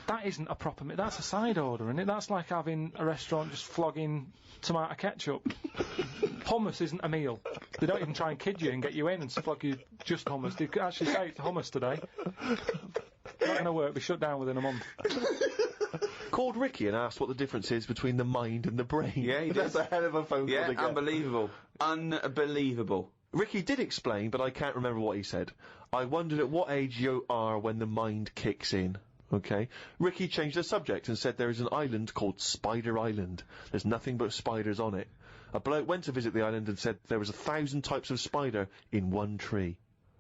Speaker 3: That isn't a proper meal. That's a side order, isn't it? That's like having a restaurant just flogging tomato ketchup. Hummus isn't a meal. They don't even try and kid you and get you in and flog you just hummus. They actually say it's hummus today. Not going to work. Be shut down within a month.
Speaker 8: Called Ricky and asked what the difference is between the mind and the brain.
Speaker 4: Yeah, he did.
Speaker 8: That's a hell of a phone call
Speaker 4: Yeah,
Speaker 8: to get.
Speaker 4: unbelievable. Unbelievable.
Speaker 8: Ricky did explain, but I can't remember what he said. I wondered at what age you are when the mind kicks in. Okay. Ricky changed the subject and said there is an island called Spider Island. There's nothing but spiders on it. A bloke went to visit the island and said there was 1,000 types of spider in one tree.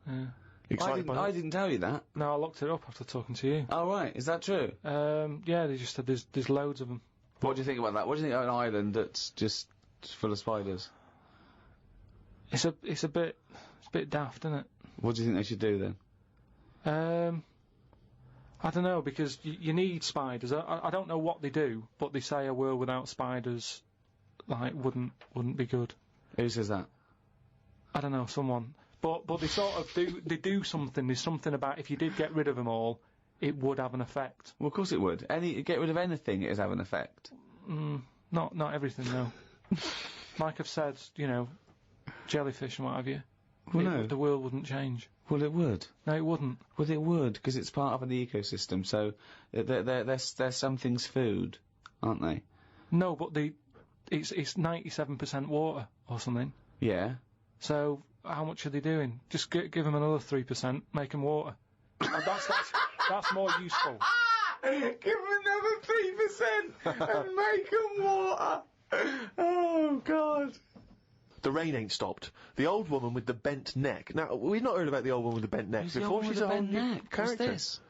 Speaker 3: Yeah.
Speaker 8: Excited by that?
Speaker 4: I didn't tell you that.
Speaker 3: No, I looked it up after talking to you.
Speaker 4: Oh, right. Is that true?
Speaker 3: Yeah, they just said there's loads of them.
Speaker 4: What do you think about that? What do you think of an island that's just full of spiders?
Speaker 3: It's a bit daft, isn't it?
Speaker 4: What do you think they should do then?
Speaker 3: I don't know, because you need spiders. I don't know what they do, but they say a world without spiders, like, wouldn't be good.
Speaker 4: Who says that?
Speaker 3: I don't know, someone. But they sort of do something. There's something about if you did get rid of them all, it would have an effect.
Speaker 4: Well, of course it would. Get rid of anything, it would have an effect.
Speaker 3: Not everything, no. Like I've said, jellyfish and what have you.
Speaker 4: Well, no.
Speaker 3: The world wouldn't change.
Speaker 4: Well, it would.
Speaker 3: No, it wouldn't.
Speaker 4: Well, it would, because it's part of an ecosystem, so they're something's food, aren't they?
Speaker 3: No, but it's 97% water or something.
Speaker 4: Yeah.
Speaker 3: So how much are they doing? Just give them another 3%, make them water. And that's more useful.
Speaker 4: Give them another 3% and make them water. Oh, God.
Speaker 8: The rain ain't stopped. The old woman with the bent neck. Now, we've not heard about the old woman with the bent neck
Speaker 4: Who's
Speaker 8: before.
Speaker 4: The
Speaker 8: She's
Speaker 4: old
Speaker 8: a
Speaker 4: woman with
Speaker 8: whole
Speaker 4: the
Speaker 8: new
Speaker 4: bent neck?
Speaker 8: character.
Speaker 4: What's this?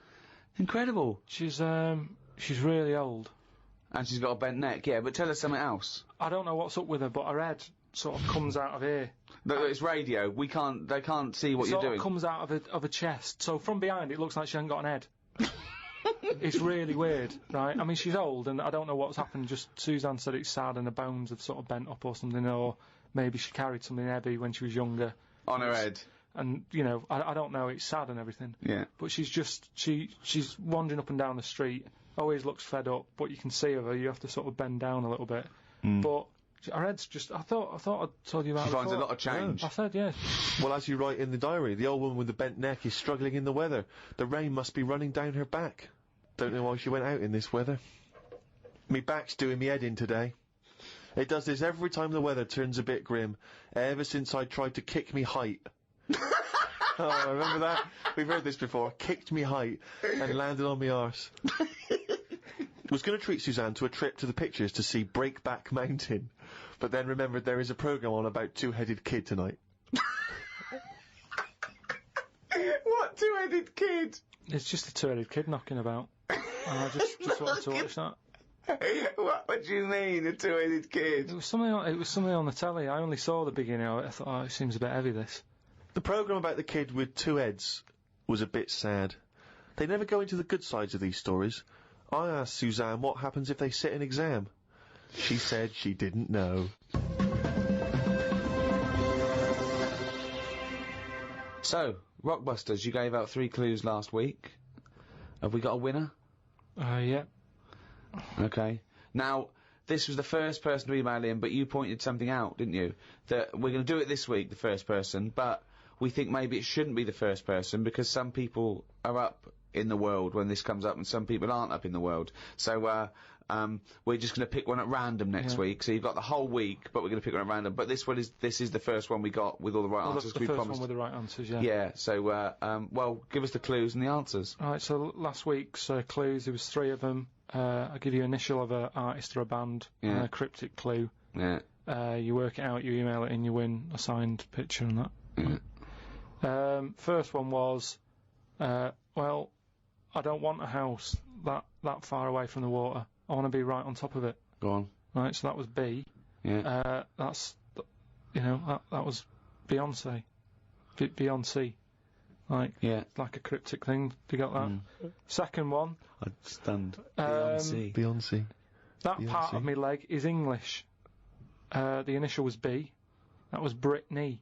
Speaker 4: Incredible.
Speaker 3: She's really old.
Speaker 4: And she's got a bent neck, yeah, but tell us something else.
Speaker 3: I don't know what's up with her, but her head sort of comes out of here.
Speaker 4: No, it's radio. They can't see what you're doing.
Speaker 3: It comes out of a chest. So from behind, it looks like she hasn't got an head. It's really weird, right? I mean, she's old, and I don't know what's happened. Just Suzanne said it's sad, and her bones have sort of bent up or something, or maybe she carried something heavy when she was younger.
Speaker 4: On her head.
Speaker 3: And, I don't know, it's sad and everything.
Speaker 4: Yeah.
Speaker 3: But she's wandering up and down the street, always looks fed up, but you can see her, you have to sort of bend down a little bit. But her head's just, I thought I'd told you about it.
Speaker 4: She finds a lot of change.
Speaker 3: I said, yeah.
Speaker 8: Well, as you write in the diary, the old woman with the bent neck is struggling in the weather. The rain must be running down her back. Don't know why she went out in this weather. Me back's doing me head in today. It does this every time the weather turns a bit grim, ever since I tried to kick me height. Oh, remember that? We've heard this before. Kicked me height and landed on me arse. Was going to treat Suzanne to a trip to the pictures to see Breakback Mountain, but then remembered there is a programme on about two-headed kid tonight.
Speaker 4: What two-headed kid?
Speaker 3: It's just a two-headed kid knocking about. I just wanted to watch that.
Speaker 4: What do you mean, a two-headed kid?
Speaker 3: It was something on the telly. I only saw the beginning of it. I thought, oh, it seems a bit heavy, this.
Speaker 8: The programme about the kid with two heads was a bit sad. They never go into the good sides of these stories. I asked Suzanne what happens if they sit an exam. She said she didn't know.
Speaker 1: So, Rockbusters, you gave out 3 clues last week. Have we got a winner?
Speaker 3: Yeah.
Speaker 1: Okay. Now, this was the first person to email in, but you pointed something out, didn't you? That we're going to do it this week, the first person, but we think maybe it shouldn't be the first person because some people are up in the world when this comes up and some people aren't up in the world. So, we're just going to pick one at random next week. So you've got the whole week, but we're going to pick one at random. But this is the first one we got with all the right answers.
Speaker 3: The
Speaker 1: we
Speaker 3: first
Speaker 1: promised.
Speaker 3: one with the right answers, yeah.
Speaker 1: Yeah, so, well, give us the clues and the answers.
Speaker 3: Alright, so last week's clues, there was 3 of them. I'll give you initial of an artist or a band, and a cryptic clue.
Speaker 1: Yeah.
Speaker 3: You work it out, you email it in, you win a signed picture and that. First one was, well, I don't want a house that far away from the water. I want to be right on top of it.
Speaker 1: Go on.
Speaker 3: Right, so that was B.
Speaker 1: Yeah.
Speaker 3: That was Beyonce. Beyonce. Like, like a cryptic thing. You got that? Second one.
Speaker 1: I'd stand.
Speaker 8: Beyonce.
Speaker 3: That part of my leg is English. the initial was B. That was Brittany.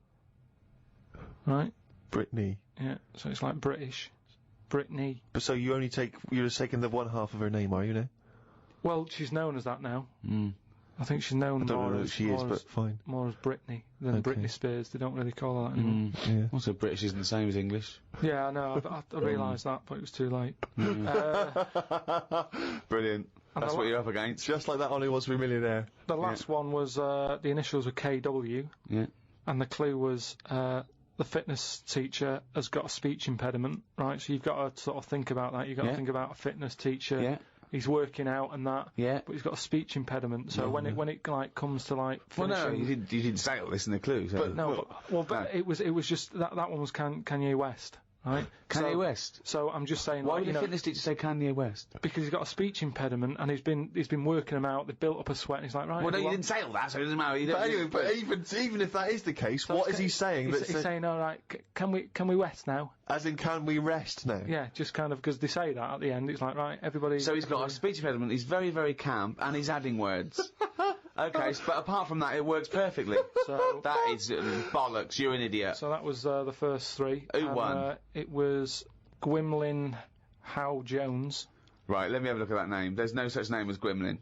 Speaker 3: Right?
Speaker 8: Brittany.
Speaker 3: Yeah, so it's like British. Brittany.
Speaker 8: But so you're just taking the one half of her name, are you now?
Speaker 3: Well, she's known as that now. I think she's known
Speaker 8: I don't
Speaker 3: more
Speaker 8: know who
Speaker 3: as,
Speaker 8: she is, but fine.
Speaker 3: more as Brittany than
Speaker 8: Okay.
Speaker 3: Britney Spears. They don't really call her that anymore.
Speaker 8: Yeah.
Speaker 1: Also, British isn't the same as English.
Speaker 3: Yeah, I know. I realised that, but it was too late.
Speaker 4: Brilliant.
Speaker 3: And
Speaker 4: That's
Speaker 3: the
Speaker 4: what
Speaker 3: la-
Speaker 4: you're up against.
Speaker 8: Just like that Ollie was for a millionaire.
Speaker 3: The last one was the initials were KW,
Speaker 1: Yeah.
Speaker 3: and the clue was the fitness teacher has got a speech impediment, right? So you've got to sort of think about that. You've got to
Speaker 1: Yeah.
Speaker 3: think about a fitness teacher.
Speaker 1: Yeah.
Speaker 3: He's working out and that.
Speaker 1: Yeah.
Speaker 3: But he's got a speech impediment. So when it like comes to like
Speaker 4: Well,
Speaker 3: finishing,
Speaker 4: no, you didn't say all this in the clue. So.
Speaker 3: but it was just that one was Kanye West, right?
Speaker 4: Kanye
Speaker 3: So-
Speaker 4: West.
Speaker 3: So I'm just saying,
Speaker 4: Why
Speaker 3: like,
Speaker 4: would
Speaker 3: you
Speaker 4: a
Speaker 3: know,
Speaker 4: fitness teacher say Kanye West?
Speaker 3: because he's got a speech impediment and he's been working them out. They've built up a sweat. And he's like, right.
Speaker 4: Well, no, you
Speaker 3: everyone-
Speaker 4: didn't say all that, so it doesn't matter.
Speaker 8: But anyway, even if that is the case,
Speaker 3: So
Speaker 8: what
Speaker 3: it's
Speaker 8: is he saying?
Speaker 3: He's saying, all right, can we rest now?
Speaker 8: As in, can we rest now?
Speaker 3: Yeah, just kind of because they say that at the end. It's like, right, everybody.
Speaker 4: So he's got a speech impediment, he's very, very camp, and he's adding words. Okay, but apart from that, it works perfectly.
Speaker 3: So
Speaker 4: That is bollocks, you're an idiot.
Speaker 3: so that was the first three.
Speaker 4: Who
Speaker 3: And,
Speaker 4: won?
Speaker 3: It was Gwymlyn Howe Jones.
Speaker 4: Right, let me have a look at that name. There's no such name as Gwymlyn.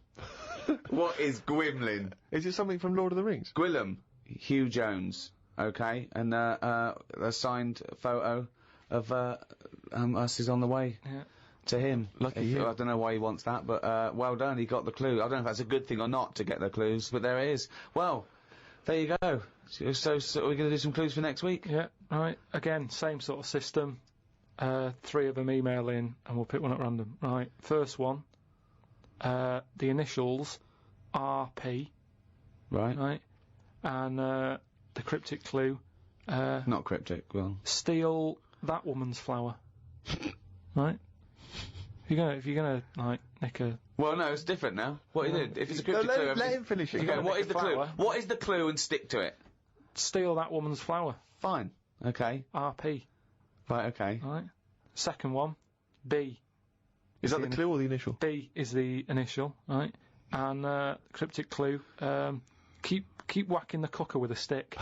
Speaker 4: What is Gwymlyn?
Speaker 8: Is it something from Lord of the Rings?
Speaker 4: Gwillem, Hugh Jones, okay, and a signed photo of us is on the way
Speaker 3: Yeah.
Speaker 4: to him.
Speaker 8: Lucky you.
Speaker 4: I don't know why he wants that, but well done, he got the clue. I don't know if that's a good thing or not to get the clues, but there it is. Well, there you go. So we're going to do some clues for next week?
Speaker 3: Yeah. Right. Again, same sort of system. 3 of them email in, and we'll pick one at random. Right. First one. The initials RP.
Speaker 4: Right.
Speaker 3: Right. And the cryptic clue.
Speaker 4: Not cryptic, well.
Speaker 3: Steal that woman's flower. Right. If you're gonna like nick a.
Speaker 4: Well, no, it's different now. What is it? If it's a
Speaker 8: No,
Speaker 4: cryptic clue...
Speaker 8: let him finish it.
Speaker 4: Okay, what is the clue?
Speaker 3: flower.
Speaker 4: What is the clue and stick to it?
Speaker 3: Steal that woman's flower.
Speaker 4: Fine. Okay.
Speaker 3: RP.
Speaker 4: Right, okay.
Speaker 3: Right. Second one. B.
Speaker 8: Is that the clue or the initial?
Speaker 3: B is the initial, right? And cryptic clue. Keep whacking the cooker with a stick.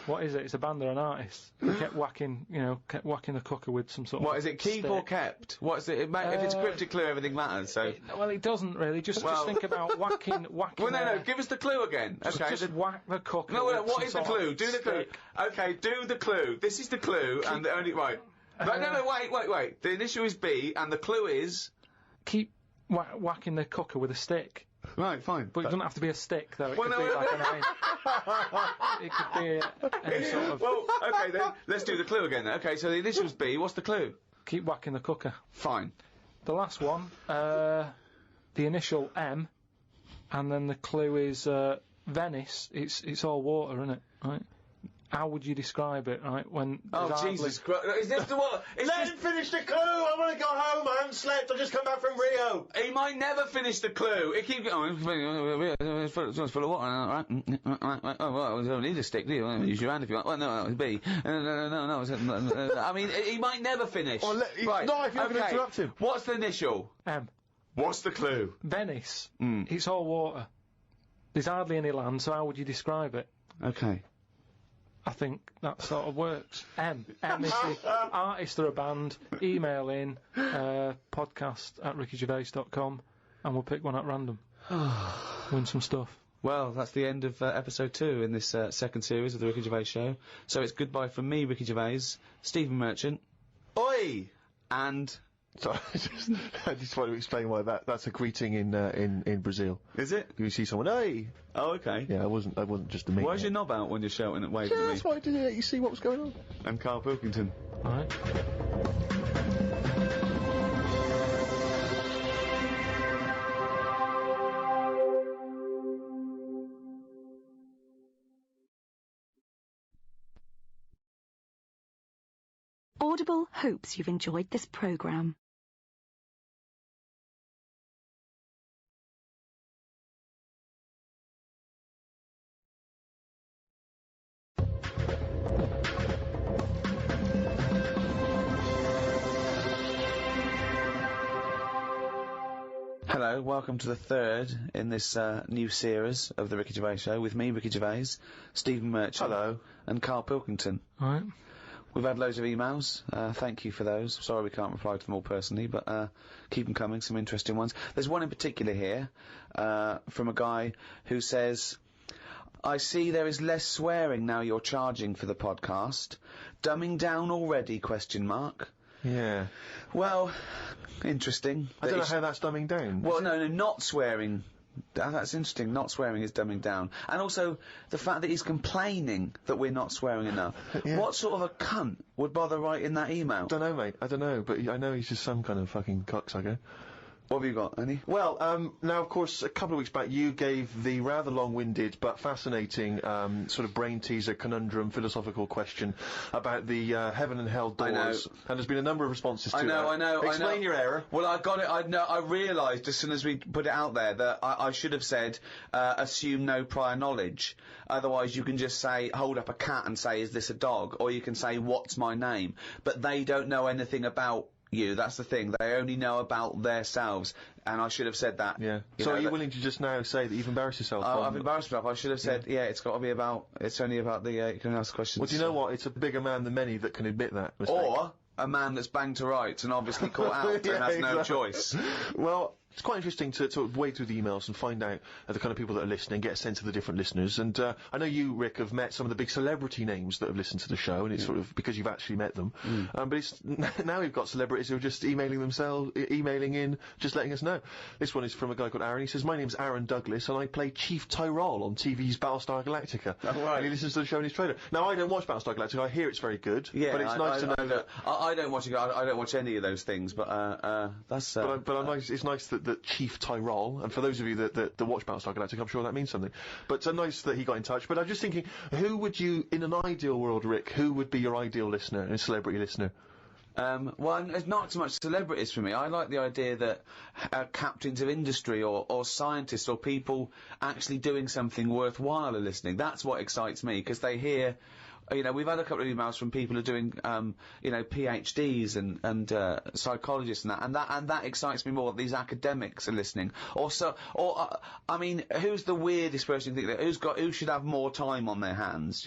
Speaker 3: What is it? It's a band or an artist. They kept whacking the cooker with some sort of.
Speaker 4: What is it? Keep or
Speaker 3: stick.
Speaker 4: kept? What's it? If it's cryptic clue, everything matters. So.
Speaker 3: Well, it doesn't really. Just
Speaker 4: Well-
Speaker 3: think about whacking.
Speaker 4: Well, no. Give us the clue again. Okay.
Speaker 3: Just whack the cooker.
Speaker 4: No,
Speaker 3: with
Speaker 4: what
Speaker 3: some
Speaker 4: is the
Speaker 3: sort of
Speaker 4: clue? Do the clue.
Speaker 3: stick.
Speaker 4: Okay, do the clue. This is the clue, and the only right. No, wait. The initial is B, and the clue is.
Speaker 3: Keep whacking the cooker with a stick.
Speaker 4: Right, fine.
Speaker 3: But it doesn't have to be a stick, though. It
Speaker 4: Well,
Speaker 3: could
Speaker 4: no,
Speaker 3: be like an It could be any sort of.
Speaker 4: Well, okay then. Let's do the clue again. Then. Okay, so the initial's B. What's the clue?
Speaker 3: Keep whacking the cooker.
Speaker 4: Fine.
Speaker 3: The last one, the initial M, and then the clue is Venice. It's all water, isn't it? Right? How would you describe it? Right? When
Speaker 4: Oh
Speaker 3: there's
Speaker 4: Jesus Christ! Is this the what?
Speaker 8: Let him finish the clue! I want to go home! I haven't slept! I've just come back from Rio!
Speaker 4: He might never finish the clue. It keeps going. It's full of water. Right? Oh well, you don't need a stick, do you? Use your hand if you want. Well, no, it's B. No. I mean, he might never finish.
Speaker 8: Well,
Speaker 4: right.
Speaker 8: not if you're going to interrupt him.
Speaker 4: What's the initial?
Speaker 3: M.
Speaker 4: What's the clue?
Speaker 3: Venice.
Speaker 4: Mm.
Speaker 3: It's all water. There's hardly any land, so how would you describe it?
Speaker 4: Okay.
Speaker 3: I think that sort of works. M is the artist or a band. Email in podcast@rickygervais.com and we'll pick one at random. Win some stuff.
Speaker 4: Well, that's the end of episode 2 in this second series of the Ricky Gervais Show. So it's goodbye from me, Ricky Gervais, Stephen Merchant,
Speaker 8: Oi!
Speaker 4: and...
Speaker 8: Sorry, I just want to explain why that's a greeting in Brazil.
Speaker 4: Is it?
Speaker 8: You see someone, hey!
Speaker 4: Oh, okay.
Speaker 8: Yeah, I wasn't just a mate.
Speaker 4: Why's your knob out when you're shouting and waving
Speaker 8: Yeah,
Speaker 4: at
Speaker 8: that's
Speaker 4: me?
Speaker 8: why I did it. You see what was going on.
Speaker 4: I'm Karl Pilkington.
Speaker 3: Alright.
Speaker 5: Audible hopes you've enjoyed this programme.
Speaker 4: Hello, welcome to the third in this new series of the Ricky Gervais Show with me, Ricky Gervais, Stephen Merchant,
Speaker 8: Hello,
Speaker 4: and Karl Pilkington.
Speaker 3: All right.
Speaker 4: We've had loads of emails. Thank you for those. Sorry we can't reply to them all personally, but keep them coming. Some interesting ones. There's one in particular here from a guy who says, "I see there is less swearing now you're charging for the podcast. Dumbing down already? ?
Speaker 8: Yeah.
Speaker 4: Well, interesting.
Speaker 8: I don't know how that's dumbing down.
Speaker 4: Well, no, not swearing. That's interesting. Not swearing is dumbing down. And also, the fact that he's complaining that we're not swearing enough.
Speaker 8: Yeah.
Speaker 4: What sort of a cunt would bother writing that email?
Speaker 8: Don't know, mate. I don't know, but I know he's just some kind of fucking cocksucker.
Speaker 4: What have you got, Annie?
Speaker 8: Well, now, of course, a couple of weeks back, you gave the rather long-winded but fascinating sort of brain teaser, conundrum, philosophical question about the heaven and hell doors.
Speaker 4: I know.
Speaker 8: And there's been a number of responses to
Speaker 4: I know.
Speaker 8: Explain your error.
Speaker 4: Well, I got it. I realised as soon as we put it out there that I should have said, assume no prior knowledge. Otherwise, you can just say, hold up a cat and say, is this a dog? Or you can say, what's my name? But they don't know anything about you. That's the thing. They only know about themselves. And I should have said that.
Speaker 8: Yeah. So are you willing to just now say that you've embarrassed yourself?
Speaker 4: I've embarrassed myself. I should have said, it's got to be about, it's only about the, you can ask questions.
Speaker 8: Well, do you know what? It's a bigger man than many that can admit that mistake.
Speaker 4: Or a man that's banged to rights and obviously caught out and has no choice.
Speaker 8: Well, it's quite interesting to sort of wade through the emails and find out the kind of people that are listening, get a sense of the different listeners. And I know you, Rick, have met some of the big celebrity names that have listened to the show, and it's sort of because you've actually met them. But it's now we've got celebrities who are just emailing in, just letting us know. This one is from a guy called Aaron. He says, "My name's Aaron Douglas, and I play Chief Tyrol on TV's Battlestar Galactica."
Speaker 4: Oh, right.
Speaker 8: And he listens to the show in his trailer. Now, I don't watch Battlestar Galactica. I hear it's very good.
Speaker 4: Yeah,
Speaker 8: but it's nice to know that.
Speaker 4: I don't watch it. I don't watch any of those things. But that's.
Speaker 8: It's nice that Chief Tyrol, and for those of you that watch Battlestar Galactica, I'm sure that means something. But nice that he got in touch. But I'm just thinking, who would you, in an ideal world, Rick, who would be your ideal listener, a celebrity listener?
Speaker 4: Well, it's not so much celebrities for me. I like the idea that captains of industry or scientists or people actually doing something worthwhile are listening. That's what excites me, because they hear. You know, we've had a couple of emails from people who are doing, PhDs and psychologists and that excites me more. These academics are listening. I mean, who's the weirdest person you think that who should have more time on their hands?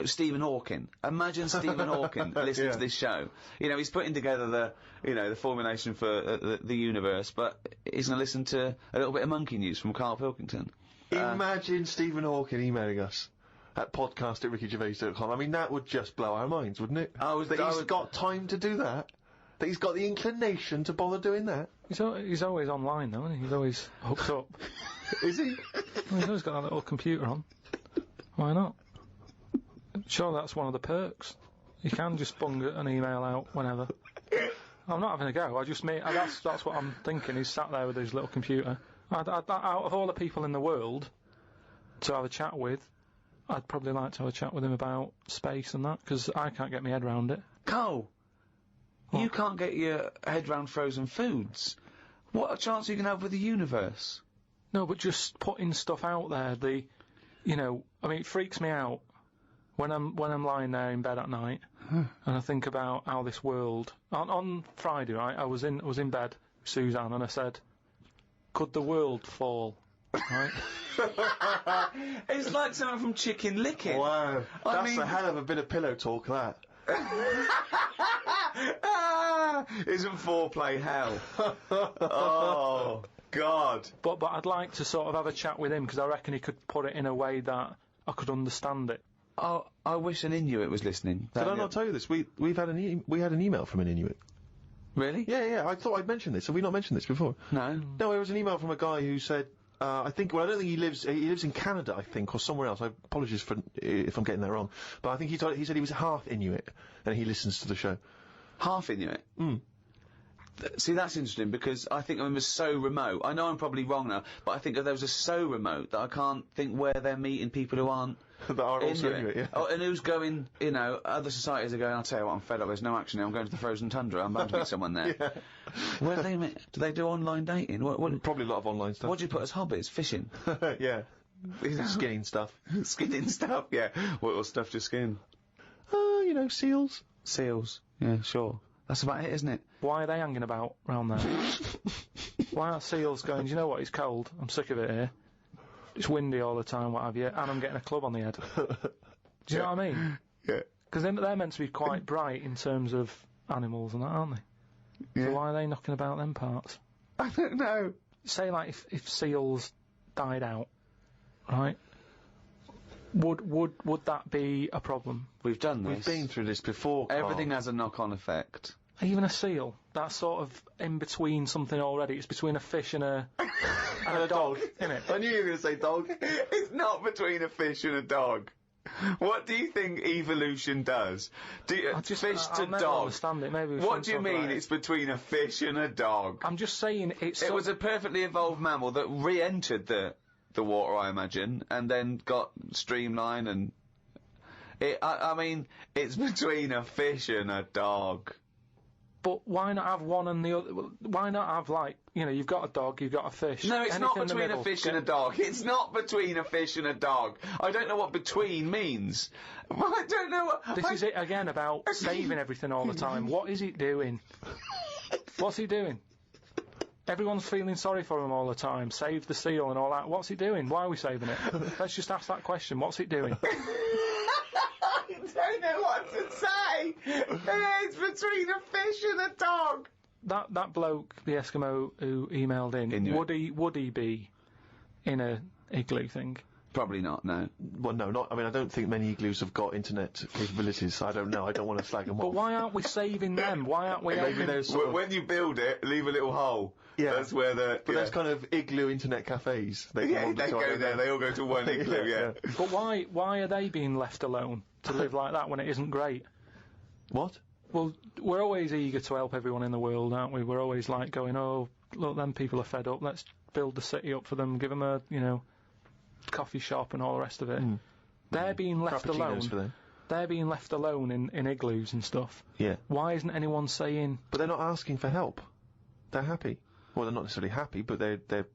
Speaker 4: Stephen Hawking. Imagine Stephen Hawking listening to this show. You know, he's putting together the formulation for the universe, but he's going to listen to a little bit of monkey news from Karl Pilkington.
Speaker 8: Imagine Stephen Hawking emailing us at podcast@rickygervais.com. I mean, that would just blow our minds, wouldn't it? He's got time to do that. That he's got the inclination to bother doing that.
Speaker 3: He's always online, though, isn't he? He's always hooked up.
Speaker 8: Is he?
Speaker 3: Well, he's always got that little computer on. Why not? Sure, that's one of the perks. You can just bung an email out whenever. I'm not having a go. That's what I'm thinking. He's sat there with his little computer. Out of all the people in the world to have a chat with, I'd probably like to have a chat with him about space and that, because I can't get my head round it.
Speaker 4: Carl, you can't get your head round frozen foods. What a chance you can have with the universe.
Speaker 3: No, but just putting stuff out there, it freaks me out when I'm lying there in bed at night and I think about how this world. On Friday, right, I was in bed with Suzanne and I said, could the world fall? Right?
Speaker 4: It's like something from Chicken Licken.
Speaker 8: Wow. That's a hell of a bit of pillow talk, that.
Speaker 4: Isn't foreplay hell? Oh, God.
Speaker 3: But I'd like to sort of have a chat with him, because I reckon he could put it in a way that I could understand it.
Speaker 4: Oh, I wish an Inuit was listening.
Speaker 8: Did I not tell you this? We had an email from an Inuit.
Speaker 4: Really?
Speaker 8: Yeah, I thought I'd mentioned this. Have we not mentioned this before?
Speaker 4: No.
Speaker 8: No, it was an email from a guy who said, I don't think he lives in Canada, I think, or somewhere else. Apologies if I'm getting that wrong. But I think he said he was half Inuit, and he listens to the show.
Speaker 4: Half Inuit? See, that's interesting, because I think of them as so remote. I know I'm probably wrong now, but I think of those as so remote that I can't think where they're meeting people who aren't
Speaker 8: that are also Inuit, yeah.
Speaker 4: Oh, and who's going, other societies are going, I'll tell you what, I'm fed up, there's no action here, I'm going to the frozen tundra, I'm bound to meet someone there.
Speaker 8: Yeah.
Speaker 4: Where do they meet? Do they do online dating?
Speaker 8: Probably a lot of online stuff.
Speaker 4: What do you put as hobbies? Fishing?
Speaker 8: Yeah. Skinning stuff.
Speaker 4: Skinning stuff, yeah. What stuff to skin?
Speaker 8: Seals.
Speaker 4: Seals, yeah, sure. That's about it, isn't it?
Speaker 3: Why are they hanging about round there? Why aren't seals going, do you know what, it's cold, I'm sick of it here. It's windy all the time, what have you, and I'm getting a club on the head. Do you know what I mean?
Speaker 4: Yeah.
Speaker 3: Because they're meant to be quite bright in terms of animals and that, aren't they?
Speaker 4: Yeah.
Speaker 3: So why are they knocking about them parts?
Speaker 4: I don't know.
Speaker 3: Say, like, if seals died out, right? Would that be a problem?
Speaker 4: We've done this.
Speaker 8: We've been through this before, Karl.
Speaker 4: Everything has a knock-on effect.
Speaker 3: Even a seal, that's sort of in between something already. It's between a fish and a dog, isn't it?
Speaker 8: I knew you were going to say dog.
Speaker 4: It's not between a fish and a dog. What do you think evolution does?
Speaker 3: I'll never
Speaker 4: dog?
Speaker 3: understand it. Maybe
Speaker 4: What do you mean it's between a fish and a dog?
Speaker 3: I'm just saying it's.
Speaker 4: It was a perfectly evolved mammal that re-entered the water, I imagine, and then got streamlined and. I mean, it's between a fish and a dog.
Speaker 3: But why not have one and the other? Why not have, like, you know, you've got a dog, you've got a fish.
Speaker 4: No, it's not
Speaker 3: anything in the
Speaker 4: between
Speaker 3: middle,
Speaker 4: a fish and a dog. It's not between a fish and a dog. I don't know what between means. I don't know what...
Speaker 3: This is it again about saving everything all the time. What is it doing? What's he doing? Everyone's feeling sorry for him all the time. Save the seal and all that. What's it doing? Why are we saving it? Let's just ask that question. What's it doing?
Speaker 4: I don't know what to say. It's between a fish and a dog.
Speaker 3: That bloke, the Eskimo who emailed in, would he be in a igloo thing?
Speaker 4: Probably not, no.
Speaker 8: Well, no, not. I mean, I don't think many igloos have got internet capabilities. I don't know. I don't want to slag them
Speaker 3: But
Speaker 8: off.
Speaker 3: why aren't we saving them? Why aren't we?
Speaker 8: Maybe there's sort of,
Speaker 4: When you build it, leave a little hole.
Speaker 8: Yeah.
Speaker 4: That's where the...
Speaker 8: but there's kind of igloo internet cafes. They
Speaker 4: Yeah, they go there. They all go to one igloo, yeah.
Speaker 3: But why are they being left alone to live like that when it isn't great?
Speaker 8: What?
Speaker 3: Well, we're always eager to help everyone in the world, aren't we? We're always like going, oh, look, them people are fed up. Let's build the city up for them. Give them a, you know, coffee shop and all the rest of it. They're being left alone.
Speaker 8: For them.
Speaker 3: They're being left alone in igloos and stuff.
Speaker 8: Yeah.
Speaker 3: Why isn't anyone saying?
Speaker 8: But they're not asking for help. They're happy. Well, they're not necessarily happy, but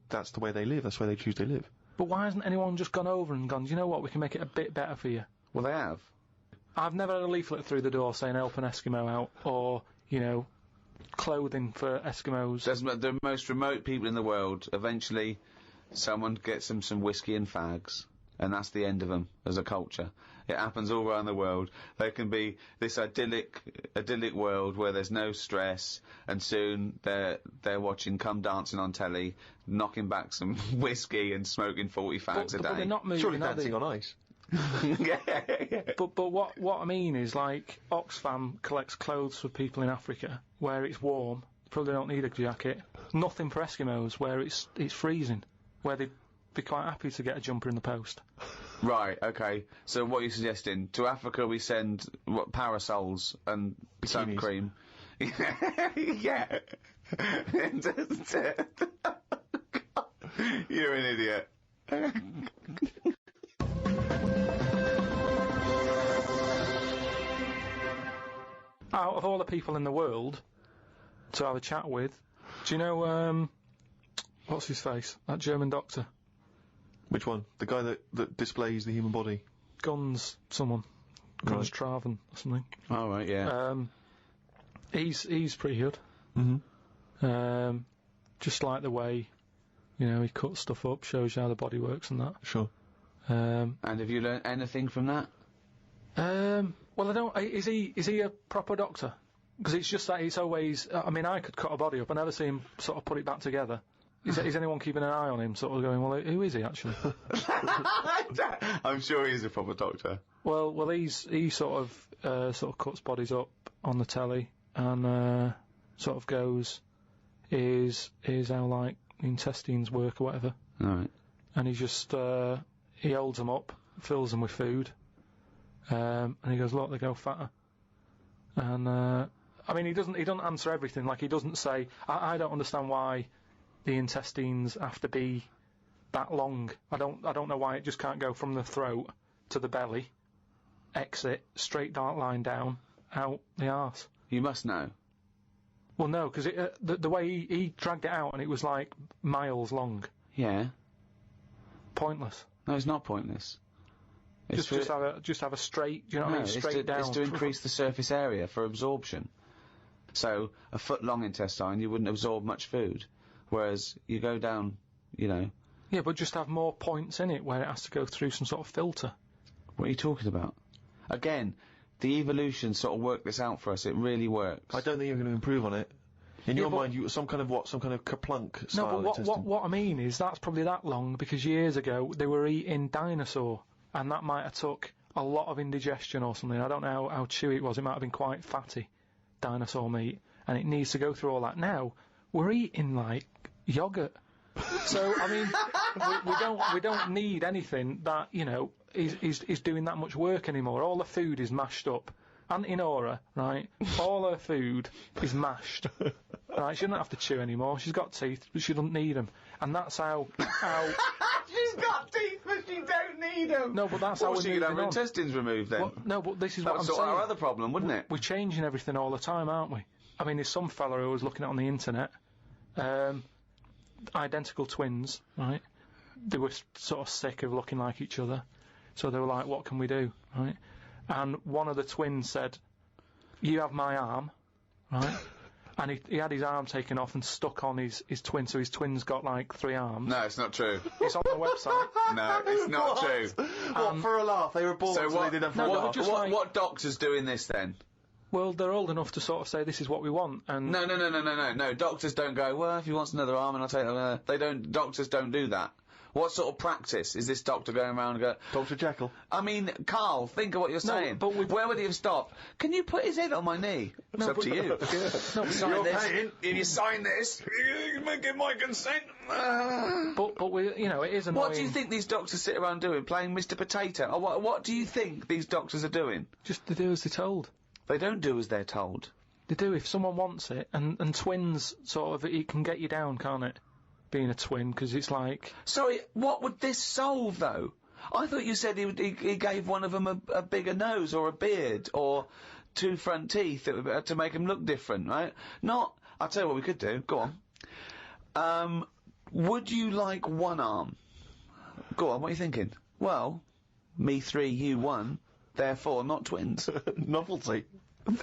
Speaker 8: that's the way they live. That's where they choose to live.
Speaker 3: But why hasn't anyone just gone over and gone, do you know what, we can make it a bit better for you?
Speaker 4: Well, they have.
Speaker 3: I've never had a leaflet through the door saying help an Eskimo out, or, you know, clothing for Eskimos.
Speaker 4: The most remote people in the world, eventually someone gets them some whiskey and fags, and that's the end of them as a culture. It happens all around the world. There can be this idyllic world where there's no stress, and soon they're watching Come Dancing on telly, knocking back some whiskey and smoking 40 fags a day.
Speaker 3: But they're not moving,
Speaker 8: Surely
Speaker 3: are
Speaker 8: Dancing
Speaker 3: they?
Speaker 8: on Ice.
Speaker 4: yeah.
Speaker 3: But what I mean is, like, Oxfam collects clothes for people in Africa where it's warm. Probably don't need a jacket. Nothing for Eskimos where it's freezing, where they'd be quite happy to get a jumper in the post.
Speaker 4: Right, okay. So what are you suggesting? To Africa we send parasols and sun
Speaker 8: Bikinis.
Speaker 4: cream. Yeah. You're an idiot.
Speaker 3: Out of all the people in the world to have a chat with, do you know, what's his face? That German doctor.
Speaker 8: Which one? The guy that displays the human body?
Speaker 3: Guns Traven or something.
Speaker 4: All right, yeah.
Speaker 3: He's pretty good.
Speaker 8: Mm-hmm.
Speaker 3: Just like the way, you know, he cuts stuff up, shows you how the body works and that.
Speaker 8: Sure.
Speaker 4: And have you learned anything from that?
Speaker 3: Well, I don't. Is he a proper doctor? Because it's just that it's always. I mean, I could cut a body up. I never see him sort of put it back together. Is anyone keeping an eye on him? Sort of going, well, who is he actually?
Speaker 4: I'm sure he's a proper doctor.
Speaker 3: Well, he sort of cuts bodies up on the telly and sort of goes, here's how, like, the intestines work or whatever.
Speaker 4: All right.
Speaker 3: And he just he holds them up, fills them with food, and he goes, look, they go fatter. And I mean, he doesn't answer everything. Like, he doesn't say, I don't understand why the intestines have to be that long. I don't know why it just can't go from the throat to the belly, exit, straight dark line down, out the arse.
Speaker 4: You must know.
Speaker 3: Well, no, because the way he dragged it out and it was like miles
Speaker 4: Yeah.
Speaker 3: Pointless.
Speaker 4: No, it's not pointless. It's
Speaker 3: Just have a straight, do you know what I mean? Straight down.
Speaker 4: It's to increase the surface area for absorption. So a foot-long intestine, you wouldn't absorb much food. Whereas you go down, you know...
Speaker 3: Yeah, but just have more points in it where it has to go through some sort of filter.
Speaker 4: What are you talking about? Again, the evolution sort of worked this out for us. It really works.
Speaker 8: I don't think you're going to improve on it. In your mind, you some kind of kerplunk style
Speaker 3: No, but what I mean is that's probably that long because years ago they were eating dinosaur, and that might have took a lot of indigestion or something. I don't know how chewy it was. It might have been quite fatty, dinosaur meat, and it needs to go through all that. Now we're eating like yogurt. So I mean, we don't need anything that is doing that much work anymore. All the food is mashed up. Auntie Nora, right? All her food is mashed. Right? She doesn't have to chew anymore. She's got teeth, but she doesn't need them. And that's how.
Speaker 4: She's got teeth, but she don't need them.
Speaker 3: No, but that's how we're
Speaker 4: she
Speaker 3: moving
Speaker 4: could have her
Speaker 3: on.
Speaker 4: intestines removed then.
Speaker 3: Well, no, but this is
Speaker 4: that
Speaker 3: what I'm
Speaker 4: would
Speaker 3: saying.
Speaker 4: sort our other problem, wouldn't it?
Speaker 3: We're changing everything all the time, aren't we? I mean, there's some fella who was looking at on the internet, identical twins, right? They were sort of sick of looking like each other, so they were like, "What can we do?" Right? And one of the twins said, "You have my arm," right? And he had his arm taken off and stuck on his twin, so his twin's got like 3 arms.
Speaker 4: No, it's not true.
Speaker 3: It's on the website.
Speaker 4: No, it's not true.
Speaker 8: What, for a laugh? They were born, so they did that for a laugh.
Speaker 4: What doctor's doing this then?
Speaker 3: Well, they're old enough to sort of say this is what we want, and
Speaker 4: No. Doctors don't go, well, if he wants another arm, and I'll take that. They don't. Doctors don't do that. What sort of practice is this doctor going around and go...
Speaker 8: Dr. Jekyll.
Speaker 4: I mean, Karl, think of what you're saying.
Speaker 3: But
Speaker 4: where would he have stopped? Can you put his head on my knee? It's up to you.
Speaker 7: Sign this. If you sign this, you can give my consent.
Speaker 3: But we, it is annoying.
Speaker 4: What do you think these doctors sit around doing? Playing Mr. Potato? Or what do you think these doctors are doing?
Speaker 3: Just to do as they're told.
Speaker 4: They don't do as they're told.
Speaker 3: They do if someone wants it, and twins, sort of, it can get you down, can't it? Being a twin, because it's like...
Speaker 4: Sorry, what would this solve, though? I thought you said he gave one of them a bigger nose, or a beard, or 2 front teeth to make him look different, right? Not... I'll tell you what we could do. Go on. Would you like 1 arm? Go on, what are you thinking? Well, me 3, you 1, therefore not twins.
Speaker 8: Novelty.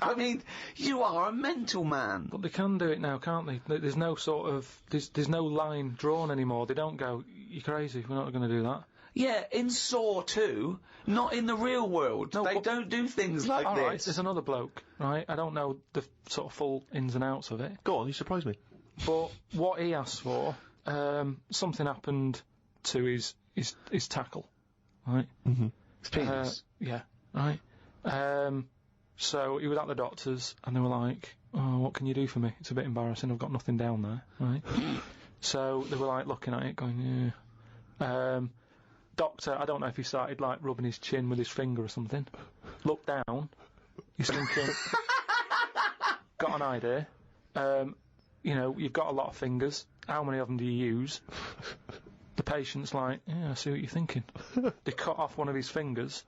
Speaker 4: I mean, you are a mental man.
Speaker 3: But they can do it now, can't they? There's no sort of... There's no line drawn anymore. They don't go, you're crazy, we're not going to do that.
Speaker 4: Yeah, in Saw 2, not in the real world.
Speaker 3: No,
Speaker 4: they don't do things like this.
Speaker 3: Alright, there's another bloke, right? I don't know the sort of full ins and outs of it.
Speaker 8: Go on, you surprised me.
Speaker 3: But what he asked for, something happened to his tackle, right?
Speaker 8: Mm-hmm.
Speaker 4: His penis.
Speaker 3: Yeah, right. So he was at the doctor's, and they were like, "Oh, what can you do for me? It's a bit embarrassing. I've got nothing down there." Right. So they were like looking at it, going, "Yeah." Doctor, I don't know if he started like rubbing his chin with his finger or something. Looked down. He's thinking, got an idea. You've got a lot of fingers. How many of them do you use? The patient's like, "Yeah, I see what you're thinking." They cut off one of his fingers,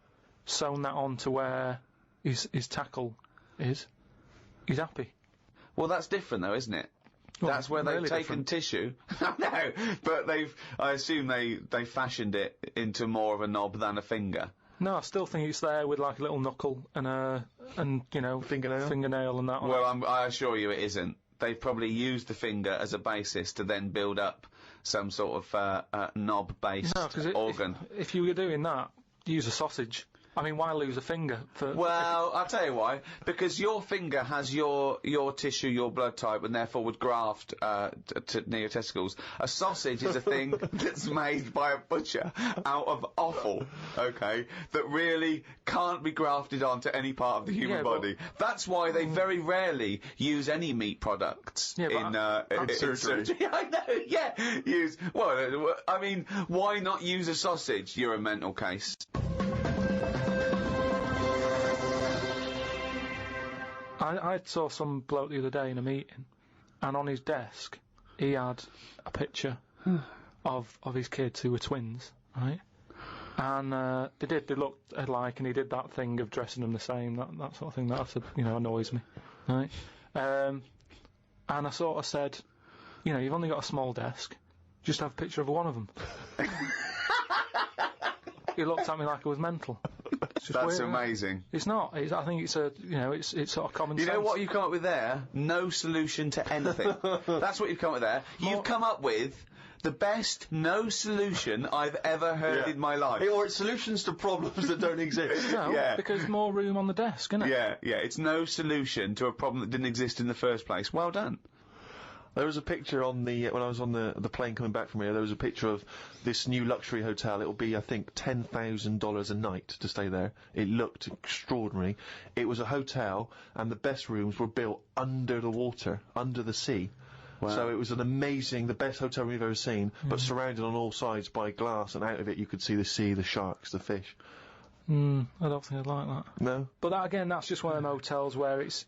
Speaker 3: sewn that on to where his tackle is. He's happy.
Speaker 4: Well, that's different though, isn't it?
Speaker 3: Well,
Speaker 4: that's where they've
Speaker 3: really
Speaker 4: taken tissue. No, but I assume they fashioned it into more of a knob than a finger.
Speaker 3: No, I still think it's there with like a little knuckle and fingernail and that on.
Speaker 4: Well, I assure you it isn't. They've probably used the finger as a basis to then build up some sort of knob-based organ.
Speaker 3: If you were doing that, use a sausage. I mean, why lose a finger?
Speaker 4: Well, I'll tell you why. Because your finger has your tissue, your blood type, and therefore would graft near your testicles. A sausage is a thing that's made by a butcher out of offal, okay, that really can't be grafted onto any part of the human body. That's why they very rarely use any meat products in surgery. I know, yeah. Well, I mean, why not use a sausage? You're a mental case.
Speaker 3: I saw some bloke the other day in a meeting, and on his desk he had a picture of his kids who were twins, right? And they looked alike, and he did that thing of dressing them the same, that sort of thing that annoys me, right? And I sort of said, you've only got a small desk, just have a picture of one of them. He looked at me like I was mental. It's just
Speaker 4: That's
Speaker 3: weird, isn't it?
Speaker 4: amazing.
Speaker 3: It's not. I think it's it's sort of common
Speaker 4: You
Speaker 3: sense.
Speaker 4: know what you've come up with there? No solution to anything. That's what you've come up with there. You've come up with the best no solution I've ever heard in my life.
Speaker 8: Or it's solutions to problems that don't exist.
Speaker 3: No,
Speaker 4: Yeah.
Speaker 3: because more room on the desk, isn't it?
Speaker 4: Yeah, it's no solution to a problem that didn't exist in the first place. Well done.
Speaker 8: There was a picture on the when I was on the plane coming back from here. There was a picture of this new luxury hotel. It'll be, I think, $10,000 a night to stay there. It looked extraordinary. It was a hotel, and the best rooms were built under the water, under the sea.
Speaker 4: Wow.
Speaker 8: So it was the best hotel we've ever seen, but surrounded on all sides by glass, and out of it you could see the sea, the sharks, the fish.
Speaker 3: I don't think I'd like that.
Speaker 8: No?
Speaker 3: But that, again, that's just one of them hotels where it's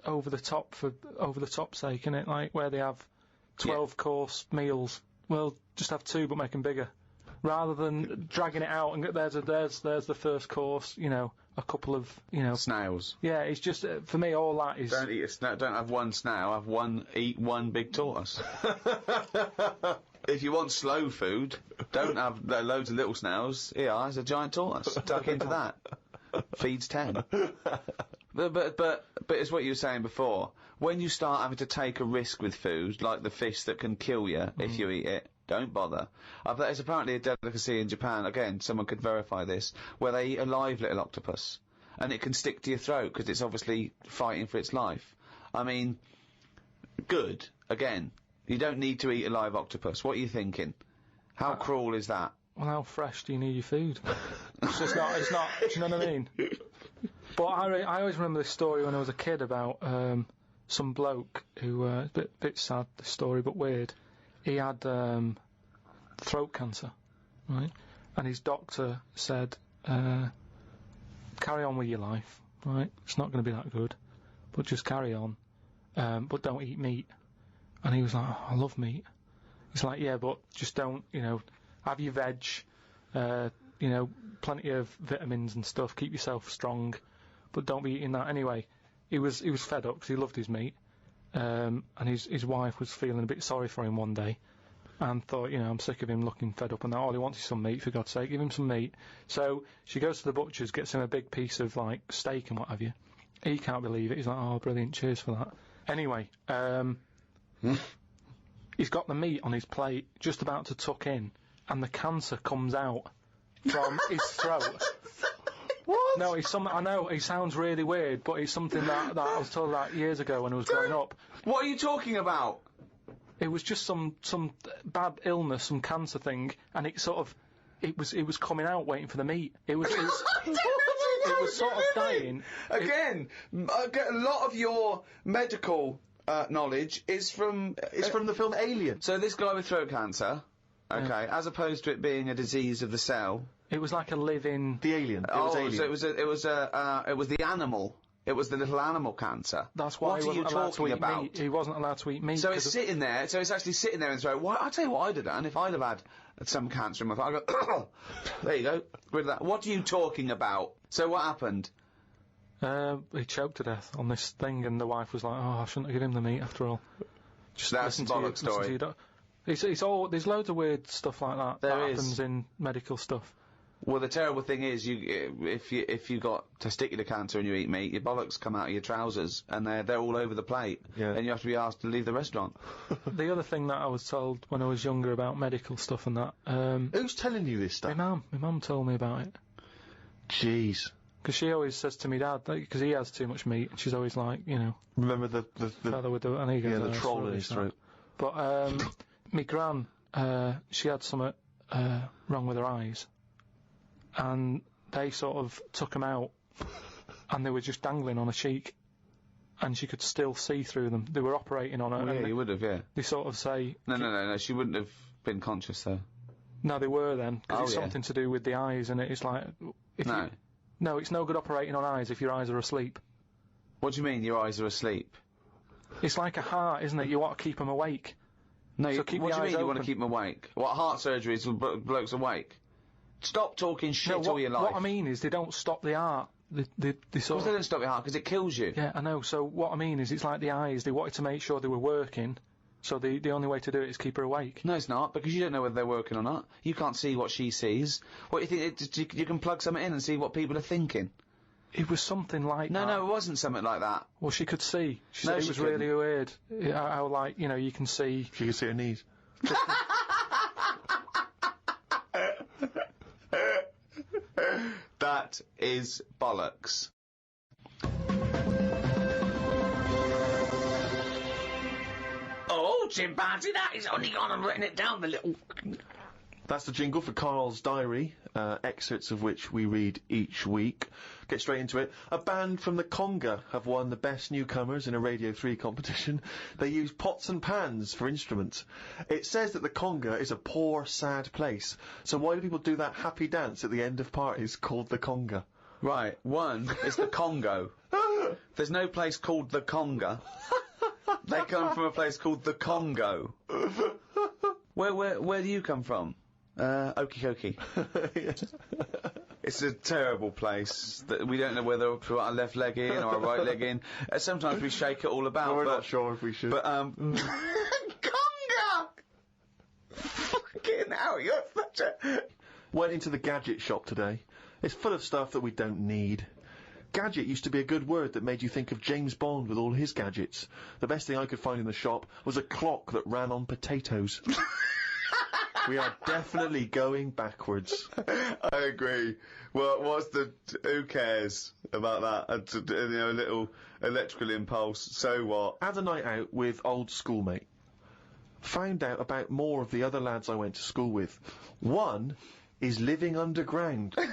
Speaker 3: over the top for over the top sake, isn't it? Like where they have 12-course meals. Well, just have 2, but make them bigger, rather than dragging it out and there's the first course. You know, a couple of
Speaker 4: Snails.
Speaker 3: Yeah, it's just for me all that is.
Speaker 4: Don't eat a snail. Don't have one snail. Eat one big tortoise. If you want slow food, don't have loads of little snails. Here, there's a giant tortoise. Tuck into that. Feeds 10. But it's what you were saying before. When you start having to take a risk with food, like the fish that can kill you if you eat it, don't bother. There's apparently a delicacy in Japan, again, someone could verify this, where they eat a live little octopus. And it can stick to your throat, because it's obviously fighting for its life. I mean, good. Again, you don't need to eat a live octopus. What are you thinking? How cruel is that?
Speaker 3: Well, how fresh do you need your food? It's not, do you know what I mean? But I always remember this story when I was a kid about some bloke who, a bit sad, this story, but weird. He had throat cancer, right? And his doctor said, carry on with your life, right? It's not going to be that good, but just carry on, but don't eat meat. And he was like, oh, I love meat. He's like, yeah, but just don't, have your veg, plenty of vitamins and stuff, keep yourself strong, but don't be eating that anyway. He was fed up because he loved his meat, and his wife was feeling a bit sorry for him one day, and thought, I'm sick of him looking fed up and that, all he wants is some meat, for God's sake, give him some meat. So she goes to the butcher's, gets him a big piece of, steak and what have you. He can't believe it, he's like, oh, brilliant, cheers for that. Anyway, he's got the meat on his plate, just about to tuck in, and the cancer comes out from his throat. What? No, it's something, I know, it sounds really weird, but it's something that I was told about years ago when I was growing up.
Speaker 4: What are you talking about?
Speaker 3: It was just some bad illness, some cancer thing, and it was coming out waiting for the meat. It was sort of dying.
Speaker 4: Again, a lot of your medical knowledge is from
Speaker 8: the film Alien.
Speaker 4: So this guy with throat cancer, okay, as opposed to it being a disease of the cell.
Speaker 3: It was like a living.
Speaker 8: The alien. It was alien.
Speaker 4: So it was the animal. It was the little animal cancer.
Speaker 3: That's why
Speaker 4: what are you talking about?
Speaker 3: Meat. He wasn't allowed to eat meat.
Speaker 4: So it's sitting there. So it's actually sitting there in the throat. I'll tell you what I'd have done if I'd have had some cancer in my throat. I'd go, there you go, rid of that. What are you talking about? So what happened?
Speaker 3: He choked to death on this thing, and the wife was like, "Oh, I shouldn't have given him the meat after all."
Speaker 4: Just that's a bollock story.
Speaker 3: It's all. There's loads of weird stuff like that that happens in medical stuff.
Speaker 4: Well, the terrible thing is, if you got testicular cancer and you eat meat, your bollocks come out of your trousers and they're all over the plate, and you have to be asked to leave the restaurant.
Speaker 3: The other thing that I was told when I was younger about medical stuff and that.
Speaker 8: Who's telling you this stuff?
Speaker 3: My mum told me about it.
Speaker 8: Jeez.
Speaker 3: Because she always says to me, Dad, because he has too much meat, and she's always like,
Speaker 8: Remember the
Speaker 3: feather with the, and he goes,
Speaker 8: the troll in his throat.
Speaker 3: But my gran, she had something wrong with her eyes. And they sort of took them out, and they were just dangling on her cheek, and she could still see through them. They were operating on her.
Speaker 4: Oh, yeah, you would have, yeah.
Speaker 3: They sort of say...
Speaker 4: No, she wouldn't have been conscious, though.
Speaker 3: No, they were then, because it's something to do with the eyes, and it's like... No, it's no good operating on eyes if your eyes are asleep.
Speaker 4: What do you mean, your eyes are asleep?
Speaker 3: It's like a heart, isn't it? You want to keep them awake.
Speaker 4: No,
Speaker 3: so
Speaker 4: what do you mean you want to keep them awake? What, heart surgery is blokes awake? Stop talking shit all your life.
Speaker 3: What I mean is they don't stop the heart. They sort
Speaker 4: of... they don't stop your heart because it kills you.
Speaker 3: Yeah, I know. So what I mean is it's like the eyes. They wanted to make sure they were working, So the only way to do it is keep her awake.
Speaker 1: No, it's not, because you don't know whether they're working or not. You can't see what she sees. What, you think, you can plug something in and see what people are thinking?
Speaker 3: It was something like that.
Speaker 1: No, it wasn't something like that.
Speaker 3: Well, she could see. She
Speaker 1: No,
Speaker 3: said it
Speaker 1: she
Speaker 3: was
Speaker 1: couldn't.
Speaker 3: really weird. How, like, you know, you can see...
Speaker 8: She could see her knees.
Speaker 1: That is bollocks.
Speaker 7: Oh, chimpanzee, that is only gone and written it down, the little...
Speaker 8: That's the jingle for Karl's diary, excerpts of which we read each week. Get straight into it. A band from the Conga have won the Best Newcomers in a Radio 3 competition. They use pots and pans for instruments. It says that the Conga is a poor, sad place. So why do people do that happy dance at the end of parties called the Conga?
Speaker 1: Right, one is the Congo. There's no place called the Conga. They come from a place called the Congo. Where do you come from? Okie dokie. It's a terrible place that we don't know whether to put our left leg in or our right leg in. Sometimes we shake it all about.
Speaker 8: We're not sure if we should.
Speaker 1: But Conga! Fucking hell, you're such a...
Speaker 8: Went into the gadget shop today. It's full of stuff that we don't need. Gadget used to be a good word that made you think of James Bond with all his gadgets. The best thing I could find in the shop was a clock that ran on potatoes. We are definitely going backwards.
Speaker 1: I agree. Well, who cares about that? You know, a little electrical impulse, so what?
Speaker 8: Had a night out with old schoolmate. Found out about more of the other lads I went to school with. One is living underground.
Speaker 1: What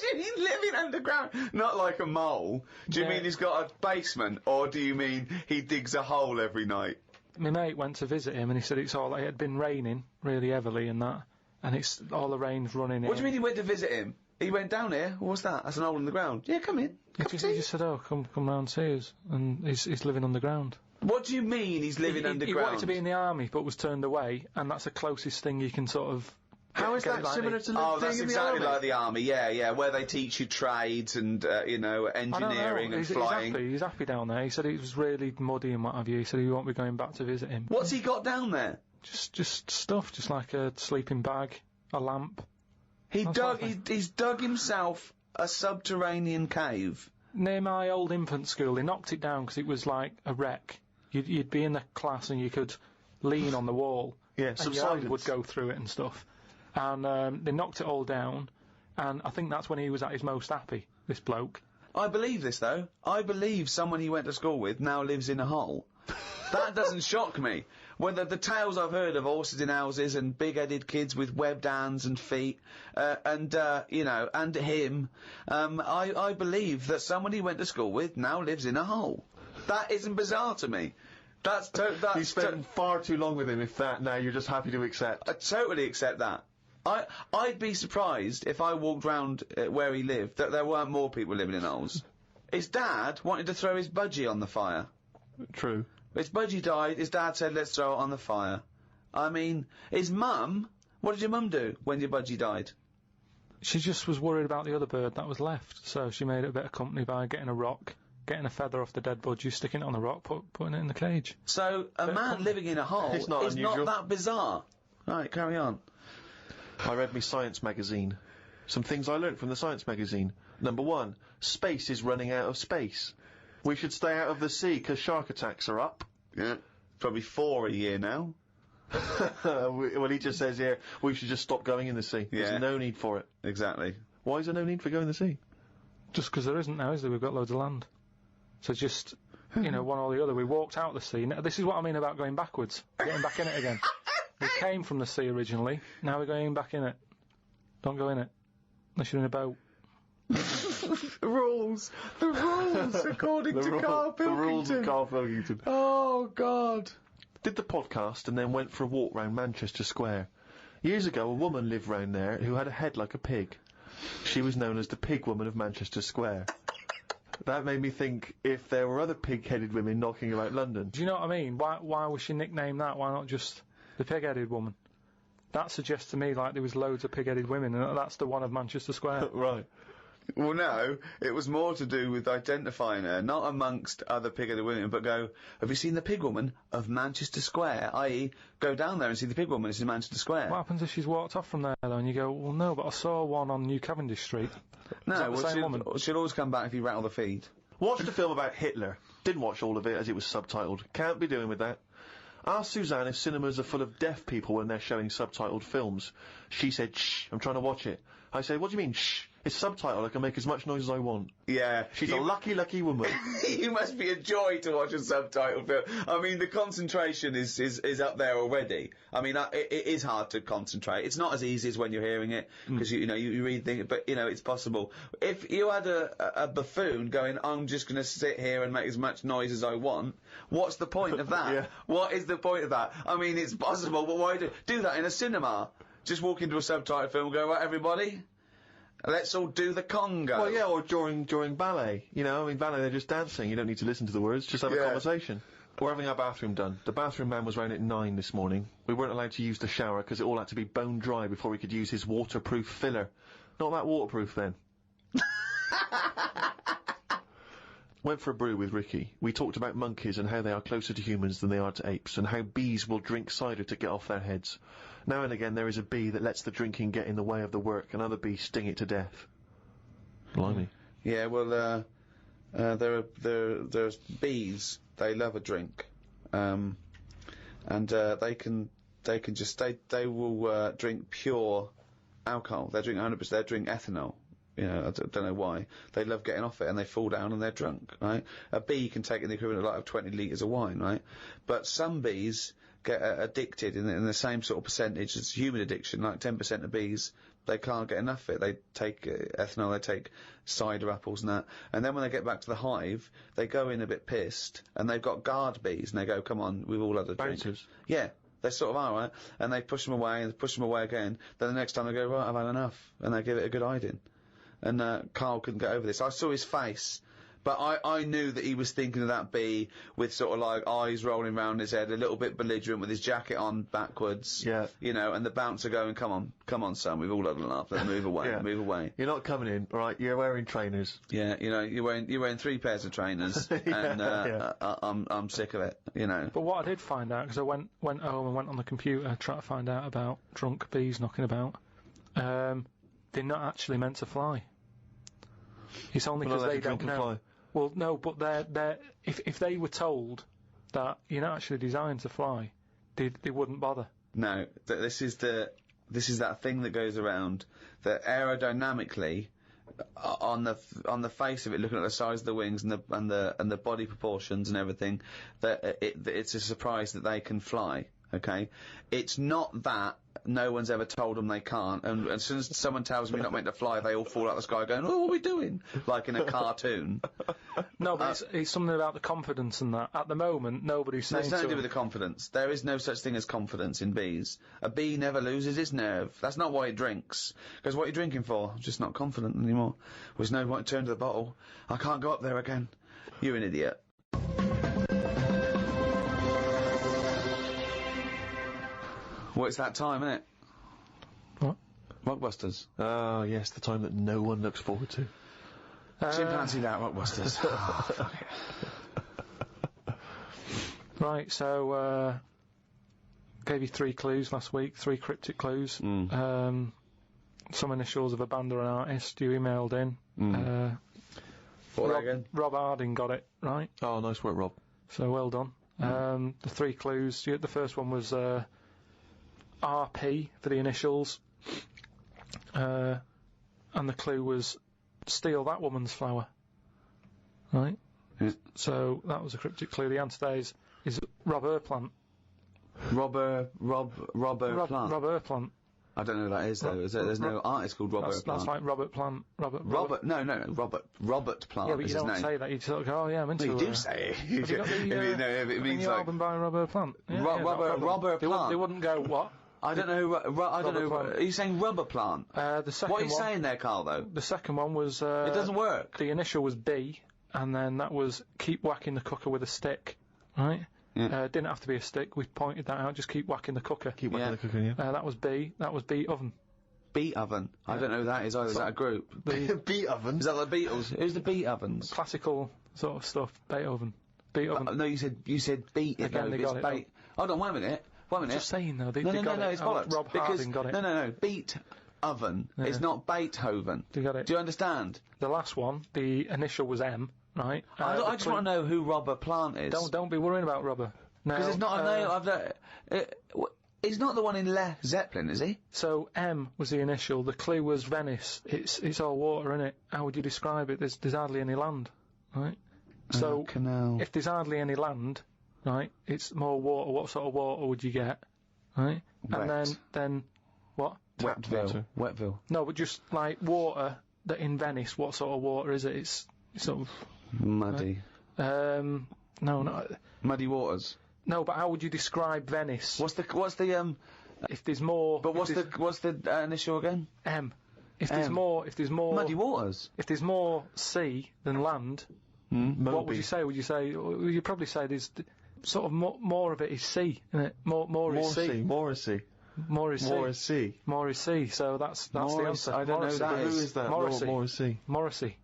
Speaker 1: do you mean living underground? Not like a mole. Do you mean he's got a basement, or do you mean he digs a hole every night?
Speaker 3: My mate went to visit him and he said it had been raining really heavily and that, and it's all the rain's running in.
Speaker 1: What do you mean he went to visit him? He went down here? What's that? That's an hole in the ground. Yeah, come in.
Speaker 3: He just said, oh, come round see us, and he's living underground.
Speaker 1: What do you mean he's living underground?
Speaker 3: He wanted to be in the army but was turned away, and that's the closest thing you can sort of...
Speaker 8: How is that similar to
Speaker 1: Oh,
Speaker 8: living
Speaker 1: that's
Speaker 8: in the
Speaker 1: exactly
Speaker 8: army?
Speaker 1: like the army, yeah, where they teach you trades and, you know, engineering and flying.
Speaker 3: He's happy down there. He said it was really muddy and what have you. He said he won't be going back to visit him.
Speaker 1: What's he got down there?
Speaker 3: Just stuff, just like a sleeping bag, a lamp.
Speaker 1: He's dug himself a subterranean cave.
Speaker 3: Near my old infant school, they knocked it down because it was like a wreck. You'd be in the class and you could lean on the wall.
Speaker 8: Yeah,
Speaker 3: and your hand would go through it and stuff. And they knocked it all down, and I think that's when he was at his most happy, this bloke.
Speaker 1: I believe this, though. I believe someone he went to school with now lives in a hole. That doesn't shock me. Whether the tales I've heard of horses in houses and big-headed kids with webbed hands and feet, you know, and him, I believe that someone he went to school with now lives in a hole. That isn't bizarre to me. That's
Speaker 8: You spent far too long with him, if that, now you're just happy to accept.
Speaker 1: I totally accept that. I'd be surprised if I walked round where he lived that there weren't more people living in holes. His dad wanted to throw his budgie on the fire.
Speaker 8: True.
Speaker 1: His budgie died, his dad said, let's throw it on the fire. I mean, his mum, what did your mum do when your budgie died?
Speaker 3: She just was worried about the other bird that was left, so she made it a bit of company by getting a rock, getting a feather off the dead budgie, sticking it on the rock, putting it in the cage.
Speaker 1: So, a man living in a hole is not that bizarre. Right, carry on.
Speaker 8: I read me science magazine. Some things I learnt from the science magazine. Number 1, space is running out of space. We should stay out of the sea because shark attacks are up.
Speaker 1: Yeah, probably 4 a year now.
Speaker 8: Well, he just says here, we should just stop going in the sea.
Speaker 1: Yeah.
Speaker 8: There's no need for it.
Speaker 1: Exactly.
Speaker 8: Why is there no need for going in the sea?
Speaker 3: Just because there isn't now, is there? We've got loads of land. So just, you know, one or the other. We walked out the sea. Now, this is what I mean about going backwards. Getting back in it again. We came from the sea originally, now we're going back in it. Don't go in it. Unless you're in a boat.
Speaker 1: The rules, according to Karl Pilkington.
Speaker 8: The rules of Karl Pilkington.
Speaker 1: Oh, God.
Speaker 8: Did the podcast and then went for a walk round Manchester Square. Years ago, a woman lived round there who had a head like a pig. She was known as the Pig Woman of Manchester Square. That made me think if there were other pig-headed women knocking about London.
Speaker 3: Do you know what I mean? Why was she nicknamed that? Why not just the pig-headed woman? That suggests to me like there was loads of pig-headed women, and that's the one of Manchester Square.
Speaker 8: Right.
Speaker 4: Well, no, it was more to do with identifying her, not amongst other pig of the women, but go, have you seen the pig woman of Manchester Square? I.e., go down there and see the pig woman, it's in Manchester Square.
Speaker 3: What happens if she's walked off from there, though, and you go, well, no, but I saw one on New Cavendish Street?
Speaker 4: No,
Speaker 3: the same woman?
Speaker 4: She'll always come back if you rattle the feed.
Speaker 8: Watched a film about Hitler. Didn't watch all of it as it was subtitled. Can't be doing with that. Asked Suzanne if cinemas are full of deaf people when they're showing subtitled films. She said, shh, I'm trying to watch it. I said, what do you mean, shh? It's subtitled, I can make as much noise as I want.
Speaker 4: Yeah.
Speaker 8: She's a lucky, lucky woman.
Speaker 4: You must be a joy to watch a subtitled film. I mean, the concentration is up there already. I mean, it is hard to concentrate. It's not as easy as when you're hearing it, because, you read things, but, it's possible. If you had a buffoon going, I'm just going to sit here and make as much noise as I want, what's the point of that?
Speaker 8: Yeah.
Speaker 4: What is the point of that? I mean, it's possible, but why do that in a cinema? Just walk into a subtitled film and go, right, everybody? Let's all do the conga.
Speaker 8: Well, yeah, or during ballet. Ballet, they're just dancing. You don't need to listen to the words, just have a conversation. We're having our bathroom done. The bathroom man was round at 9 this morning. We weren't allowed to use the shower because it all had to be bone dry before we could use his waterproof filler. Not that waterproof, then. Went for a brew with Ricky. We talked about monkeys and how they are closer to humans than they are to apes, and how bees will drink cider to get off their heads. Now and again there is a bee that lets the drinking get in the way of the work, and other bees sting it to death. Blimey.
Speaker 4: Yeah, well, there's bees. They love a drink, and they will drink pure alcohol. They drink 100%. They drink ethanol. I don't know why. They love getting off it, and they fall down and they're drunk, right? A bee can take in the equivalent of 20 litres of wine, right? But some bees get addicted in the same sort of percentage as human addiction, like 10% of bees, they can't get enough of it. They take ethanol, they take cider apples and that, and then when they get back to the hive, they go in a bit pissed, and they've got guard bees, and they go, come on, we've all had a drink.
Speaker 8: Bouncers.
Speaker 4: Yeah. They sort of are, right? And they push them away, and push them away again. Then the next time they go, right, I've had enough, and they give it a good hiding. And Karl couldn't get over this. I saw his face, but I knew that he was thinking of that bee with sort of like eyes rolling round his head, a little bit belligerent with his jacket on backwards.
Speaker 8: Yeah.
Speaker 4: And the bouncer going, come on, son, we've all had a laugh. Let's move away, move away.
Speaker 8: You're not coming in, right? You're wearing trainers.
Speaker 4: Yeah, you're wearing 3 pairs of trainers, and I'm sick of it,
Speaker 3: But what I did find out, because I went home and went on the computer trying to find out about drunk bees knocking about, they're not actually meant to fly. It's only because they don't know.
Speaker 8: Fly.
Speaker 3: Well, no, but they're if they were told that you're not actually designed to fly, they wouldn't bother.
Speaker 4: No, this is that thing that goes around that aerodynamically, on the face of it, looking at the size of the wings and the body proportions and everything, that it's a surprise that they can fly. Okay, it's not that no one's ever told them they can't, and as soon as someone tells me not meant to fly, they all fall out of the sky going, oh, what are we doing? Like in a cartoon.
Speaker 3: No, but it's something about the confidence and that. At the moment, nobody's saying
Speaker 4: It's nothing to do with the confidence. There is no such thing as confidence in bees. A bee never loses its nerve. That's not why it drinks. Because what are you drinking for? I'm just not confident anymore. There's no point to turn to the bottle. I can't go up there again. You're an idiot. Well, it's that time, isn't it?
Speaker 3: What?
Speaker 4: Rockbusters.
Speaker 8: Oh, yes, the time that no one looks forward to.
Speaker 4: Chimpanzee that, Rockbusters. Oh, fuck it.
Speaker 3: Right, so, gave you 3 clues last week, 3 cryptic clues. Some initials of a band or an artist you emailed in. Rob Harding got it, right?
Speaker 8: Oh, nice work, Rob.
Speaker 3: So, well done. The 3 clues, the first one was, RP for the initials, and the clue was steal that woman's flower, right?
Speaker 4: Yeah.
Speaker 3: So that was a cryptic clue. The answer there is Rob Plant.
Speaker 4: Rob Plant.
Speaker 3: Rob Plant.
Speaker 4: I don't know who that is though. There's no artist called Robert Plant.
Speaker 3: That's like Robert Plant. Robert Plant.
Speaker 4: is
Speaker 3: Yeah, but you
Speaker 4: his
Speaker 3: don't
Speaker 4: name.
Speaker 3: say that. You sort of go, oh yeah, I'm into.
Speaker 4: Well, you do say it.
Speaker 3: Have you got the,
Speaker 4: it means
Speaker 3: new
Speaker 4: like
Speaker 3: album by Robert Plant. Yeah,
Speaker 4: Robert Plant.
Speaker 3: They wouldn't go what?
Speaker 4: I don't know who. I don't know.
Speaker 3: Plant.
Speaker 4: Are you saying Rubber Plant?
Speaker 3: The second
Speaker 4: what are you
Speaker 3: one,
Speaker 4: saying there, Karl? Though
Speaker 3: the second one was.
Speaker 4: It doesn't work.
Speaker 3: The initial was B, and then that was keep whacking the cooker with a stick, right?
Speaker 4: Yeah.
Speaker 3: Didn't have to be a stick. We pointed that out. Just keep whacking the cooker.
Speaker 8: Keep whacking the cooker. Yeah.
Speaker 3: That was B. That was B oven.
Speaker 1: Beat Oven. I don't know who that is either. Is that a group?
Speaker 8: Beat Oven?
Speaker 1: Is that the Beatles? Who's the Beat Ovens?
Speaker 3: Classical sort of stuff. Beethoven. Beethoven.
Speaker 1: No, you said beat.
Speaker 3: Again, they got it.
Speaker 1: Hold on, 1 minute. 1 minute.
Speaker 3: Just saying though. They
Speaker 1: no,
Speaker 3: got it.
Speaker 1: it's bollocks.
Speaker 3: Rob Harding got it.
Speaker 1: No. Beat Oven is not Beethoven.
Speaker 3: They got it.
Speaker 1: Do you understand?
Speaker 3: The last one, the initial was M, right?
Speaker 1: I just want to know who Robert Plant is.
Speaker 3: Don't be worrying about Robert. No.
Speaker 1: Because it's not a name. He's not the one in Led Zeppelin, is he?
Speaker 3: So M was the initial. The clue was Venice. It's all water, innit? How would you describe it? There's hardly any land, right? So
Speaker 1: canal.
Speaker 3: If there's hardly any land, right, it's more water. What sort of water would you get, right?
Speaker 1: Wet.
Speaker 3: And then what?
Speaker 1: Wetville.
Speaker 3: No, but just like water that in Venice. What sort of water is it? It's sort of
Speaker 1: muddy.
Speaker 3: No.
Speaker 1: Muddy waters.
Speaker 3: No, but how would you describe Venice?
Speaker 1: What's the
Speaker 3: If there's more.
Speaker 1: But what's the initial again?
Speaker 3: M. If there's more.
Speaker 1: Muddy waters.
Speaker 3: If there's more sea than land, what would you say? Would you probably say there's sort of more of it is sea, isn't it? More is sea.
Speaker 8: More is sea.
Speaker 3: So that's the answer.
Speaker 1: I don't know who that is.
Speaker 8: Who is that?
Speaker 3: Morrissey. Morrissey.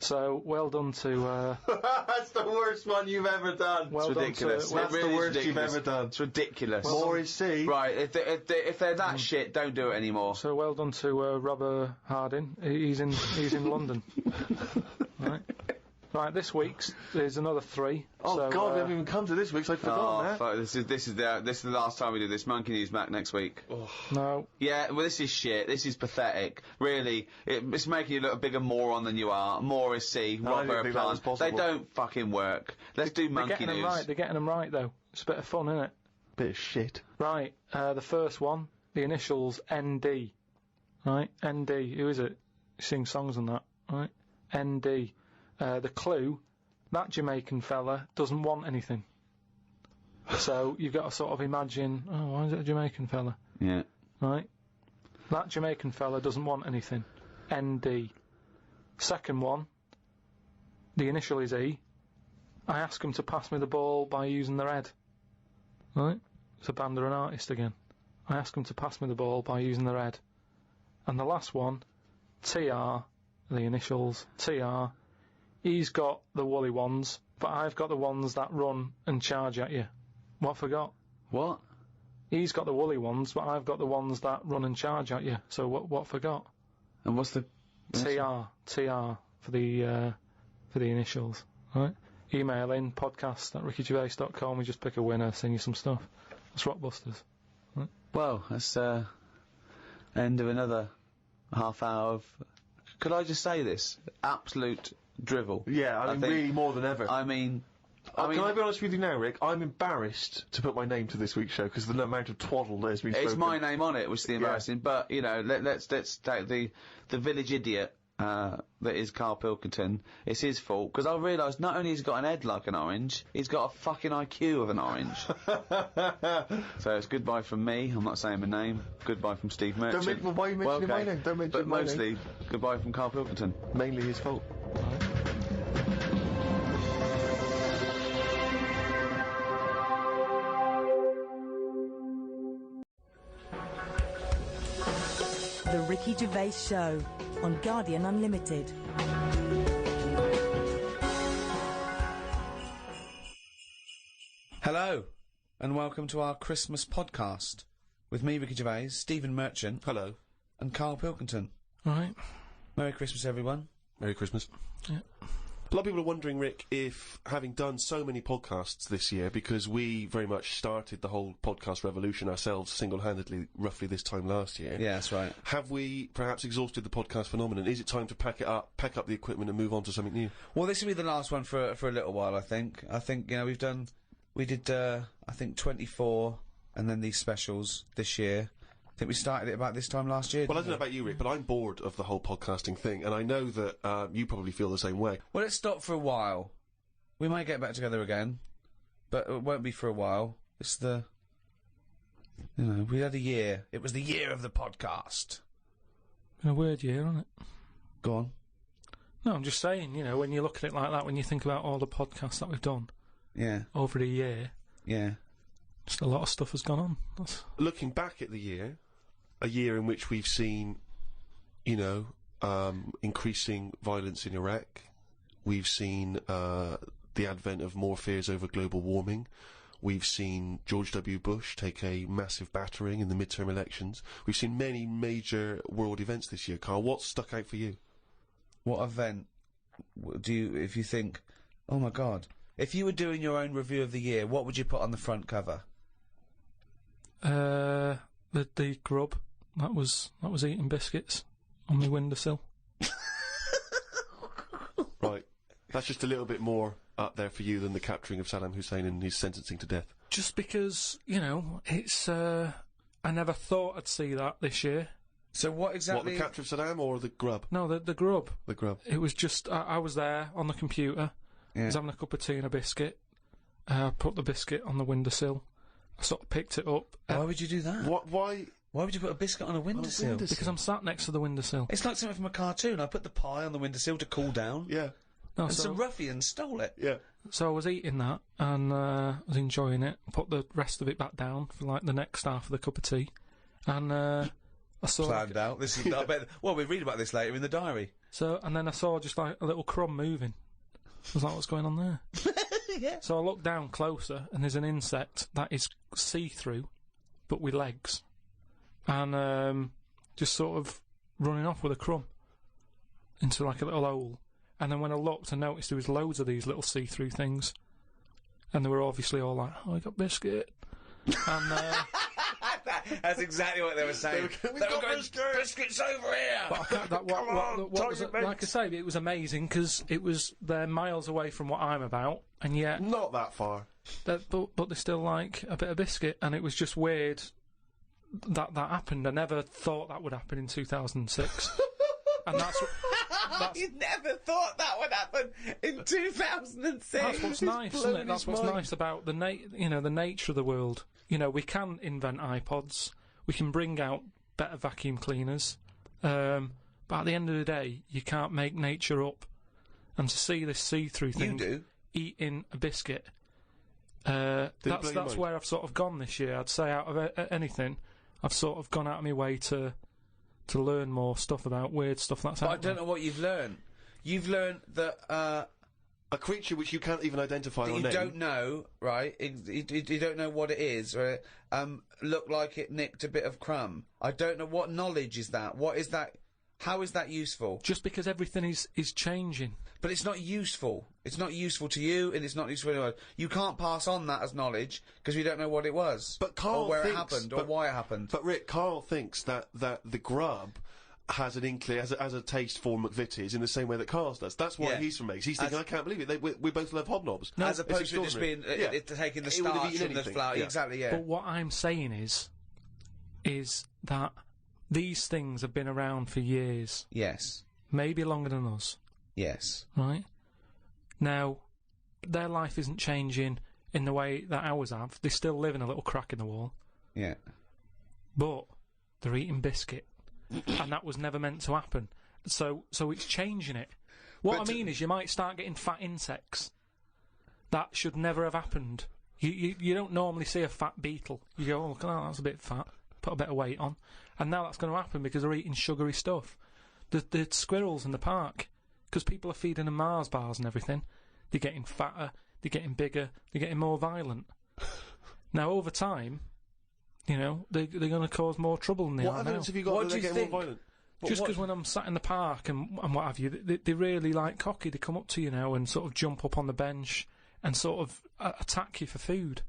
Speaker 3: So well done to.
Speaker 8: That's the worst one you've ever done.
Speaker 1: Well, it's ridiculous.
Speaker 8: That's the worst you've ever done.
Speaker 1: It's ridiculous.
Speaker 8: Morrissey.
Speaker 1: Right. If they're that shit, don't do it anymore.
Speaker 3: So well done to Robert Harding. He's in London. Right, this week's there's another 3.
Speaker 8: Oh
Speaker 3: so,
Speaker 8: God, we haven't even come to this week's. I forgot that.
Speaker 1: Fuck, this is the last time we do this. Monkey News back next week.
Speaker 8: Oh.
Speaker 3: No.
Speaker 1: Yeah, well, this is shit. This is pathetic. Really, it's making you look a bigger moron than you are. Morrissey, Robert Plant. They don't fucking work. Let's do Monkey News.
Speaker 3: They're getting them right though. It's a bit of fun, isn't it?
Speaker 8: Bit of shit.
Speaker 3: Right. The first one, the initials ND. Right. ND. Who is it? Sings songs and that. Right. ND. The clue, that Jamaican fella doesn't want anything. So you've got to sort of imagine, why is it a Jamaican fella?
Speaker 1: Yeah.
Speaker 3: Right? That Jamaican fella doesn't want anything. ND. Second one, the initial is E. I ask him to pass me the ball by using their head. Right? It's a band or an artist again. I ask him to pass me the ball by using their head. And the last one, TR, the initials, TR. He's got the woolly ones, but I've got the ones that run and charge at you. What forgot?
Speaker 1: What?
Speaker 3: He's got the woolly ones, but I've got the ones that run and charge at you. So what forgot?
Speaker 1: And what's the
Speaker 3: TR for the initials, right? Email in podcast@rickygervais.com. We just pick a winner, send you some stuff. That's Rockbusters. Right?
Speaker 1: Well, that's end of another half hour of. Could I just say this? Absolute drivel.
Speaker 8: Yeah, I mean, really more than ever.
Speaker 1: I mean,
Speaker 8: can I be honest with you now, Rick? I'm embarrassed to put my name to this week's show because the amount of twaddle there's been spoken.
Speaker 1: It's my name on it, which is the embarrassing. But you know, let's take the village idiot that is Karl Pilkington. It's his fault because I realised not only has he got an head like an orange, he's got a fucking IQ of an orange. So it's goodbye from me. I'm not saying my name. Goodbye from Steve Merchant.
Speaker 8: Why are you mentioning my name? Don't mention my name.
Speaker 1: But mostly goodbye from Karl Pilkington.
Speaker 8: Mainly his fault.
Speaker 6: The Ricky Gervais Show on Guardian Unlimited.
Speaker 1: Hello, and welcome to our Christmas podcast with me, Ricky Gervais, Stephen Merchant.
Speaker 2: Hello.
Speaker 1: And Karl Pilkington.
Speaker 3: All right.
Speaker 1: Merry Christmas, everyone.
Speaker 2: Merry Christmas.
Speaker 3: Yeah.
Speaker 2: A lot of people are wondering, Rick, if having done so many podcasts this year, because we very much started the whole podcast revolution ourselves single-handedly roughly this time last year.
Speaker 1: Yeah, that's right.
Speaker 2: Have we perhaps exhausted the podcast phenomenon? Is it time to pack up the equipment and move on to something new?
Speaker 1: Well, this will be the last one for a little while, I think. I think, you know, we did, I think 24 and then these specials this year. I think we started it about this time last year.
Speaker 2: Well, I don't know about you, Rick, but I'm bored of the whole podcasting thing, and I know that you probably feel the same way.
Speaker 1: Well, let's stop for a while. We might get back together again, but it won't be for a while. It's you know, we had a year. It was the year of the podcast.
Speaker 3: A weird year, isn't it?
Speaker 1: Go on.
Speaker 3: No, I'm just saying, you know, when you look at it like that, when you think about all the podcasts that we've done over a year, just a lot of stuff has gone on.
Speaker 2: Looking back at the year, a year in which we've seen increasing violence in Iraq. We've seen the advent of more fears over global warming. We've seen George W. Bush take a massive battering in the midterm elections. We've seen many major world events this year. Karl, what stuck out for you?
Speaker 1: What event if you think, oh my God, if you were doing your own review of the year, what would you put on the front cover?
Speaker 3: The grub that was eating biscuits on my windowsill.
Speaker 2: Right, that's just a little bit more up there for you than the capturing of Saddam Hussein and his sentencing to death.
Speaker 3: Just because it's I never thought I'd see that this year.
Speaker 1: So what exactly?
Speaker 2: What, the capture of Saddam or the grub?
Speaker 3: No, the grub.
Speaker 2: The grub.
Speaker 3: It was just I was there on the computer.
Speaker 1: Yeah.
Speaker 3: I was having a cup of tea and a biscuit. I put the biscuit on the windowsill. I sort of picked it up.
Speaker 1: Why would you do that?
Speaker 2: Why
Speaker 1: would you put a biscuit on a windowsill?
Speaker 3: Because I'm sat next to the windowsill.
Speaker 1: It's like something from a cartoon. I put the pie on the windowsill to cool down.
Speaker 2: Yeah.
Speaker 3: No,
Speaker 1: And some ruffian stole it.
Speaker 2: Yeah.
Speaker 3: So I was eating that and I was enjoying it. Put the rest of it back down for like the next half of the cup of tea, and I saw
Speaker 1: planned out. This is. I bet. Well, we read about this later in the diary.
Speaker 3: And then I saw just like a little crumb moving. I was like, what's going on there?
Speaker 1: Yeah.
Speaker 3: So I looked down closer, and there's an insect that is see-through, but with legs, and just sort of running off with a crumb into like a little hole. And then when I looked, I noticed there was loads of these little see-through things, and they were obviously all like, "Oh, I got biscuit," and
Speaker 1: that's exactly what they were saying.
Speaker 2: We've got
Speaker 1: biscuits over here.
Speaker 3: but I can't, what was it, like I say, it was amazing because they're miles away from what I'm about, and yet
Speaker 2: not that far.
Speaker 3: but they still like a bit of biscuit, and it was just weird that happened. I never thought that would happen in 2006, and that's
Speaker 1: You never thought that would happen in 2006.
Speaker 3: That's what's nice, isn't it? That's what's nice about the nature of the world. We can invent iPods, we can bring out better vacuum cleaners, but at the end of the day, you can't make nature up. And to see this see-through thing eating a biscuit, that's where I've sort of gone this year. I'd say out of anything, I've sort of gone out of my way to learn more stuff about weird stuff that's out
Speaker 1: I don't know what you've learned. You've learned that
Speaker 2: a creature which you can't even identify or
Speaker 1: you
Speaker 2: name.
Speaker 1: don't know, right? You don't know what it is, or looked like it nicked a bit of crumb. I don't know what knowledge is that. What is that? How is that useful?
Speaker 3: Just because everything is changing.
Speaker 1: But it's not useful. It's not useful to you, and it's not useful to anyone. You can't pass on that as knowledge because we don't know what it was,
Speaker 2: but Karl
Speaker 1: or where
Speaker 2: thinks,
Speaker 1: it happened, or why it happened.
Speaker 2: But Rick, Karl thinks that the grub has an inkling, has a taste for McVitie's in the same way that Karl does. That's why he's from Meggs. He's thinking, I can't believe it. We both love hobnobs.
Speaker 1: No, as opposed to just being taking the starch from the flour. Yeah. Exactly. Yeah.
Speaker 3: But what I'm saying is that these things have been around for years.
Speaker 1: Yes.
Speaker 3: Maybe longer than us.
Speaker 1: Yes.
Speaker 3: Right? Now, their life isn't changing in the way that ours have. They still live in a little crack in the wall.
Speaker 1: Yeah.
Speaker 3: But they're eating biscuit. And that was never meant to happen. So it's changing it. What I mean is you might start getting fat insects. That should never have happened. You don't normally see a fat beetle. You go, oh, look at that, that's a bit fat. Put a bit of weight on. And now that's going to happen because they're eating sugary stuff. The squirrels in the park, because people are feeding them Mars bars and everything, they're getting fatter, they're getting bigger, they're getting more violent. Now, over time, they're going to cause more trouble than they are now.
Speaker 2: What evidence have you got that they're getting more violent?
Speaker 3: Just because when I'm sat in the park and what have you, they're really like cocky. They come up to you now and sort of jump up on the bench and sort of attack you for food.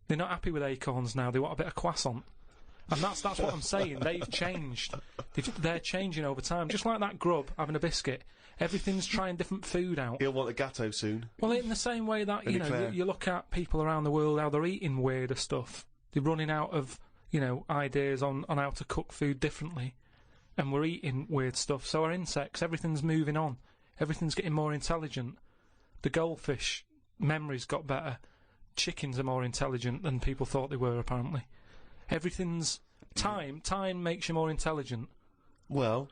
Speaker 3: They're not happy with acorns now. They want a bit of croissant. And that's what I'm saying. They've changed. They're changing over time. Just like that grub having a biscuit. Everything's trying different food out.
Speaker 2: He'll want a gatto soon.
Speaker 3: Well, in the same way that, you look at people around the world, how they're eating weirder stuff. They're running out of, ideas on how to cook food differently. And we're eating weird stuff. So our insects, everything's moving on. Everything's getting more intelligent. The goldfish memories got better. Chickens are more intelligent than people thought they were, apparently. Everything's... Time makes you more intelligent.
Speaker 2: Well...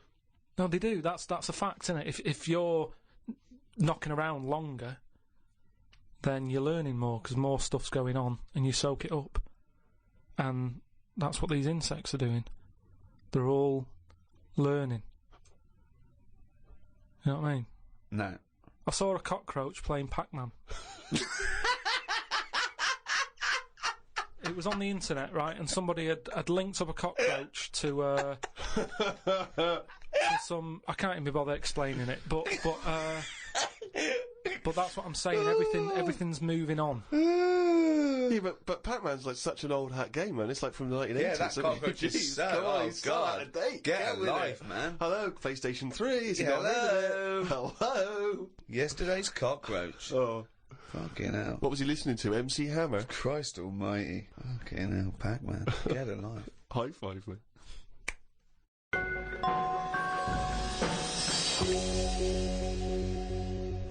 Speaker 3: No, they do. That's a fact, isn't it? If you're knocking around longer, then you're learning more, because more stuff's going on, and you soak it up. And that's what these insects are doing. They're all learning. You know what I mean?
Speaker 1: No.
Speaker 3: I saw a cockroach playing Pac-Man. It was on the internet, right? And somebody had linked up a cockroach to some. I can't even be bothered explaining it, but that's what I'm saying. Everything's moving on.
Speaker 2: Yeah, but Pac-Man's like such an old hat game, man. It's like from the 1980s.
Speaker 1: Yeah, that cockroach is so...
Speaker 2: Come on,
Speaker 1: Oh,
Speaker 2: he's still out of date.
Speaker 1: Get a life, man.
Speaker 2: Hello, PlayStation 3. Is he not
Speaker 1: Hello.
Speaker 2: Hello.
Speaker 1: Yesterday's cockroach.
Speaker 2: Oh.
Speaker 1: Fucking hell.
Speaker 2: What was he listening to? MC Hammer?
Speaker 1: Christ almighty. Fucking hell, Pac-Man. Get a life.
Speaker 2: High five, mate.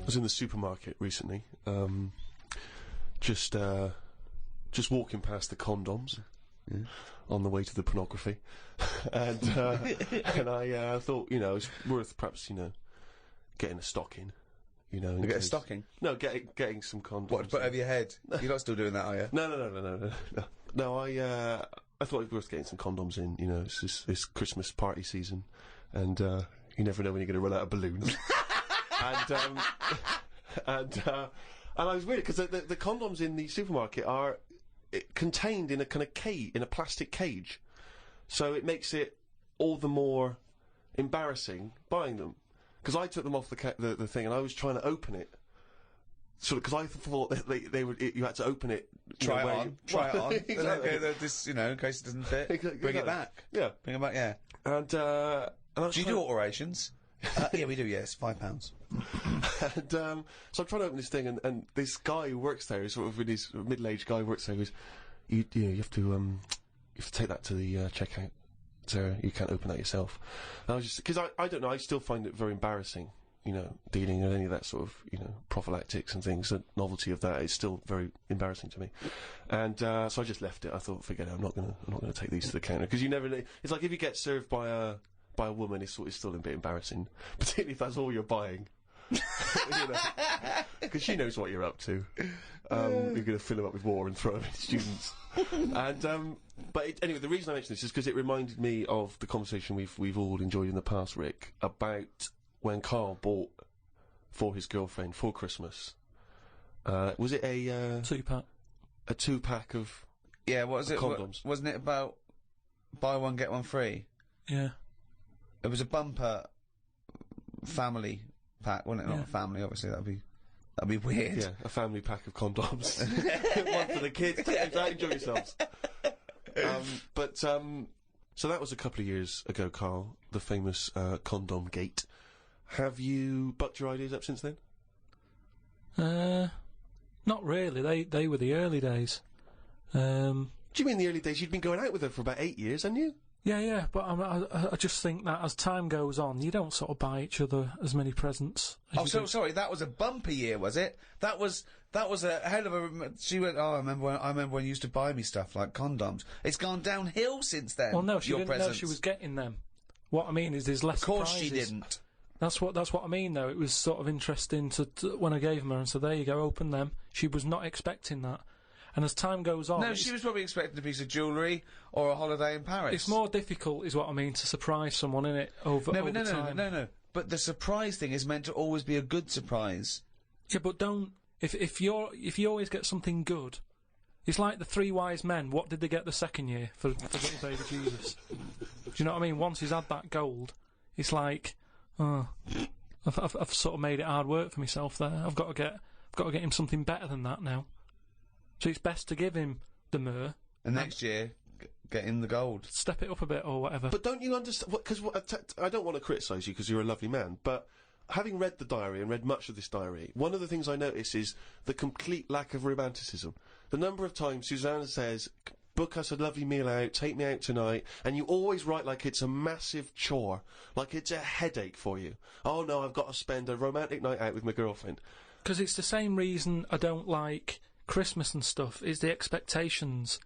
Speaker 2: I was in the supermarket recently, just walking past the condoms on the way to the pornography, and I thought, you know, it's worth perhaps, you know, getting a stocking. You know,
Speaker 1: get a stocking?
Speaker 2: No, getting some condoms.
Speaker 1: What, put over your head? You're not still doing that, are you?
Speaker 2: No, I thought it was worth getting some condoms in, you know, it's Christmas party season, and you never know when you're going to run out of balloons. and I was weird, because the condoms in the supermarket are contained in a kind of cage, in a plastic cage, so it makes it all the more embarrassing buying them. Because I took them off the thing, and I was trying to open it, sort of, because I thought that they would. You had to open it.
Speaker 1: Try it on.
Speaker 2: Exactly.
Speaker 1: Okay, this, you know, in case it doesn't fit, bring it back.
Speaker 2: Yeah,
Speaker 1: bring it back. Yeah.
Speaker 2: And I was
Speaker 1: do you do alterations? Yeah, we do. Yes, £5.
Speaker 2: And so I'm trying to open this thing, and this guy who works there, is sort of his middle-aged guy who works there, goes, you have to take that to the checkout. So you can't open that yourself. And I was just, because I don't know, I still find it very embarrassing, you know, dealing with any of that sort of, you know, prophylactics and things. The novelty of that is still very embarrassing to me. And so I just left it. I thought, forget it, I'm not gonna take these to the counter, because you never know. It's like if you get served by a woman, it's still a bit embarrassing, particularly if that's all you're buying. Because she knows what you're up to. You're going to fill them up with water and throw them at students. And anyway, the reason I mention this is because it reminded me of the conversation we've all enjoyed in the past, Rick, about when Karl bought for his girlfriend for Christmas. Was it a
Speaker 3: 2-pack?
Speaker 2: A 2-pack of
Speaker 1: what was it?
Speaker 2: Condoms?
Speaker 1: Wasn't it about buy one get one free?
Speaker 3: Yeah.
Speaker 1: It was a bumper family pack, wasn't it? Not a family, obviously. That'd be weird.
Speaker 2: Yeah, a family pack of condoms. One for the kids. Enjoy yourselves. So that was a couple of years ago, Karl, the famous condom gate. Have you bucked your ideas up since then?
Speaker 3: Not really. They were the early days.
Speaker 2: Do you mean the early days? You'd been going out with her for about 8 years, hadn't you?
Speaker 3: Yeah, but I just think that as time goes on, you don't sort of buy each other as many presents.
Speaker 1: Sorry, that was a bumper year, was it? That was a hell of a. She went. Oh, I remember when you used to buy me stuff like condoms. It's gone downhill since then.
Speaker 3: Well, no, she didn't know she was getting them. What I mean is, there's less.
Speaker 1: Of course,
Speaker 3: surprises.
Speaker 1: she didn't.
Speaker 3: That's what I mean, though. It was sort of interesting to when I gave them her and said, "There you go, open them." She was not expecting that. And as time goes on...
Speaker 1: No, she was probably expecting a piece of jewellery or a holiday in Paris.
Speaker 3: It's more difficult, is what I mean, to surprise someone, innit, over time.
Speaker 1: No. But the surprise thing is meant to always be a good surprise.
Speaker 3: Yeah, but don't... If you always get something good... It's like the 3 wise men. What did they get the second year for little baby Jesus? Do you know what I mean? Once he's had that gold, it's like... Oh, I've sort of made it hard work for myself there. I've got to get him something better than that now. So it's best to give him the myrrh.
Speaker 1: And next year, get in the gold.
Speaker 3: Step it up a bit or whatever.
Speaker 2: But don't you understand... Because I don't want to criticise you because you're a lovely man, but having read the diary and read much of this diary, one of the things I notice is the complete lack of romanticism. The number of times Susanna says, book us a lovely meal out, take me out tonight, and you always write like it's a massive chore, like it's a headache for you. Oh no, I've got to spend a romantic night out with my girlfriend.
Speaker 3: Because it's the same reason I don't like... Christmas and stuff is the expectations.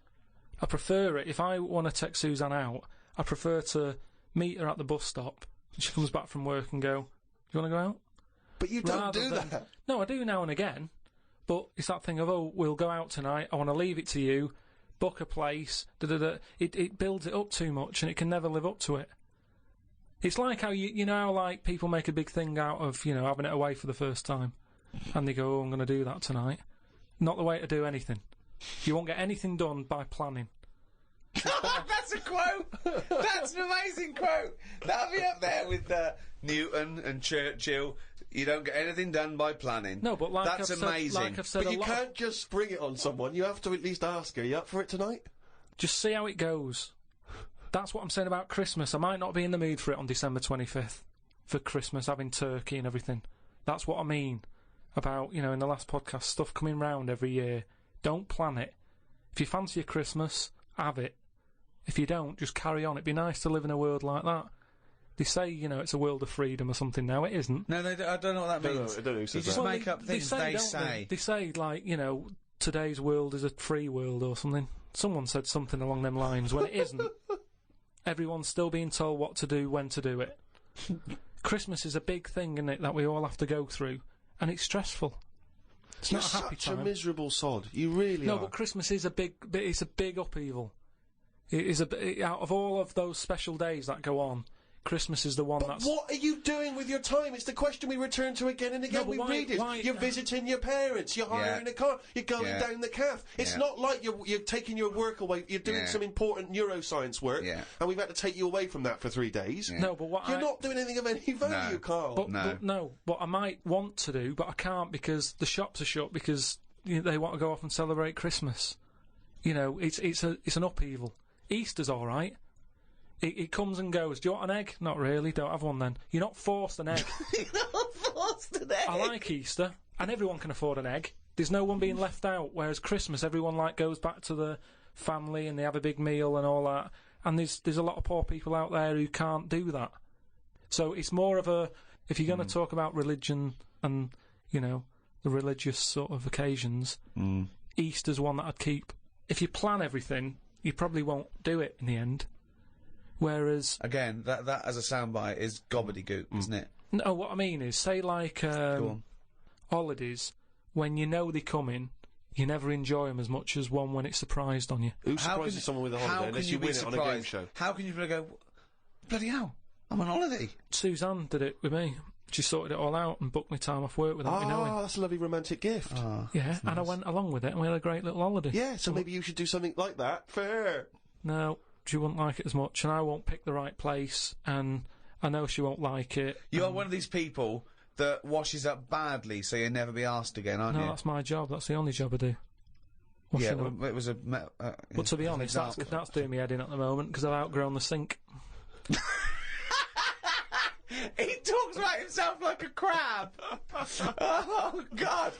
Speaker 3: I prefer it. If I want to take Suzanne out, I prefer to meet her at the bus stop and she comes back from work and go, you want to go out?
Speaker 2: But you don't do that.
Speaker 3: No, I do now and again, but it's that thing of, oh, we'll go out tonight, I want to leave it to you, book a place, It builds it up too much and it can never live up to it. It's like how you know how like people make a big thing out of having it away for the first time, and they go, "Oh, I'm going to do that tonight." Not the way to do anything. You won't get anything done by planning.
Speaker 1: That's a quote. That's an amazing quote. That'll be up there with Newton and Churchill. You don't get anything done by planning.
Speaker 3: No, but like
Speaker 1: that's
Speaker 3: I've
Speaker 1: amazing.
Speaker 3: Said, like I've said
Speaker 2: But
Speaker 3: a
Speaker 2: you
Speaker 3: lot.
Speaker 2: can't just spring it on someone. You have to at least ask her. You up for it tonight?
Speaker 3: Just see how it goes. That's what I'm saying about Christmas. I might not be in the mood for it on December 25th for Christmas, having turkey and everything. That's what I mean about, in the last podcast, stuff coming round every year. Don't plan it. If you fancy a Christmas, have it. If you don't, just carry on. It'd be nice to live in a world like that. They say, it's a world of freedom or something now. It isn't.
Speaker 1: No, I don't know what that means.
Speaker 2: I don't know who says
Speaker 1: You just
Speaker 2: that.
Speaker 1: make up things they say.
Speaker 3: They say, like, today's world is a free world or something. Someone said something along them lines when it isn't. Everyone's still being told what to do, when to do it. Christmas is a big thing, isn't it, that we all have to go through, and it's stressful. It's
Speaker 2: You're
Speaker 3: not a happy
Speaker 2: such
Speaker 3: time.
Speaker 2: a miserable sod. You really
Speaker 3: No,
Speaker 2: are.
Speaker 3: but Christmas is it's a big upheaval. It is out of all of those special days that go on, Christmas is the one that's...
Speaker 2: What are you doing with your time? It's the question we return to again and again.
Speaker 3: No, but
Speaker 2: We
Speaker 3: why-
Speaker 2: read it.
Speaker 3: why-
Speaker 2: You're visiting your parents. You're hiring a car. You're going
Speaker 1: Yeah.
Speaker 2: down the calf. It's
Speaker 1: Yeah.
Speaker 2: not like you're taking your work away. You're doing
Speaker 1: Yeah.
Speaker 2: some important neuroscience work,
Speaker 1: Yeah.
Speaker 2: and we've had to take you away from that for 3 days.
Speaker 1: Yeah.
Speaker 3: No, but what
Speaker 2: You're not doing anything of any value,
Speaker 1: No.
Speaker 2: Carl.
Speaker 3: But what I might want to do, but I can't because the shops are shut because they want to go off and celebrate Christmas. It's an upheaval. Easter's all right. It comes and goes. Do you want an egg? Not really. Don't have one then. You're not forced an egg.
Speaker 1: You're not forced an egg.
Speaker 3: I like Easter, and everyone can afford an egg. There's no one being left out. Whereas Christmas, everyone goes back to the family and they have a big meal and all that. And there's a lot of poor people out there who can't do that. So it's more of a, if you're going to talk about religion and the religious sort of occasions, Easter's one that I'd keep. If you plan everything, you probably won't do it in the end. Whereas
Speaker 1: Again, that as a soundbite is gobbledygook, isn't it?
Speaker 3: no, what I mean is, say like
Speaker 1: Go on.
Speaker 3: holidays, when you know they're coming, you never enjoy them as much as one when it's surprised on you.
Speaker 2: Who
Speaker 1: How
Speaker 2: surprises
Speaker 1: can-
Speaker 2: someone with a
Speaker 1: how
Speaker 2: holiday
Speaker 1: can
Speaker 2: unless
Speaker 1: you
Speaker 2: you
Speaker 1: be
Speaker 2: win it on a game
Speaker 1: surprised?
Speaker 2: show?
Speaker 1: How can you go, bloody hell, I'm on holiday?
Speaker 3: Suzanne did it with me. She sorted it all out and booked me time off work without me knowing.
Speaker 2: That's a lovely romantic gift.
Speaker 3: Yeah, and I went along with it and we had a great little holiday.
Speaker 2: Yeah, so maybe you should do something like that for her.
Speaker 3: No, she wouldn't like it as much, and I won't pick the right place, and I know she won't like it.
Speaker 1: You are one of these people that washes up badly, so you'll never be asked again, aren't
Speaker 3: No,
Speaker 1: you?
Speaker 3: that's my job. That's the only job I do.
Speaker 1: Yeah,
Speaker 3: Washing up.
Speaker 1: well, it was a.
Speaker 3: But to be honest, that's doing me head in at the moment because I've outgrown the sink.
Speaker 1: He talks about himself like a crab. Oh God!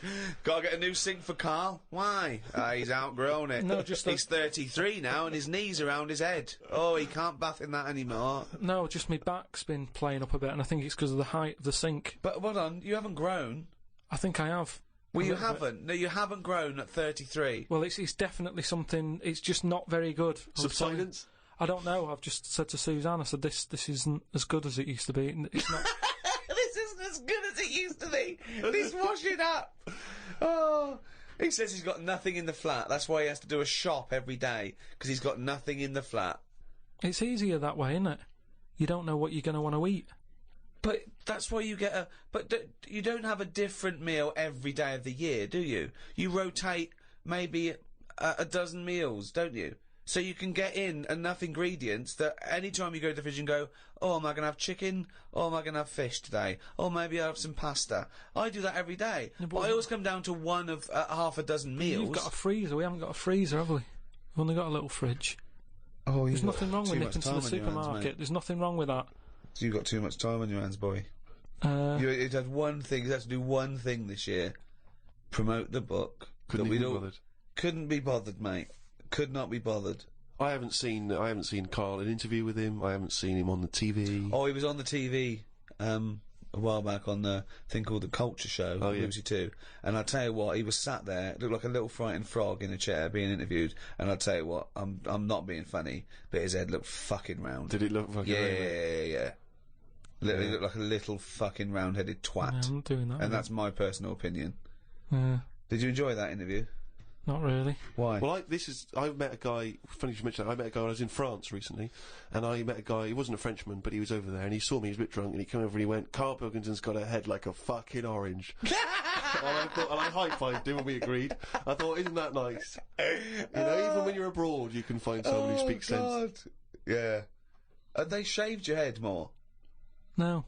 Speaker 1: Gotta get a new sink for Karl. Why? He's outgrown it.
Speaker 3: No, just
Speaker 1: he's 33 now, and his knees around his head. Oh, he can't bath in that anymore.
Speaker 3: No, just my back's been playing up a bit, and I think it's because of the height of the sink.
Speaker 1: But hold on, you haven't grown.
Speaker 3: I think I have.
Speaker 1: Well,
Speaker 3: A
Speaker 1: you
Speaker 3: little bit.
Speaker 1: haven't. No, you haven't grown at 33.
Speaker 3: Well, it's definitely something. It's just not very good.
Speaker 2: Subsidence?
Speaker 3: I don't know. I've just said to Suzanne, I said this isn't as good as it used to be. It's not.
Speaker 1: This isn't as good as it used to be. This washing up. Oh. He says he's got nothing in the flat. That's why he has to do a shop every day, because he's got nothing in the flat.
Speaker 3: It's easier that way, isn't it? You don't know what you're going to want to eat.
Speaker 1: But that's why you get a... But you don't have a different meal every day of the year, do you? You rotate maybe a dozen meals, don't you? So you can get in enough ingredients that any time you go to the fridge and go, oh, am I going to have chicken? Or am I going to have fish today? Or maybe I'll have some pasta. I do that every day.
Speaker 3: Yeah,
Speaker 1: but I always come down to one of half a dozen meals.
Speaker 3: You've got a freezer. We haven't got a freezer, have we? We've only got a little fridge.
Speaker 1: Oh,
Speaker 3: There's nothing wrong with nipping to the supermarket. There's nothing wrong with that.
Speaker 1: So you've got too much time on your hands, boy. It had one thing. You had to do one thing this year: promote the book.
Speaker 2: Couldn't be bothered.
Speaker 1: Couldn't be bothered, mate. Could not be bothered.
Speaker 2: I haven't seen Karl an interview with him. I haven't seen him on the TV.
Speaker 1: Oh, he was on the TV a while back on the thing called The Culture Show,
Speaker 2: Oh, yeah.
Speaker 1: BBC Two. And I tell you what, he was sat there, looked like a little frightened frog in a chair being interviewed. And I tell you what, I'm not being funny, but his head looked fucking round.
Speaker 2: Did it look fucking
Speaker 1: Yeah. Literally looked like a little fucking round-headed twat.
Speaker 3: I'm not doing that.
Speaker 1: And that's my personal opinion.
Speaker 3: Yeah.
Speaker 1: Did you enjoy that interview?
Speaker 3: Not really.
Speaker 1: Why?
Speaker 2: Well, I met a guy, funny you should mention that, I met a guy when I was in France recently, and I met a guy, he wasn't a Frenchman, but he was over there, and he saw me, he was a bit drunk, and he came over and he went, Karl Pilkington's got a head like a fucking orange. and I high-fived him and we agreed. I thought, isn't that nice? You know, even when you're abroad, you can find someone who speaks sense.
Speaker 1: Yeah. And they shaved your head more?
Speaker 3: No.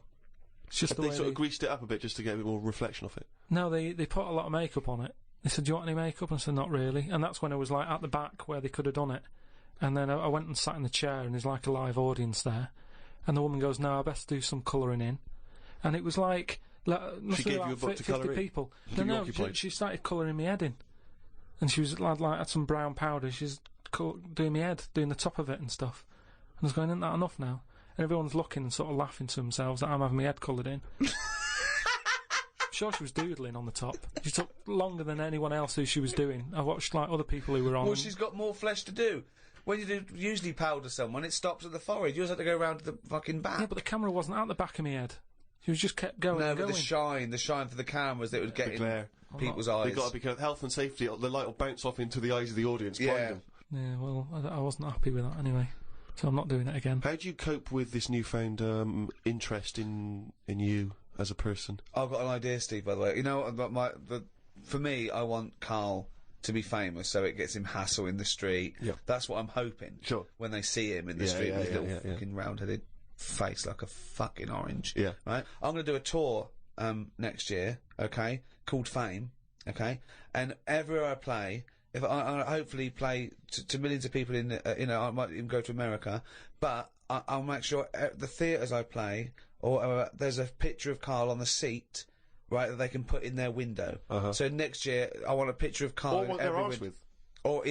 Speaker 3: It's just the
Speaker 2: They
Speaker 3: way
Speaker 2: sort of greased it up a bit just to get a bit more reflection off it.
Speaker 3: No, they put a lot of makeup on it. They said, do you want any makeup? And I said, not really. And that's when I was, like, at the back where they could have done it. And then I went and sat in the chair, and there's, like, a live audience there. And the woman goes, no, I best do some colouring in. And it was like...
Speaker 2: She gave you a book to colour in?
Speaker 3: People.
Speaker 2: No,
Speaker 3: she started colouring me head in. And she was, like had some brown powder. She's doing my head, doing the top of it and stuff. And I was going, isn't that enough now? And everyone's looking and sort of laughing to themselves that I'm having my head coloured in. Sure, she was doodling on the top. She took longer than anyone else who she was doing. I watched like other people who were on.
Speaker 1: Well, she's got more flesh to do. When you usually powder someone, it stops at the forehead. You just have to go round to the fucking back.
Speaker 3: Yeah, but the camera wasn't at the back of my head. She was just kept going.
Speaker 1: No,
Speaker 3: and
Speaker 1: but
Speaker 3: going.
Speaker 1: the shine for the cameras that would get in
Speaker 2: glare.
Speaker 1: people's eyes.
Speaker 2: They've got to be careful. Health and safety. The light will bounce off into the eyes of the audience. Blind them.
Speaker 3: Yeah, well, I wasn't happy with that anyway, so I'm not doing it again.
Speaker 2: How do you cope with this newfound interest in you as a person?
Speaker 1: I've got an idea, Steve, by the way. You know, for me, I want Karl to be famous so it gets him hassle in the street.
Speaker 2: Yeah.
Speaker 1: That's what I'm hoping.
Speaker 2: Sure.
Speaker 1: When they see him in the street with his little fucking round-headed face like a fucking orange.
Speaker 2: Yeah.
Speaker 1: Right? I'm going to do a tour next year, okay, called Fame, okay? And everywhere I play, if I hopefully play to millions of people in, I might even go to America, but I'll make sure the theatres I play, or there's a picture of Karl on the seat, right, that they can put in their window. So next year, I want a picture of Karl
Speaker 2: Or what they're arsed with.
Speaker 1: Or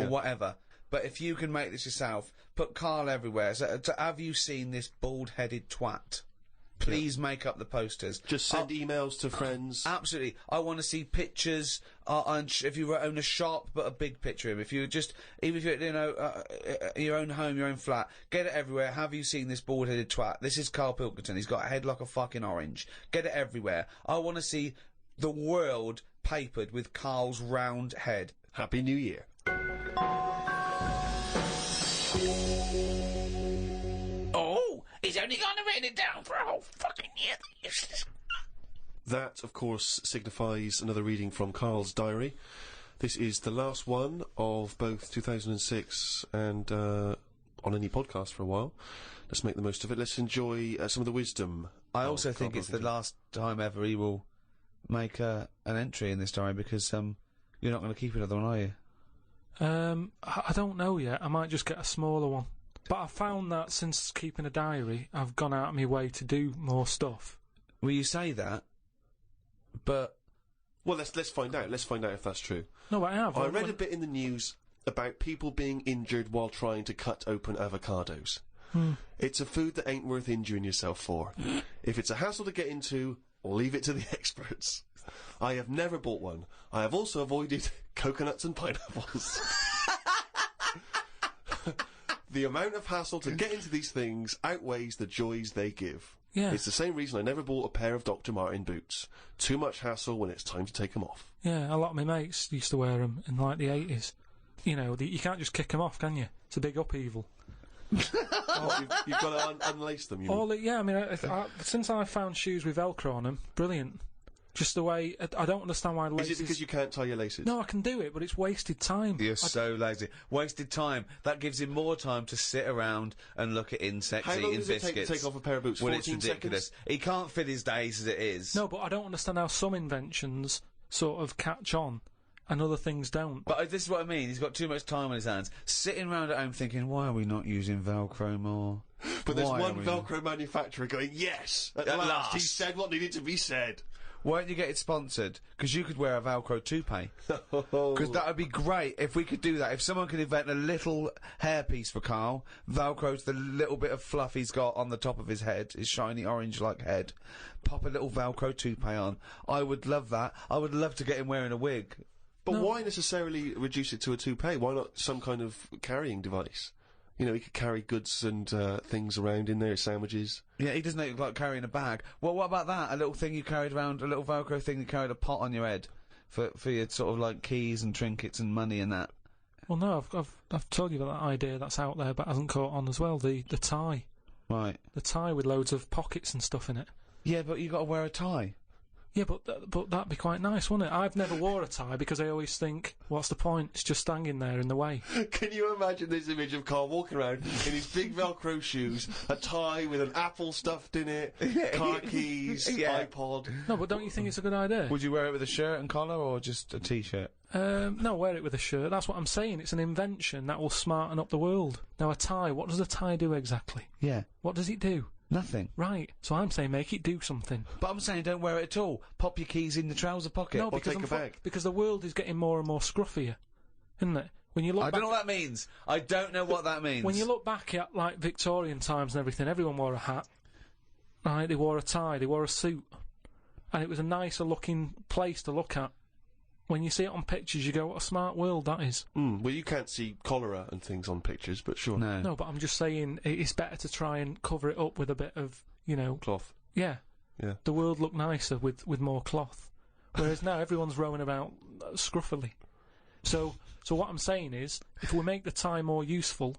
Speaker 1: whatever. But if you can make this yourself, put Karl everywhere. So, have you seen this bald-headed twat? Please make up the posters.
Speaker 2: Just send emails to friends.
Speaker 1: Absolutely. I want to see pictures. If you own a shop, but a big picture of him. If you even if you're, your own home, your own flat, get it everywhere. Have you seen this bald-headed twat? This is Karl Pilkington. He's got a head like a fucking orange. Get it everywhere. I want to see the world papered with Karl's round head.
Speaker 2: Happy New Year.
Speaker 7: Oh, he's only going to write it down for a whole fucking year. Useless.
Speaker 2: That, of course, signifies another reading from Karl's diary. This is the last one of both 2006 and on any podcast for a while. Let's make the most of it. Let's enjoy some of the wisdom.
Speaker 1: I also think it's the last time ever he will make an entry in this diary, because you're not going to keep another one, are you?
Speaker 3: I don't know yet. I might just get a smaller one. But I've found that since keeping a diary, I've gone out of my way to do more stuff.
Speaker 1: Well, you say that, but...
Speaker 2: Well, let's find out. Let's find out if that's true.
Speaker 3: No, but I have.
Speaker 2: I read a bit in the news about people being injured while trying to cut open avocados. It's a food that ain't worth injuring yourself for. If it's a hassle to get into, leave it to the experts. I have never bought one. I have also avoided coconuts and pineapples. The amount of hassle to get into these things outweighs the joys they give.
Speaker 3: Yeah.
Speaker 2: It's the same reason I never bought a pair of Dr. Martin boots. Too much hassle when it's time to take them off.
Speaker 3: Yeah, a lot of my mates used to wear them in, like, the 80s. You know, you can't just kick them off, can you? It's a big upheaval.
Speaker 2: You've got to unlace them, you mean?
Speaker 3: Yeah, I mean, since I found shoes with Velcro on them, brilliant. Just the way... I don't understand why laces...
Speaker 2: Is it because you can't tie your laces?
Speaker 3: No, I can do it, but it's wasted time.
Speaker 1: You're so lazy. Wasted time. That gives him more time to sit around and look at insects,
Speaker 2: How long
Speaker 1: eating
Speaker 2: does it
Speaker 1: biscuits.
Speaker 2: take to take off a pair of boots?
Speaker 1: Well,
Speaker 2: 14
Speaker 1: it's ridiculous.
Speaker 2: seconds?
Speaker 1: He can't fit his days as it is.
Speaker 3: No, but I don't understand how some inventions sort of catch on and other things don't.
Speaker 1: But this is what I mean. He's got too much time on his hands. Sitting around at home thinking, why are we not using Velcro more?
Speaker 2: But there's one Velcro manufacturer going, yes, at last, he said what needed to be said.
Speaker 1: Why don't you get it sponsored? Because you could wear a Velcro toupee. Because that would be great if we could do that. If someone could invent a little hairpiece for Karl, Velcro to the little bit of fluff he's got on the top of his head, his shiny orange-like head, pop a little Velcro toupee on. I would love that. I would love to get him wearing a wig.
Speaker 2: But why necessarily reduce it to a toupee? Why not some kind of carrying device? You know, he could carry goods and things around in there, sandwiches.
Speaker 1: Yeah, he doesn't look like carrying a bag. Well, what about that? A little thing you carried around, a little Velcro thing you carried a pot on your head for your sort of like keys and trinkets and money and that.
Speaker 3: Well, no, I've told you about that idea that's out there, but hasn't caught on as well. The tie.
Speaker 1: Right.
Speaker 3: The tie with loads of pockets and stuff in it.
Speaker 1: Yeah, but you got to wear a tie.
Speaker 3: Yeah, but that'd be quite nice, wouldn't it? I've never wore a tie because I always think, what's the point? It's just hanging there in the way.
Speaker 2: Can you imagine this image of Karl walking around in his big Velcro shoes, a tie with an apple stuffed in it, car keys, iPod?
Speaker 3: No, but don't you think it's a good idea?
Speaker 1: Would you wear it with a shirt and collar or just a t-shirt?
Speaker 3: No, wear it with a shirt. That's what I'm saying. It's an invention that will smarten up the world. Now, a tie, what does a tie do exactly?
Speaker 1: Yeah.
Speaker 3: What does it do?
Speaker 1: Nothing.
Speaker 3: Right. So I'm saying make it do something.
Speaker 1: But I'm saying don't wear it at all. Pop your keys in the trouser pocket.
Speaker 3: No,
Speaker 1: or
Speaker 3: because
Speaker 1: take a bag.
Speaker 3: Because the world is getting more and more scruffier, isn't it? When you look
Speaker 1: I don't know what that means. I don't know what that means.
Speaker 3: When you look back at, like, Victorian times and everything, everyone wore a hat. Right? They wore a tie, they wore a suit. And it was a nicer looking place to look at. When you see it on pictures, you go, what a smart world that is.
Speaker 2: Well, you can't see cholera and things on pictures, but sure.
Speaker 3: No, but I'm just saying it's better to try and cover it up with a bit of, you know...
Speaker 2: cloth.
Speaker 3: Yeah.
Speaker 2: Yeah.
Speaker 3: The world looked nicer with more cloth. Whereas now everyone's rowing about scruffily. So what I'm saying is, if we make the tie more useful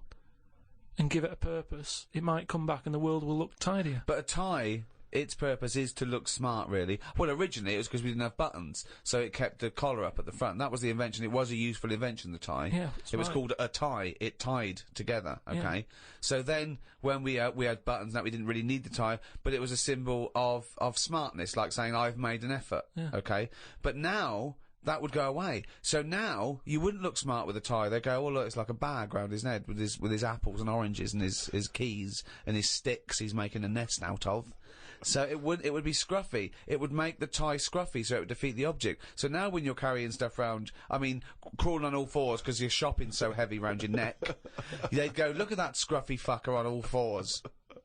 Speaker 3: and give it a purpose, it might come back and the world will look tidier.
Speaker 1: But a tie, its purpose is to look smart, really. Well, originally it was because we didn't have buttons, so it kept the collar up at the front. That was the invention. It was a useful invention, the tie.
Speaker 3: Yeah,
Speaker 1: it was called a tie. It tied together, okay?
Speaker 3: Yeah.
Speaker 1: So then, when we had buttons, that we didn't really need the tie, but it was a symbol of smartness, like saying, I've made an effort, okay? But now... that would go away. So now, you wouldn't look smart with a tie. They go, oh look, it's like a bag round his head with his apples and oranges and his keys and his sticks he's making a nest out of. So it would be scruffy. It would make the tie scruffy, so it would defeat the object. So now when you're carrying stuff round, I mean, crawling on all fours because your shopping's so heavy round your neck, they'd go, look at that scruffy fucker on all fours.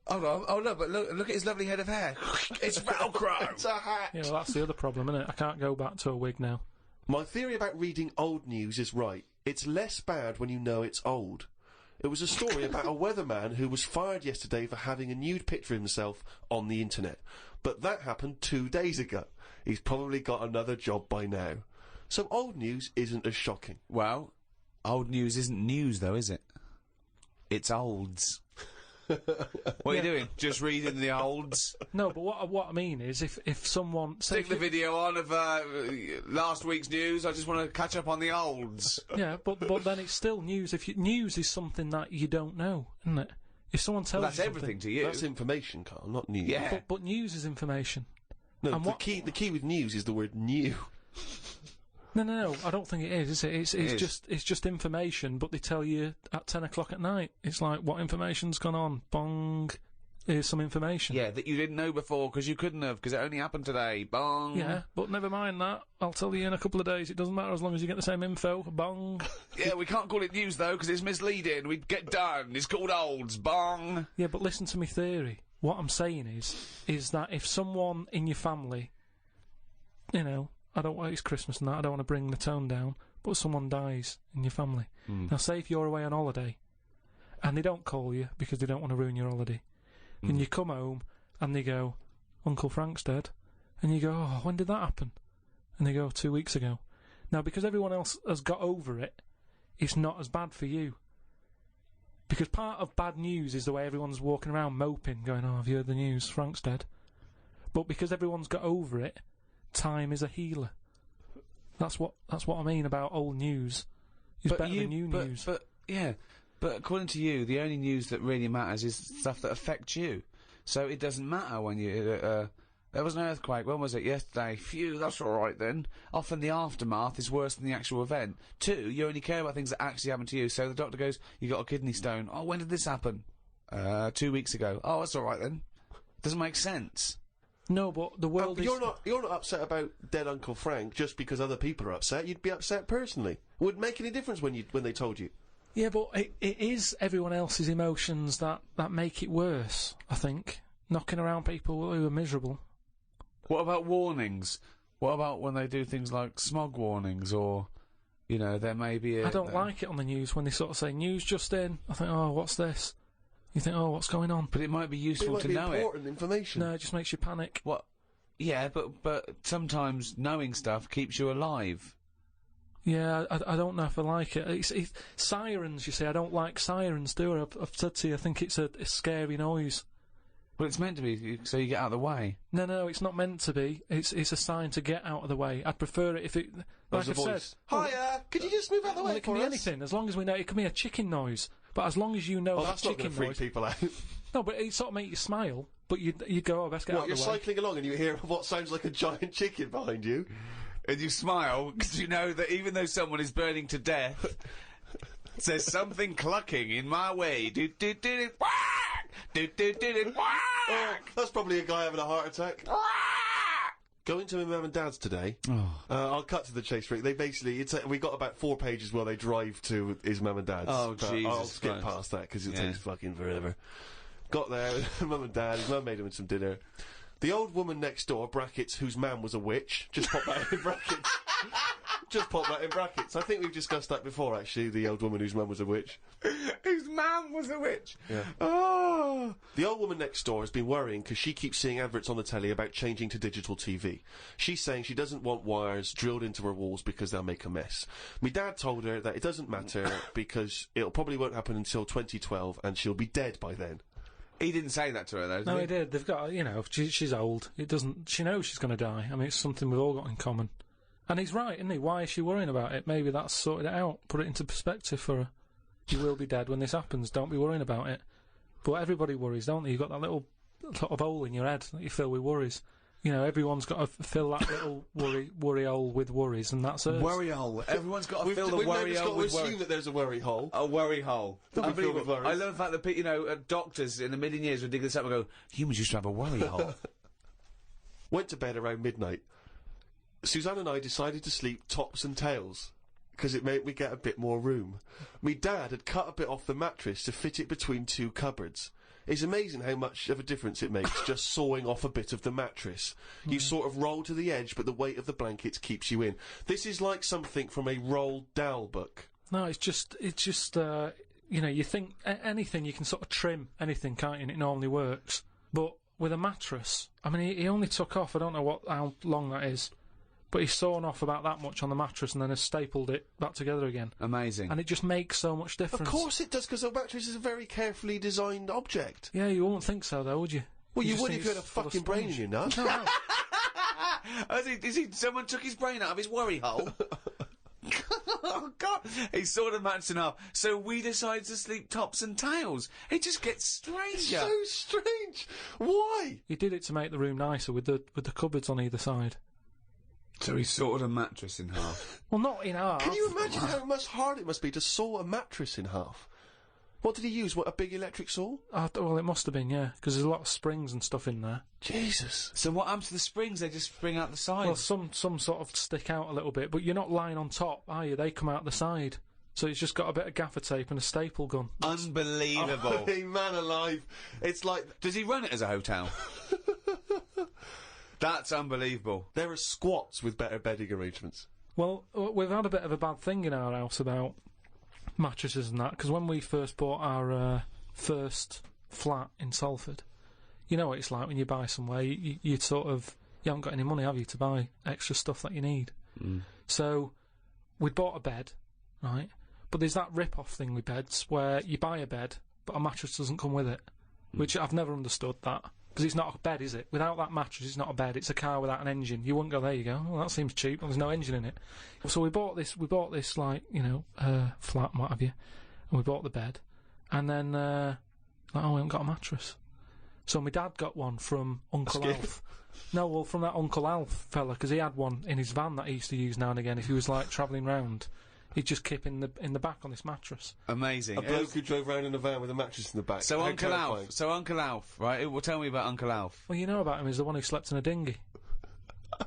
Speaker 1: Oh look, but look at his lovely head of hair. It's Velcro! It's a hat!
Speaker 3: Yeah, well, that's the other problem, isn't it? I can't go back to a wig now.
Speaker 2: My theory about reading old news is right. It's less bad when you know it's old. It was a story about a weatherman who was fired yesterday for having a nude picture of himself on the internet. But that happened 2 days ago. He's probably got another job by now. So old news isn't as shocking.
Speaker 1: Well, old news isn't news, though, is it? It's olds. What are you doing? Just reading the olds?
Speaker 3: No, but what I mean is, if someone...
Speaker 1: Stick the video on of last week's news. I just want to catch up on the olds.
Speaker 3: Yeah, but then it's still news. News is something that you don't know, isn't it? If someone tells
Speaker 1: that's
Speaker 3: you
Speaker 1: everything to you.
Speaker 2: That's information, Karl, not news.
Speaker 1: Yeah.
Speaker 3: But news is information.
Speaker 2: No,
Speaker 3: and
Speaker 2: the key with news is the word new.
Speaker 3: No, I don't think it is it? It's just information, but they tell you at 10 o'clock at night. It's like, what information's gone on? Bong. Here's some information.
Speaker 1: Yeah, that you didn't know before because you couldn't have, because it only happened today. Bong.
Speaker 3: Yeah, but never mind that. I'll tell you in a couple of days. It doesn't matter as long as you get the same info. Bong.
Speaker 1: Yeah, we can't call it news, though, because it's misleading. We'd get done. It's called olds. Bong.
Speaker 3: Yeah, but listen to me theory. What I'm saying is that if someone in your family, you know, I don't want, it's Christmas and that, I don't want to bring the tone down, but someone dies in your family. Now, say if you're away on holiday, and they don't call you because they don't want to ruin your holiday, and you come home, and they go, Uncle Frank's dead, and you go, oh, when did that happen? And they go, 2 weeks ago. Now, because everyone else has got over it, it's not as bad for you. Because part of bad news is the way everyone's walking around moping, going, oh, have you heard the news? Frank's dead. But because everyone's got over it, time is a healer. That's what I mean about old news. It's better than new news.
Speaker 1: But according to you, the only news that really matters is stuff that affects you. So it doesn't matter when you... there was an earthquake. When was it? Yesterday. Phew, that's all right then. Often the aftermath is worse than the actual event. 2, you only care about things that actually happen to you. So the doctor goes, you got a kidney stone. Oh, when did this happen? 2 weeks ago. Oh, that's all right then. Doesn't make sense.
Speaker 3: No, but the world is...
Speaker 2: You're not upset about dead Uncle Frank just because other people are upset. You'd be upset personally. It wouldn't make any difference when they told you.
Speaker 3: Yeah, but it is everyone else's emotions that make it worse, I think. Knocking around people who are miserable.
Speaker 1: What about warnings? What about when they do things like smog warnings or, you know, there may be a...
Speaker 3: I don't like it on the news when they sort of say, news just in. I think, oh, what's this? You think, oh, what's going on?
Speaker 1: But it might be useful to know it.
Speaker 2: Important information.
Speaker 3: No, it just makes you panic.
Speaker 1: What? Yeah, but sometimes knowing stuff keeps you alive.
Speaker 3: Yeah, I don't know if I like it. It's sirens, you see, I don't like sirens, do I? I've said to you, I think it's a scary noise.
Speaker 1: Well, it's meant to be, so you get out of the way.
Speaker 3: No, it's not meant to be. It's a sign to get out of the way. I'd prefer it if it... Like I've said...
Speaker 2: Hiya! Could you just move out of the way
Speaker 3: It can
Speaker 2: for
Speaker 3: be
Speaker 2: us?
Speaker 3: anything, as long as we know... It can be a chicken noise, but as long as you know that
Speaker 2: that's not
Speaker 3: chicken
Speaker 2: going to freak
Speaker 3: noise...
Speaker 2: people out.
Speaker 3: No, but it sort of make you smile, but you go, oh, best get out of the
Speaker 2: You're
Speaker 3: way.
Speaker 2: cycling along and you hear what sounds like a giant chicken behind you.
Speaker 1: And you smile, because you know that even though someone is burning to death, there's something clucking in my way. Do-do-do-do, whack! Do-do-do-do, whack!
Speaker 2: Oh, that's probably a guy having a heart attack. Going to my mum and dad's today. I'll cut to the chase. Rick. They basically, we got about 4 pages while they drive to his mum and dad's.
Speaker 1: Oh,
Speaker 2: but
Speaker 1: Jesus
Speaker 2: I'll skip
Speaker 1: Christ.
Speaker 2: past that because it takes fucking forever. Got there, mum and dad. His mum made him some dinner. The old woman next door, brackets, whose man was a witch. Just pop that in brackets. Just pop that in brackets. I think we've discussed that before, actually. The old woman whose man was a witch.
Speaker 1: Whose man was a witch?
Speaker 2: Yeah.
Speaker 1: Oh!
Speaker 2: The old woman next door has been worrying because she keeps seeing adverts on the telly about changing to digital TV. She's saying she doesn't want wires drilled into her walls because they'll make a mess. Me dad told her that it doesn't matter because it probably won't happen until 2012 and she'll be dead by then.
Speaker 1: He didn't say that to her, though, did
Speaker 3: No,
Speaker 1: he?
Speaker 3: he did. They've got, you know, she's old. It doesn't... She knows she's going to die. I mean, it's something we've all got in common. And he's right, isn't he? Why is she worrying about it? Maybe that's sorted it out. Put it into perspective for her. You will be dead when this happens. Don't be worrying about it. But everybody worries, don't they? You've got that little sort of hole in your head that you fill with worries. You know, everyone's got to fill that little worry hole with worries, and that's it.
Speaker 1: Worry hole. Everyone's got to fill the
Speaker 2: we've
Speaker 1: worry
Speaker 2: never
Speaker 1: hole
Speaker 2: got
Speaker 1: with
Speaker 2: to
Speaker 1: worry.
Speaker 2: assume that there's a worry hole.
Speaker 1: A worry hole.
Speaker 2: Don't be filled with
Speaker 1: Unbelievable.
Speaker 2: worries.
Speaker 1: I love the fact that, you know, doctors in a million years would dig this up and go, humans used to have a worry hole.
Speaker 2: Went to bed around midnight. Suzanne and I decided to sleep tops and tails because it made me get a bit more room. Me dad had cut a bit off the mattress to fit it between 2 cupboards. It's amazing how much of a difference it makes just sawing off a bit of the mattress. You sort of roll to the edge, but the weight of the blankets keeps you in. This is like something from a Roald Dahl book.
Speaker 3: No, it's just, you know, you think anything, you can sort of trim anything, can't you? And it normally works. But with a mattress, I mean, he only took off, I don't know how long that is, but he's sawn off about that much on the mattress and then has stapled it back together again.
Speaker 1: Amazing.
Speaker 3: And it just makes so much difference.
Speaker 2: Of course it does, because a mattress is a very carefully designed object.
Speaker 3: Yeah, you wouldn't think so, though, would you?
Speaker 2: Well, you
Speaker 3: just
Speaker 2: would
Speaker 3: think
Speaker 2: if you had a
Speaker 3: it's full of
Speaker 2: fucking brain in
Speaker 3: sponge.
Speaker 2: your nut.
Speaker 3: No.
Speaker 1: Someone took his brain out of his worry hole? Oh, God. He sawed a mattress in half. So we decided to sleep tops and tails. It just gets stranger.
Speaker 2: So strange. Why?
Speaker 3: He did it to make the room nicer with the cupboards on either side.
Speaker 1: So he sawed a mattress in half.
Speaker 3: Well, not in half.
Speaker 2: Can you imagine how much hard it must be to saw a mattress in half? What did he use? What, a big electric saw?
Speaker 3: Well, it must have been, yeah, because there's a lot of springs and stuff in there.
Speaker 2: Jesus.
Speaker 1: So what happens to the springs? They just spring out the
Speaker 3: Well,
Speaker 1: sides.
Speaker 3: some sort of stick out a little bit, but you're not lying on top, are you? They come out the side. So it's just got a bit of gaffer tape and a staple gun.
Speaker 1: Unbelievable.
Speaker 2: Hey, man alive. It's like...
Speaker 1: Does he run it as a hotel? That's unbelievable.
Speaker 2: There are squats with better bedding arrangements.
Speaker 3: Well, we've had a bit of a bad thing in our house about mattresses and that, because when we first bought our first flat in Salford, you know what it's like when you buy somewhere, you sort of, you haven't got any money, have you, to buy extra stuff that you need. So we bought a bed, right, but there's that rip-off thing with beds where you buy a bed but a mattress doesn't come with it, which I've never understood that, because it's not a bed, is it? Without that mattress it's not a bed, it's a car without an engine. You wouldn't go, there you go, well, that seems cheap, there's no engine in it. So we bought this like, you know, flat and what have you, and we bought the bed, and then like, oh, we haven't got a mattress. So my dad got one from Uncle Alf. No, well, from that Uncle Alf fella, because he had one in his van that he used to use now and again if he was like travelling round. He'd just keep in the back on this mattress.
Speaker 1: Amazing.
Speaker 2: A bloke who drove around in a van with a mattress in the back.
Speaker 1: So
Speaker 2: How
Speaker 1: Uncle
Speaker 2: terrifying.
Speaker 1: Alf, right? Well, tell me about Uncle Alf.
Speaker 3: Well, you know about him, he's the one who slept in a dinghy.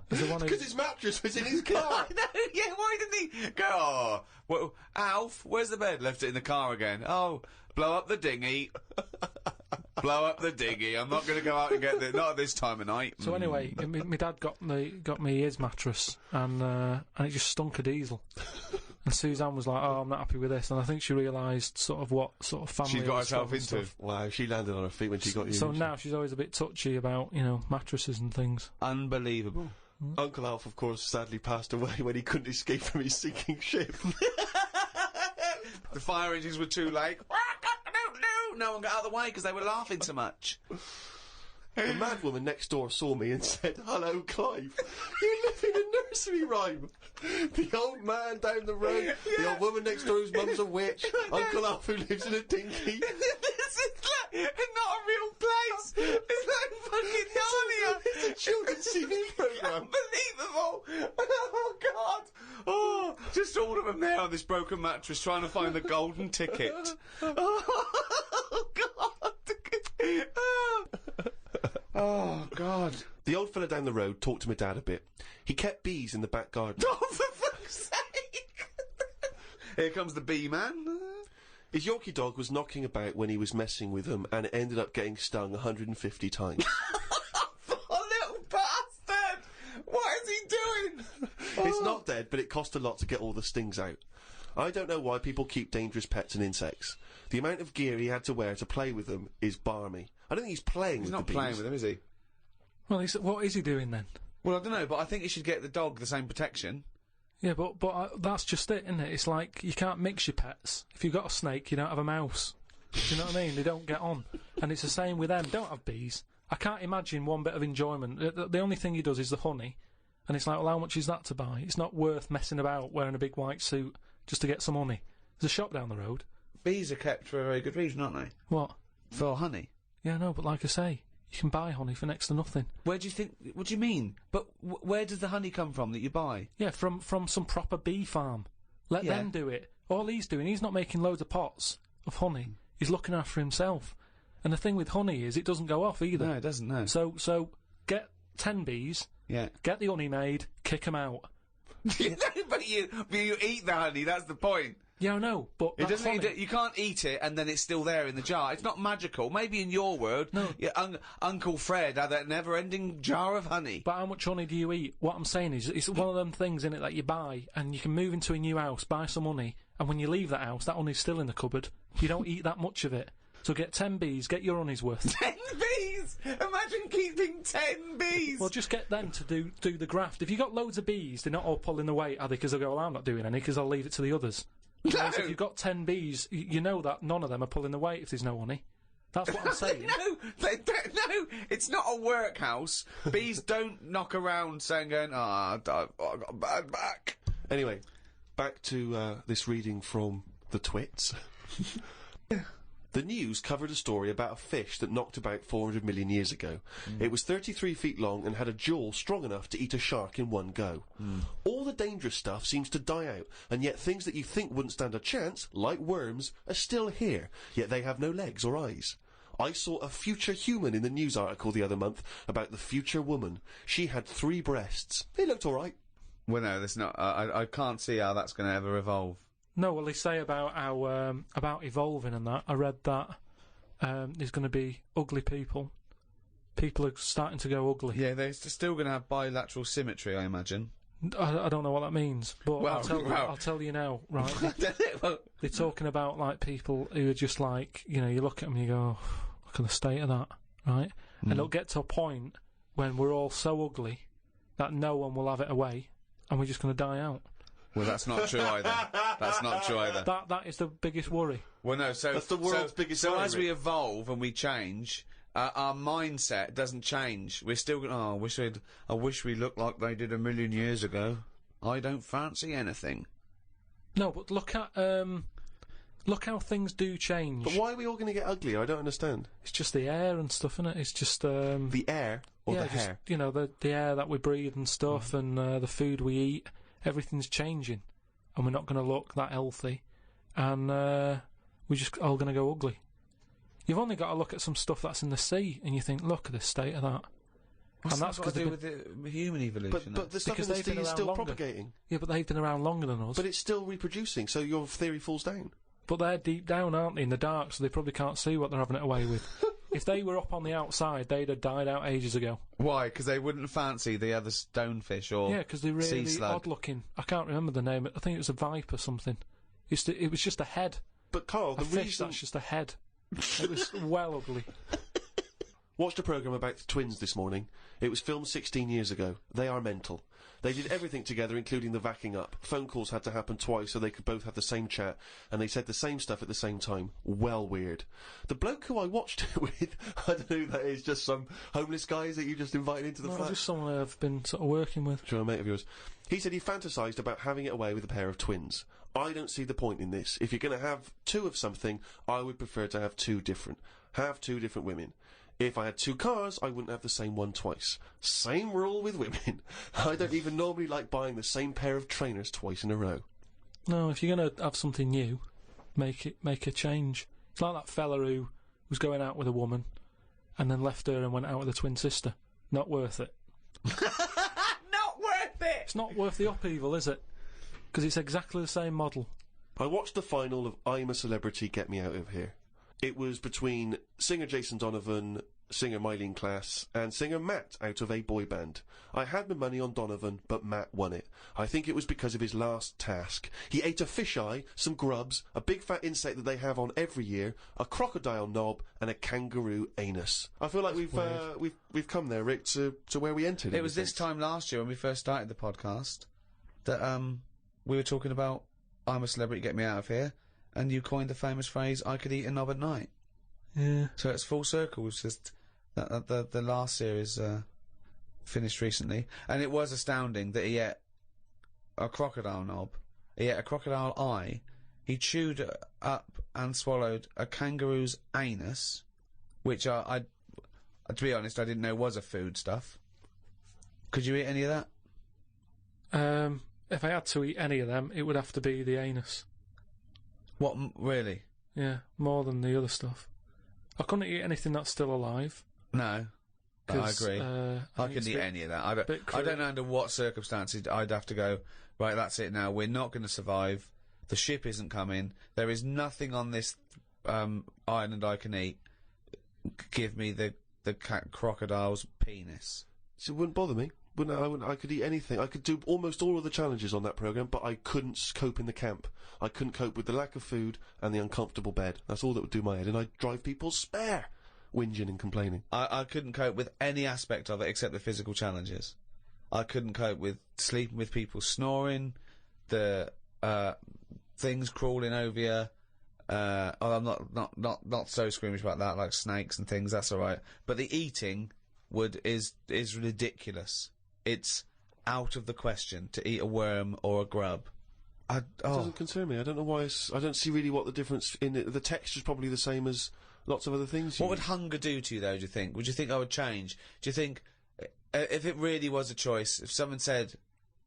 Speaker 3: He's the one who...
Speaker 2: Because his mattress was in his car.
Speaker 1: No, yeah, why didn't he go, oh, well, Alf, where's the bed? Left it in the car again. Oh, blow up the dinghy. Blow up the dinghy. I'm not going to go out and get it. Not at this time of night.
Speaker 3: So anyway, my dad got me his mattress, and it just stunk of diesel. And Suzanne was like, "Oh, I'm not happy with this," and I think she realised sort of what sort of family
Speaker 1: She got
Speaker 3: was
Speaker 1: herself
Speaker 3: from and
Speaker 1: into.
Speaker 3: stuff.
Speaker 2: Wow, she landed on her feet when she got you.
Speaker 3: So now she's always a bit touchy about, you know, mattresses and things.
Speaker 1: Unbelievable.
Speaker 2: Uncle Alf, of course, sadly passed away when he couldn't escape from his sinking ship.
Speaker 1: The fire engines were too late. No one got out of the way because they were laughing so much.
Speaker 2: The mad woman next door saw me and said, "Hello, Clive. You live in a nursery rhyme. The old man down the road, the old woman next door whose mum's a witch, Uncle Alf who lives in a dinghy."
Speaker 1: This is not a real place. It's like fucking Narnia.
Speaker 2: It's a children's TV programme.
Speaker 1: Unbelievable. Oh, God. Oh, just all of them there on this broken mattress trying to find the golden ticket. Oh, God. Oh, God.
Speaker 2: The old fella down the road talked to my dad a bit. He kept bees in the back garden.
Speaker 1: Oh, for fuck's sake. Here comes the bee man.
Speaker 2: His Yorkie dog was knocking about when he was messing with them, and it ended up getting stung 150 times.
Speaker 1: Oh, little bastard! What is he doing?
Speaker 2: It's not dead, but it cost a lot to get all the stings out. I don't know why people keep dangerous pets and insects. The amount of gear he had to wear to play with them is barmy. I don't think he's playing with the bees.
Speaker 1: He's not playing with them, is he?
Speaker 3: Well, what is he doing then?
Speaker 1: Well, I don't know, but I think he should get the dog the same protection.
Speaker 3: Yeah, but that's just it, isn't it? It's like you can't mix your pets. If you've got a snake, you don't have a mouse. Do you know what I mean? They don't get on. And it's the same with them. Don't have bees. I can't imagine one bit of enjoyment. The only thing he does is the honey. And it's like, well, how much is that to buy? It's not worth messing about wearing a big white suit just to get some honey. There's a shop down the road.
Speaker 1: Bees are kept for a very good reason, aren't they?
Speaker 3: What?
Speaker 1: For honey.
Speaker 3: Yeah, no, but like I say, you can buy honey for next to nothing.
Speaker 1: Where do you think... What do you mean? But where does the honey come from that you buy?
Speaker 3: Yeah, from some proper bee farm. Let them do it. All he's doing, he's not making loads of pots of honey. He's looking after himself. And the thing with honey is it doesn't go off either.
Speaker 1: No, it doesn't, no.
Speaker 3: So get 10 bees, get the honey made, kick them out.
Speaker 1: but you eat the honey, that's the point.
Speaker 3: Yeah, I know, but
Speaker 1: It doesn't. You can't eat it and then it's still there in the jar. It's not magical. Maybe in your world,
Speaker 3: No.
Speaker 1: Uncle Fred had that never-ending jar of honey.
Speaker 3: But how much honey do you eat? What I'm saying is, it's one of them things in it that you buy, and you can move into a new house, buy some honey, and when you leave that house, that honey's still in the cupboard. You don't eat that much of it. So get 10 bees, get your honey's worth.
Speaker 1: 10 bees! Imagine keeping 10 bees!
Speaker 3: Well, just get them to do the graft. If you got loads of bees, they're not all pulling the weight, are they? Because they'll go, well, I'm not doing any, because I'll leave it to the others. Whereas if you've got 10 bees, you know that none of them are pulling the weight if there's no honey. That's what I'm saying.
Speaker 1: No, it's not a workhouse. Bees don't knock around saying, I got a bad back.
Speaker 2: Anyway, back to this reading from the Twits. The news covered a story about a fish that knocked about 400 million years ago. It was 33 feet long and had a jaw strong enough to eat a shark in one go. All the dangerous stuff seems to die out, and yet things that you think wouldn't stand a chance, like worms, are still here, yet they have no legs or eyes. I saw a future human in the news article the other month about the future woman. She had 3 breasts. They looked all right.
Speaker 1: Well, no, that's not. I can't see how that's going to ever evolve.
Speaker 3: No, well, they say about how about evolving and that. I read that there's going to be ugly people. People are starting to go ugly.
Speaker 1: Yeah, they're still going to have bilateral symmetry, I imagine.
Speaker 3: I don't know what that means, but
Speaker 1: Well,
Speaker 3: I'll tell you now, right? They're talking about like people who are just like, you know, you look at them and you go, oh, look at the state of that, right? And it'll get to a point when we're all so ugly that no one will have it away, and we're just going to die out.
Speaker 1: Well, that's not true either. That's not true either.
Speaker 3: That is the biggest worry.
Speaker 1: Well, no, so...
Speaker 2: That's the world's biggest
Speaker 1: So
Speaker 2: worry,
Speaker 1: as we evolve and we change, our mindset doesn't change. We're still going, I wish we looked like they did 1,000,000 years ago. I don't fancy anything.
Speaker 3: No, but look how things do change.
Speaker 2: But why are we all going to get ugly? I don't understand.
Speaker 3: It's just the air and stuff, isn't it? It's just...
Speaker 2: The air or the hair?
Speaker 3: You know, the air that we breathe and stuff, and the food we eat. Everything's changing, and we're not going to look that healthy, and we're just all going to go ugly. You've only got to look at some stuff that's in the sea, and you think, look at the state of that.
Speaker 1: What's
Speaker 3: and that's
Speaker 1: got to do with the human evolution?
Speaker 2: But the stuff in the sea is still propagating.
Speaker 3: Yeah, but they've been around longer than us.
Speaker 2: But it's still reproducing, so your theory falls down.
Speaker 3: But they're deep down, aren't they, in the dark, so they probably can't see what they're having it away with. If they were up on the outside, they'd have died out ages ago.
Speaker 1: Why? Because they wouldn't fancy the other stonefish or
Speaker 3: Yeah, because they're
Speaker 1: sea
Speaker 3: really
Speaker 1: slug.
Speaker 3: odd-looking. I can't remember the name. I think it was a viper something. It was just a head.
Speaker 2: But Carl,
Speaker 3: A fish that's just a head. It was well ugly.
Speaker 2: Watched a programme about the twins this morning. It was filmed 16 years ago. They are mental. They did everything together, including the vacking up. Phone calls had to happen twice so they could both have the same chat, and they said the same stuff at the same time. Well weird. The bloke who I watched it with, I don't know who that is, just some homeless guys that you just invited into the
Speaker 3: No,
Speaker 2: flat?
Speaker 3: just someone I've been sort of working with.
Speaker 2: Sure, a mate of yours. He said he fantasised about having it away with a pair of twins. I don't see the point in this. If you're going to have two of something, I would prefer to have two different. Have two different women. If I had two cars, I wouldn't have the same one twice. Same rule with women. I don't even normally like buying the same pair of trainers twice in a row.
Speaker 3: No, if you're going to have something new, make a change. It's like that fella who was going out with a woman and then left her and went out with a twin sister. Not worth it.
Speaker 1: Not worth it!
Speaker 3: It's not worth the upheaval, is it? Because it's exactly the same model.
Speaker 2: I watched the final of I'm a Celebrity, Get Me Out of Here. It was between singer Jason Donovan, singer Mylene Klass, and singer Matt out of a boy band. I had my money on Donovan, but Matt won it. I think it was because of his last task. He ate a fisheye, some grubs, a big fat insect that they have on every year, a crocodile knob, and a kangaroo anus. I feel like we've come there, Rick, to where we entered.
Speaker 1: It was this time last year when we first started the podcast that we were talking about I'm a Celebrity, Get Me Out of Here, and you coined the famous phrase, I could eat a knob at night.
Speaker 3: Yeah.
Speaker 1: So it's full circle. It's just the last series finished recently, and it was astounding that he ate a crocodile knob, he ate a crocodile eye, he chewed up and swallowed a kangaroo's anus, which I to be honest, I didn't know was a food stuff. Could you eat any of that?
Speaker 3: If I had to eat any of them, it would have to be the anus.
Speaker 1: What, really?
Speaker 3: Yeah, more than the other stuff. I couldn't eat anything that's still alive.
Speaker 1: No. I
Speaker 3: 'cause,
Speaker 1: agree.
Speaker 3: I
Speaker 1: I
Speaker 3: think
Speaker 1: couldn't
Speaker 3: it's a
Speaker 1: eat
Speaker 3: bit-
Speaker 1: any of that. I
Speaker 3: bit
Speaker 1: don't know under what circumstances I'd have to go, right, that's it now, we're not going to survive, the ship isn't coming, there is nothing on this island I can eat, give me the crocodile's penis.
Speaker 2: So it wouldn't bother me. I could eat anything. I could do almost all of the challenges on that programme, but I couldn't cope in the camp. I couldn't cope with the lack of food and the uncomfortable bed. That's all that would do my head, and I'd drive people spare, whinging and complaining.
Speaker 1: I couldn't cope with any aspect of it except the physical challenges. I couldn't cope with sleeping with people snoring, the things crawling over you. I'm not so squeamish about that, like snakes and things. That's all right. But the eating is ridiculous. It's out of the question to eat a worm or a grub.
Speaker 2: It doesn't concern me. I don't know why. I don't see really what the difference in it. The texture's probably the same as lots of other things.
Speaker 1: What would hunger do to you, though, do you think? Would you think I would change? Do you think, if it really was a choice, if someone said,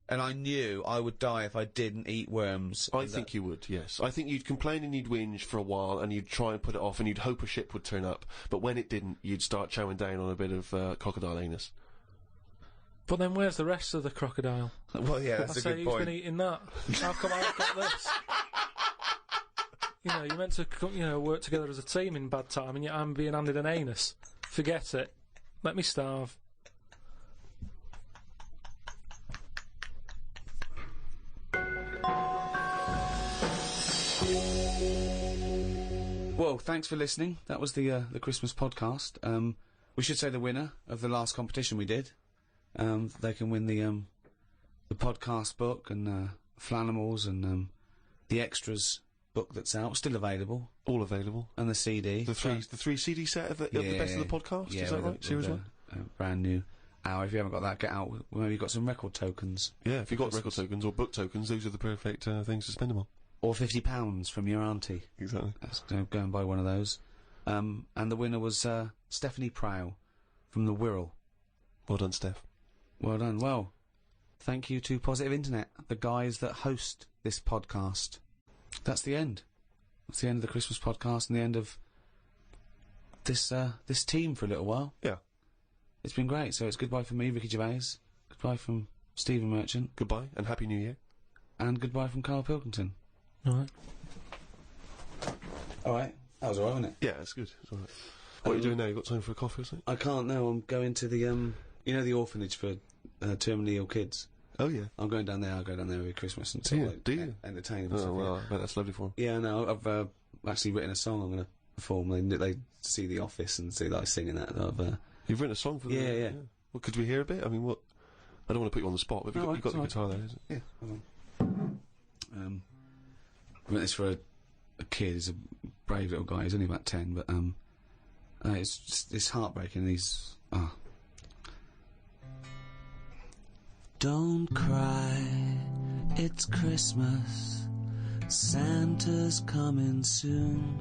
Speaker 1: and I knew I would die if I didn't eat worms...
Speaker 2: I think you would, yes. I think you'd complain and you'd whinge for a while, and you'd try and put it off, and you'd hope a ship would turn up. But when it didn't, you'd start chowing down on a bit of crocodile anus.
Speaker 3: But then where's the rest of the crocodile?
Speaker 1: Well, yeah, that's a good
Speaker 3: Who's
Speaker 1: point.
Speaker 3: been eating that? How come I've got this? You're meant to, work together as a team in bad time, and yet I'm being handed an anus. Forget it. Let me starve.
Speaker 1: Well, thanks for listening. That was the Christmas podcast. We should say the winner of the last competition we did. They can win the podcast book and Flanimals and the extras book that's out, still available,
Speaker 2: All available.
Speaker 1: and the CD.
Speaker 2: The three CD set of the best of the podcast.
Speaker 1: Yeah,
Speaker 2: Is that
Speaker 1: with
Speaker 2: right? Series
Speaker 1: with
Speaker 2: one.
Speaker 1: a brand new hour. If you haven't got that, get out. Maybe you've got some record tokens
Speaker 2: Yeah, if you've got record tokens or book tokens, those are the perfect things to spend them on.
Speaker 1: or £50 from your auntie.
Speaker 2: Exactly.
Speaker 1: Let's go and buy one of those. And the winner was Stephanie Prow from the Wirral.
Speaker 2: Well done, Steph.
Speaker 1: Well done. Well, thank you to Positive Internet, the guys that host this podcast. That's the end. That's the end of the Christmas podcast and the end of this team for a little while.
Speaker 2: Yeah.
Speaker 1: It's been great. So it's goodbye from me, Ricky Gervais. Goodbye from Stephen Merchant.
Speaker 2: Goodbye and Happy New Year.
Speaker 1: And goodbye from Karl Pilkington.
Speaker 3: All right.
Speaker 1: All right. That was all right, wasn't it?
Speaker 2: Yeah, it's good. It's all right. What are you doing now? You got time for a coffee or something?
Speaker 1: I can't now. I'm going to the you know, the orphanage for terminally ill kids.
Speaker 2: Oh yeah.
Speaker 1: I'm going down there. I'll go down there every Christmas and
Speaker 2: Do you?
Speaker 1: like,
Speaker 2: Do you?
Speaker 1: entertain them.
Speaker 2: Oh well, I bet that's lovely for them.
Speaker 1: Yeah, no, I've actually written a song I'm going to perform. They see The Office and see that I sing in that.
Speaker 2: You've written a song for them?
Speaker 1: Yeah.
Speaker 2: Well, could we hear a bit? I mean, what? I don't want to put you on the spot, but you've got the guitar there, isn't it?
Speaker 1: Yeah, hold on. I wrote this for a kid. He's a brave little guy. He's only about 10, but it's heartbreaking. He's Don't cry, it's Christmas. Santa's coming soon.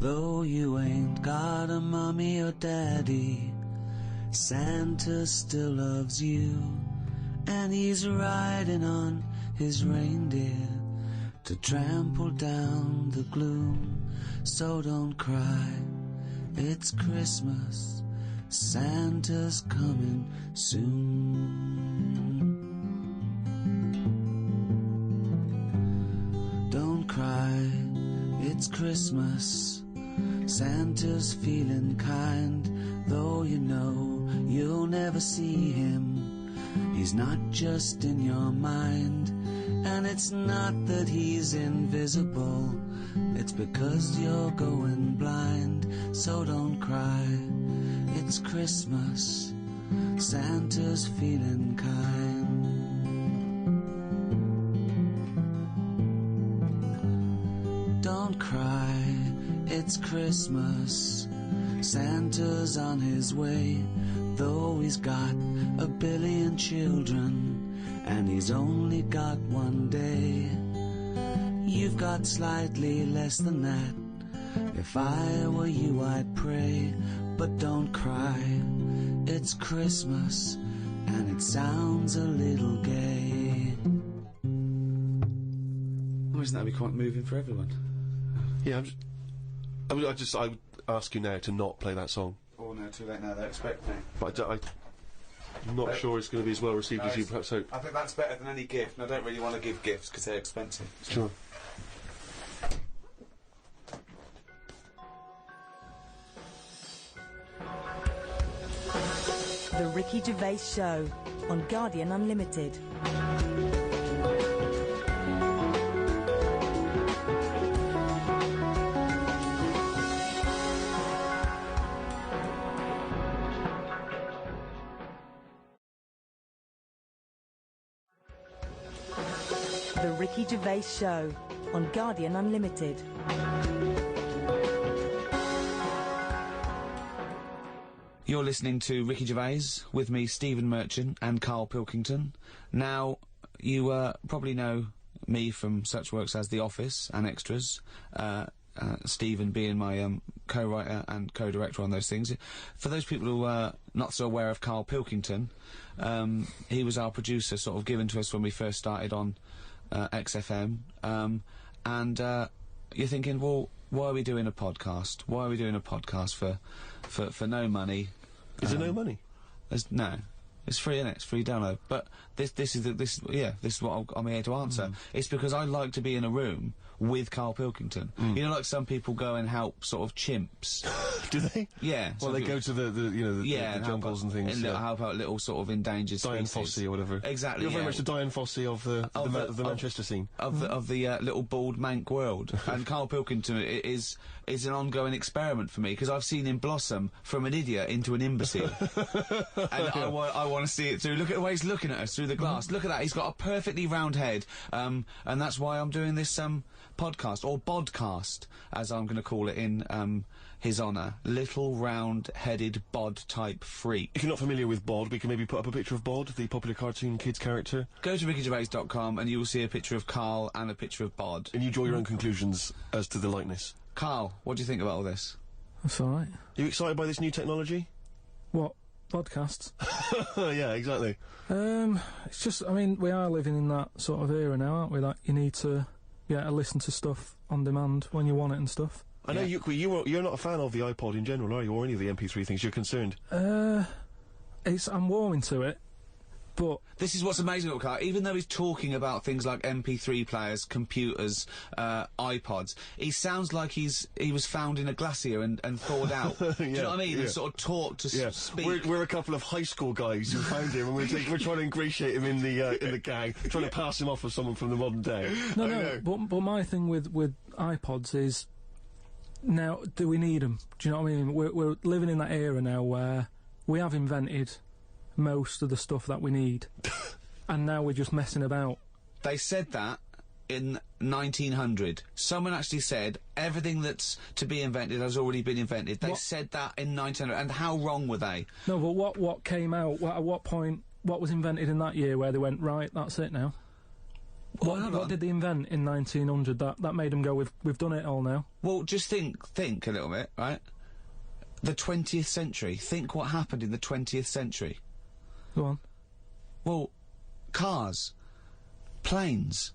Speaker 1: Though you ain't got a mummy or daddy, Santa still loves you. And he's riding on his reindeer to trample down the gloom. So don't cry, it's Christmas. Santa's coming soon. Don't cry, it's Christmas. Santa's feeling kind, though you know you'll never see him. He's not just in your mind, and it's not that he's invisible. It's because you're going blind. So don't cry, it's Christmas. Santa's feeling kind. Don't cry, it's Christmas. Santa's on his way, though he's got a billion children, and he's only got one day. You've got slightly less than that. If I were you, I'd pray, but don't cry. It's Christmas, and it sounds a little gay. Well, isn't that be quite moving for everyone?
Speaker 2: Yeah, I would ask you now to not play that song.
Speaker 1: Oh no, too late now. They expect me.
Speaker 2: But I'm not sure it's going to be as well received as you perhaps hope.
Speaker 1: I think that's better than any gift, and I don't really want to give gifts because they're expensive.
Speaker 2: Sure.
Speaker 6: The Ricky Gervais Show on Guardian Unlimited. The Ricky Gervais Show on Guardian Unlimited.
Speaker 1: You're listening to Ricky Gervais, with me, Stephen Merchant, and Karl Pilkington. Now, you probably know me from such works as The Office and Extras, Stephen being my co-writer and co-director on those things. For those people who are not so aware of Karl Pilkington, he was our producer, sort of given to us when we first started on XFM, and you're thinking, well, why are we doing a podcast? Why are we doing a podcast for no money?
Speaker 2: Is there no money?
Speaker 1: No. It's free, innit? It's free download. But this is what I'm here to answer. It's because I like to be in a room with Karl Pilkington. You know, like some people go and help sort of chimps.
Speaker 2: Do they?
Speaker 1: Yeah.
Speaker 2: Well, they go to the jungles and things.
Speaker 1: And help out little sort of endangered
Speaker 2: Diane
Speaker 1: species.
Speaker 2: Fossey or whatever.
Speaker 1: Exactly.
Speaker 2: You're very much the Diane Fossey of the Manchester scene.
Speaker 1: Of the little bald mank world. And Karl Pilkington is an ongoing experiment for me, because I've seen him blossom from an idiot into an imbecile. And I want to see it through. Look at the way he's looking at us through the glass. Look at that. He's got a perfectly round head. And that's why I'm doing this podcast, or bodcast, as I'm going to call it in his honour. Little round-headed bod-type freak.
Speaker 2: If you're not familiar with Bod, we can maybe put up a picture of Bod, the popular cartoon kids character.
Speaker 1: Go to rickygervais.com and you will see a picture of Karl and a picture of Bod.
Speaker 2: And you draw your own conclusions as to the likeness.
Speaker 1: Karl, what do you think about all this?
Speaker 3: That's alright.
Speaker 2: Are you excited by this new technology?
Speaker 3: What? Podcasts?
Speaker 2: Yeah, exactly.
Speaker 3: It's just, I mean, we are living in that sort of era now, aren't we? Like, you need to listen to stuff on demand when you want it and stuff.
Speaker 2: I know you're not a fan of the iPod in general, are you, or any of the MP3 things? You're concerned.
Speaker 3: I'm warming to it. But
Speaker 1: this is what's amazing about Karl. Even though he's talking about things like MP3 players, computers, iPods, he sounds like he was found in a glacier and thawed out. Do you know what I mean? And sort of taught to speak.
Speaker 2: We're a couple of high school guys who found him, and we're trying to ingratiate him in the gang, trying to pass him off as someone from the modern day.
Speaker 3: No, but my thing with iPods is, now, do we need them? Do you know what I mean? We're living in that era now where we have invented most of the stuff that we need, and now we're just messing about.
Speaker 1: They said that in 1900. Someone actually said everything that's to be invented has already been invented. They said that in 1900, and how wrong were they?
Speaker 3: No, but what came out? At what point? What was invented in that year where they went, right, that's it now? What did they invent in 1900 that made them go, we've done it all now?
Speaker 1: Well, just think a little bit, right? The 20th century. Think what happened in the 20th century.
Speaker 3: Go on.
Speaker 1: Well, cars, planes.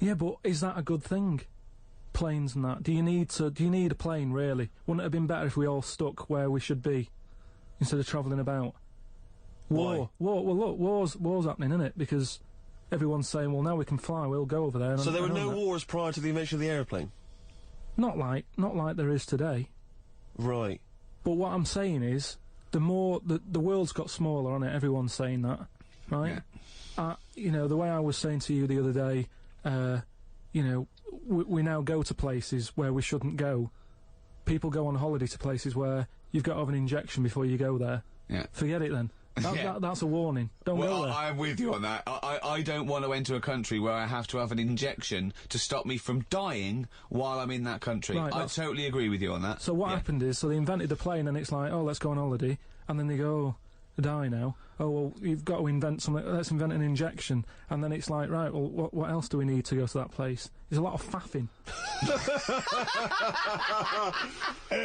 Speaker 3: Yeah, but is that a good thing? Planes and that. Do you need a plane, really? Wouldn't it have been better if we all stuck where we should be instead of travelling about? War. Well, look, war's happening, isn't it? Because everyone's saying, well, now we can fly, we'll go over there.
Speaker 2: So there were no wars prior to the invention of the aeroplane?
Speaker 3: Not like there is today.
Speaker 2: Right.
Speaker 3: But what I'm saying is, the world's got smaller on it, everyone's saying that, right? Yeah. You know, the way I was saying to you the other day, you know, we now go to places where we shouldn't go. People go on holiday to places where you've got to have an injection before you go there.
Speaker 1: Yeah.
Speaker 3: Forget it then. That's a warning. Don't go there.
Speaker 1: I'm with you on that. I don't want to enter a country where I have to have an injection to stop me from dying while I'm in that country.
Speaker 3: Right,
Speaker 1: I totally agree with you on that.
Speaker 3: So what happened is, so they invented the plane and it's like, oh, let's go on holiday, and then they go, oh, die now. Oh, well, you've got to invent something, let's invent an injection. And then it's like, right, well, what else do we need to go to that place? There's a lot of faffing.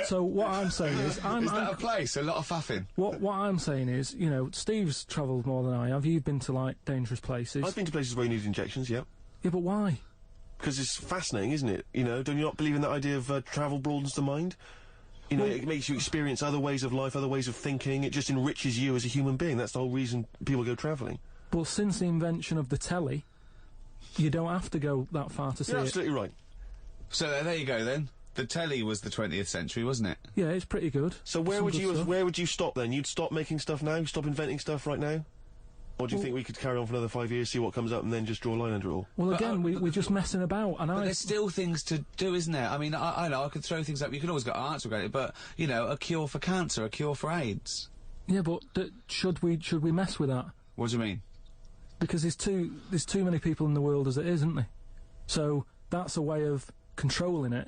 Speaker 3: So what I'm saying is... Is
Speaker 1: that a place? A lot of faffing?
Speaker 3: What I'm saying is, you know, Steve's travelled more than I have. You've been to, like, dangerous places.
Speaker 2: I've been to places where you need injections, yeah.
Speaker 3: Yeah, but why?
Speaker 2: Because it's fascinating, isn't it? You know, don't you not believe in that idea of travel broadens the mind? You know, it makes you experience other ways of life, other ways of thinking. It just enriches you as a human being. That's the whole reason people go travelling.
Speaker 3: Well, since the invention of the telly, you don't have to go that far to see it.
Speaker 2: You're absolutely right.
Speaker 1: So there you go then. The telly was the 20th century, wasn't it?
Speaker 3: Yeah, it's pretty good.
Speaker 2: So where would you stop then? You'd stop making stuff now? Stop inventing stuff right now? Or do you think we could carry on for another 5 years, see what comes up, and then just draw a line under it all?
Speaker 3: Well, again, we're just messing about, and
Speaker 1: But there's still things to do, isn't there? I mean, I know I could throw things up. You could always go arts regarding it, but you know, a cure for cancer, a cure for AIDS.
Speaker 3: Yeah, but should we mess with that?
Speaker 1: What do you mean?
Speaker 3: Because there's too many people in the world as it is, isn't there? So that's a way of controlling it,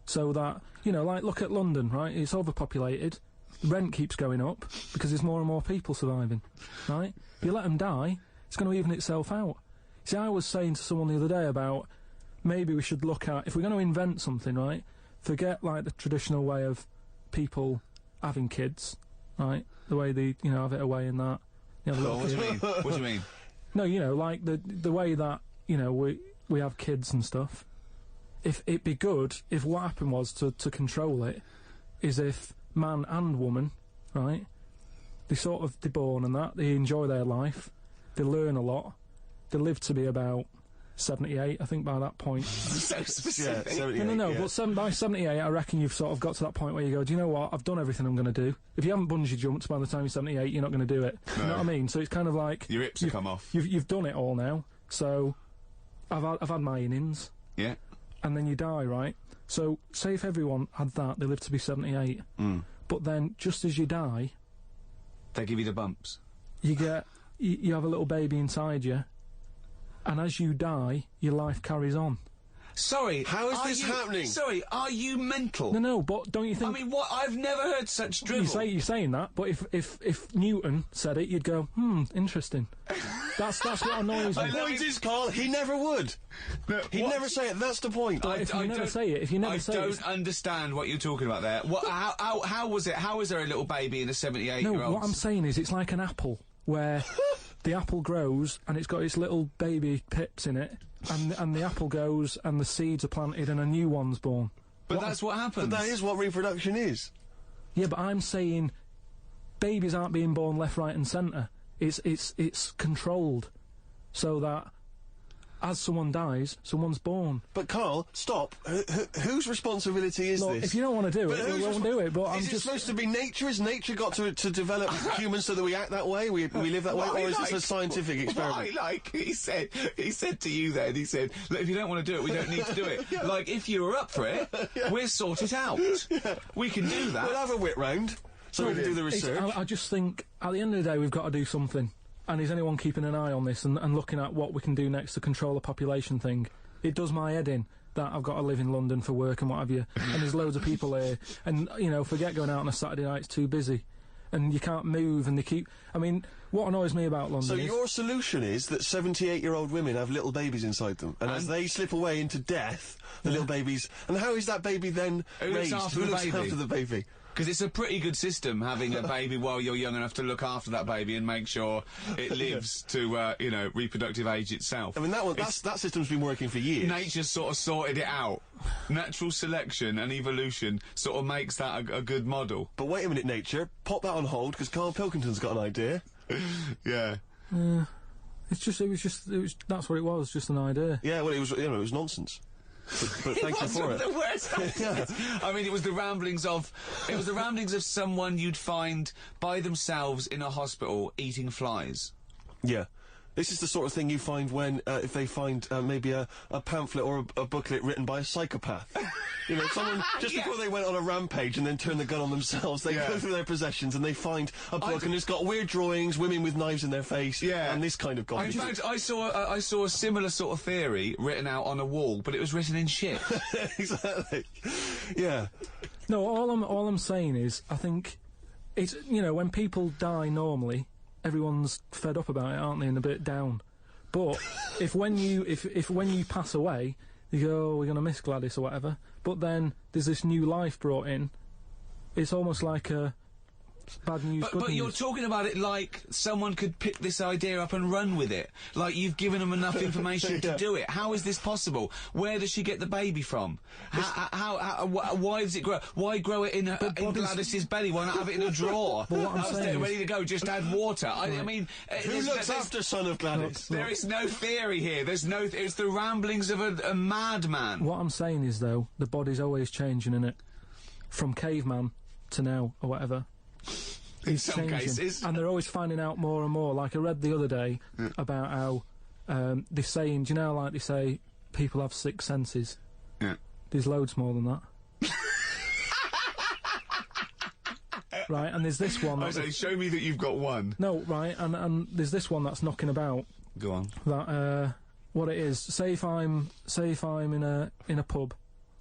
Speaker 3: so that, you know, like, look at London, right? It's overpopulated. Rent keeps going up because there's more and more people surviving, right? If you let them die, it's going to even itself out. See, I was saying to someone the other day about maybe we should look at, if we're going to invent something, right, forget, like, the traditional way of people having kids, right, the way they, you know, have it away in that. You know,
Speaker 1: what do you mean? What do you mean?
Speaker 3: No, you know, like, the way that, you know, we have kids and stuff. If it'd be good if what happened was to control it is if man and woman, right, they're born and that, they enjoy their life, they learn a lot, they live to be about 78, I think, by that point.
Speaker 1: So specific.
Speaker 2: Yeah, 78,
Speaker 3: No,
Speaker 2: yeah.
Speaker 3: but by 78, I reckon you've sort of got to that point where you go, do you know what, I've done everything I'm going to do. If you haven't bungee jumped by the time you're 78, you're not going to do it. No. You know what I mean? So it's kind of like...
Speaker 1: Your hips have come off.
Speaker 3: You've done it all now, so I've had my innings.
Speaker 1: Yeah.
Speaker 3: And then you die, right? So, say if everyone had that, they live to be 78. But then, just as you die...
Speaker 1: They give you the bumps.
Speaker 3: You get... You have a little baby inside you, and as you die, your life carries on.
Speaker 1: Sorry,
Speaker 2: how is this happening?
Speaker 1: Sorry, are you mental?
Speaker 3: No, but don't you think...
Speaker 1: I mean, what? I've never heard such drivel.
Speaker 3: You're saying that, but if Newton said it, you'd go, interesting. That's what annoys me.
Speaker 2: The point is, Karl, he never would.
Speaker 1: No,
Speaker 2: He'd never say it, that's the point.
Speaker 3: If you never say it,
Speaker 1: I don't understand what you're talking about there. What? How was it? How is there a little baby in a 78-year-old?
Speaker 3: No, what I'm saying is it's like an apple, where the apple grows and it's got its little baby pips in it, and the apple goes and the seeds are planted and a new one's born.
Speaker 1: But that's what happens.
Speaker 2: But that is what reproduction is.
Speaker 3: Yeah, but I'm saying babies aren't being born left, right and centre. It's controlled, so that as someone dies, someone's born.
Speaker 2: But Karl, stop. Whose responsibility is
Speaker 3: Look,
Speaker 2: this?
Speaker 3: if you don't want to do
Speaker 2: But
Speaker 3: it, we
Speaker 2: whose
Speaker 3: won't do it. But I'm
Speaker 2: is it
Speaker 3: just
Speaker 2: supposed to be nature? Has nature got to develop humans so that we act that way? We live that way, or is this a scientific experiment?
Speaker 1: He said to you then, he said, look, if you don't want to do it, we don't need to do it. Like, if you were up for it, we'll sort it out. We can do that.
Speaker 2: We'll have a wit round so we can do the research.
Speaker 3: I just think, at the end of the day, we've got to do something. And is anyone keeping an eye on this and looking at what we can do next to control the population thing? It does my head in that I've got to live in London for work and what have you, and there's loads of people here, and, you know, forget going out on a Saturday night, it's too busy. And you can't move, and they keep... I mean, what annoys me about London
Speaker 2: So
Speaker 3: is...
Speaker 2: your solution is that 78-year-old women have little babies inside them, and as they slip away into death, the little babies... And how is that baby then raised? Who looks after the baby?
Speaker 1: Because it's a pretty good system, having a baby while you're young enough to look after that baby and make sure it lives to, you know, reproductive age itself.
Speaker 2: I mean, that system's been working for years.
Speaker 1: Nature's sort of sorted it out. Natural selection and evolution sort of makes that a good model.
Speaker 2: But wait a minute, nature. Pop that on hold, because Karl Pilkington's got an idea.
Speaker 1: Yeah.
Speaker 3: That's what it was, just an idea.
Speaker 2: Yeah, well, it was nonsense. But thank you for it.
Speaker 1: The worst.
Speaker 2: Yeah.
Speaker 1: I mean, it was the ramblings of someone you'd find by themselves in a hospital eating flies.
Speaker 2: Yeah. This is the sort of thing you find when, if they find maybe a pamphlet or a booklet written by a psychopath. You know, someone, just before they went on a rampage and then turned the gun on themselves, they go through their possessions and they find a book and it's got weird drawings, women with knives in their face, and this kind of garbage.
Speaker 1: In fact, I saw a similar sort of theory written out on a wall, but it was written in shit.
Speaker 2: Exactly. Yeah.
Speaker 3: No, all I'm saying is, I think it's, you know, when people die normally, everyone's fed up about it, aren't they, and a bit down. But if when you pass away, you go, oh, we're going to miss Gladys or whatever, but then there's this new life brought in, it's almost like a bad news, good
Speaker 1: but
Speaker 3: news.
Speaker 1: you're talking about it like someone could pick this idea up and run with it. Like you've given them enough information to do it. How is this possible? Where does she get the baby from? Why does it grow? Why grow it in Gladys's belly? Why not have it in a drawer?
Speaker 3: But what I'm saying
Speaker 1: ready to go, just add water. I mean...
Speaker 2: Who looks after son of Gladys?
Speaker 1: There is no theory here. There's no... It's the ramblings of a madman.
Speaker 3: What I'm saying is, though, the body's always changing, innit? From caveman to now, or whatever.
Speaker 1: In some cases.
Speaker 3: And they're always finding out more and more. Like I read the other day about how they're saying, do you know, like they say, people have 6 senses.
Speaker 1: Yeah.
Speaker 3: There's loads more than that. Right, and there's this one.
Speaker 1: I say, show me that you've got one.
Speaker 3: No, right, and there's this one that's knocking about.
Speaker 1: Go on.
Speaker 3: That what it is. Say if I'm in a pub,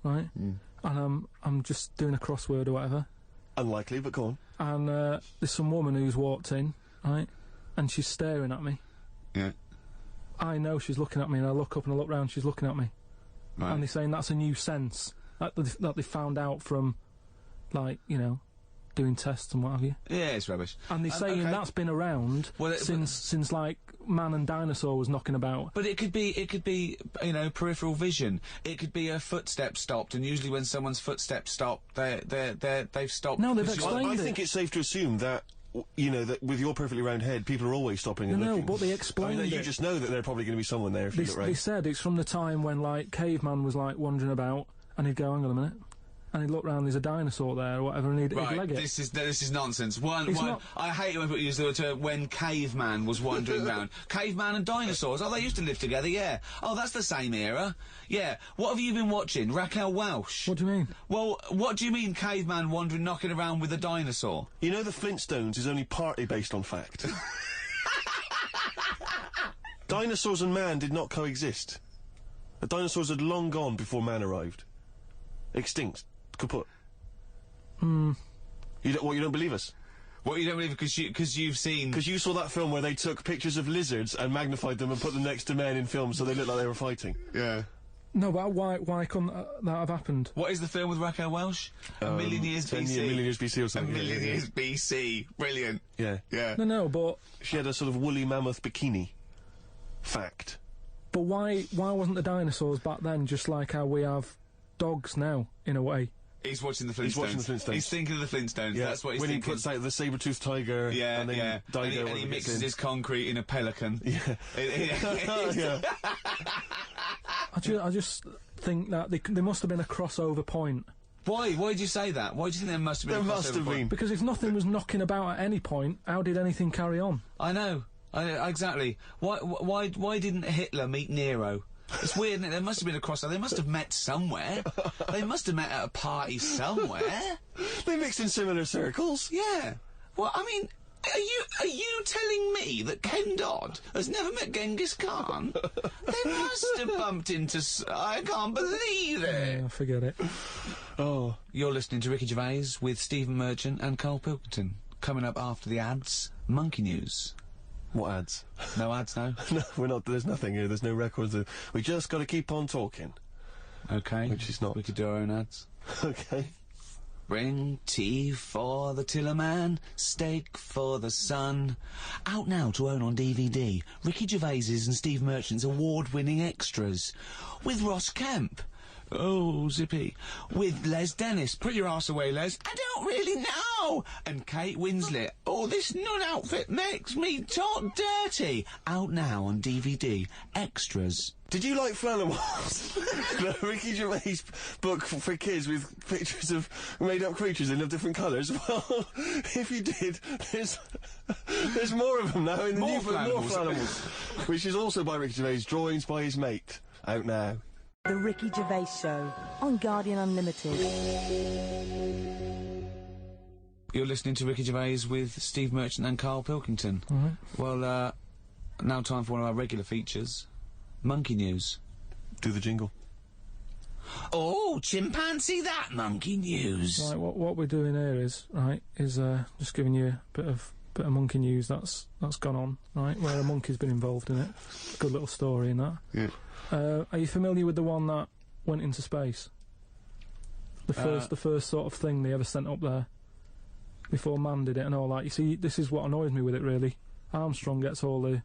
Speaker 3: right, and I'm just doing a crossword or whatever.
Speaker 2: Unlikely, but go on.
Speaker 3: And there's some woman who's walked in, right, and she's staring at me.
Speaker 1: Yeah.
Speaker 3: I know she's looking at me, and I look up and I look round, she's looking at me.
Speaker 1: Right.
Speaker 3: And they're saying that's a new sense that they found out from, like, you know, doing tests and what have you.
Speaker 1: Yeah, it's rubbish.
Speaker 3: And they're saying that's been around since like man and dinosaur was knocking about.
Speaker 1: But it could be, you know, peripheral vision. It could be a footstep stopped, and usually when someone's footsteps stop, they've stopped.
Speaker 3: No, they've explained
Speaker 2: I think it's safe to assume that, you know, that with your perfectly round head, people are always stopping and looking.
Speaker 3: No, but they explained
Speaker 2: You just know that there's probably going to be someone there if you look right.
Speaker 3: They said it's from the time when, like, caveman was, like, wandering about, and he'd go, hang on a minute, and he'd look round, there's a dinosaur there or whatever, and he'd leg it.
Speaker 1: This is nonsense.
Speaker 3: Not...
Speaker 1: I hate it when people use the term when caveman was wandering round. Caveman and dinosaurs, oh, they used to live together, yeah. Oh, that's the same era. Yeah. What have you been watching? Raquel Welch?
Speaker 3: What do you mean?
Speaker 1: Well, what do you mean caveman wandering, knocking around with a dinosaur?
Speaker 2: You know the Flintstones is only partly based on fact. Dinosaurs and man did not coexist. The dinosaurs had long gone before man arrived. Extinct. Kaput. You don't believe us?
Speaker 1: What, you don't believe because you've seen...
Speaker 2: Because you saw that film where they took pictures of lizards and magnified them and put them next to men in films so they looked like they were fighting.
Speaker 1: Yeah.
Speaker 3: No, but why couldn't that have happened?
Speaker 1: What is the film with Raquel Welch? A Million Years BC.
Speaker 2: A Million Years BC or something.
Speaker 1: A Million Years BC. Brilliant.
Speaker 2: Yeah.
Speaker 1: Yeah.
Speaker 3: No, but...
Speaker 2: She had a sort of woolly mammoth bikini. Fact.
Speaker 3: But why wasn't the dinosaurs back then just like how we have dogs now, in a way?
Speaker 1: He's watching the Flintstones.
Speaker 2: He's watching the Flintstones.
Speaker 1: He's thinking of the Flintstones.
Speaker 2: Yeah,
Speaker 1: That's what he's
Speaker 2: when
Speaker 1: thinking.
Speaker 2: he puts out the saber-toothed tiger.
Speaker 1: Yeah,
Speaker 2: and then
Speaker 1: yeah.
Speaker 2: Dido
Speaker 1: And he mixes his concrete in a pelican.
Speaker 2: Yeah.
Speaker 1: Yeah.
Speaker 3: I just think that there must have been a crossover point.
Speaker 1: Why? Why did you say that? Why do you think there must have been a crossover
Speaker 2: There must have
Speaker 1: point?
Speaker 2: been.
Speaker 3: Because if nothing was knocking about at any point, how did anything carry on?
Speaker 1: I know. Exactly. Why didn't Hitler meet Nero? It's weird, isn't it? There must have been a crossover. They must have met somewhere. They must have met at a party somewhere.
Speaker 2: They mixed in similar circles.
Speaker 1: Yeah. Well, I mean, are you telling me that Ken Dodd has never met Genghis Khan? They must have bumped into... I can't believe it.
Speaker 3: Yeah, forget it.
Speaker 2: Oh.
Speaker 1: You're listening to Ricky Gervais with Stephen Merchant and Karl Pilkington. Coming up after the ads, Monkey News.
Speaker 2: What ads?
Speaker 1: No ads, no?
Speaker 2: No, we're not. There's nothing here. There's no records. We just got to keep on talking.
Speaker 1: Okay.
Speaker 2: Which is not.
Speaker 1: We could do our own ads.
Speaker 2: Okay.
Speaker 1: Bring tea for the Tillerman, steak for the sun. Out now to own on DVD, Ricky Gervais's and Steve Merchant's award-winning extras. With Ross Kemp. Oh, zippy. With Les Dennis. Put your arse away, Les. I don't really know. And Kate Winslet. Oh, this nun outfit makes me talk dirty. Out now on DVD. Extras.
Speaker 2: Did you like Flannemans? The Ricky Gervais book for kids with pictures of made-up creatures in of different colours? Well, if you did, there's more of them now in the
Speaker 1: More
Speaker 2: new book, more
Speaker 1: Flannemans.
Speaker 2: Flannemans, which is also by Ricky Gervais, drawings by his mate. Out now.
Speaker 6: The Ricky Gervais Show on Guardian Unlimited.
Speaker 1: You're listening to Ricky Gervais with Steve Merchant and Karl Pilkington. Well, now time for one of our regular features. Monkey News.
Speaker 2: Do the jingle.
Speaker 1: Oh, chimpanzee that Monkey News.
Speaker 3: Right, what we're doing here is just giving you a bit of monkey news that's gone on, right? Where a monkey's been involved in it. Good little story in that.
Speaker 2: Yeah.
Speaker 3: Are you familiar with the one that went into space? The first sort of thing they ever sent up there before man did it and all that. You see, this is what annoys me with it really. Armstrong gets all the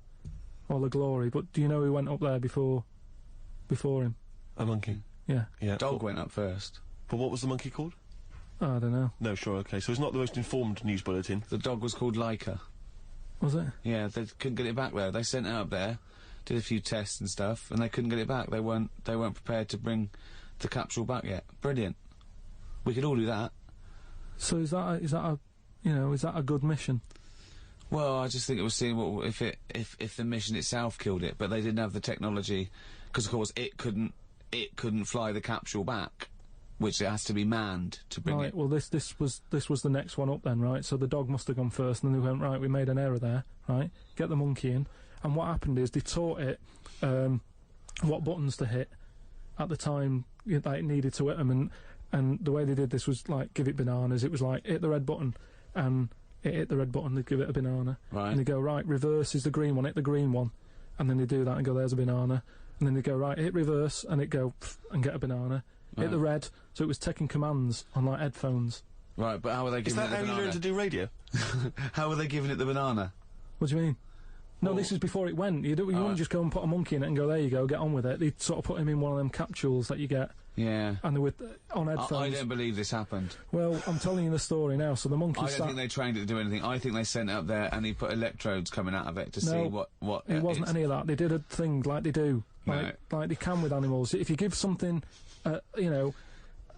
Speaker 3: glory, but do you know who went up there before him?
Speaker 2: A monkey.
Speaker 3: Yeah.
Speaker 2: Yeah.
Speaker 1: Dog went up first.
Speaker 2: But what was the monkey called?
Speaker 3: I don't know.
Speaker 2: No, sure, okay. So it's not the most informed news bulletin.
Speaker 1: The dog was called Laika.
Speaker 3: Was it?
Speaker 1: Yeah, they couldn't get it back there. They sent it up there, did a few tests and stuff, and they couldn't get it back. They weren't prepared to bring the capsule back yet. Brilliant. We could all do that.
Speaker 3: So is that a good mission?
Speaker 1: Well, I just think it was seeing what if the mission itself killed it, but they didn't have the technology, because of course it couldn't fly the capsule back, which it has to be manned to bring
Speaker 3: right,
Speaker 1: it.
Speaker 3: well this was the next one up then, right? So the dog must have gone first, and then they went, right, we made an error there, right? Get the monkey in, and what happened is they taught it what buttons to hit at the time that it needed to hit them, and the way they did this was like give it bananas. It was like hit the red button, and it hit the red button, they'd give it a banana.
Speaker 1: Right.
Speaker 3: And they go, right, reverse is the green one, hit the green one, and then they do that and go, there's a banana, and then they go, right, hit reverse, and it go and get a banana. Hit the red, so it was taking commands on like headphones.
Speaker 1: Right, but how were they
Speaker 2: Is
Speaker 1: giving
Speaker 2: that
Speaker 1: it the
Speaker 2: how you
Speaker 1: banana?
Speaker 2: learn to do radio?
Speaker 1: How were they giving it the banana?
Speaker 3: What do you mean? No,
Speaker 1: Well-
Speaker 3: this is before it went. You wouldn't just go and put a monkey in it and go, there you go, get on with it. They'd sort of put him in one of them capsules that you get,
Speaker 1: Yeah.
Speaker 3: and they were on headphones.
Speaker 1: I don't believe this happened.
Speaker 3: Well, I'm telling you the story now. So the monkey
Speaker 1: I don't
Speaker 3: sat...
Speaker 1: think they trained it to do anything. I think they sent it up there and he put electrodes coming out of it to see
Speaker 3: No,
Speaker 1: what.
Speaker 3: It wasn't
Speaker 1: it's-
Speaker 3: any of that. They did a thing like they do,
Speaker 1: No.
Speaker 3: like they can with animals. If you give something,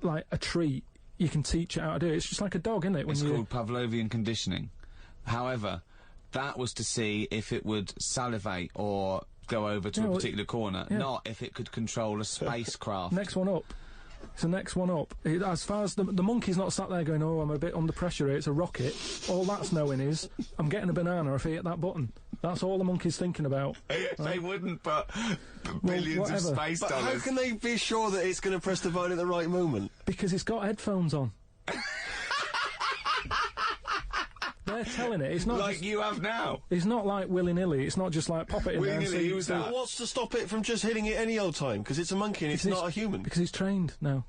Speaker 3: like a treat, you can teach it how to do it. It's just like a dog, isn't it?
Speaker 1: It's called Pavlovian conditioning. However, that was to see if it would salivate or go over to
Speaker 3: Yeah,
Speaker 1: a
Speaker 3: well,
Speaker 1: particular corner,
Speaker 3: yeah.
Speaker 1: not if it could control a spacecraft.
Speaker 3: Next one up. It's the next one up. As far as the monkey's not sat there going, oh, I'm a bit under pressure here, it's a rocket. All that's knowing is, I'm getting a banana if I hit that button. That's all the monkey's thinking about.
Speaker 1: They wouldn't put billions of
Speaker 3: whatever.
Speaker 1: space
Speaker 2: But how
Speaker 1: dollars.
Speaker 2: can they be sure that it's going to press the button at the right moment?
Speaker 3: Because it's got headphones on. They're telling it. It's not
Speaker 1: like
Speaker 3: just,
Speaker 1: you have now.
Speaker 3: it's not like willy-nilly. It's not just like pop it in there and
Speaker 1: Willy-nilly,
Speaker 3: see...
Speaker 1: who's that?
Speaker 2: What's to stop it from just hitting it any old time? Because it's a monkey and it's not a human.
Speaker 3: Because he's trained now.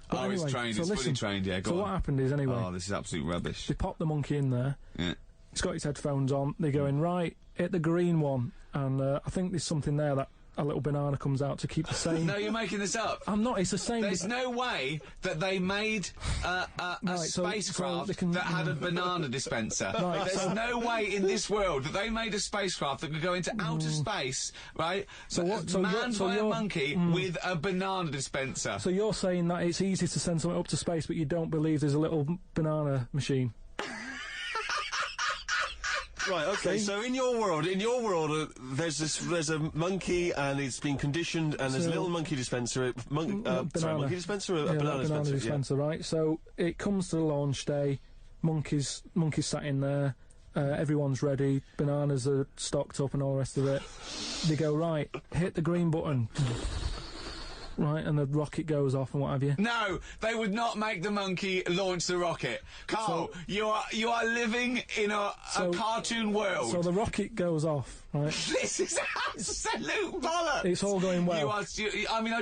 Speaker 3: But
Speaker 1: Oh, he's
Speaker 3: anyway,
Speaker 1: trained.
Speaker 3: so
Speaker 1: He's fully
Speaker 3: listen,
Speaker 1: trained. Yeah, go
Speaker 3: So
Speaker 1: on.
Speaker 3: what happened is, anyway,
Speaker 1: Oh, this is absolute rubbish.
Speaker 3: they pop the monkey in there.
Speaker 1: Yeah.
Speaker 3: He's got his headphones on. They go in, right, hit the green one. And I think there's something there that a little banana comes out to keep the same.
Speaker 1: No, you're making this up.
Speaker 3: I'm not. It's the same.
Speaker 1: There's no way that they made a spacecraft that had a banana dispenser.
Speaker 3: Right,
Speaker 1: There's no way in this world that they made a spacecraft that could go into outer space, right? Manned by a monkey with a banana dispenser.
Speaker 3: So you're saying that it's easy to send something up to space, but you don't believe there's a little banana machine?
Speaker 2: Right, okay, so in your world, there's a monkey and it's been conditioned and there's a little monkey dispenser, monkey dispenser or a banana dispenser?
Speaker 3: Right, so it comes to the launch day, monkeys sat in there, everyone's ready, bananas are stocked up and all the rest of it. They go, right, hit the green button. Right, and the rocket goes off and what have you.
Speaker 1: No, they would not make the monkey launch the rocket. Karl, you are living in a cartoon world.
Speaker 3: So the rocket goes off, right?
Speaker 1: This is absolute bollocks.
Speaker 3: It's all going well.
Speaker 1: I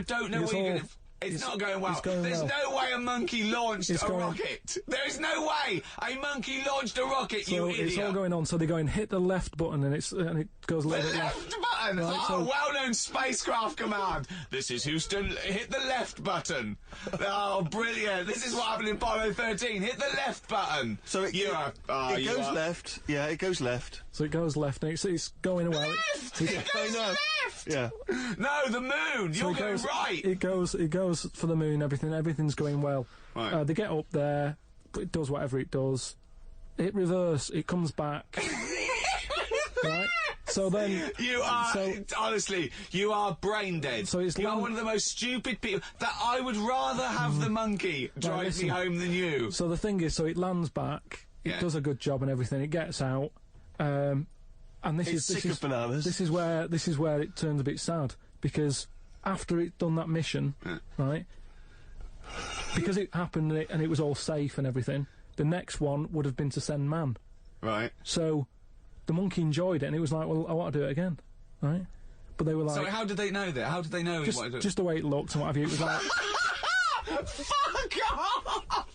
Speaker 1: don't know what you're going to... It's not going well. There's no way a monkey launched a rocket. There is no way a monkey launched a rocket, you idiot.
Speaker 3: It's all going on, so they go and hit the left button and it goes a little bit left.
Speaker 1: Left button? Right, well-known spacecraft command. This is Houston, hit the left button. Oh, brilliant. This is what happened in Apollo 13. Hit the left button.
Speaker 2: So it goes left. Yeah, it goes left.
Speaker 3: So it goes left and it's going well.
Speaker 1: Left! It goes left!
Speaker 2: Yeah.
Speaker 1: No, the moon! You're going right!
Speaker 3: It goes for the moon, everything's going well.
Speaker 1: Right.
Speaker 3: They get up there, it does whatever it does. It reverse, it comes back. Right? So then...
Speaker 1: honestly, you are brain dead. So you are one of the most stupid people. That I would rather have the monkey drive me home than you.
Speaker 3: So the thing is, so it lands back, it does a good job and everything, it gets out, and this is
Speaker 2: bananas.
Speaker 3: This is where it turns a bit sad, because after it's done that mission, right, because it happened and it was all safe and everything, the next one would have been to send man.
Speaker 1: Right.
Speaker 3: So the monkey enjoyed it and it was like, well, I want to do it again, right? But they were like...
Speaker 1: So how did they know that? How did they know
Speaker 3: just the way it looked and what have you, it was like...
Speaker 1: Fuck off!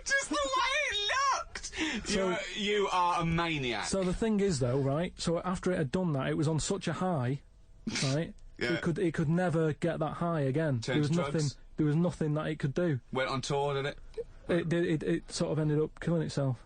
Speaker 1: Just the way it looked! So, you are a maniac.
Speaker 3: So the thing is, though, right, so after it had done that, it was on such a high, right, it could never get that high again. There was nothing that it could do.
Speaker 1: Went on tour, did it?
Speaker 3: It sort of ended up killing itself.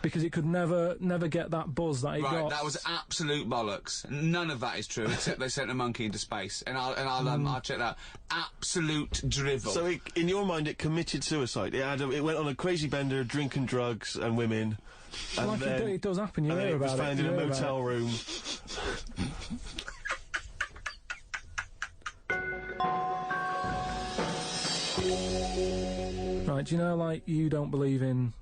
Speaker 3: Because it could never get that buzz that it got.
Speaker 1: Right, that was absolute bollocks. None of that is true, except they sent a monkey into space. And I'll check that. Absolute drivel.
Speaker 2: So in your mind, it committed suicide. It went on a crazy bender, drinking drugs and women. And
Speaker 3: like
Speaker 2: then,
Speaker 3: it does happen. You hear about it.
Speaker 2: was found in a motel room.
Speaker 3: Right, do you know, like, you don't believe in